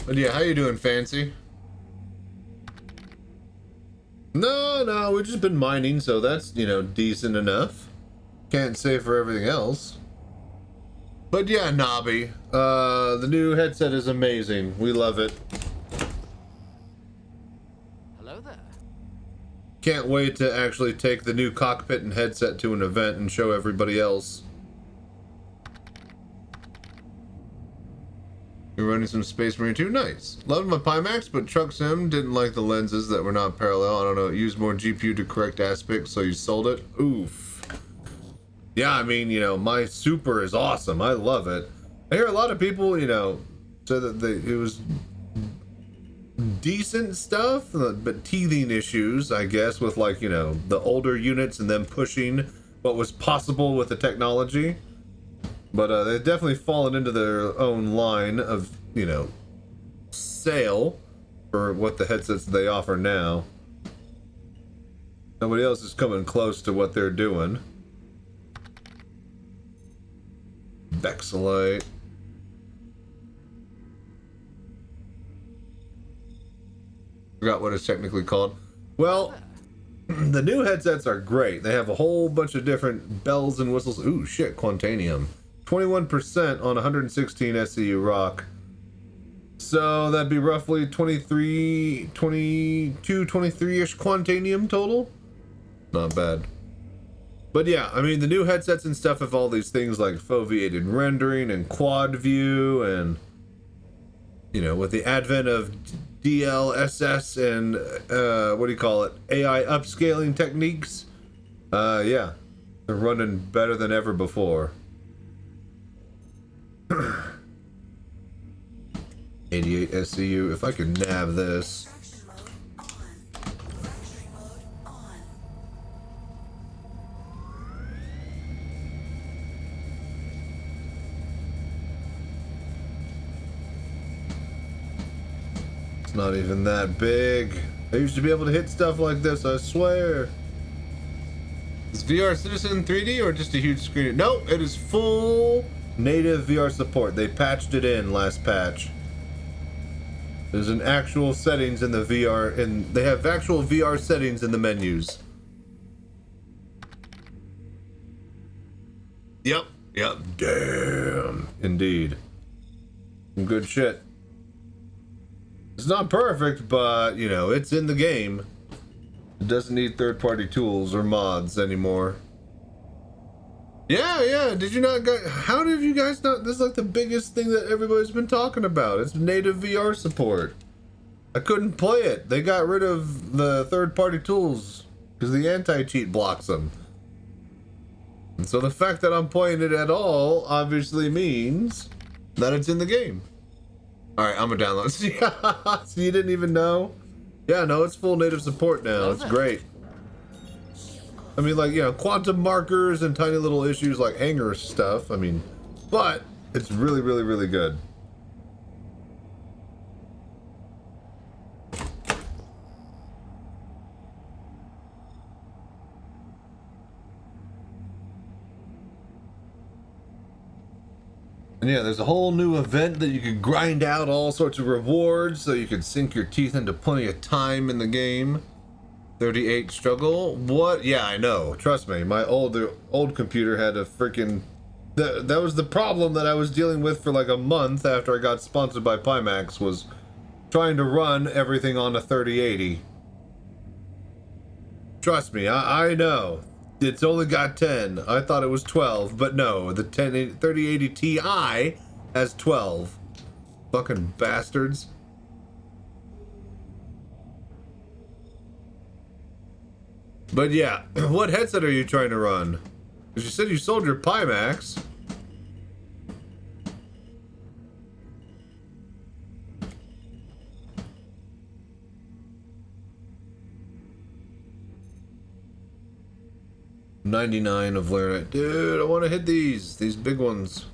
But yeah, how you doing, Fancy? No, we've just been mining, so that's, you know, decent enough. Can't say for everything else. But yeah, Nobby, the new headset is amazing. We love it. Hello there. Can't wait to actually take the new cockpit and headset to an event and show everybody else. You're running some Space Marine 2? Nice. Loved my Pimax, but Truck Sim didn't like the lenses that were not parallel. I don't know, used more GPU to correct aspects, so you sold it? Oof. Yeah, I mean, you know, my Super is awesome. I love it. I hear a lot of people, you know, say that it was decent stuff, but teething issues, I guess, with, like, you know, the older units and them pushing what was possible with the technology. But they've definitely fallen into their own line of, you know, sale for what the headsets they offer now. Nobody else is coming close to what they're doing. Vexilite. Forgot what it's technically called. Well, the new headsets are great. They have a whole bunch of different bells and whistles. Ooh, shit, Quantanium. 21% on 116 SCU rock. So that'd be roughly 23, 22, 23-ish Quantanium total. Not bad. But yeah, I mean, the new headsets and stuff have all these things like foveated rendering and quad view, and, you know, with the advent of DLSS and, what do you call it, AI upscaling techniques, yeah, they're running better than ever before. 88 SCU, if I could nav this. It's not even that big. I used to be able to hit stuff like this, I swear. Is VR Citizen 3D or just a huge screen? No, it is full native VR support. They patched it in last patch. There's an actual settings in the VR, and they have actual VR settings in the menus. Yep. Damn. Indeed. Some good shit. It's not perfect, but, you know, it's in the game. It doesn't need third-party tools or mods anymore. Yeah, did you not guys, how did you guys not, this is like the biggest thing that everybody's been talking about. It's native VR support. I couldn't play it. They got rid of the third-party tools because the anti-cheat blocks them. And so the fact that I'm playing it at all obviously means that it's in the game. Alright, I'm gonna download. So you didn't even know? Yeah, no, it's full native support now. It's great. I mean, like, you know, quantum markers and tiny little issues like hanger stuff. I mean, but it's really, really, really good. And yeah, there's a whole new event that you could grind out all sorts of rewards so you could sink your teeth into plenty of time in the game. 38 struggle? What? Yeah, I know. Trust me, my old computer had a freaking... That was the problem that I was dealing with for like a month after I got sponsored by Pimax, was trying to run everything on a 3080. Trust me, I know. It's only got 10. I thought it was 12, but no, the 3080 Ti has 12. Fucking bastards. But yeah, what headset are you trying to run? Because you said you sold your Pimax. $99 of Laranite. Dude, I want to hit these big ones.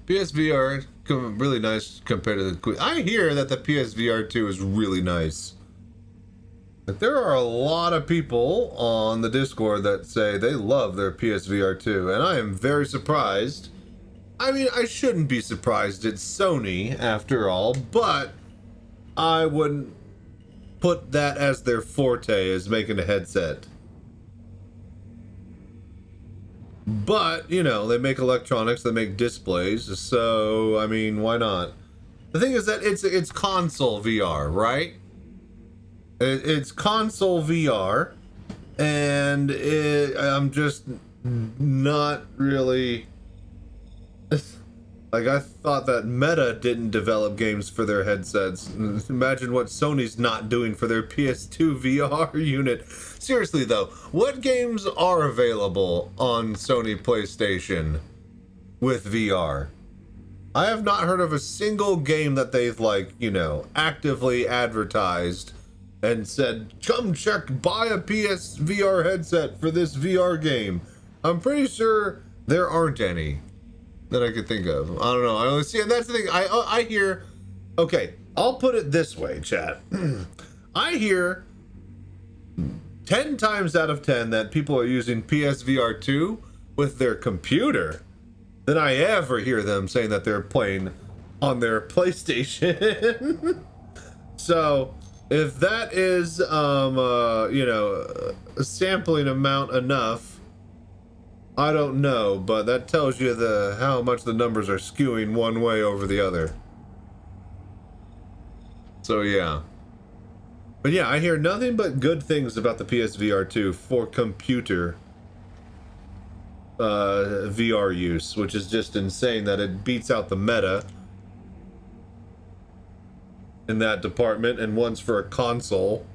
PSVR really nice compared to the. I hear that the PSVR 2 is really nice. Like, there are a lot of people on the Discord that say they love their PSVR 2, and I am very surprised. I mean, I shouldn't be surprised. It's Sony, after all, but I wouldn't put that as their forte, as making a headset. But, you know, they make electronics, they make displays, so, I mean, why not? The thing is that it's console VR, right? It's console VR, and I'm just not really... Like, I thought that Meta didn't develop games for their headsets. Imagine what Sony's not doing for their PS2 VR unit. Seriously, though, what games are available on Sony PlayStation with VR? I have not heard of a single game that they've, like, you know, actively advertised and said, come check, buy a PSVR headset for this VR game. I'm pretty sure there aren't any that I could think of. I don't know. I only see, and that's the thing. I hear. Okay, I'll put it this way, chat. I hear 10 times out of 10 that people are using PSVR 2 with their computer than I ever hear them saying that they're playing on their PlayStation. So if that is, you know, a sampling amount enough. I don't know, but that tells you how much the numbers are skewing one way over the other. So yeah. But yeah, I hear nothing but good things about the PSVR 2 for computer VR use, which is just insane that it beats out the Meta in that department, and one's for a console.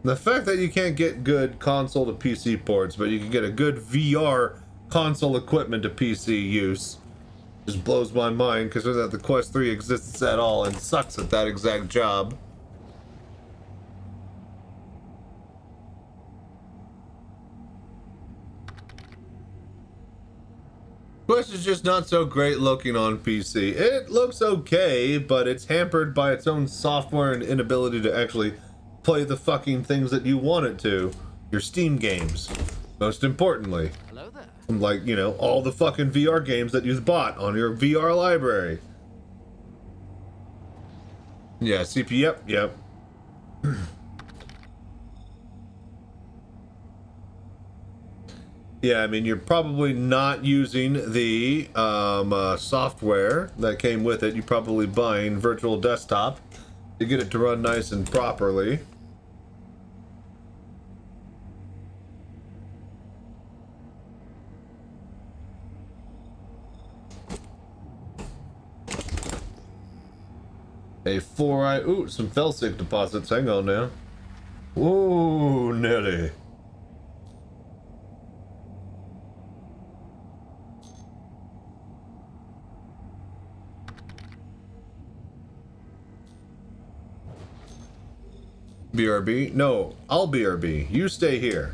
The fact that you can't get good console to PC ports, but you can get a good VR console equipment to PC use, just blows my mind, because that the Quest 3 exists at all and sucks at that exact job. Quest is just not so great looking on PC. It looks okay, but it's hampered by its own software and inability to actually play the fucking things that you want it to. Your Steam games, most importantly. Hello there. Like, you know, all the fucking VR games that you've bought on your VR library. Yeah, CPU, yep. Yeah, I mean, you're probably not using the software that came with it. You're probably buying virtual desktop to get it to run nice and properly. A 4i. Ooh, some Felsic deposits. Hang on now. Whoa, Nelly. BRB? No, I'll BRB. You stay here.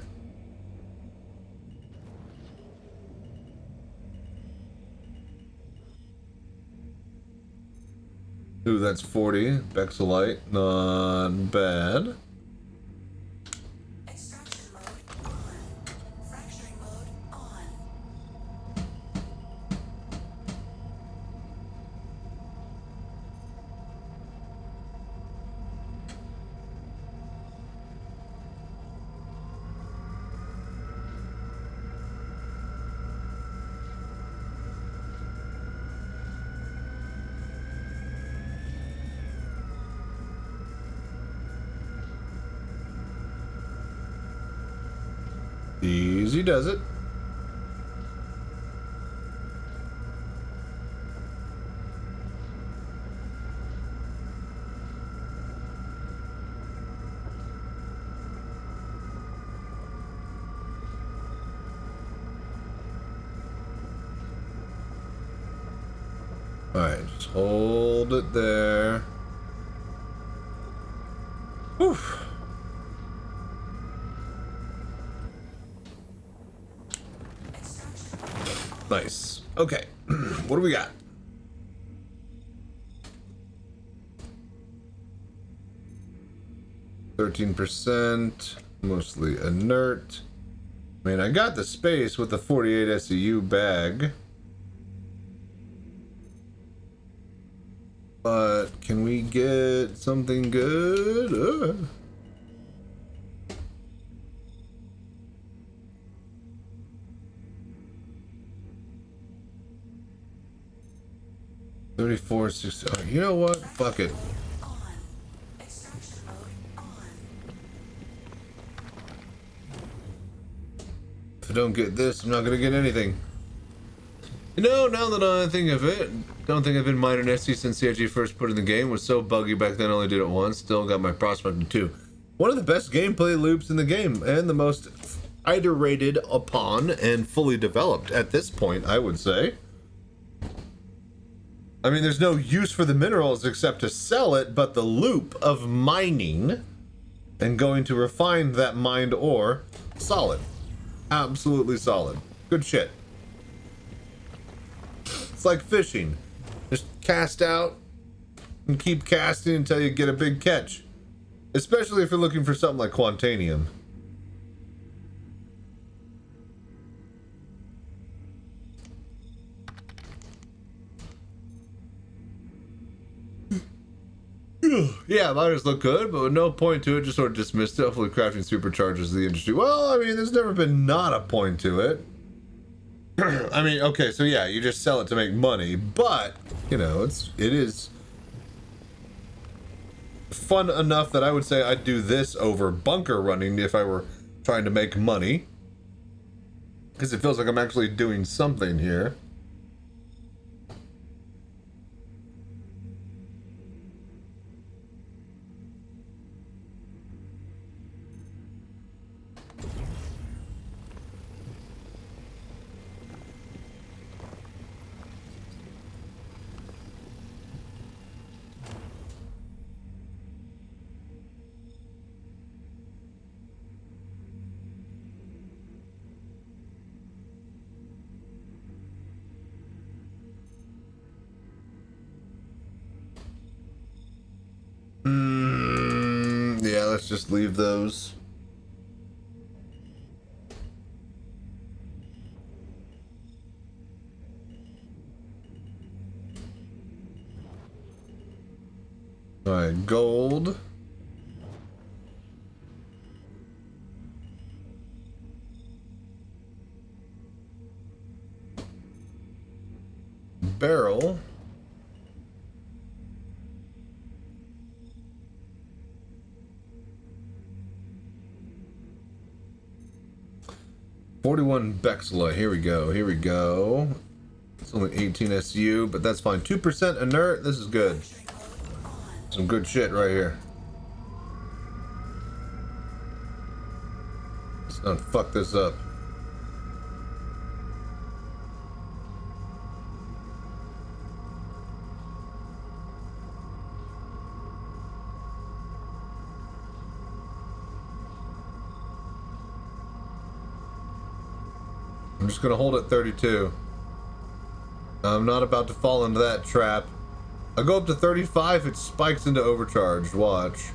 Ooh, that's 40. Bexelite. Not bad. Extraction mode on. Fracturing mode on. Easy does it. Alright, just hold it there. Whew. Nice. Okay. What do we got? %, mostly inert. I mean, I got the space with the 48 SEU bag. But can we get something good? 3460. Oh, you know what? Fuck it. If I don't get this, I'm not gonna get anything. You know, now that I think of it, don't think I've been mining SC since CIG first put in the game. Was so buggy back then, only did it once. Still got my prospecting too. One of the best gameplay loops in the game, and the most iterated upon and fully developed at this point, I would say. I mean, there's no use for the minerals except to sell it, but the loop of mining and going to refine that mined ore, solid. Absolutely solid. Good shit. It's like fishing. Just cast out and keep casting until you get a big catch. Especially if you're looking for something like Quantanium. Yeah, miners look good, but with no point to it, just sort of dismissed it. Hopefully crafting supercharges the industry. Well, I mean, there's never been not a point to it. I mean, okay, so yeah, you just sell it to make money, but, you know, it is fun enough that I would say I'd do this over bunker running if I were trying to make money. Because it feels like I'm actually doing something here. Yeah, let's just leave those. All right, gold. Barrel. $41 Bexla. Here we go. Here we go. It's only 18 SU, but that's fine. 2% inert. This is good. Some good shit right here. Let's not fuck this up. I'm just gonna hold at 32. I'm not about to fall into that trap. I go up to 35, it spikes into overcharged. Watch.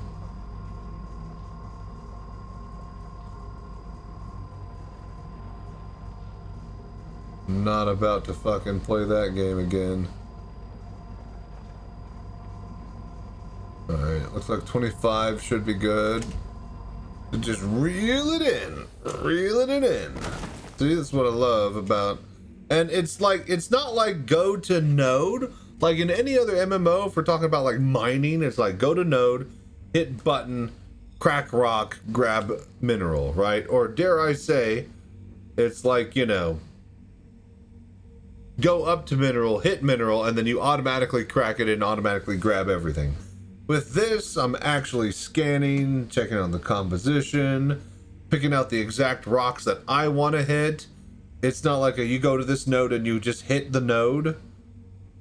Not about to fucking play that game again. Alright, looks like 25 should be good. Just reel it in. Reeling it in. See, that's what I love about, and it's like, it's not like go to node like in any other MMO. If we're talking about like mining, it's like go to node, hit button, crack rock, grab mineral, right? Or dare I say, It's like, you know, go up to mineral, hit mineral, and then you automatically crack it and automatically grab everything. With this, I'm actually scanning, checking on the composition, picking out the exact rocks that I want to hit. It's not like you go to this node and you just hit the node.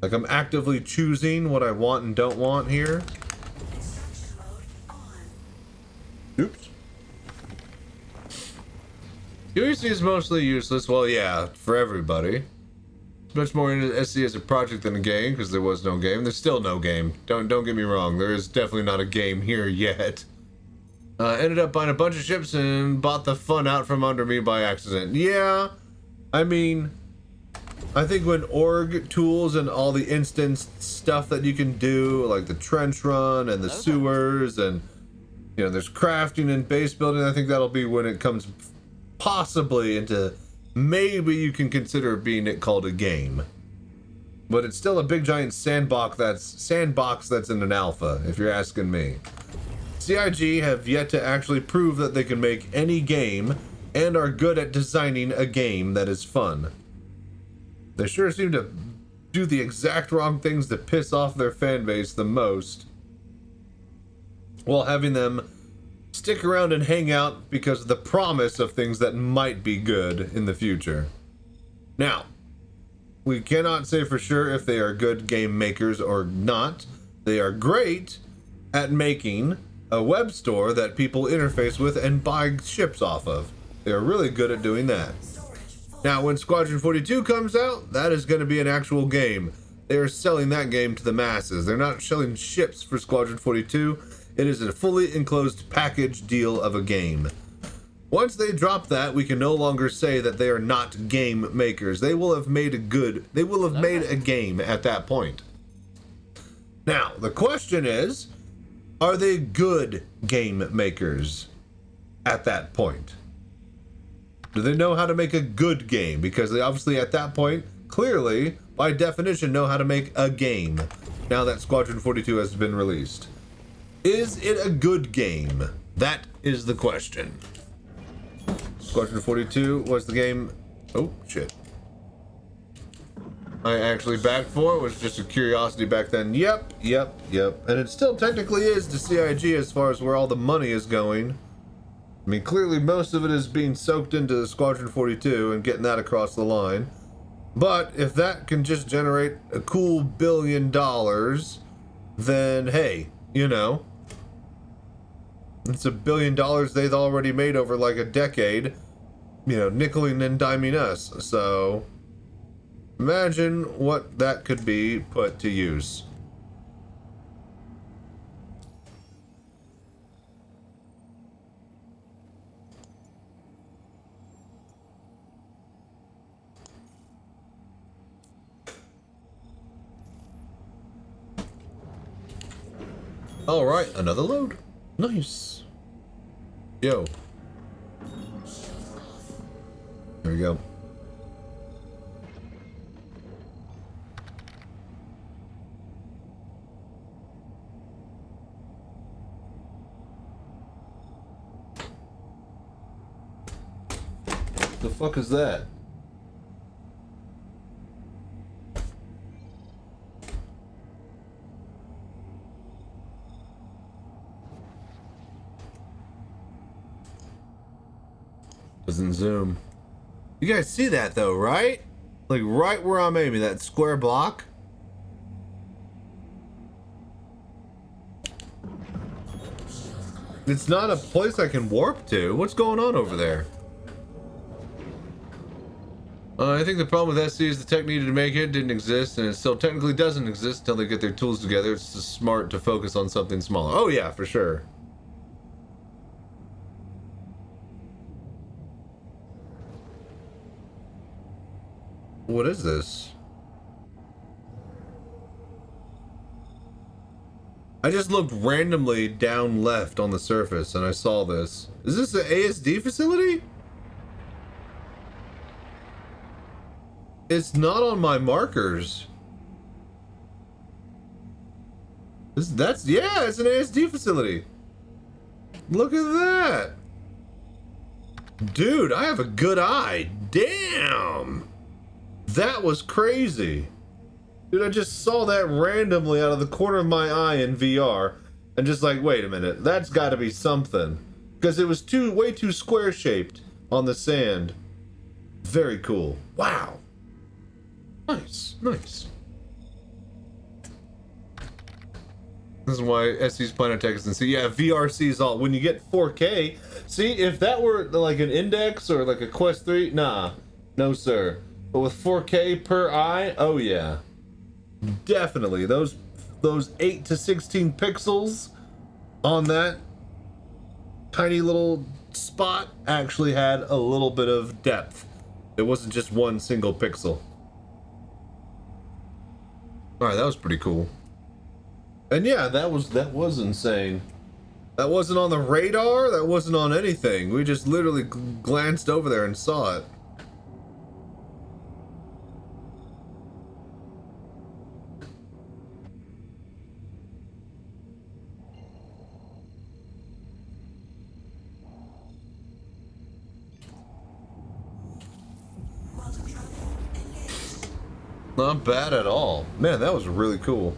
Like, I'm actively choosing what I want and don't want here. Oops. UEC is mostly useless. Well, yeah, for everybody. It's much more into SC as a project than a game, because there was no game. There's still no game. Don't get me wrong. There is definitely not a game here yet. Ended up buying a bunch of ships and bought the fun out from under me by accident. Yeah, I mean, I think when org tools and all the instance stuff that you can do, like the trench run and the sewers, and you know, there's crafting and base building, I think that'll be when it comes possibly into maybe you can consider being it called a game. But it's still a big giant sandbox that's in an alpha, if you're asking me. CIG have yet to actually prove that they can make any game and are good at designing a game that is fun. They sure seem to do the exact wrong things that piss off their fan base the most, while having them stick around and hang out because of the promise of things that might be good in the future. Now, we cannot say for sure if they are good game makers or not. They are great at making a web store that people interface with and buy ships off of. They are really good at doing that. Now, when Squadron 42 comes out, that is going to be an actual game. They are selling that game to the masses. They're not selling ships for Squadron 42. It is a fully enclosed package deal of a game. Once they drop that, we can no longer say that they are not game makers. They will have made a game at that point. Now, the question is, are they good game makers at that point? Do they know how to make a good game? Because they obviously at that point, clearly, by definition, know how to make a game. Now that Squadron 42 has been released. Is it a good game? That is the question. Squadron 42 was the game... Oh, shit. I actually backed for it. Was just a curiosity back then. Yep. And it still technically is to CIG as far as where all the money is going. I mean, clearly most of it is being soaked into Squadron 42 and getting that across the line. But if that can just generate a cool $1 billion, then hey, you know, it's $1 billion they've already made over like a decade, you know, nickeling and diming us. So imagine what that could be put to use. All right, another load. Nice. Yo. There we go. The fuck is that? Doesn't zoom. You guys see that though, right? Like right where I'm aiming, that square block. It's not a place I can warp to. What's going on over there? I think the problem with SC is the tech needed to make it didn't exist, and it still technically doesn't exist until they get their tools together. It's just smart to focus on something smaller. Oh yeah, for sure. What is this? I just looked randomly down left on the surface and I saw this. Is this an ASD facility? It's not on my markers. Yeah, it's an ASD facility. Look at that. Dude, I have a good eye. Damn! That was crazy. Dude, I just saw that randomly out of the corner of my eye in VR. And just like, wait a minute, that's gotta be something. Because it was way too square shaped on the sand. Very cool. Wow. Nice, nice. This is why SC's Planet Tech is in C. Yeah, VRC is all. When you get 4K, see, if that were like an Index or like a Quest 3, nah, no sir. But with 4K per eye, oh yeah, definitely. Those 8 to 16 pixels on that tiny little spot actually had a little bit of depth. It wasn't just one single pixel. All right, that was pretty cool. And yeah, that was insane. That wasn't on the radar, that wasn't on anything. We just literally glanced over there and saw it. Not bad at all. Man, that was really cool.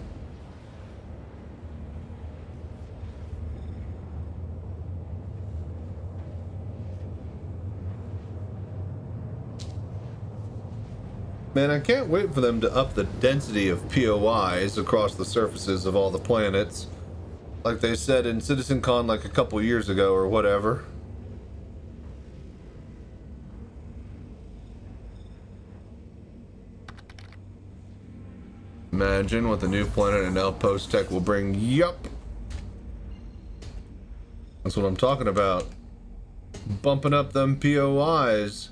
Man, I can't wait for them to up the density of POIs across the surfaces of all the planets. Like they said in Citizencon like a couple years ago or whatever. Imagine what the new planet and outpost tech will bring. Yup. That's what I'm talking about. Bumping up them POIs.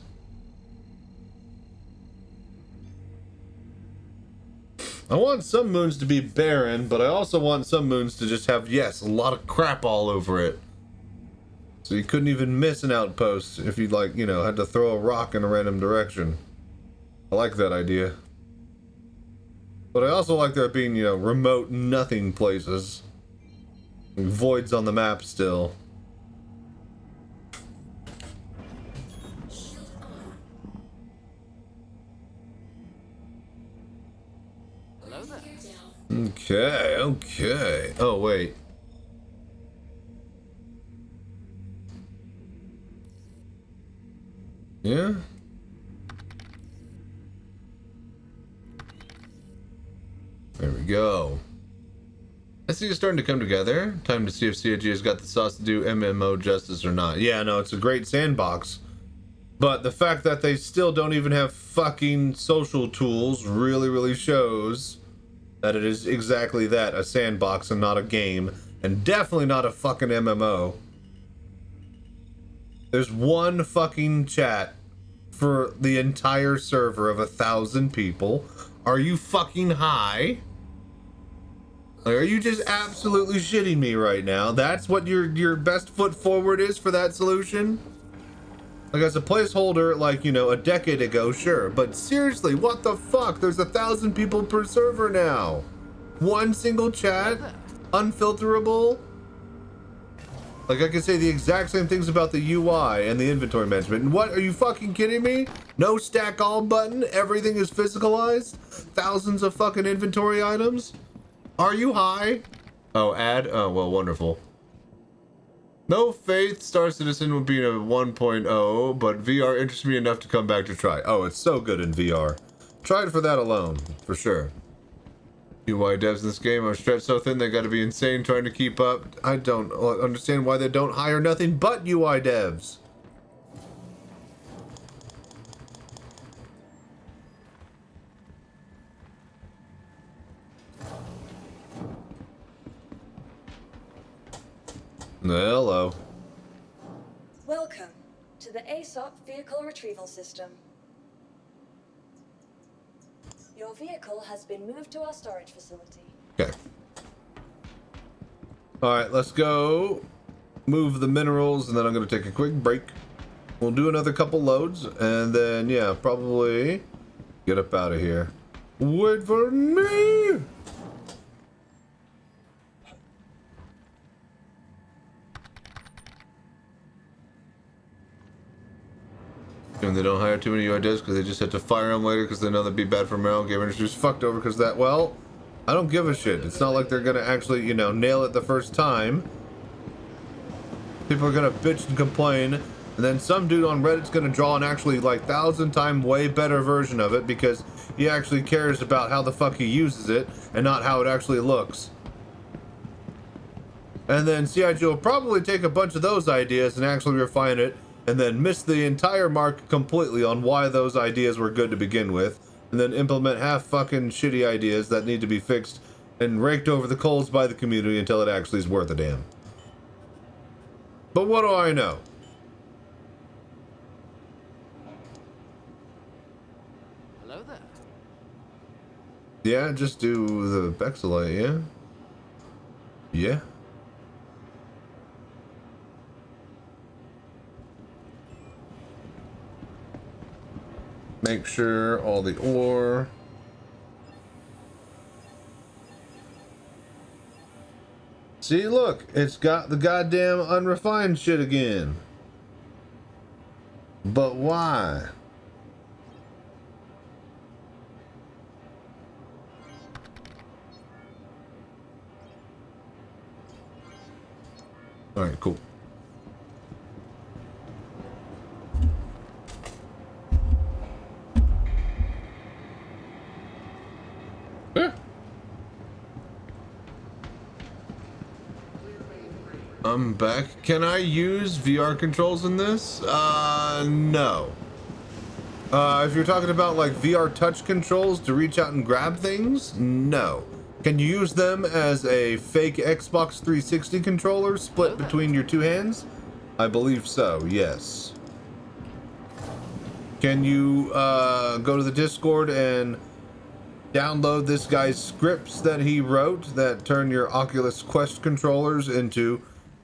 I want some moons to be barren, but I also want some moons to just have, yes, a lot of crap all over it. So you couldn't even miss an outpost if you, like, you know, had to throw a rock in a random direction. I like that idea. But I also like there being, you know, remote nothing places. Voids on the map still. Okay, okay. Oh, wait. Yeah? There we go. I see it's starting to come together. Time to see if CIG has got the sauce to do MMO justice or not. Yeah, no, it's a great sandbox. But the fact that they still don't even have fucking social tools really shows that it is exactly that, a sandbox and not a game. And definitely not a fucking MMO. There's one fucking chat for the entire server of 1,000 people. Are you fucking high? Like, are you just absolutely shitting me right now? That's what your best foot forward is for that solution? Like, as a placeholder, like, you know, a decade ago, sure. But seriously, what the fuck? There's 1,000 people per server now. One single chat? Unfilterable? Like, I could say the exact same things about the UI and the inventory management. And what, are you fucking kidding me? No stack all button? Everything is physicalized? Thousands of fucking inventory items? Are you high? Oh, add? Oh, well, wonderful. No faith, Star Citizen would be a 1.0, but VR interests me enough to come back to try. Oh, it's so good in VR. Try it for that alone, for sure. UI devs in this game are stretched so thin they gotta be insane trying to keep up. I don't understand why they don't hire nothing but UI devs. Hello. Welcome to the ASOP Vehicle Retrieval System. Your vehicle has been moved to our storage facility. Okay. Alright, let's go move the minerals, and then I'm going to take a quick break. We'll do another couple loads, and then, yeah, probably get up out of here. Wait for me! assume they don't hire too many UI devs because they just have to fire them later because they know that'd be bad for morale. Game industry's fucked over because that. Well, I don't give a shit. It's not like they're gonna actually, you know, nail it the first time. People are gonna bitch and complain, and then some dude on Reddit's gonna draw an actually like 1,000-time way better version of it because he actually cares about how the fuck he uses it and not how it actually looks. And then CIG will probably take a bunch of those ideas and actually refine it, and then miss the entire mark completely on why those ideas were good to begin with, and then implement half fucking shitty ideas that need to be fixed and raked over the coals by the community until it actually is worth a damn. But what do I know? Hello there. Yeah, just do the Bexelite, yeah? Yeah. Make sure all the ore. See, look, it's got the goddamn unrefined shit again. But why? All right, cool. Yeah. I'm back. Can I use VR controls in this? No. If you're talking about like VR touch controls to reach out and grab things, no. Can you use them as a fake Xbox 360 controller split between your two hands? I believe so, yes. Can you go to the Discord and download this guy's scripts that he wrote that turn your Oculus Quest controllers into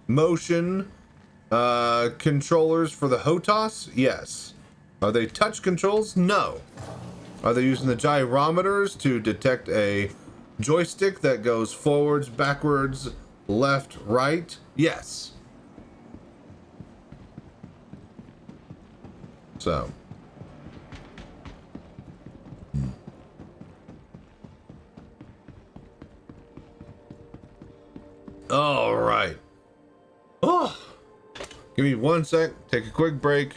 motion controllers for the HOTAS? Yes. Are they touch controls? No. Are they using the gyrometers to detect a joystick that goes forwards, backwards, left, right? Yes. So. All right. Oh, give me 1 sec. Take a quick break.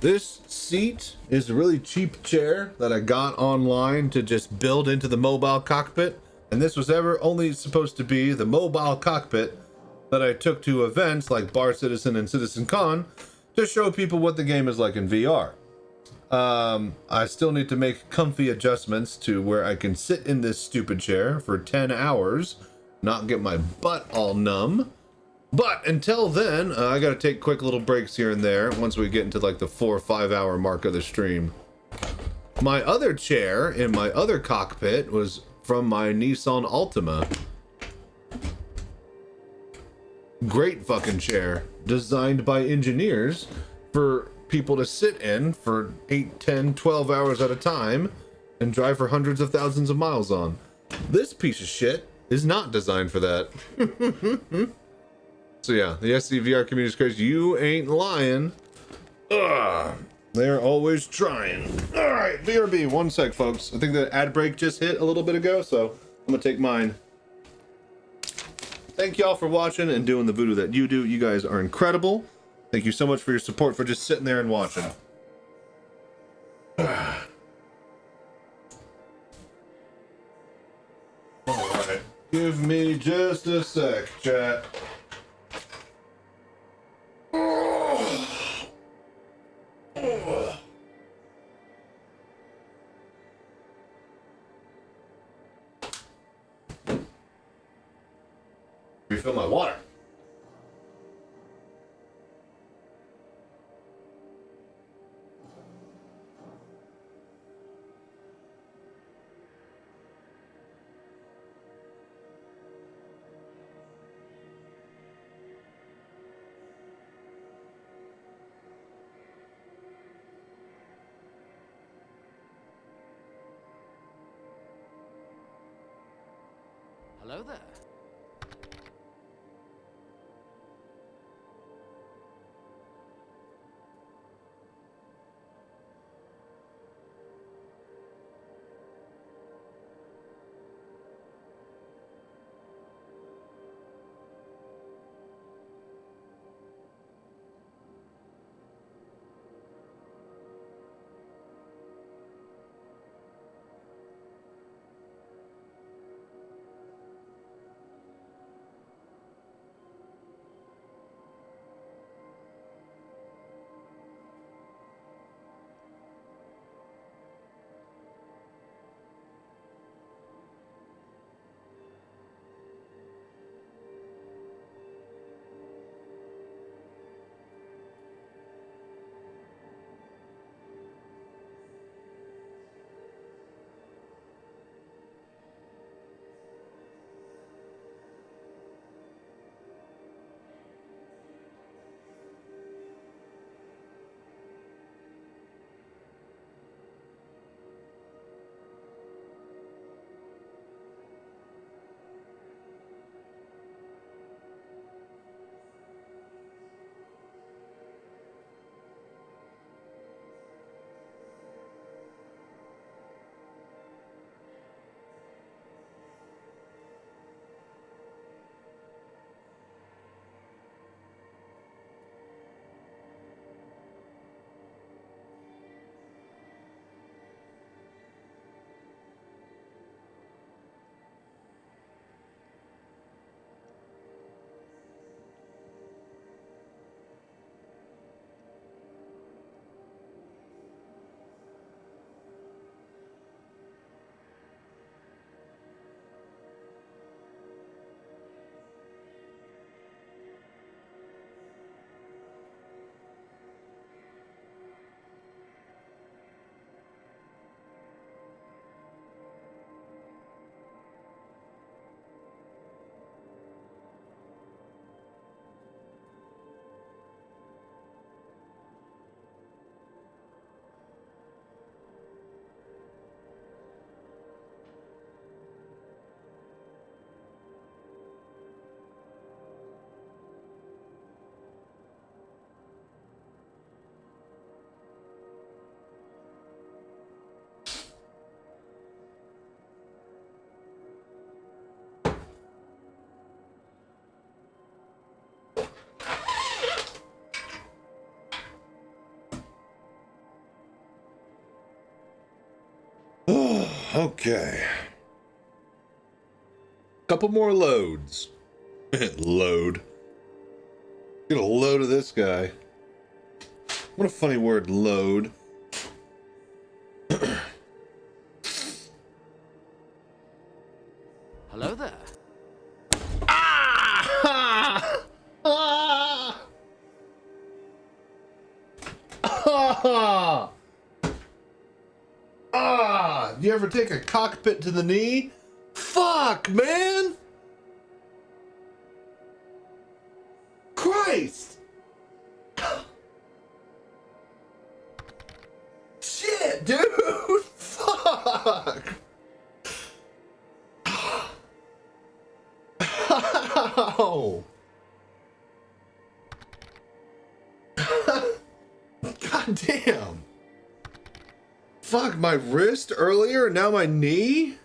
This seat is a really cheap chair that I got online to just build into the mobile cockpit. And this was ever only supposed to be the mobile cockpit that I took to events like Bar Citizen and Citizencon to show people what the game is like in VR. I still need to make comfy adjustments to where I can sit in this stupid chair for 10 hours, not get my butt all numb. But until then, I gotta take quick little breaks here and there once we get into like the 4 or 5 hour mark of the stream. My other chair in my other cockpit was from my Nissan Altima. Great fucking chair, designed by engineers for people to sit in for 8, 10, 12 hours at a time and drive for hundreds of thousands of miles on. This piece of shit is not designed for that. So yeah, the SCVR community is crazy. You ain't lying. Ugh. They're always trying. All right, BRB, 1 sec, folks. I think the ad break just hit a little bit ago, so I'm gonna take mine. Thank y'all for watching and doing the voodoo that you do. You guys are incredible. Thank you so much for your support, for just sitting there and watching. All right, give me just a sec, chat. Refill my water. Hello there. Okay. Couple more loads. Load. Get a load of this guy. What a funny word, load. Hello there. Ah! Ah! Ah! Ah! You ever take a cockpit to the knee? Fuck, man! Christ! Shit, dude! Fuck! Ow! God damn! Fuck, my wrist earlier, now my knee?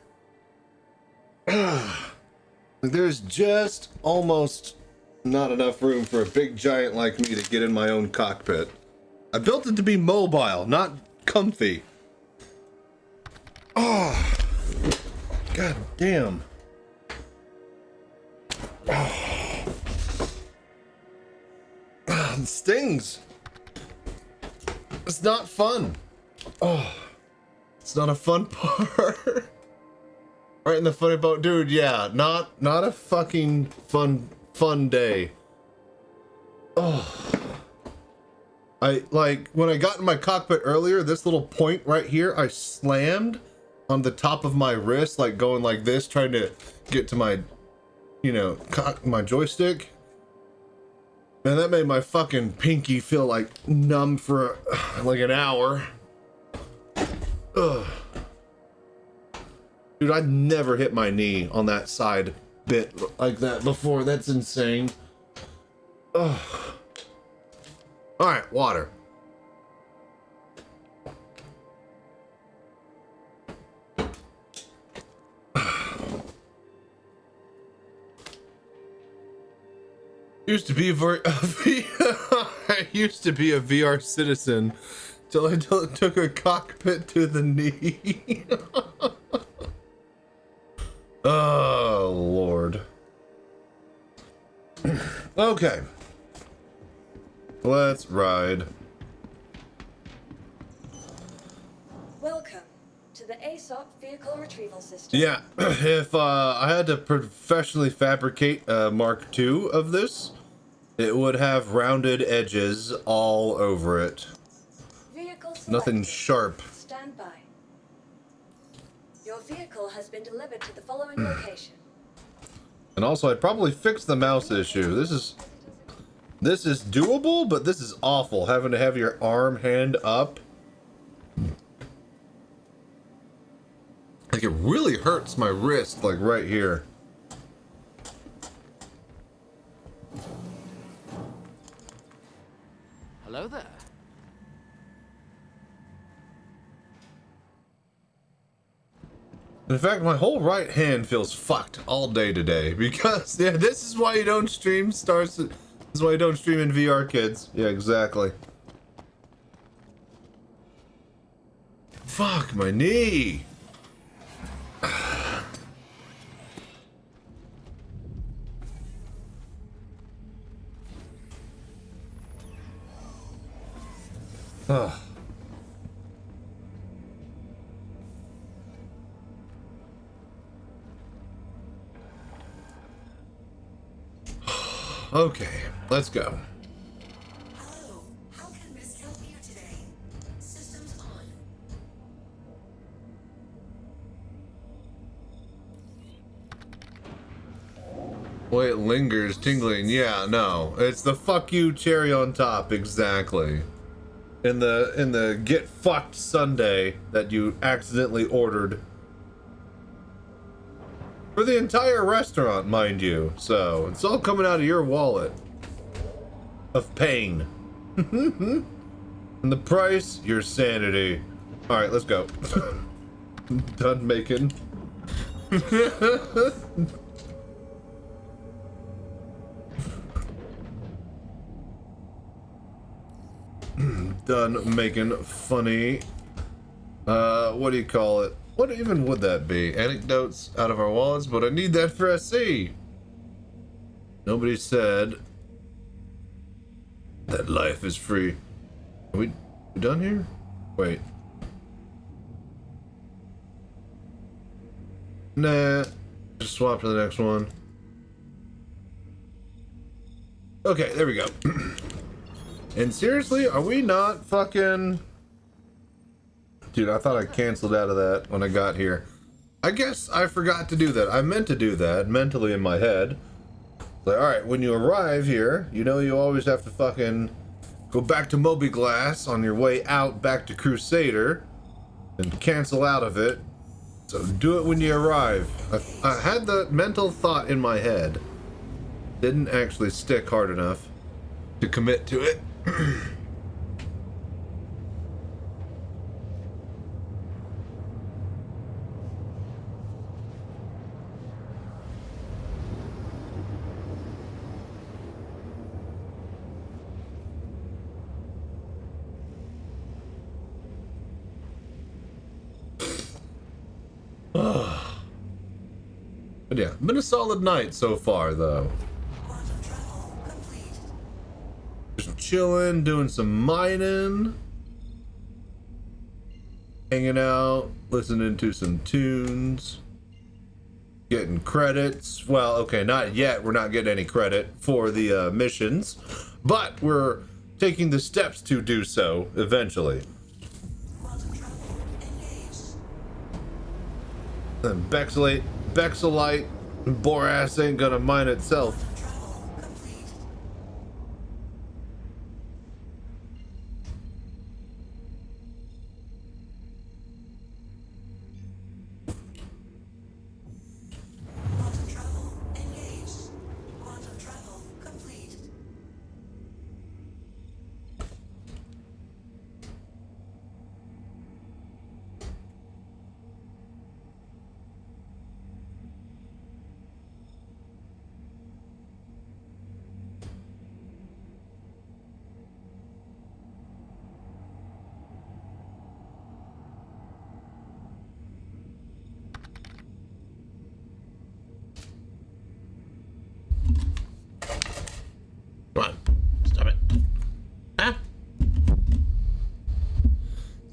There's just almost not enough room for a big giant like me to get in my own cockpit. I built it to be mobile, not comfy. Oh, god damn. Oh. It stings. It's not fun. Oh, it's not a fun part. Right in the funny boat, dude. Yeah, not a fucking fun day. Oh, I like when I got in my cockpit earlier. This little point right here, I slammed on the top of my wrist, like going like this, trying to get to my, you know, my joystick. Man, that made my fucking pinky feel like numb for like an hour. Ugh. Dude, I'd never hit my knee on that side bit like that before. That's insane. Ugh. All right, water. Used to be I used to be a VR citizen till I took a cockpit to the knee. Oh, Lord. Okay. Let's ride. Welcome to the ASOP vehicle retrieval system. Yeah, if I had to professionally fabricate a Mark II of this, it would have rounded edges all over it. Vehicle selected. Nothing sharp. Stand by. Your vehicle has been delivered to the following location. And also, I'd probably fix the mouse issue. This is doable, but this is awful, having to have your hand up. Like, it really hurts my wrist, like right here. Hello there. In fact, my whole right hand feels fucked all day today because yeah, this is why you don't stream Stars. This is why you don't stream in VR, kids. Yeah, exactly. Fuck my knee. Ugh. Okay, let's go. Hello, how can Miss help you today? Systems on. Boy, it lingers, tingling. Yeah, no, it's the fuck you cherry on top, exactly. In the get fucked sundae that you accidentally ordered. For the entire restaurant, mind you. So, it's all coming out of your wallet. Of pain. And the price, your sanity. Alright, let's go. Done making. Done making funny. What do you call it? What even would that be? Anecdotes out of our wallets, but I need that for SC. Nobody said that life is free. Are we done here? Wait. Nah. Just swap to the next one. Okay, there we go. And seriously, are we not fucking... Dude, I thought I canceled out of that when I got here. I guess I forgot to do that. I meant to do that mentally in my head. Like, alright, when you arrive here, you know you always have to fucking go back to Moby Glass on your way out back to Crusader and cancel out of it. So do it when you arrive. I had the mental thought in my head. Didn't actually stick hard enough to commit to it. But yeah, been a solid night so far, though. Just chilling, doing some mining, hanging out, listening to some tunes, getting credits. Well, okay, not yet. We're not getting any credit for the missions, but we're taking the steps to do so eventually. And Bexelite, Boras ain't gonna mine itself.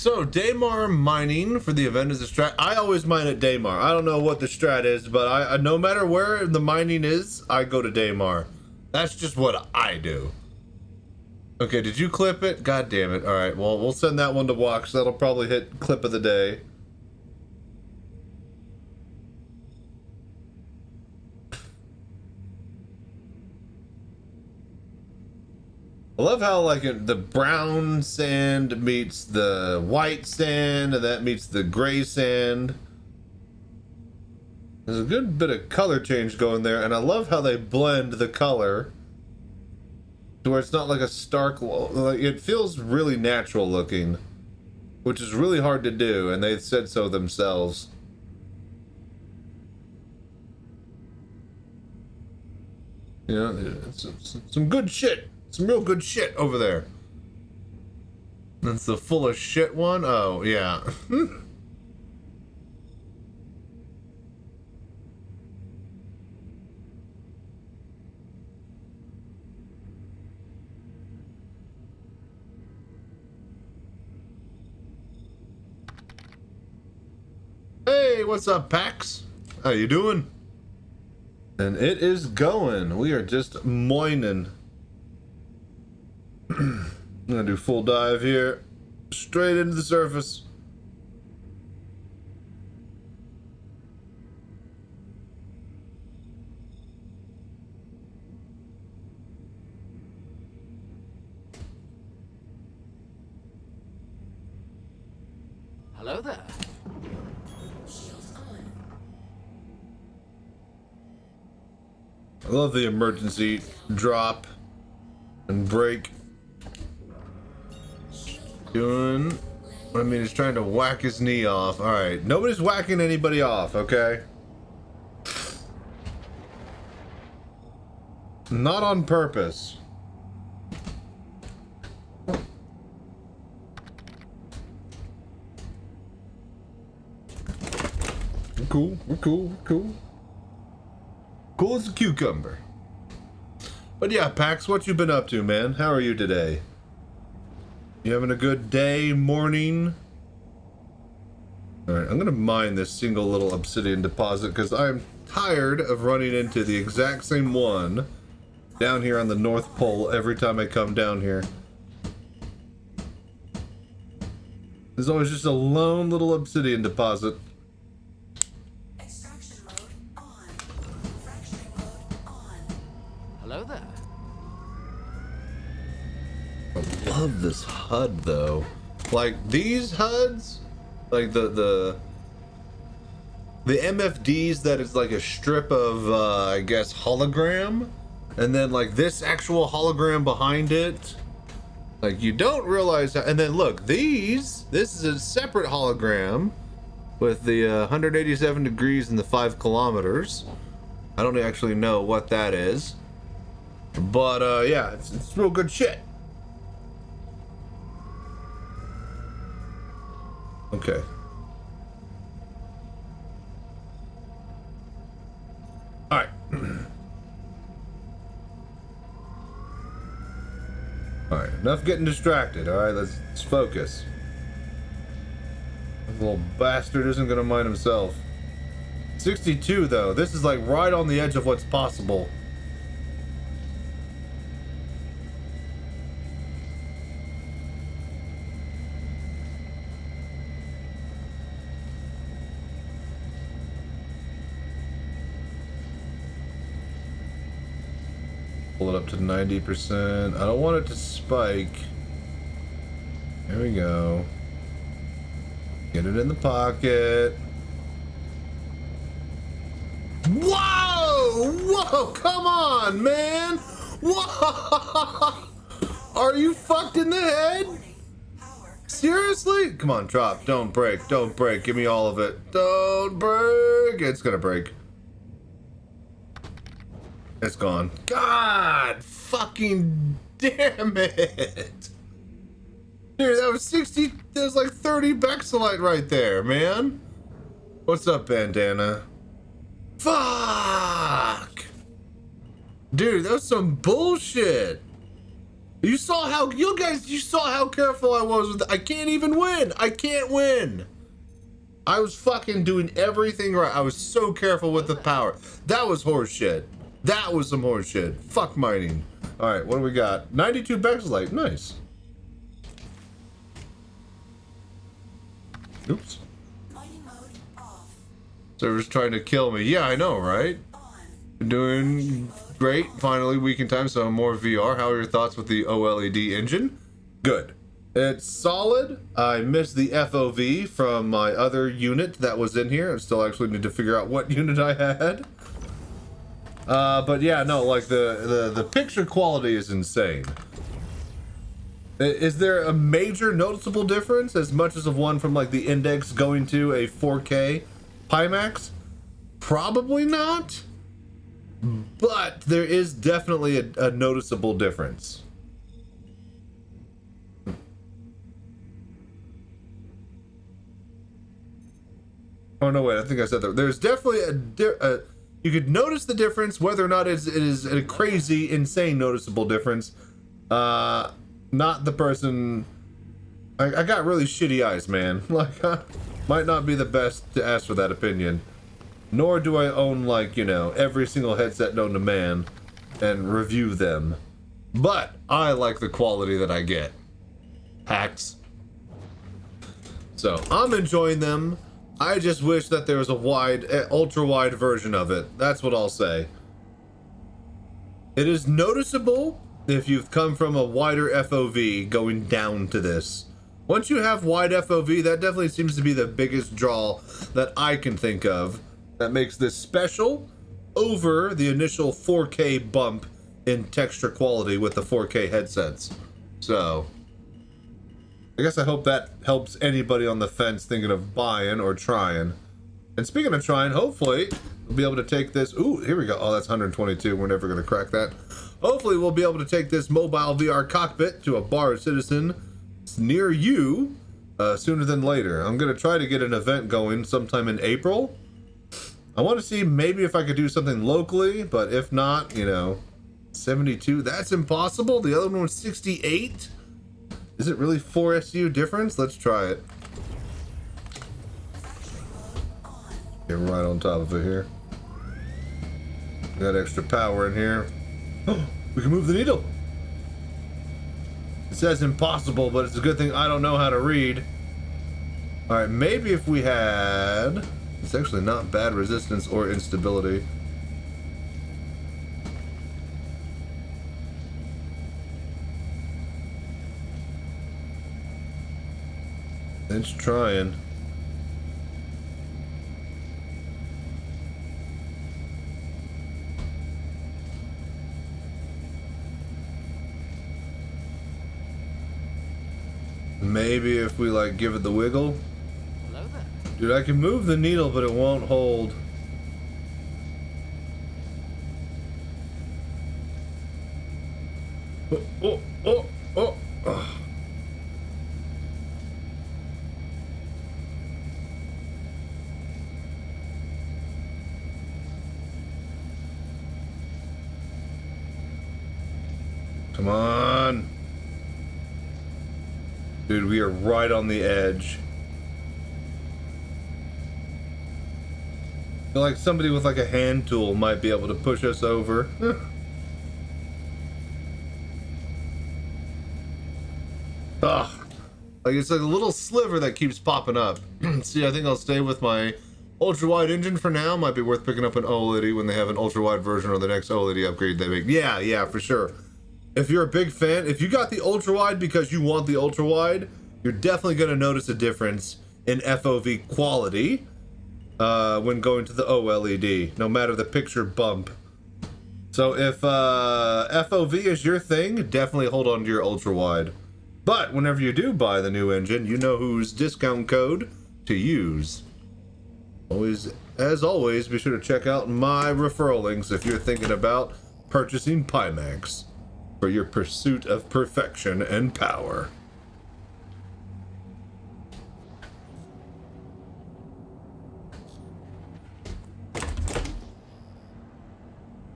So, Daymar mining for the event is a strat. I always mine at Daymar. I don't know what the strat is, but I no matter where the mining is, I go to Daymar. That's just what I do. Okay, did you clip it? God damn it. Alright, well, we'll send that one to Walks. That'll probably hit clip of the day. I love how, like, the brown sand meets the white sand, and that meets the gray sand. There's a good bit of color change going there, and I love how they blend the color to where it's not like a stark, like, it feels really natural looking, which is really hard to do, and they've said so themselves. You know, some good shit. Some real good shit over there. That's the full of shit one? Oh, yeah. Hey, what's up, Pax? How you doing? And it is going. We are just moining. I'm gonna do full dive here, straight into the surface. Hello there. I love the emergency drop and break. Doing, I mean, he's trying to whack his knee off. All right, nobody's whacking anybody off, okay? Not on purpose. We're cool. We're cool. We're cool. Cool as a cucumber. But yeah, Pax, what you been up to, man? How are you today? You having a good day, morning? Alright, I'm gonna mine this single little obsidian deposit because I'm tired of running into the exact same one down here on the North Pole every time I come down here. There's always just a lone little obsidian deposit. Extraction mode on. Fracturing mode on. Hello there. I love this HUD though. Like these HUDs, like the MFDs that is like a strip of I guess hologram, and then like this actual hologram behind it. Like you don't realize how, and then look, this is a separate hologram with the 187 degrees and the 5 kilometers. I don't actually know what that is, but yeah, it's real good shit. Okay. All right. All right, enough getting distracted. All right, let's focus. This little bastard isn't gonna mind himself. 62 though. This is like right on the edge of what's possible. Pull it up to 90%. I don't want it to spike. There we go. Get it in the pocket. Whoa! Whoa! Come on, man! Whoa! Are you fucked in the head? Seriously? Come on, drop. Don't break. Don't break. Give me all of it. Don't break. It's gonna break. It's gone. God fucking damn it. Dude, that was 60, that was like 30 Bexelite right there, man. What's up, Bandana? Fuck! Dude, that was some bullshit. You saw how, you saw how careful I was with, I can't even win. I can't win. I was fucking doing everything right. I was so careful with the power. That was horseshit. That was some horse shit. Fuck mining. Alright, what do we got? 92 Bexelite. Nice. Oops. Mining mode off. Server's trying to kill me. Yeah, I know, right? Doing great. Finally, weekend time, so more VR. How are your thoughts with the OLED engine? Good. It's solid. I missed the FOV from my other unit that was in here. I still actually need to figure out what unit I had. But yeah, no, like the picture quality is insane. Is there a major noticeable difference as much as of one from like the Index going to a 4K Pimax? Probably not, but there is definitely a noticeable difference. Oh no, wait, I think I said that. There's definitely a you could notice the difference, whether or not it is a crazy, insane, noticeable difference. Not the person. I got really shitty eyes, man. Like, might not be the best to ask for that opinion. Nor do I own, like, you know, every single headset known to man and review them. But I like the quality that I get. Hacks. So I'm enjoying them. I just wish that there was a wide, ultra wide version of it. That's what I'll say. It is noticeable if you've come from a wider FOV going down to this. Once you have wide FOV, that definitely seems to be the biggest draw that I can think of that makes this special over the initial 4K bump in texture quality with the 4K headsets. So I guess I hope that helps anybody on the fence thinking of buying or trying. And speaking of trying, hopefully we'll be able to take this. Ooh, here we go. Oh, that's 122. We're never going to crack that. Hopefully we'll be able to take this mobile VR cockpit to a bar or Citizen near you sooner than later. I'm going to try to get an event going sometime in April I want to see maybe if I could do something locally, but if not, you know, 72, that's impossible. The other one was 68. Is it really 4 SU difference? Let's try it. Get right on top of it here. Got extra power in here. Oh, we can move the needle. It says impossible, but it's a good thing I don't know how to read. All right, maybe if we had... It's actually not bad resistance or instability. It's trying. Maybe if we like give it the wiggle. Hello there. Dude, I can move the needle, but it won't hold. Oh. Come on. Dude, we are right on the edge. I feel like somebody with like a hand tool might be able to push us over. Ugh. Like it's like a little sliver that keeps popping up. See, I think I'll stay with my ultra-wide engine for now. Might be worth picking up an OLED when they have an ultra-wide version or the next OLED upgrade they make. Yeah, for sure. If you're a big fan, if you got the ultra-wide because you want the ultra-wide, you're definitely going to notice a difference in FOV quality when going to the OLED, no matter the picture bump. So if FOV is your thing, definitely hold on to your ultra-wide. But whenever you do buy the new engine, you know whose discount code to use. As always, be sure to check out my referral links if you're thinking about purchasing Pimax for your pursuit of perfection and power.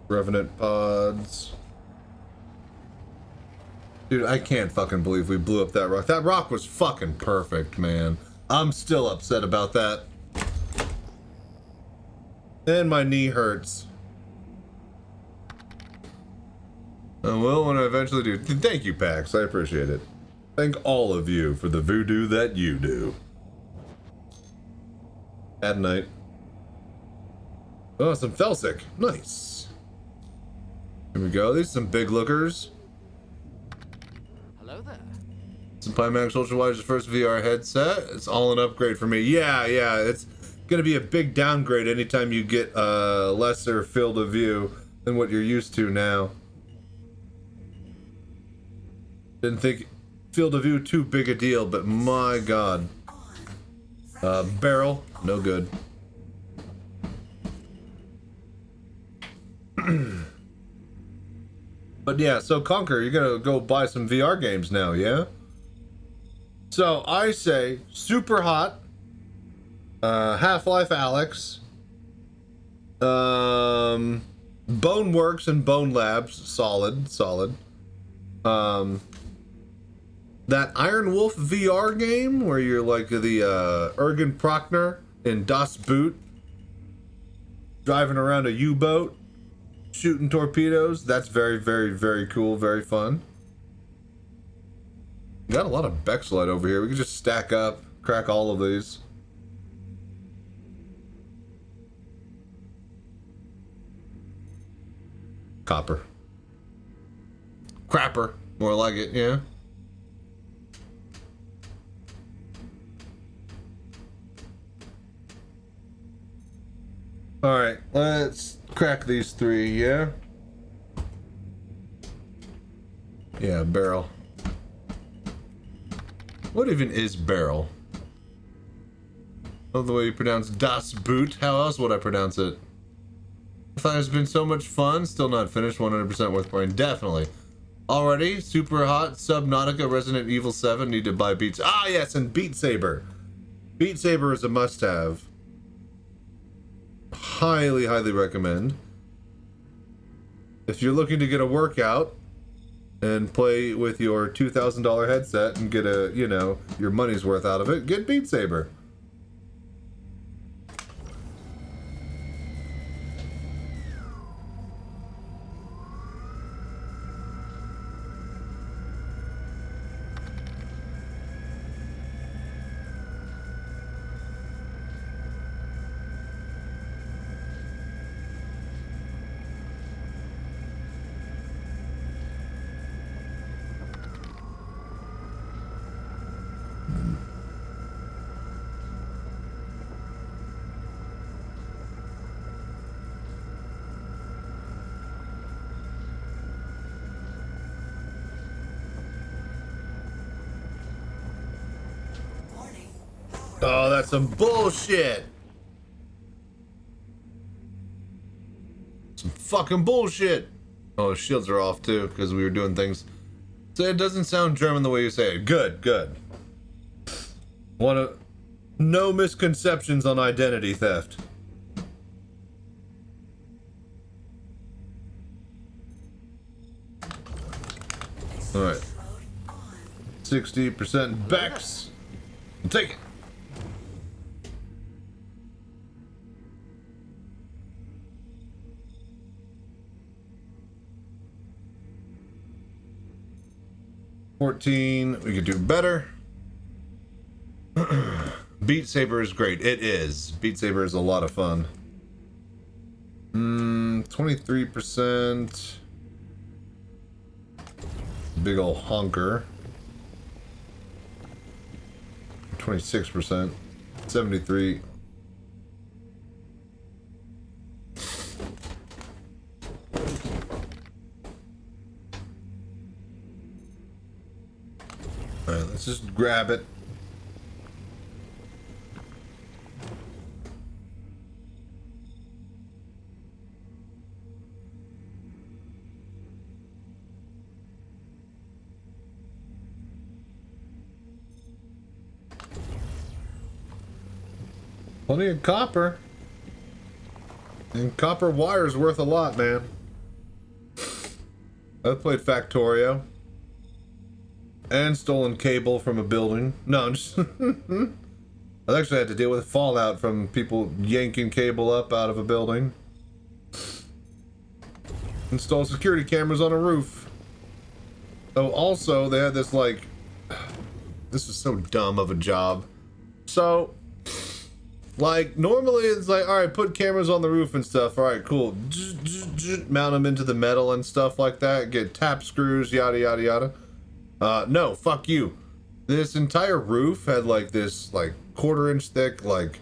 Revenant pods. Dude, I can't fucking believe we blew up that rock. That rock was fucking perfect, man. I'm still upset about that. And my knee hurts. I will when I eventually do. Thank you, Pax. I appreciate it. Thank all of you for the voodoo that you do. At night. Oh, some Felsic. Nice. Here we go. These are some big lookers. Hello there. Some Pimax Ultra Wide is the first VR headset. It's all an upgrade for me. Yeah. It's gonna be a big downgrade anytime you get a lesser field of view than what you're used to now. Didn't think field of view too big a deal, but my god. Barrel, no good. But yeah, so Conquer, you're gonna go buy some VR games now, yeah? So I say Super Hot, Half-Life Alyx, Boneworks and Bone Labs, solid. That Iron Wolf VR game where you're like the Ergen Prochner in Das Boot, driving around a U-boat, shooting torpedoes. That's very, very, very cool, very fun. We got a lot of Bexlite over here. We can just stack up, crack all of these. Copper. Crapper, more like it, yeah. Alright, let's crack these three, yeah? Yeah, barrel. What even is barrel? Love the way you pronounce Das Boot. How else would I pronounce it? I thought it's been so much fun. Still not finished. 100% worth playing. Definitely. Already, Super Hot, Subnautica, Resident Evil 7. Need to buy Beats. Ah, yes, and Beat Saber. Beat Saber is a must-have. highly, highly recommend. If you're looking to get a workout and play with your $2,000 headset and get a, you know, your money's worth out of it, get Beat Saber. Oh, that's some bullshit. Some fucking bullshit. Oh, the shields are off too, because we were doing things. So it doesn't sound German the way you say it. Good, good. No misconceptions on identity theft. Alright. 60% Bex. Take it. $14. We could do better. Beat Saber is great. It is. Beat Saber is a lot of fun. 23%. Big ol' honker. 26%. 73. Alright, let's just grab it. Plenty of copper. And copper wire's worth a lot, man. I've played Factorio. And stolen cable from a building. No, I'm just... I actually had to deal with fallout from people yanking cable up out of a building. Install security cameras on a roof. Oh, also, they had this, like... This is so dumb of a job. So... Like, normally it's like, alright, put cameras on the roof and stuff. Alright, cool. Mount them into the metal and stuff like that. Get tap screws, yada, yada, yada. No, fuck you. This entire roof had, like, this, like, 1/4 inch thick, like,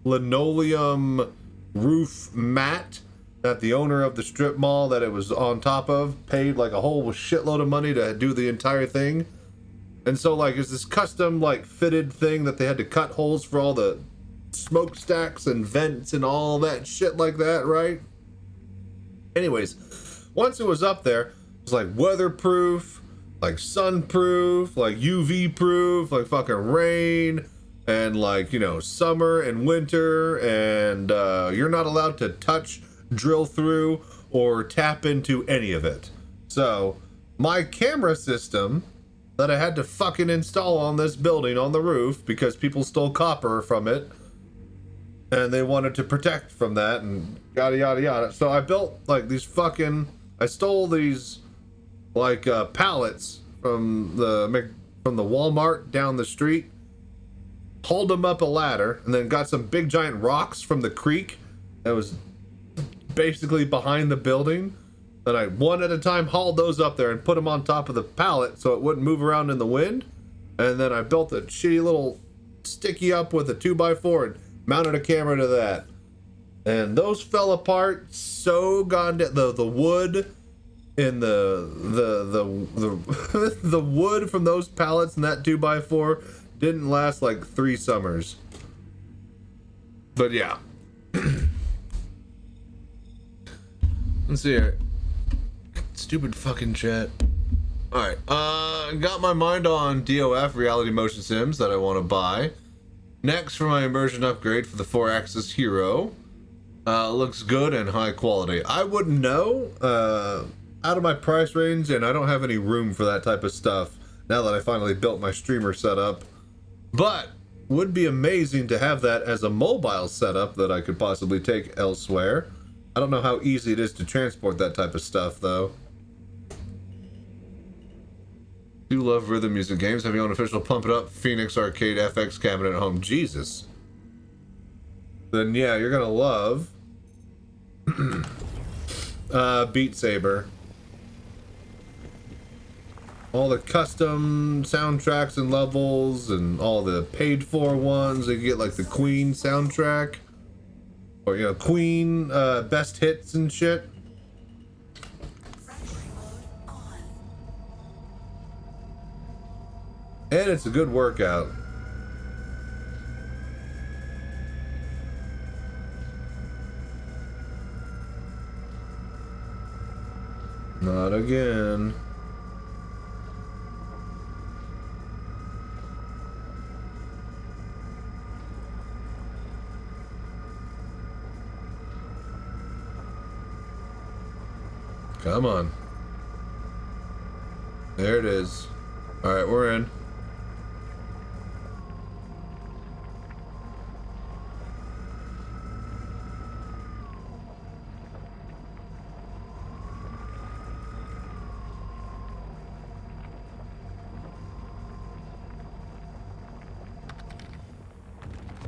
linoleum roof mat that the owner of the strip mall that it was on top of paid, like, a whole shitload of money to do the entire thing. And so, like, it's this custom, like, fitted thing that they had to cut holes for all the smokestacks and vents and all that shit like that, right? Anyways, once it was up there, it was like weatherproof, like sunproof, like UV proof, like fucking rain, and like, you know, summer and winter, and you're not allowed to touch, drill through, or tap into any of it. So, my camera system that I had to fucking install on this building on the roof because people stole copper from it, and they wanted to protect from that, and yada yada yada. So I built like these fucking, I stole these like pallets from the Walmart down the street, hauled them up a ladder, and then got some big giant rocks from the creek that was basically behind the building. Then I one at a time hauled those up there and put them on top of the pallet so it wouldn't move around in the wind. And then I built a shitty little sticky up with a 2x4 and mounted a camera to that, and those fell apart so goddamn. The wood in the the wood from those pallets and that 2x4 didn't last like 3 summers. But yeah. Let's see here. Stupid fucking chat. Alright, got my mind on DOF, Reality Motion Sims, that I want to buy. Next, for my immersion upgrade for the 4-axis hero, Looks good and high quality. I wouldn't know. Out of my price range, and I don't have any room for that type of stuff now that I finally built my streamer setup. But would be amazing to have that as a mobile setup that I could possibly take elsewhere. I don't know how easy it is to transport that type of stuff, though. Do love rhythm music games. Have your own official Pump It Up Phoenix Arcade FX cabinet at home? Jesus. Then yeah, you're gonna love Beat Saber. All the custom soundtracks and levels and all the paid for ones. You get like the Queen soundtrack. Or, you know, Queen best hits and shit. And it's a good workout. Not again. Come on. There it is. Alright, we're in.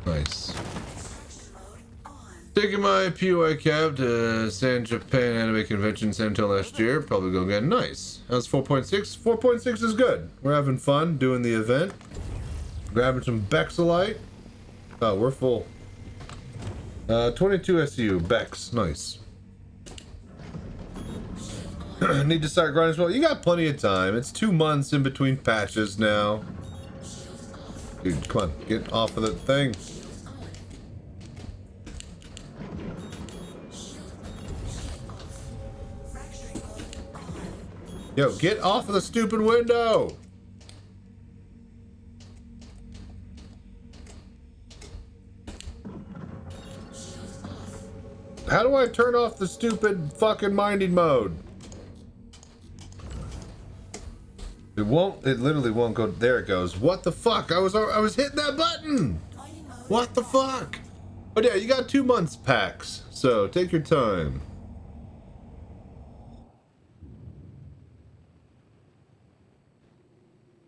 Nice. Taking my POI cab to San Japan Anime Convention San Antonio last year. Probably go again. Nice. How's 4.6? 4.6 is good. We're having fun doing the event. Grabbing some Bexalite. Oh, we're full. 22 SU. Bex. Nice. Need to start grinding as well. You got plenty of time. It's 2 months in between patches now. Dude, come on. Get off of the thing. Yo, get off of the stupid window! How do I turn off the stupid fucking minding mode? It won't, it literally won't go. There it goes. What the fuck? I was hitting that button! What the fuck? But yeah, you got 2 months packs, so take your time.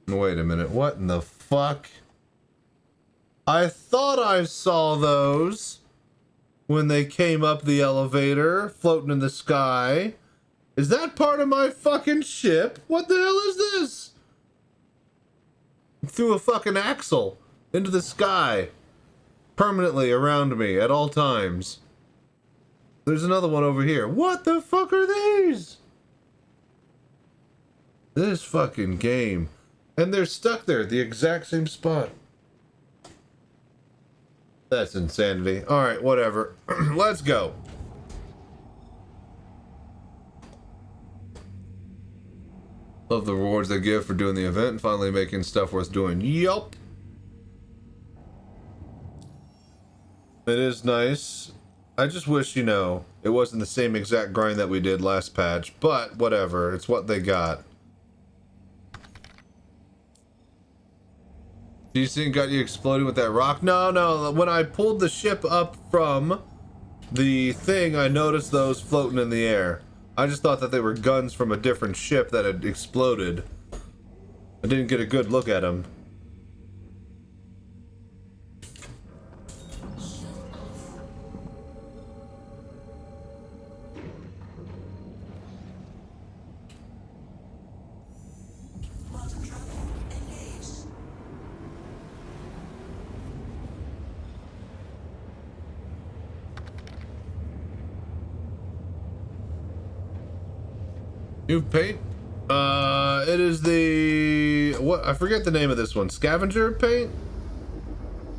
Wait a minute, what in the fuck? I thought I saw those when they came up the elevator, floating in the sky. Is that part of my fucking ship? What the hell is this? Threw a fucking axle into the sky, permanently around me at all times. There's another one over here. What the fuck are these? This fucking game. And they're stuck there at the exact same spot. That's insanity. Alright, whatever. Let's go. Love the rewards they give for doing the event and finally making stuff worth doing. Yup. It is nice. I just wish, you know, it wasn't the same exact grind that we did last patch, but whatever. It's what they got. Do you think got you exploding with that rock? No. When I pulled the ship up from the thing, I noticed those floating in the air. I just thought that they were guns from a different ship that had exploded. I didn't get a good look at them. New paint? It is the... what? I forget the name of this one. Scavenger paint?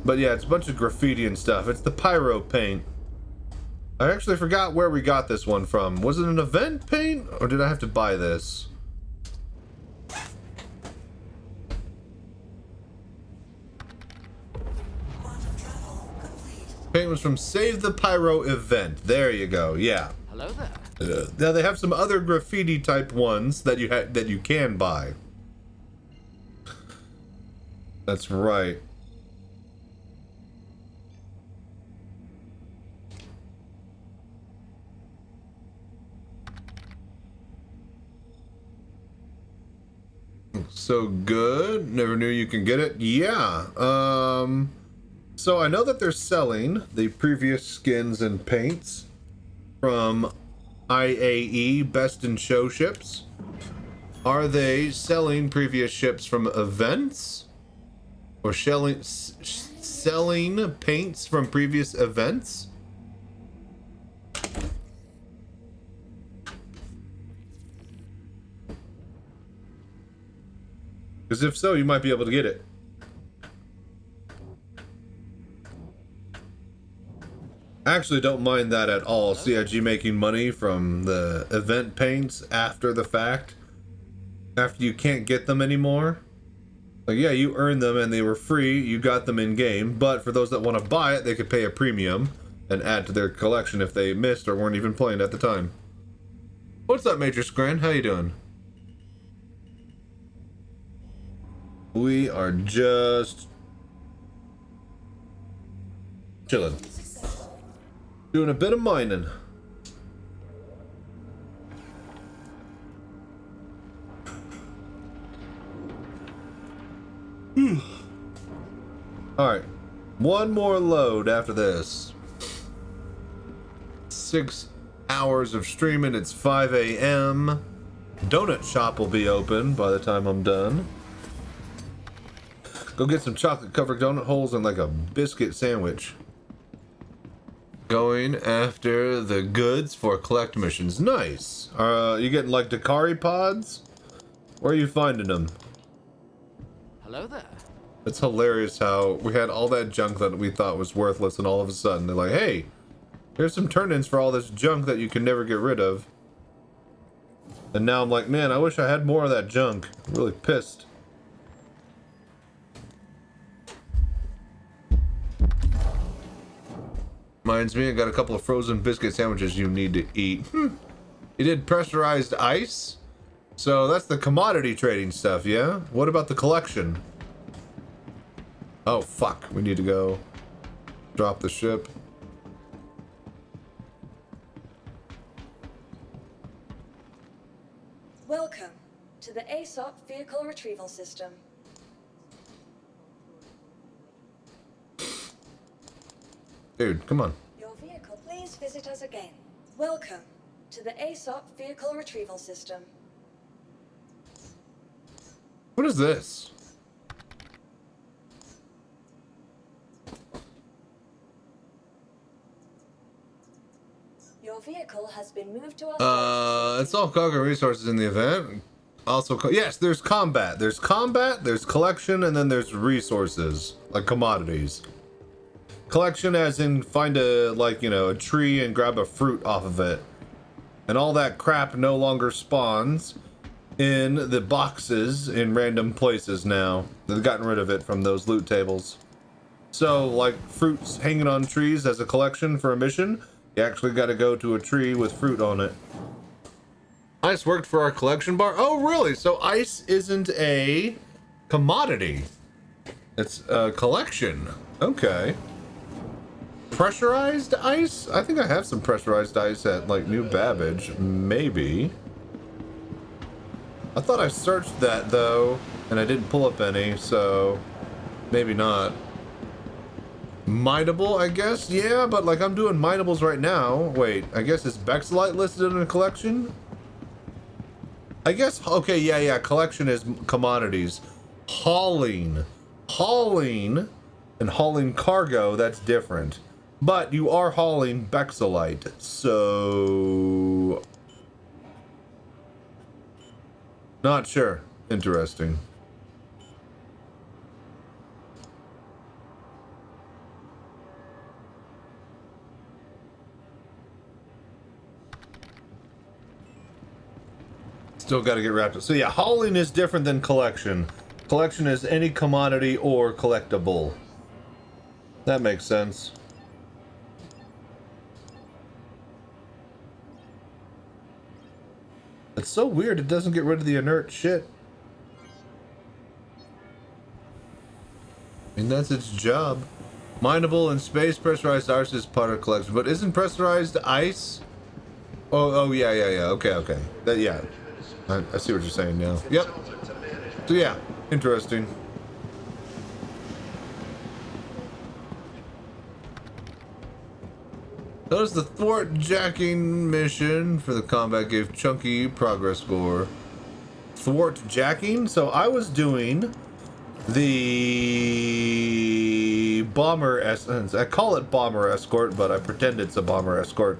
But yeah, it's a bunch of graffiti and stuff. It's the pyro paint. I actually forgot where we got this one from. Was it an event paint? Or did I have to buy this? Paint was from Save the Pyro event. There you go. Yeah. Hello there. Now they have some other graffiti type ones that you can buy. That's right. So good. Never knew you can get it. Yeah. So I know that they're selling the previous skins and paints from IAE Best in Show ships. Are they selling previous ships from events? Or selling paints from previous events? Because if so, you might be able to get it. I actually don't mind that at all. CIG making money from the event paints after the fact. After you can't get them anymore. Like, yeah, you earned them and they were free. You got them in game. But for those that want to buy it, they could pay a premium and add to their collection if they missed or weren't even playing at the time. What's up, Major Scran? How you doing? We are just chilling. Doing a bit of mining. Alright. One more load after this. 6 hours of streaming. It's 5 a.m. Donut shop will be open by the time I'm done. Go get some chocolate covered donut holes and like a biscuit sandwich. Going after the goods for collect missions. Nice. You getting like Dakari pods? Where are you finding them? Hello there. It's hilarious how we had all that junk that we thought was worthless and all of a sudden they're like, hey, here's some turn-ins for all this junk that you can never get rid of. And now I'm like, man, I wish I had more of that junk. I'm really pissed. Reminds me, I got a couple of frozen biscuit sandwiches you need to eat. You did pressurized ice? So that's the commodity trading stuff, yeah? What about the collection? Oh, fuck. We need to go drop the ship. Welcome to the ASOP Vehicle Retrieval System. Dude, come on. Your vehicle, please visit us again. Welcome to the ASOP Vehicle Retrieval System. What is this? Your vehicle has been moved to our It's all cargo resources in the event. Also, yes, there's combat. There's combat, there's collection, and then there's resources, like commodities. Collection as in find a, like, you know, a tree and grab a fruit off of it. And all that crap no longer spawns in the boxes in random places now. They've gotten rid of it from those loot tables. So, like, fruits hanging on trees as a collection for a mission, you actually got to go to a tree with fruit on it. Ice worked for our collection bar? Oh, really? So ice isn't a commodity. It's a collection. Okay. Pressurized ice? I think I have some pressurized ice at, like, New Babbage. Maybe. I thought I searched that, though, and I didn't pull up any, so maybe not. Mineable, I guess? Yeah, but, like, I'm doing minables right now. Wait, I guess is Bexlite listed in a collection? I guess, okay, yeah, collection is commodities. Hauling and hauling cargo, that's different. But you are hauling Bexlite, so... Not sure. Interesting. Still got to get wrapped up. So yeah, hauling is different than collection. Collection is any commodity or collectible. That makes sense. It's so weird it doesn't get rid of the inert shit. I mean, that's its job. Mineable in space, pressurized ice is part of collection, but isn't pressurized ice? Oh, yeah. Okay. Yeah. I see what you're saying now. Yep. So yeah, interesting. Notice the thwart jacking mission for the combat gave chunky progress score. Thwart jacking? So I was doing the bomber essence. I call it bomber escort, but I pretend it's a bomber escort.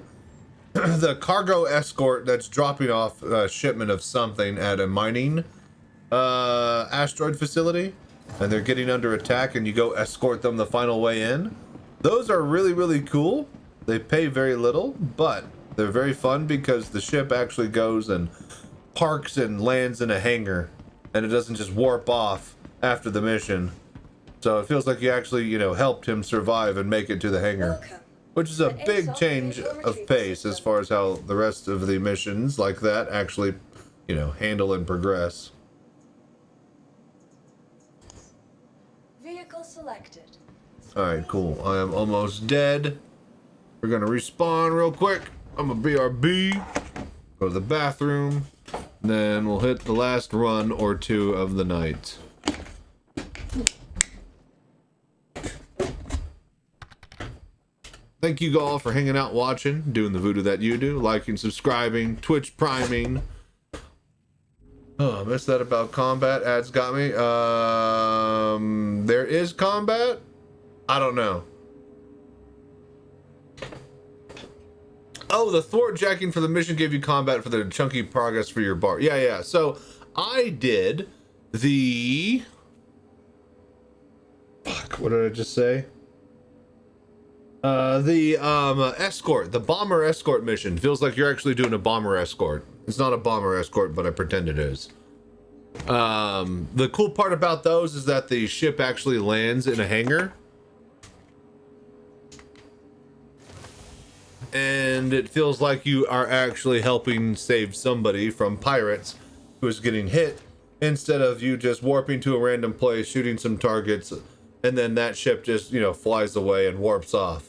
The cargo escort that's dropping off a shipment of something at a mining asteroid facility, and they're getting under attack, and you go escort them the final way in. Those are really, really cool. They pay very little, but they're very fun because the ship actually goes and parks and lands in a hangar, and it doesn't just warp off after the mission. So it feels like you actually, you know, helped him survive and make it to the hangar, which is a big change of pace as far as how the rest of the missions like that actually, you know, handle and progress. Vehicle selected. Alright, cool. I am almost dead. We're gonna respawn real quick. I'm gonna BRB, go to the bathroom, then we'll hit the last run or two of the night. Thank you all for hanging out, watching, doing the voodoo that you do, liking, subscribing, Twitch priming. Oh, I missed that about combat. Ads got me. There is combat? I don't know. Oh, the thwart jacking for the mission gave you combat for the chunky progress for your bar. Yeah. So I did the... Fuck, what did I just say? The escort, the bomber escort mission. Feels like you're actually doing a bomber escort. It's not a bomber escort, but I pretend it is. The cool part about those is that the ship actually lands in a hangar. And it feels like you are actually helping save somebody from pirates who is getting hit, instead of you just warping to a random place, shooting some targets, and then that ship just, you know, flies away and warps off.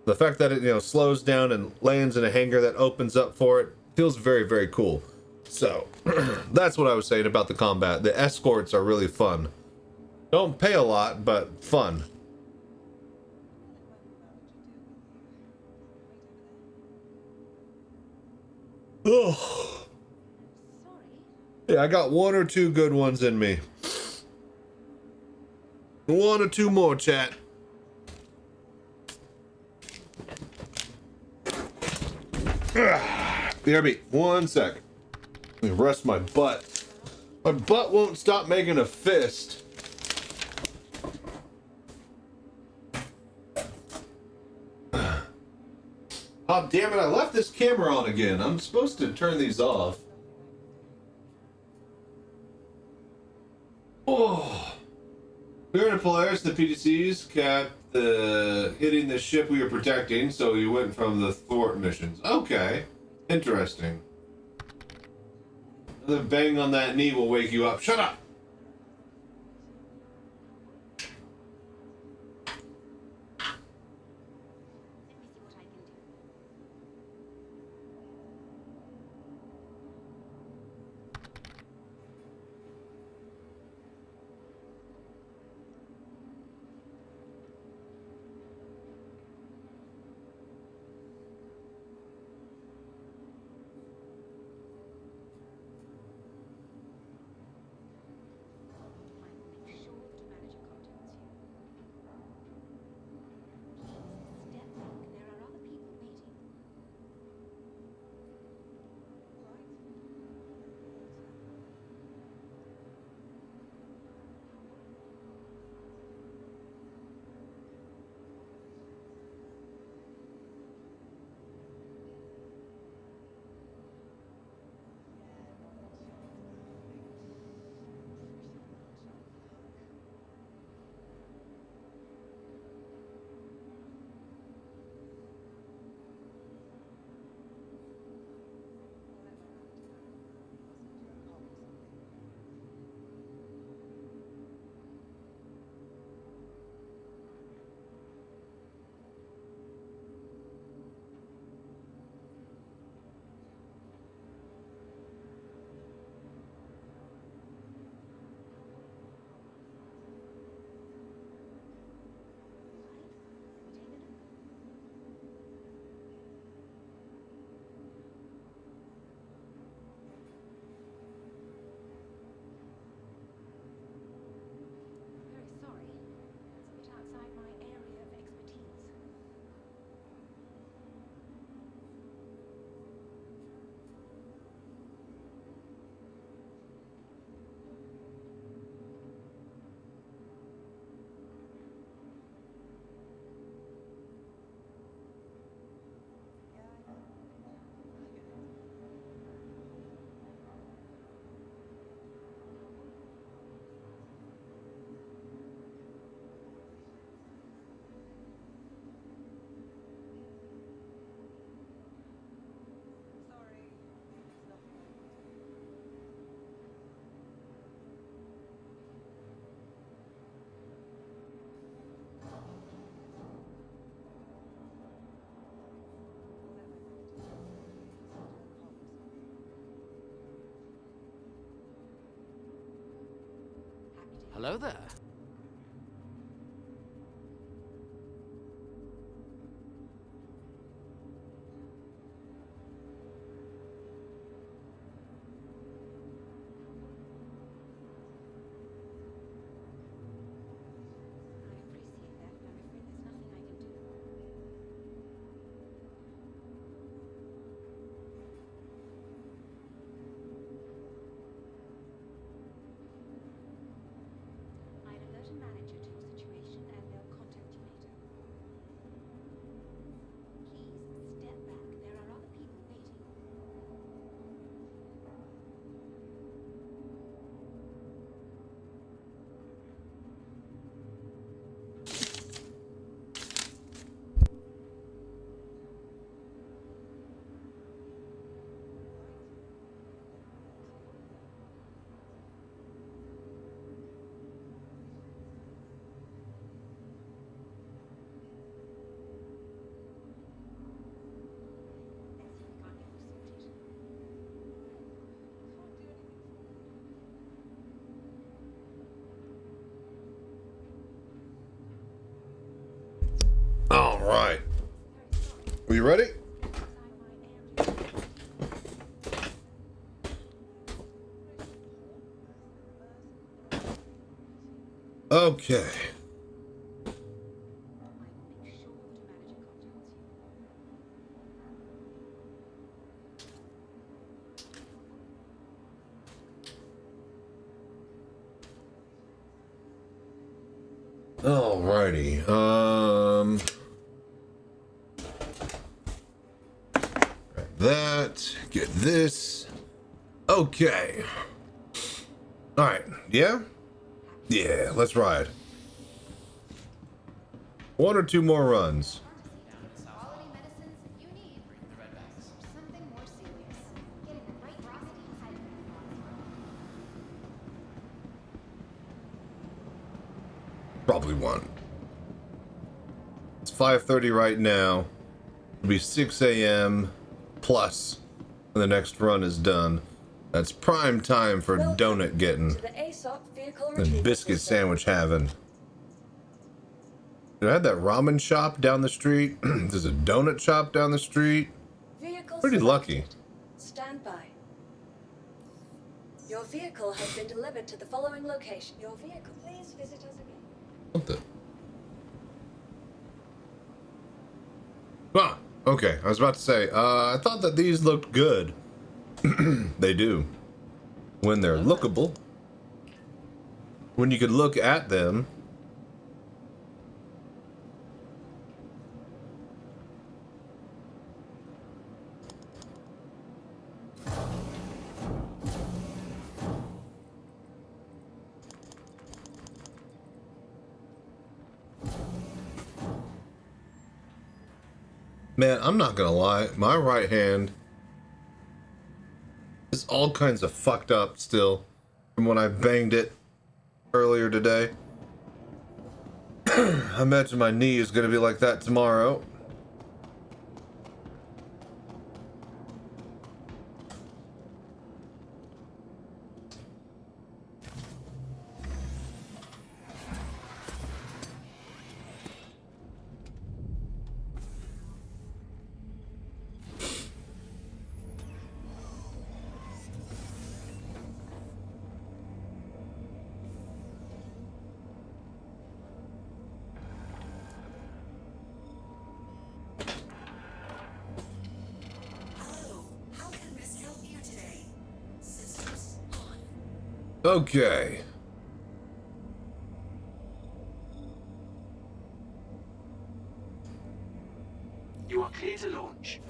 The fact that it, you know, slows down and lands in a hangar that opens up for it feels very, very cool. So that's what I was saying about the combat. The escorts are really fun. Don't pay a lot, but fun. Oh. Yeah, I got one or two good ones in me. One or two more, chat. BRB, 1 sec. Let me rest my butt. My butt won't stop making a fist. Oh, damn it, I left this camera on again. I'm supposed to turn these off. Oh. Clearing Polaris, the PDCs kept hitting the ship we were protecting, so we went from the thwart missions. Okay. Interesting. Another bang on that knee will wake you up. Shut up! Hello there. Manager to your situation and they'll contact you later. Please step back. There are other people waiting. All right. Are you ready? Okay. Alrighty. Grab that. Get this. Okay. All right. Yeah. Yeah. Let's ride. One or two more runs. Quality medicines you need. Bring the red bags. Something more serious. Getting the right velocity inside of your Probably one. It's 5:30 right now. It'll be 6 a.m. plus when the next run is done. That's prime time for donut getting and biscuit sandwich having. Dude, I had that ramen shop down the street. There's a donut shop down the street. Pretty lucky. Stand by. Your vehicle has been delivered to the following location. Your vehicle, please visit us again. What the? Ah, okay. I was about to say, I thought that these looked good. They do. When they're lookable. When you could look at them. Man, I'm not gonna lie, my right hand is all kinds of fucked up still from when I banged it earlier today. I imagine my knee is gonna be like that tomorrow. Okay. You are clear to launch.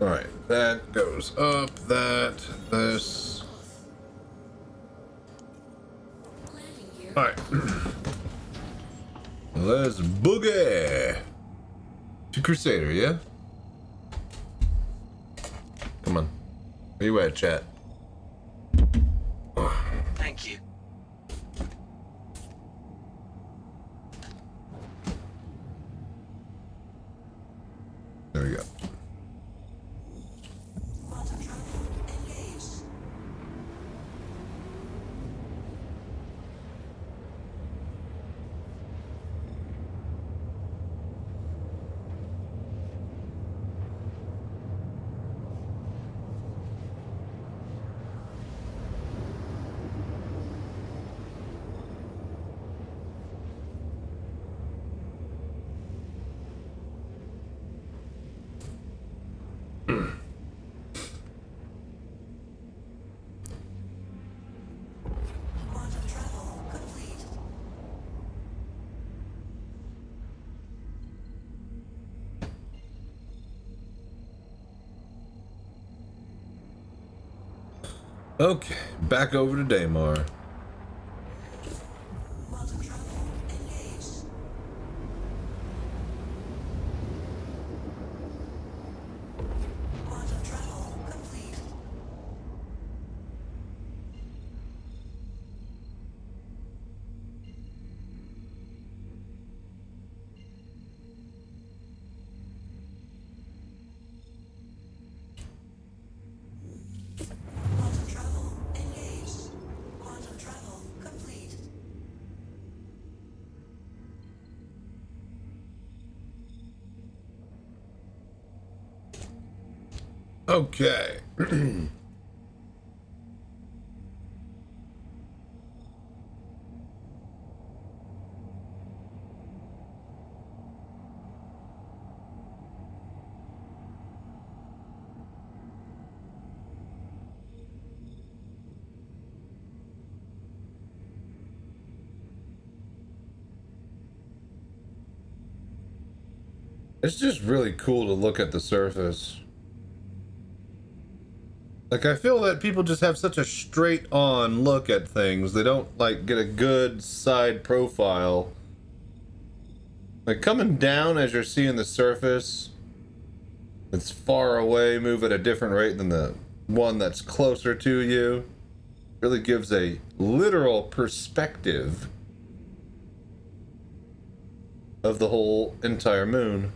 All right, that goes up, this. All right. Let's boogie to Crusader, yeah? Come on. Where you at, chat? Thank you. There we go. Okay, back over to Daymar. Quantum travel engaged. Quantum travel complete. Quantum travel engaged. Quantum travel complete. Okay. It's just really cool to look at the surface. Like, I feel that people just have such a straight on look at things. They don't, like, get a good side profile. Like, coming down as you're seeing the surface, it's far away, move at a different rate than the one that's closer to you. Really gives a literal perspective of the whole entire moon.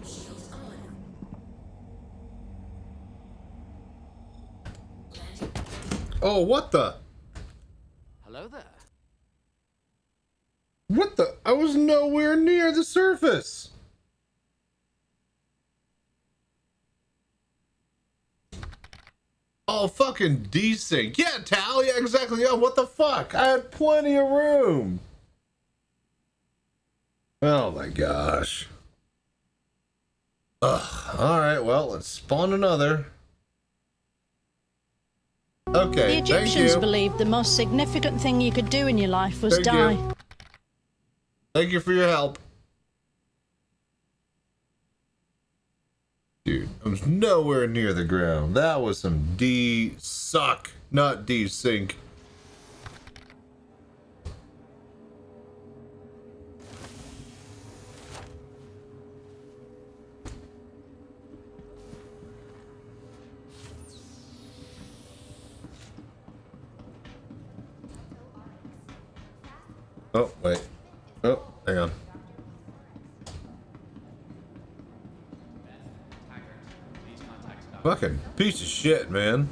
Shields on. Oh, what the? Hello there. What the? I was nowhere near the surface. Oh, fucking desync. Yeah, Tal. Yeah, exactly. Yeah, what the fuck? I had plenty of room. Oh my gosh. Ugh. All right. Well, let's spawn another. Okay. The Egyptians believed the most significant thing you could do in your life was die. Thank you for your help. Dude, I was nowhere near the ground. That was some D-suck, not D-sync. Oh, wait. Oh, hang on. Fucking piece of shit, man.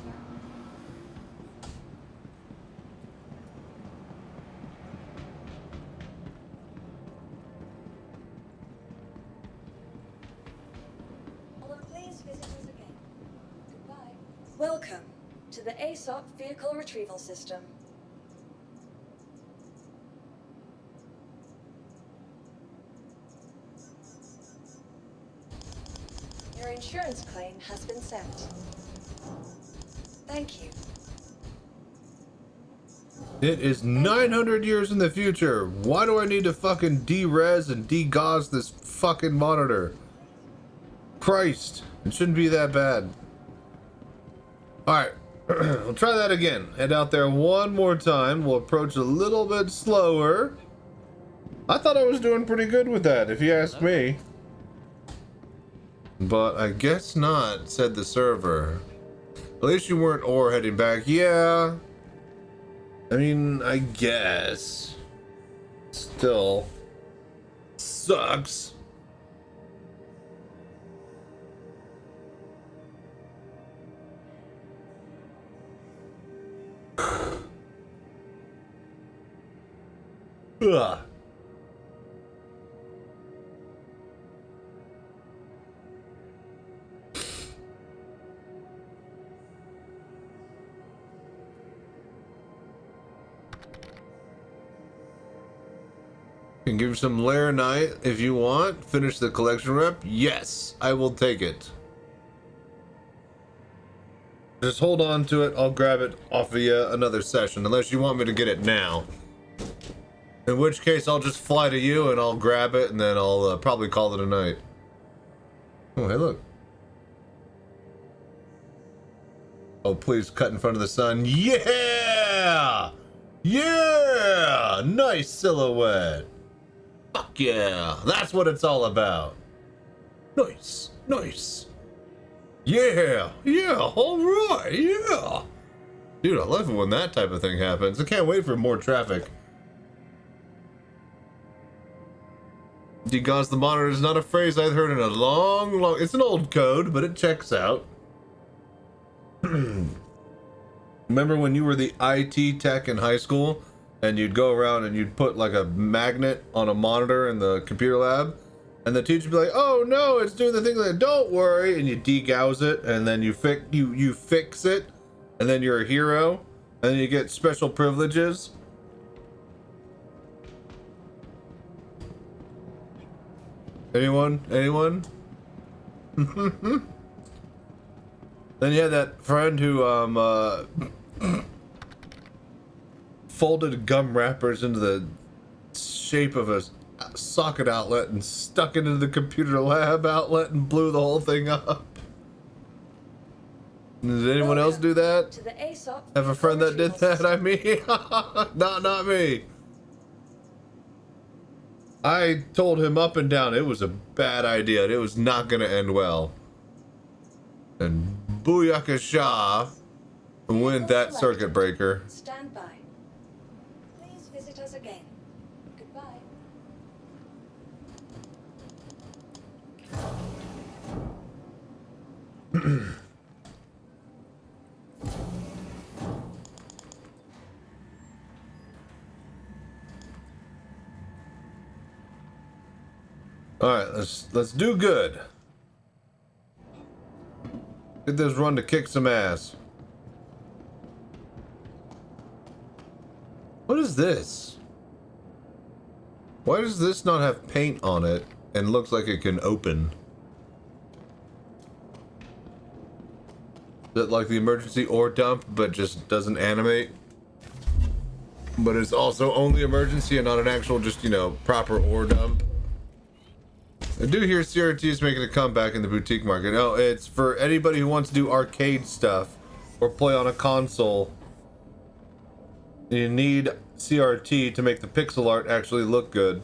Please visit us again. Goodbye. Welcome to the ASOP Vehicle Retrieval System. insurance claim has been sent. Thank you. It is 900 years in the future. Why do I need to fucking de-res and de-gauze this fucking monitor? Christ, it shouldn't be that bad. Alright, we'll try that again. Head out there one more time. We'll approach a little bit slower. I thought I was doing pretty good with that, if you ask me. But I guess not, said the server. At least you weren't ore heading back. Yeah. I mean, I guess. Still. Sucks. Ugh. Can give you some Laranite if you want. Finish the collection rep. Yes, I will take it. Just hold on to it. I'll grab it off of you another session, unless you want me to get it now. In which case, I'll just fly to you and I'll grab it, and then I'll probably call it a night. Oh, hey, look. Oh, please cut in front of the sun. Yeah! Yeah! Nice silhouette. Fuck yeah, that's what it's all about. Nice, nice. Yeah, yeah, all right, yeah. Dude, I love it when that type of thing happens. I can't wait for more traffic. Degauss the monitor is not a phrase I've heard in a long... It's an old code, but it checks out. Remember when you were the IT tech in high school? And you'd go around and you'd put like a magnet on a monitor in the computer lab, and the teacher would be like, "Oh no, it's doing the thing like, don't worry," and you degauss it, and then you fix it, and then you're a hero, and then you get special privileges. Anyone? Then you had that friend who folded gum wrappers into the shape of a socket outlet and stuck it into the computer lab outlet and blew the whole thing up. Did anyone else do that? Have a friend that did that? I mean, not me. I told him up and down it was a bad idea. It was not going to end well. And booyakasha went that circuit breaker. Stand by. Please visit us again. Goodbye. All right, let's do good. Get this run to kick some ass. What is this? Why does this not have paint on it and looks like it can open? Is it like the emergency ore dump, but just doesn't animate? But it's also only emergency and not an actual, just, you know, proper ore dump. I do hear CRT is making a comeback in the boutique market. No, it's for anybody who wants to do arcade stuff or play on a console. You need CRT to make the pixel art actually look good.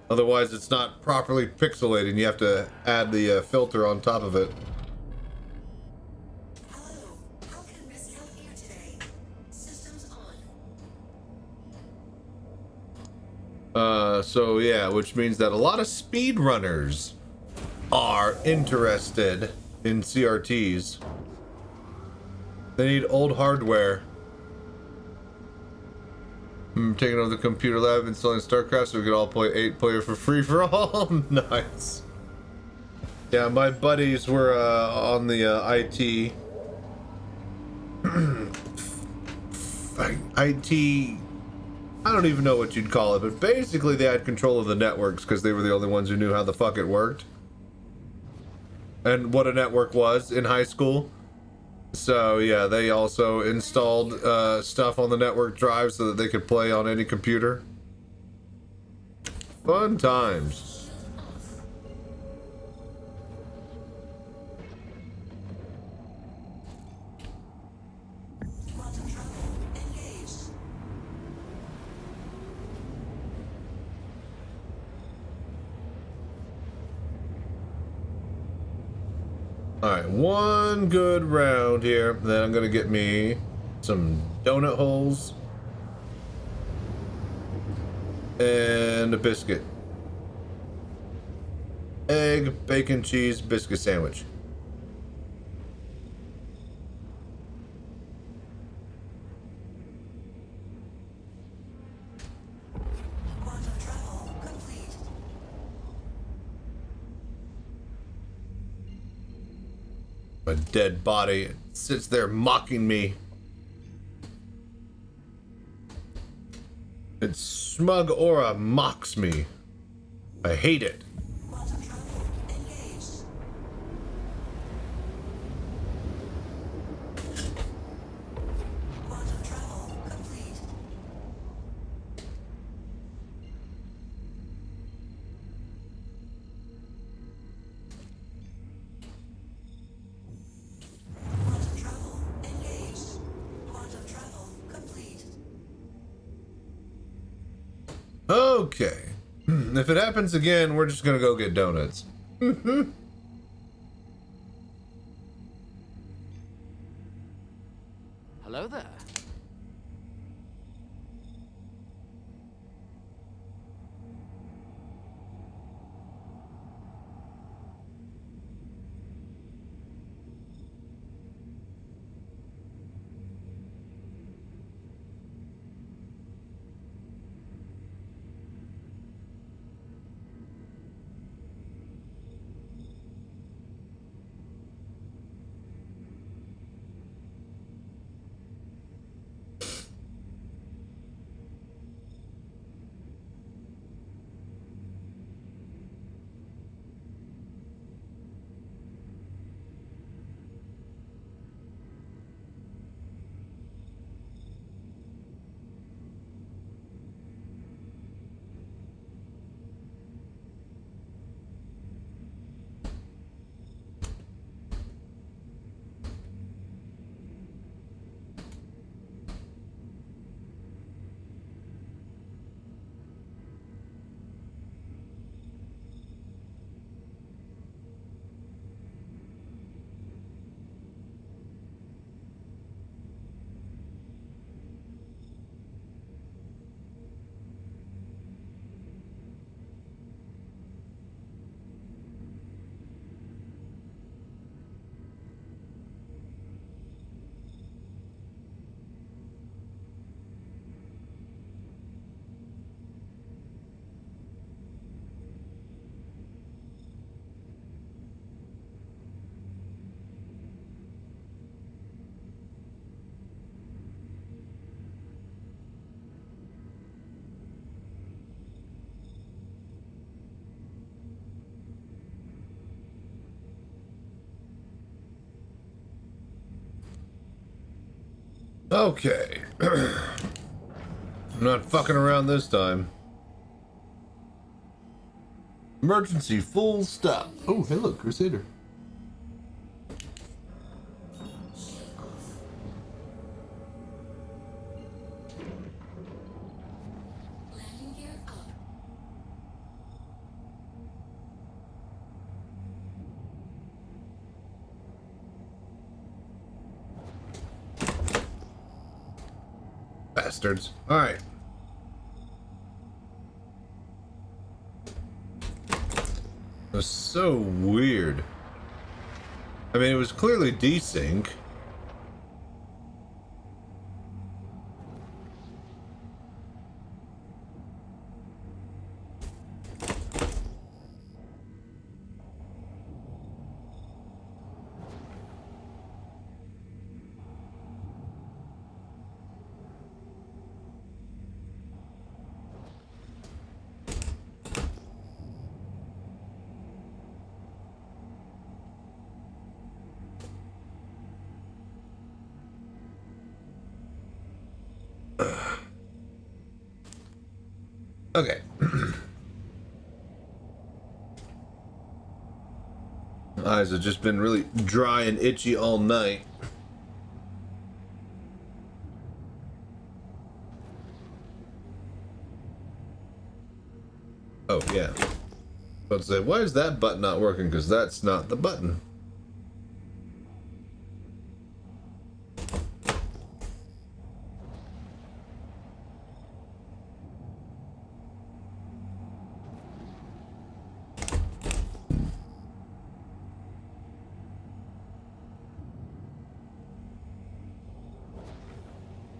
Otherwise, it's not properly pixelated and you have to add the filter on top of it. Hello, how can Miss help you today? Systems on. So yeah, which means that a lot of speedrunners are interested in CRTs. They need old hardware. I'm taking over the computer lab, installing StarCraft so we can all play 8-player for free for all. Nice. Yeah, my buddies were on the IT. IT. I don't even know what you'd call it, but basically they had control of the networks because they were the only ones who knew how the fuck it worked. and what a network was in high school. So yeah, they also installed stuff on the network drive so that they could play on any computer. Fun times. Alright, one good round here. Then I'm gonna get me some donut holes and a biscuit. Egg, bacon, cheese, biscuit sandwich. A dead body sits there mocking me. Its smug aura mocks me. I hate it. Okay. If it happens again, we're just gonna go get donuts. Hello there. Okay. I'm not fucking around this time. Emergency full stop. Oh, hey look, Crusader. Bastards. Alright. It was so weird. I mean, it was clearly desync. Okay. Eyes have just been really dry and itchy all night. Oh, yeah. But say, why is that button not working? Because that's not the button.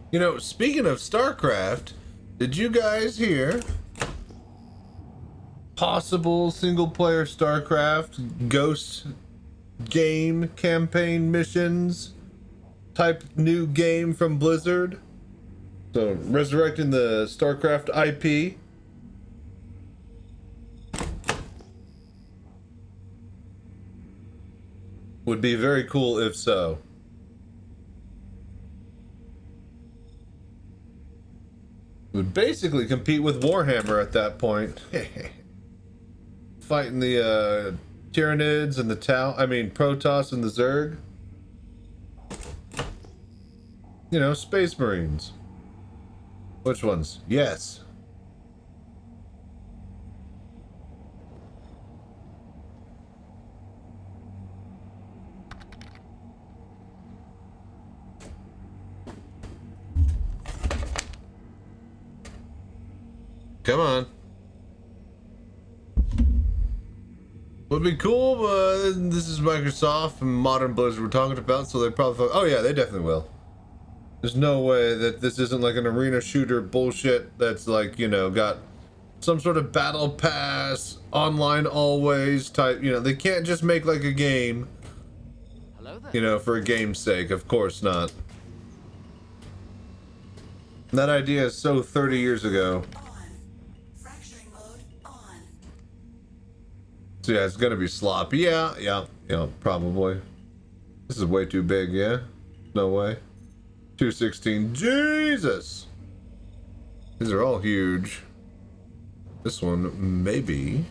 You know, speaking of StarCraft, did you guys hear possible single-player StarCraft ghost game campaign missions type new game from Blizzard? So, resurrecting the StarCraft IP. Would be very cool if so. Would basically compete with Warhammer at that point. Fighting the Tyranids and the Protoss and the Zerg. You know, Space Marines. Which ones? Yes. Come on. Would be cool, but this is Microsoft and modern Blizzard we're talking about, so they probably oh yeah, they definitely will. There's no way that this isn't like an arena shooter bullshit that's like, you know, got some sort of battle pass, online always type, you know, they can't just make like a game, you know, for a game's sake, of course not. That idea is so 30 years ago. So yeah, it's gonna be sloppy. Yeah, probably. This is way too big, yeah? No way. 216, Jesus! These are all huge. This one, maybe.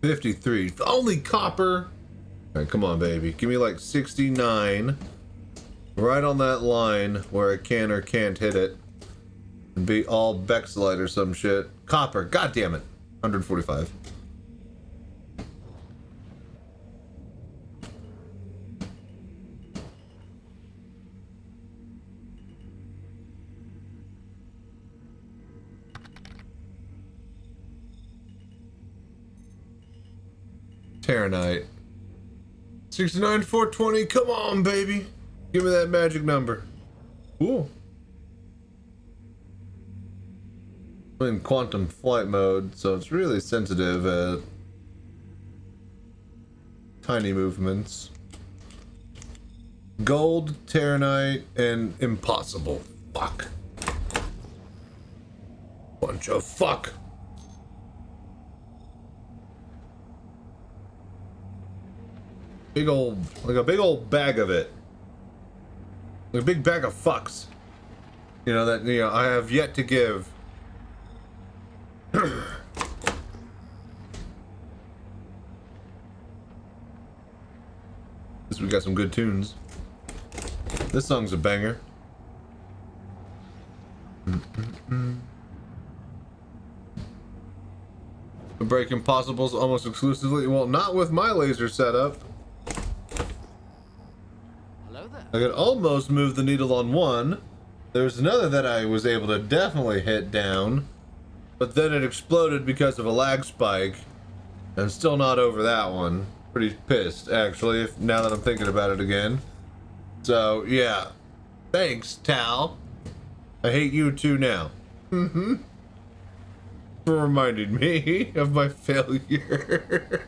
$53, only copper. All right, come on, baby. Give me like 69. Right on that line where I can or can't hit it. And be all Bexlite or some shit. Copper, god damn it. 145. Terranite. 69, 420, come on, baby. Give me that magic number. Cool. I'm in quantum flight mode, so it's really sensitive at tiny movements. Gold, Terranite, and impossible. Fuck. Bunch of fuck. Big old, like a big old bag of it. Like a big bag of fucks. You know, that, you know, I have yet to give. At least we got some good tunes. This song's a banger. Break Impossibles almost exclusively. Well, not with my laser setup. I could almost move the needle on one. There's another that I was able to definitely hit down, but then it exploded because of a lag spike. I'm still not over that one. Pretty pissed, actually, if, now that I'm thinking about it again. So, yeah. Thanks, Tal. I hate you too now. For reminding me of my failure.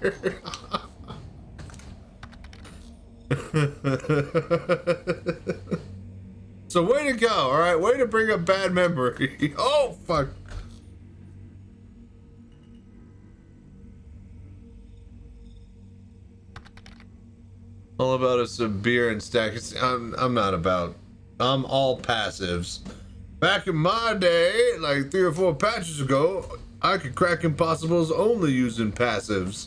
So way to go, alright? Way to bring up bad memory. Oh, fuck. All about us a beer and stack. I'm not about. I'm all passives. Back in my day, like 3 or 4 patches ago, I could crack impossibles only using passives.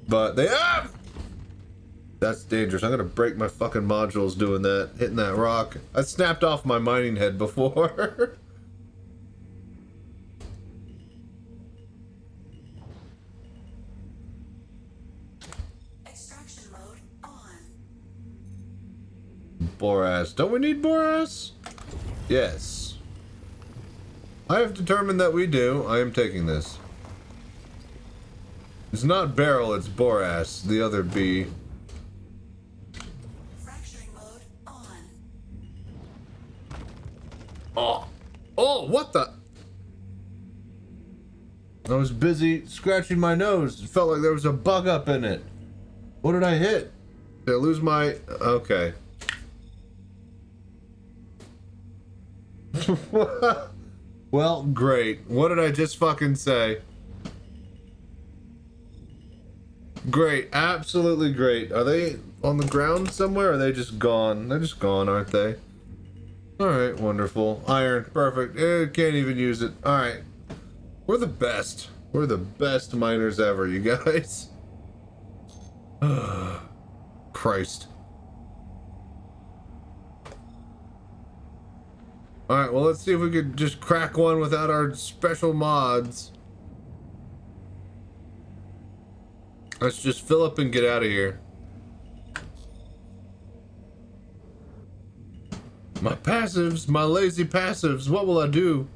But they are. That's dangerous. I'm gonna break my fucking modules doing that, hitting that rock. I snapped off my mining head before. Boras. Don't we need Boras? Yes. I have determined that we do. I am taking this. It's not Beryl, it's Boras, the other bee. Fracturing mode on. Oh. Oh, what the? I was busy scratching my nose. It felt like there was a bug up in it. What did I hit? Did I lose my... Okay. Well, great. What did I just fucking say? Great. Absolutely great. Are they on the ground somewhere? Or are they just gone? They're just gone, aren't they? Alright, wonderful. Iron. Perfect. Can't even use it. Alright. We're the best. We're the best miners ever, you guys. Christ. Alright, well, let's see if we could just crack one without our special mods. Let's just fill up and get out of here. My passives, my lazy passives, what will I do?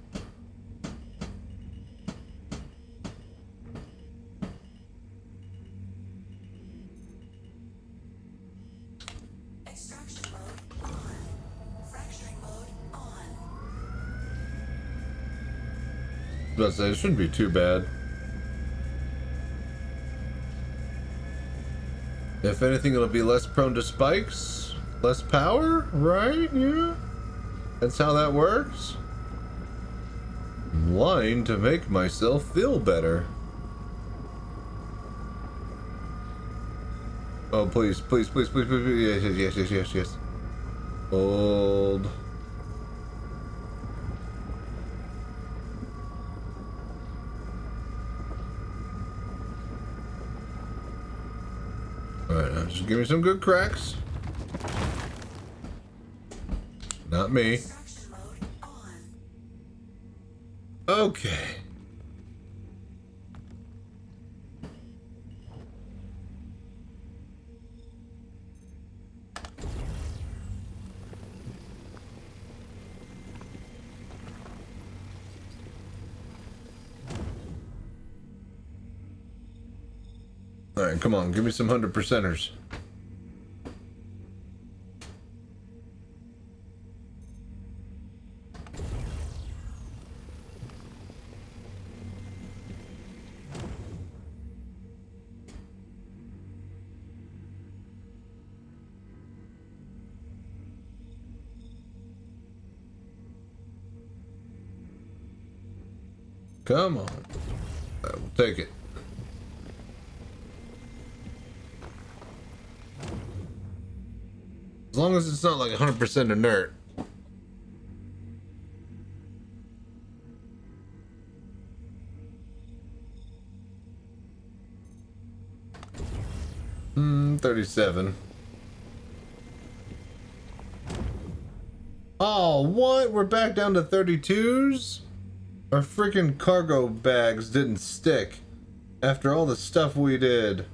I was about to say, it shouldn't be too bad. If anything, it'll be less prone to spikes, less power, right? Yeah. That's how that works. I'm lying to make myself feel better. Oh, please, please, please, please, please, please. Yes, yes, yes, yes, yes. Hold. Alright, now just give me some good cracks. Not me. Okay. Alright, come on, give me some 100%ers. Come on. I will take it. As long as it's not like 100% inert. Hmm, 37. Oh, what? We're back down to 32s? Our freaking cargo bags didn't stick after all the stuff we did.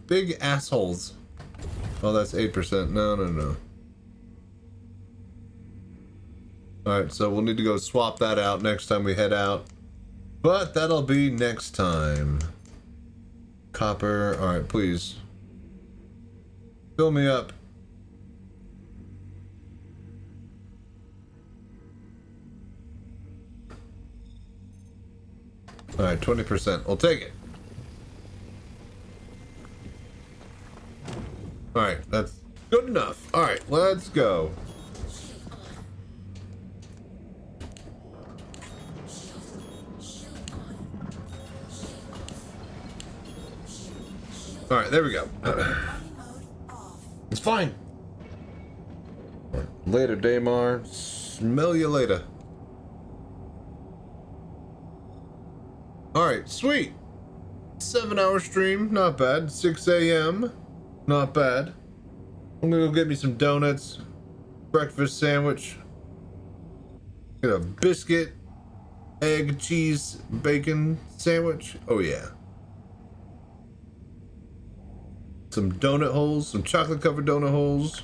Big assholes. Oh, that's 8%. No, no, no. Alright, so we'll need to go swap that out next time we head out. But that'll be next time. Copper. Alright, please. Fill me up. Alright, 20%. We'll take it. Alright, that's good enough. Alright, let's go. Alright, there we go. fine. Later, Daymar. Smell you later. Alright, sweet. 7-hour stream, not bad. 6 a.m. Not bad. I'm gonna go get me some donuts. Breakfast sandwich. Get a biscuit, egg, cheese, bacon sandwich. Oh yeah. Some donut holes, some chocolate covered donut holes.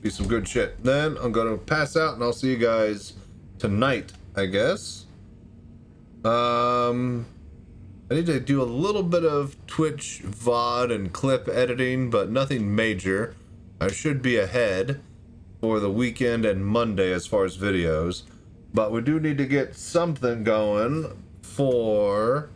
Be some good shit. Then I'm gonna pass out and I'll see you guys tonight, I guess. I need to do a little bit of Twitch VOD and clip editing, but nothing major. I should be ahead for the weekend and Monday as far as videos, but we do need to get something going for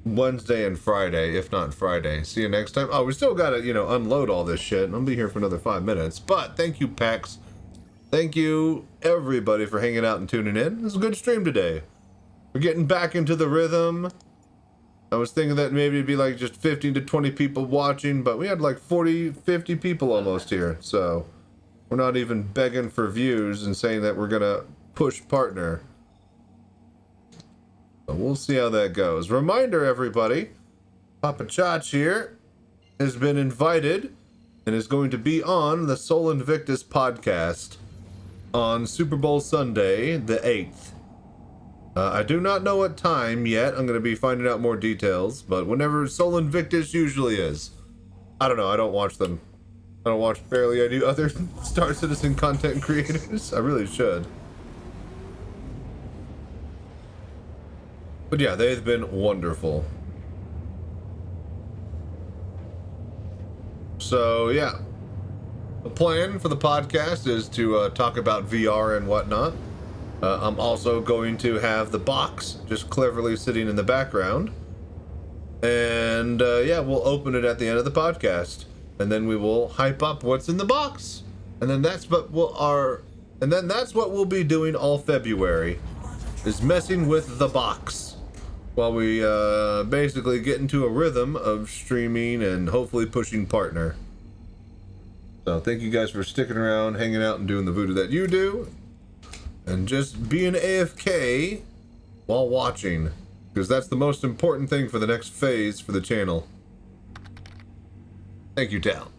Wednesday and Friday, if not Friday. See you next time. Oh, we still gotta, you know, unload all this shit. I'll be here for another 5 minutes, but thank you, Pax. Thank you, everybody, for hanging out and tuning in. This is a good stream today. We're getting back into the rhythm. I was thinking that maybe it'd be like just 15 to 20 people watching, but we had like 40, 50 people almost here. So we're not even begging for views and saying that we're gonna push partner. So we'll see how that goes. Reminder, everybody, Papa Chach here has been invited and is going to be on the Sol Invictus podcast on Super Bowl Sunday, the 8th. I do not know what time yet. I'm going to be finding out more details, but whenever Sol Invictus usually is. I don't know. I don't watch them. I don't watch barely any other Star Citizen content creators. I really should. But yeah, they've been wonderful. So yeah, the plan for the podcast is to talk about VR and whatnot. I'm also going to have the box just cleverly sitting in the background. And yeah, we'll open it at the end of the podcast. And then we will hype up what's in the box. And then that's what we'll be doing all February, is messing with the box while we basically get into a rhythm of streaming and hopefully pushing partner. So thank you guys for sticking around, hanging out, and doing the voodoo that you do. And just being AFK while watching, because that's the most important thing for the next phase for the channel. Thank you, Tal.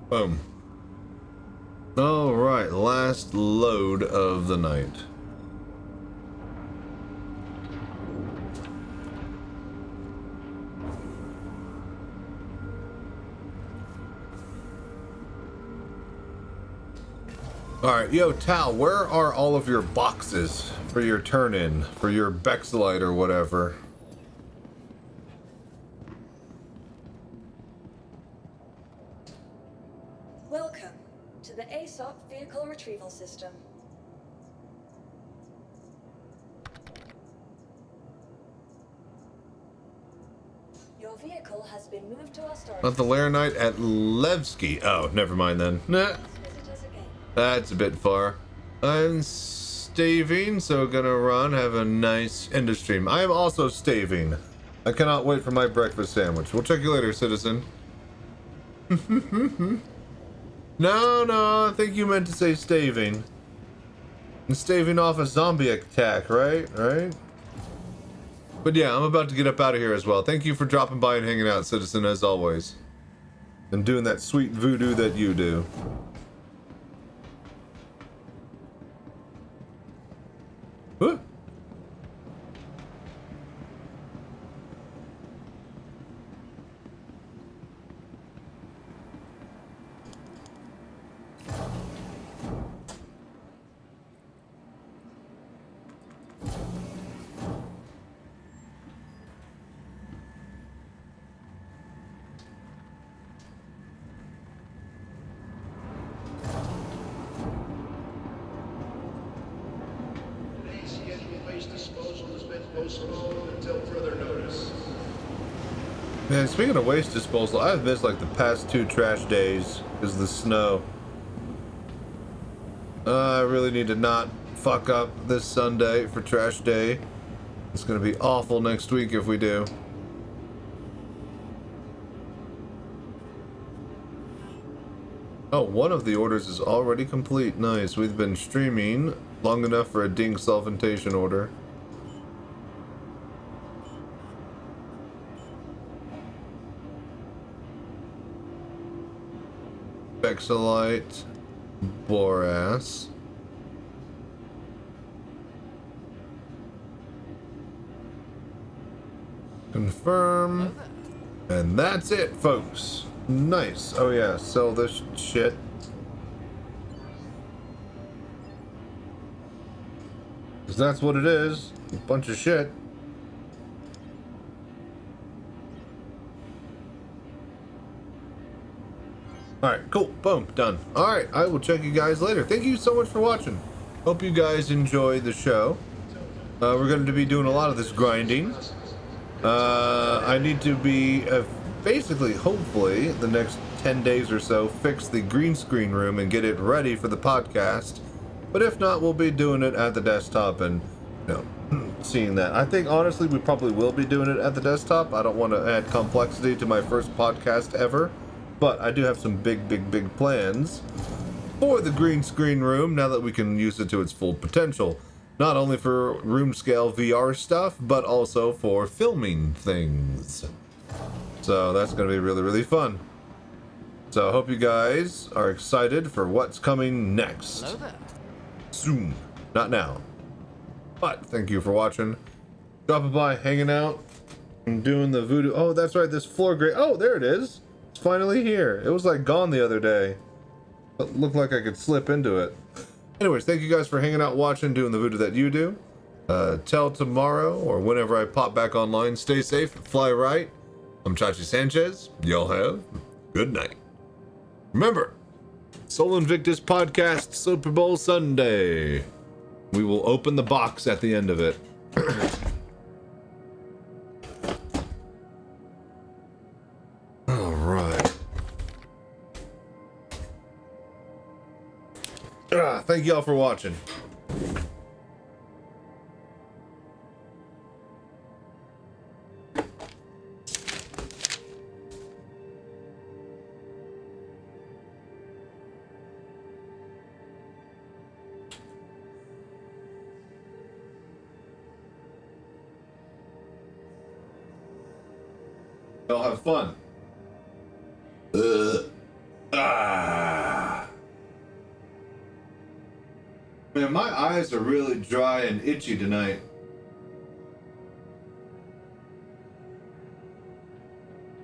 Boom. All right, last load of the night. All right, yo, Tal, where are all of your boxes for your turn-in, for your Bexlite or whatever? Welcome to the ASOP Vehicle Retrieval System. Your vehicle has been moved to our storage. Not the Laranite at Levski. Oh, never mind then. Nah. That's a bit far. I'm staving, so gonna run, have a nice end of stream. I am also staving. I cannot wait for my breakfast sandwich. We'll check you later, citizen. No, I think you meant to say staving. And staving off a zombie attack, right? Right? But yeah, I'm about to get up out of here as well. Thank you for dropping by and hanging out, citizen, as always. And doing that sweet voodoo that you do. Huh? Man, speaking of waste disposal, I've missed like the past 2 trash days because of the snow. I really need to not fuck up this Sunday for trash day. It's gonna be awful next week if we do. Oh, one of the orders is already complete. Nice. We've been streaming long enough for a ding solventation order. Bexelite, Boras. Confirm. And that's it, folks. Nice. Oh yeah, sell this shit. Because that's what it is. A bunch of shit. Alright, cool. Boom. Done. Alright, I will check you guys later. Thank you so much for watching. Hope you guys enjoy the show. We're going to be doing a lot of this grinding. I need to be, basically, hopefully, the next 10 days or so, fix the green screen room and get it ready for the podcast. But if not, we'll be doing it at the desktop and, you know, seeing that. I think, honestly, we probably will be doing it at the desktop. I don't want to add complexity to my first podcast ever. But I do have some big plans for the green screen room now that we can use it to its full potential. Not only for room scale VR stuff, but also for filming things. So that's going to be really fun. So I hope you guys are excited for what's coming next. Hello there. Soon. Not now. But thank you for watching. Dropping by, hanging out, and doing the voodoo. Oh, that's right, this floor grate. Oh, there it is. It's finally here. It was like gone the other day. It looked like I could slip into it. Anyways, thank you guys for hanging out, watching, doing the voodoo that you do. Till tomorrow or whenever I pop back online, stay safe, fly right. I'm Chachi Sanchez. Y'all have good night. Remember, Sol Invictus Podcast Super Bowl Sunday. We will open the box at the end of it. All right. Thank y'all for watching. Y'all have fun. Man, my eyes are really dry and itchy tonight.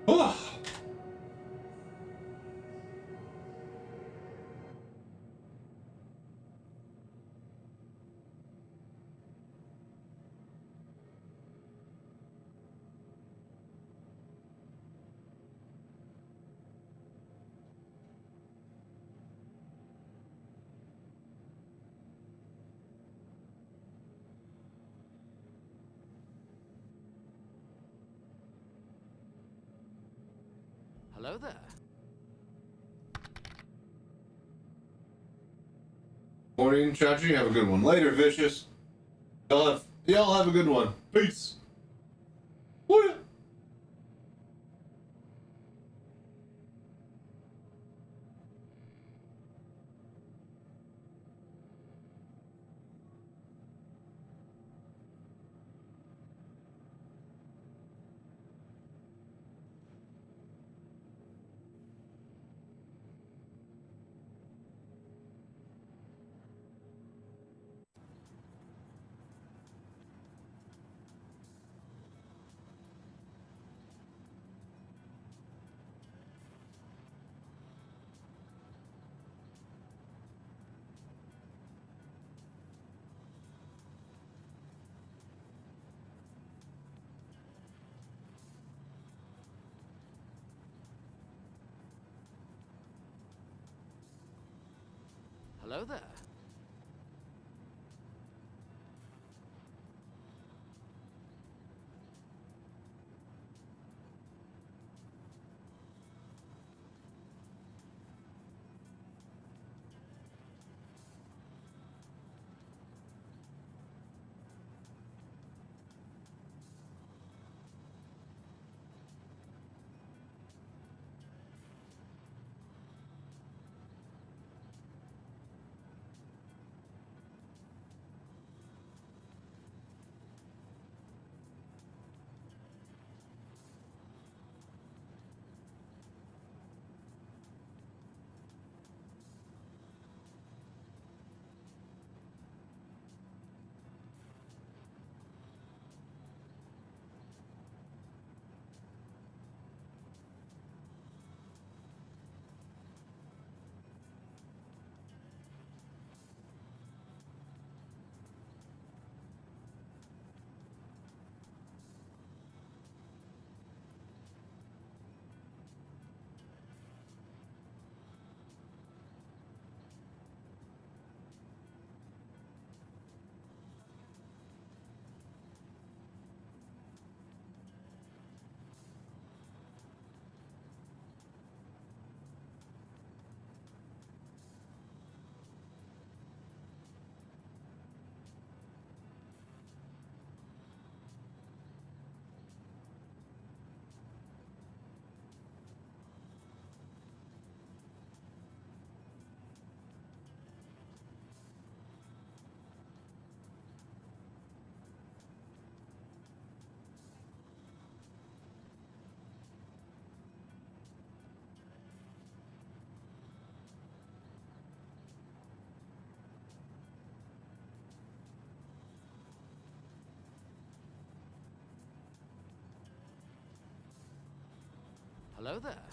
Oh. Hello there. Morning, Chachi. Have a good one. Later, Vicious. Y'all have a good one. Peace. What? Hello there. Hello there.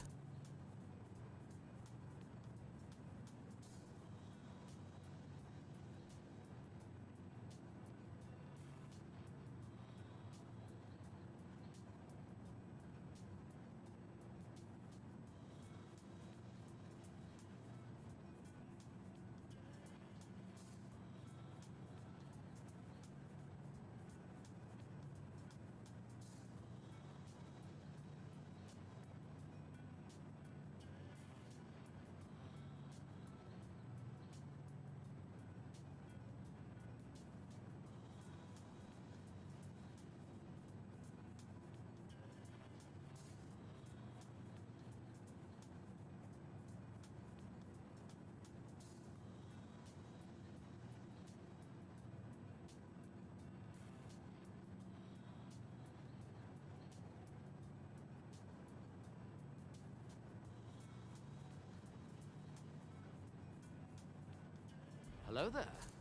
Hello there.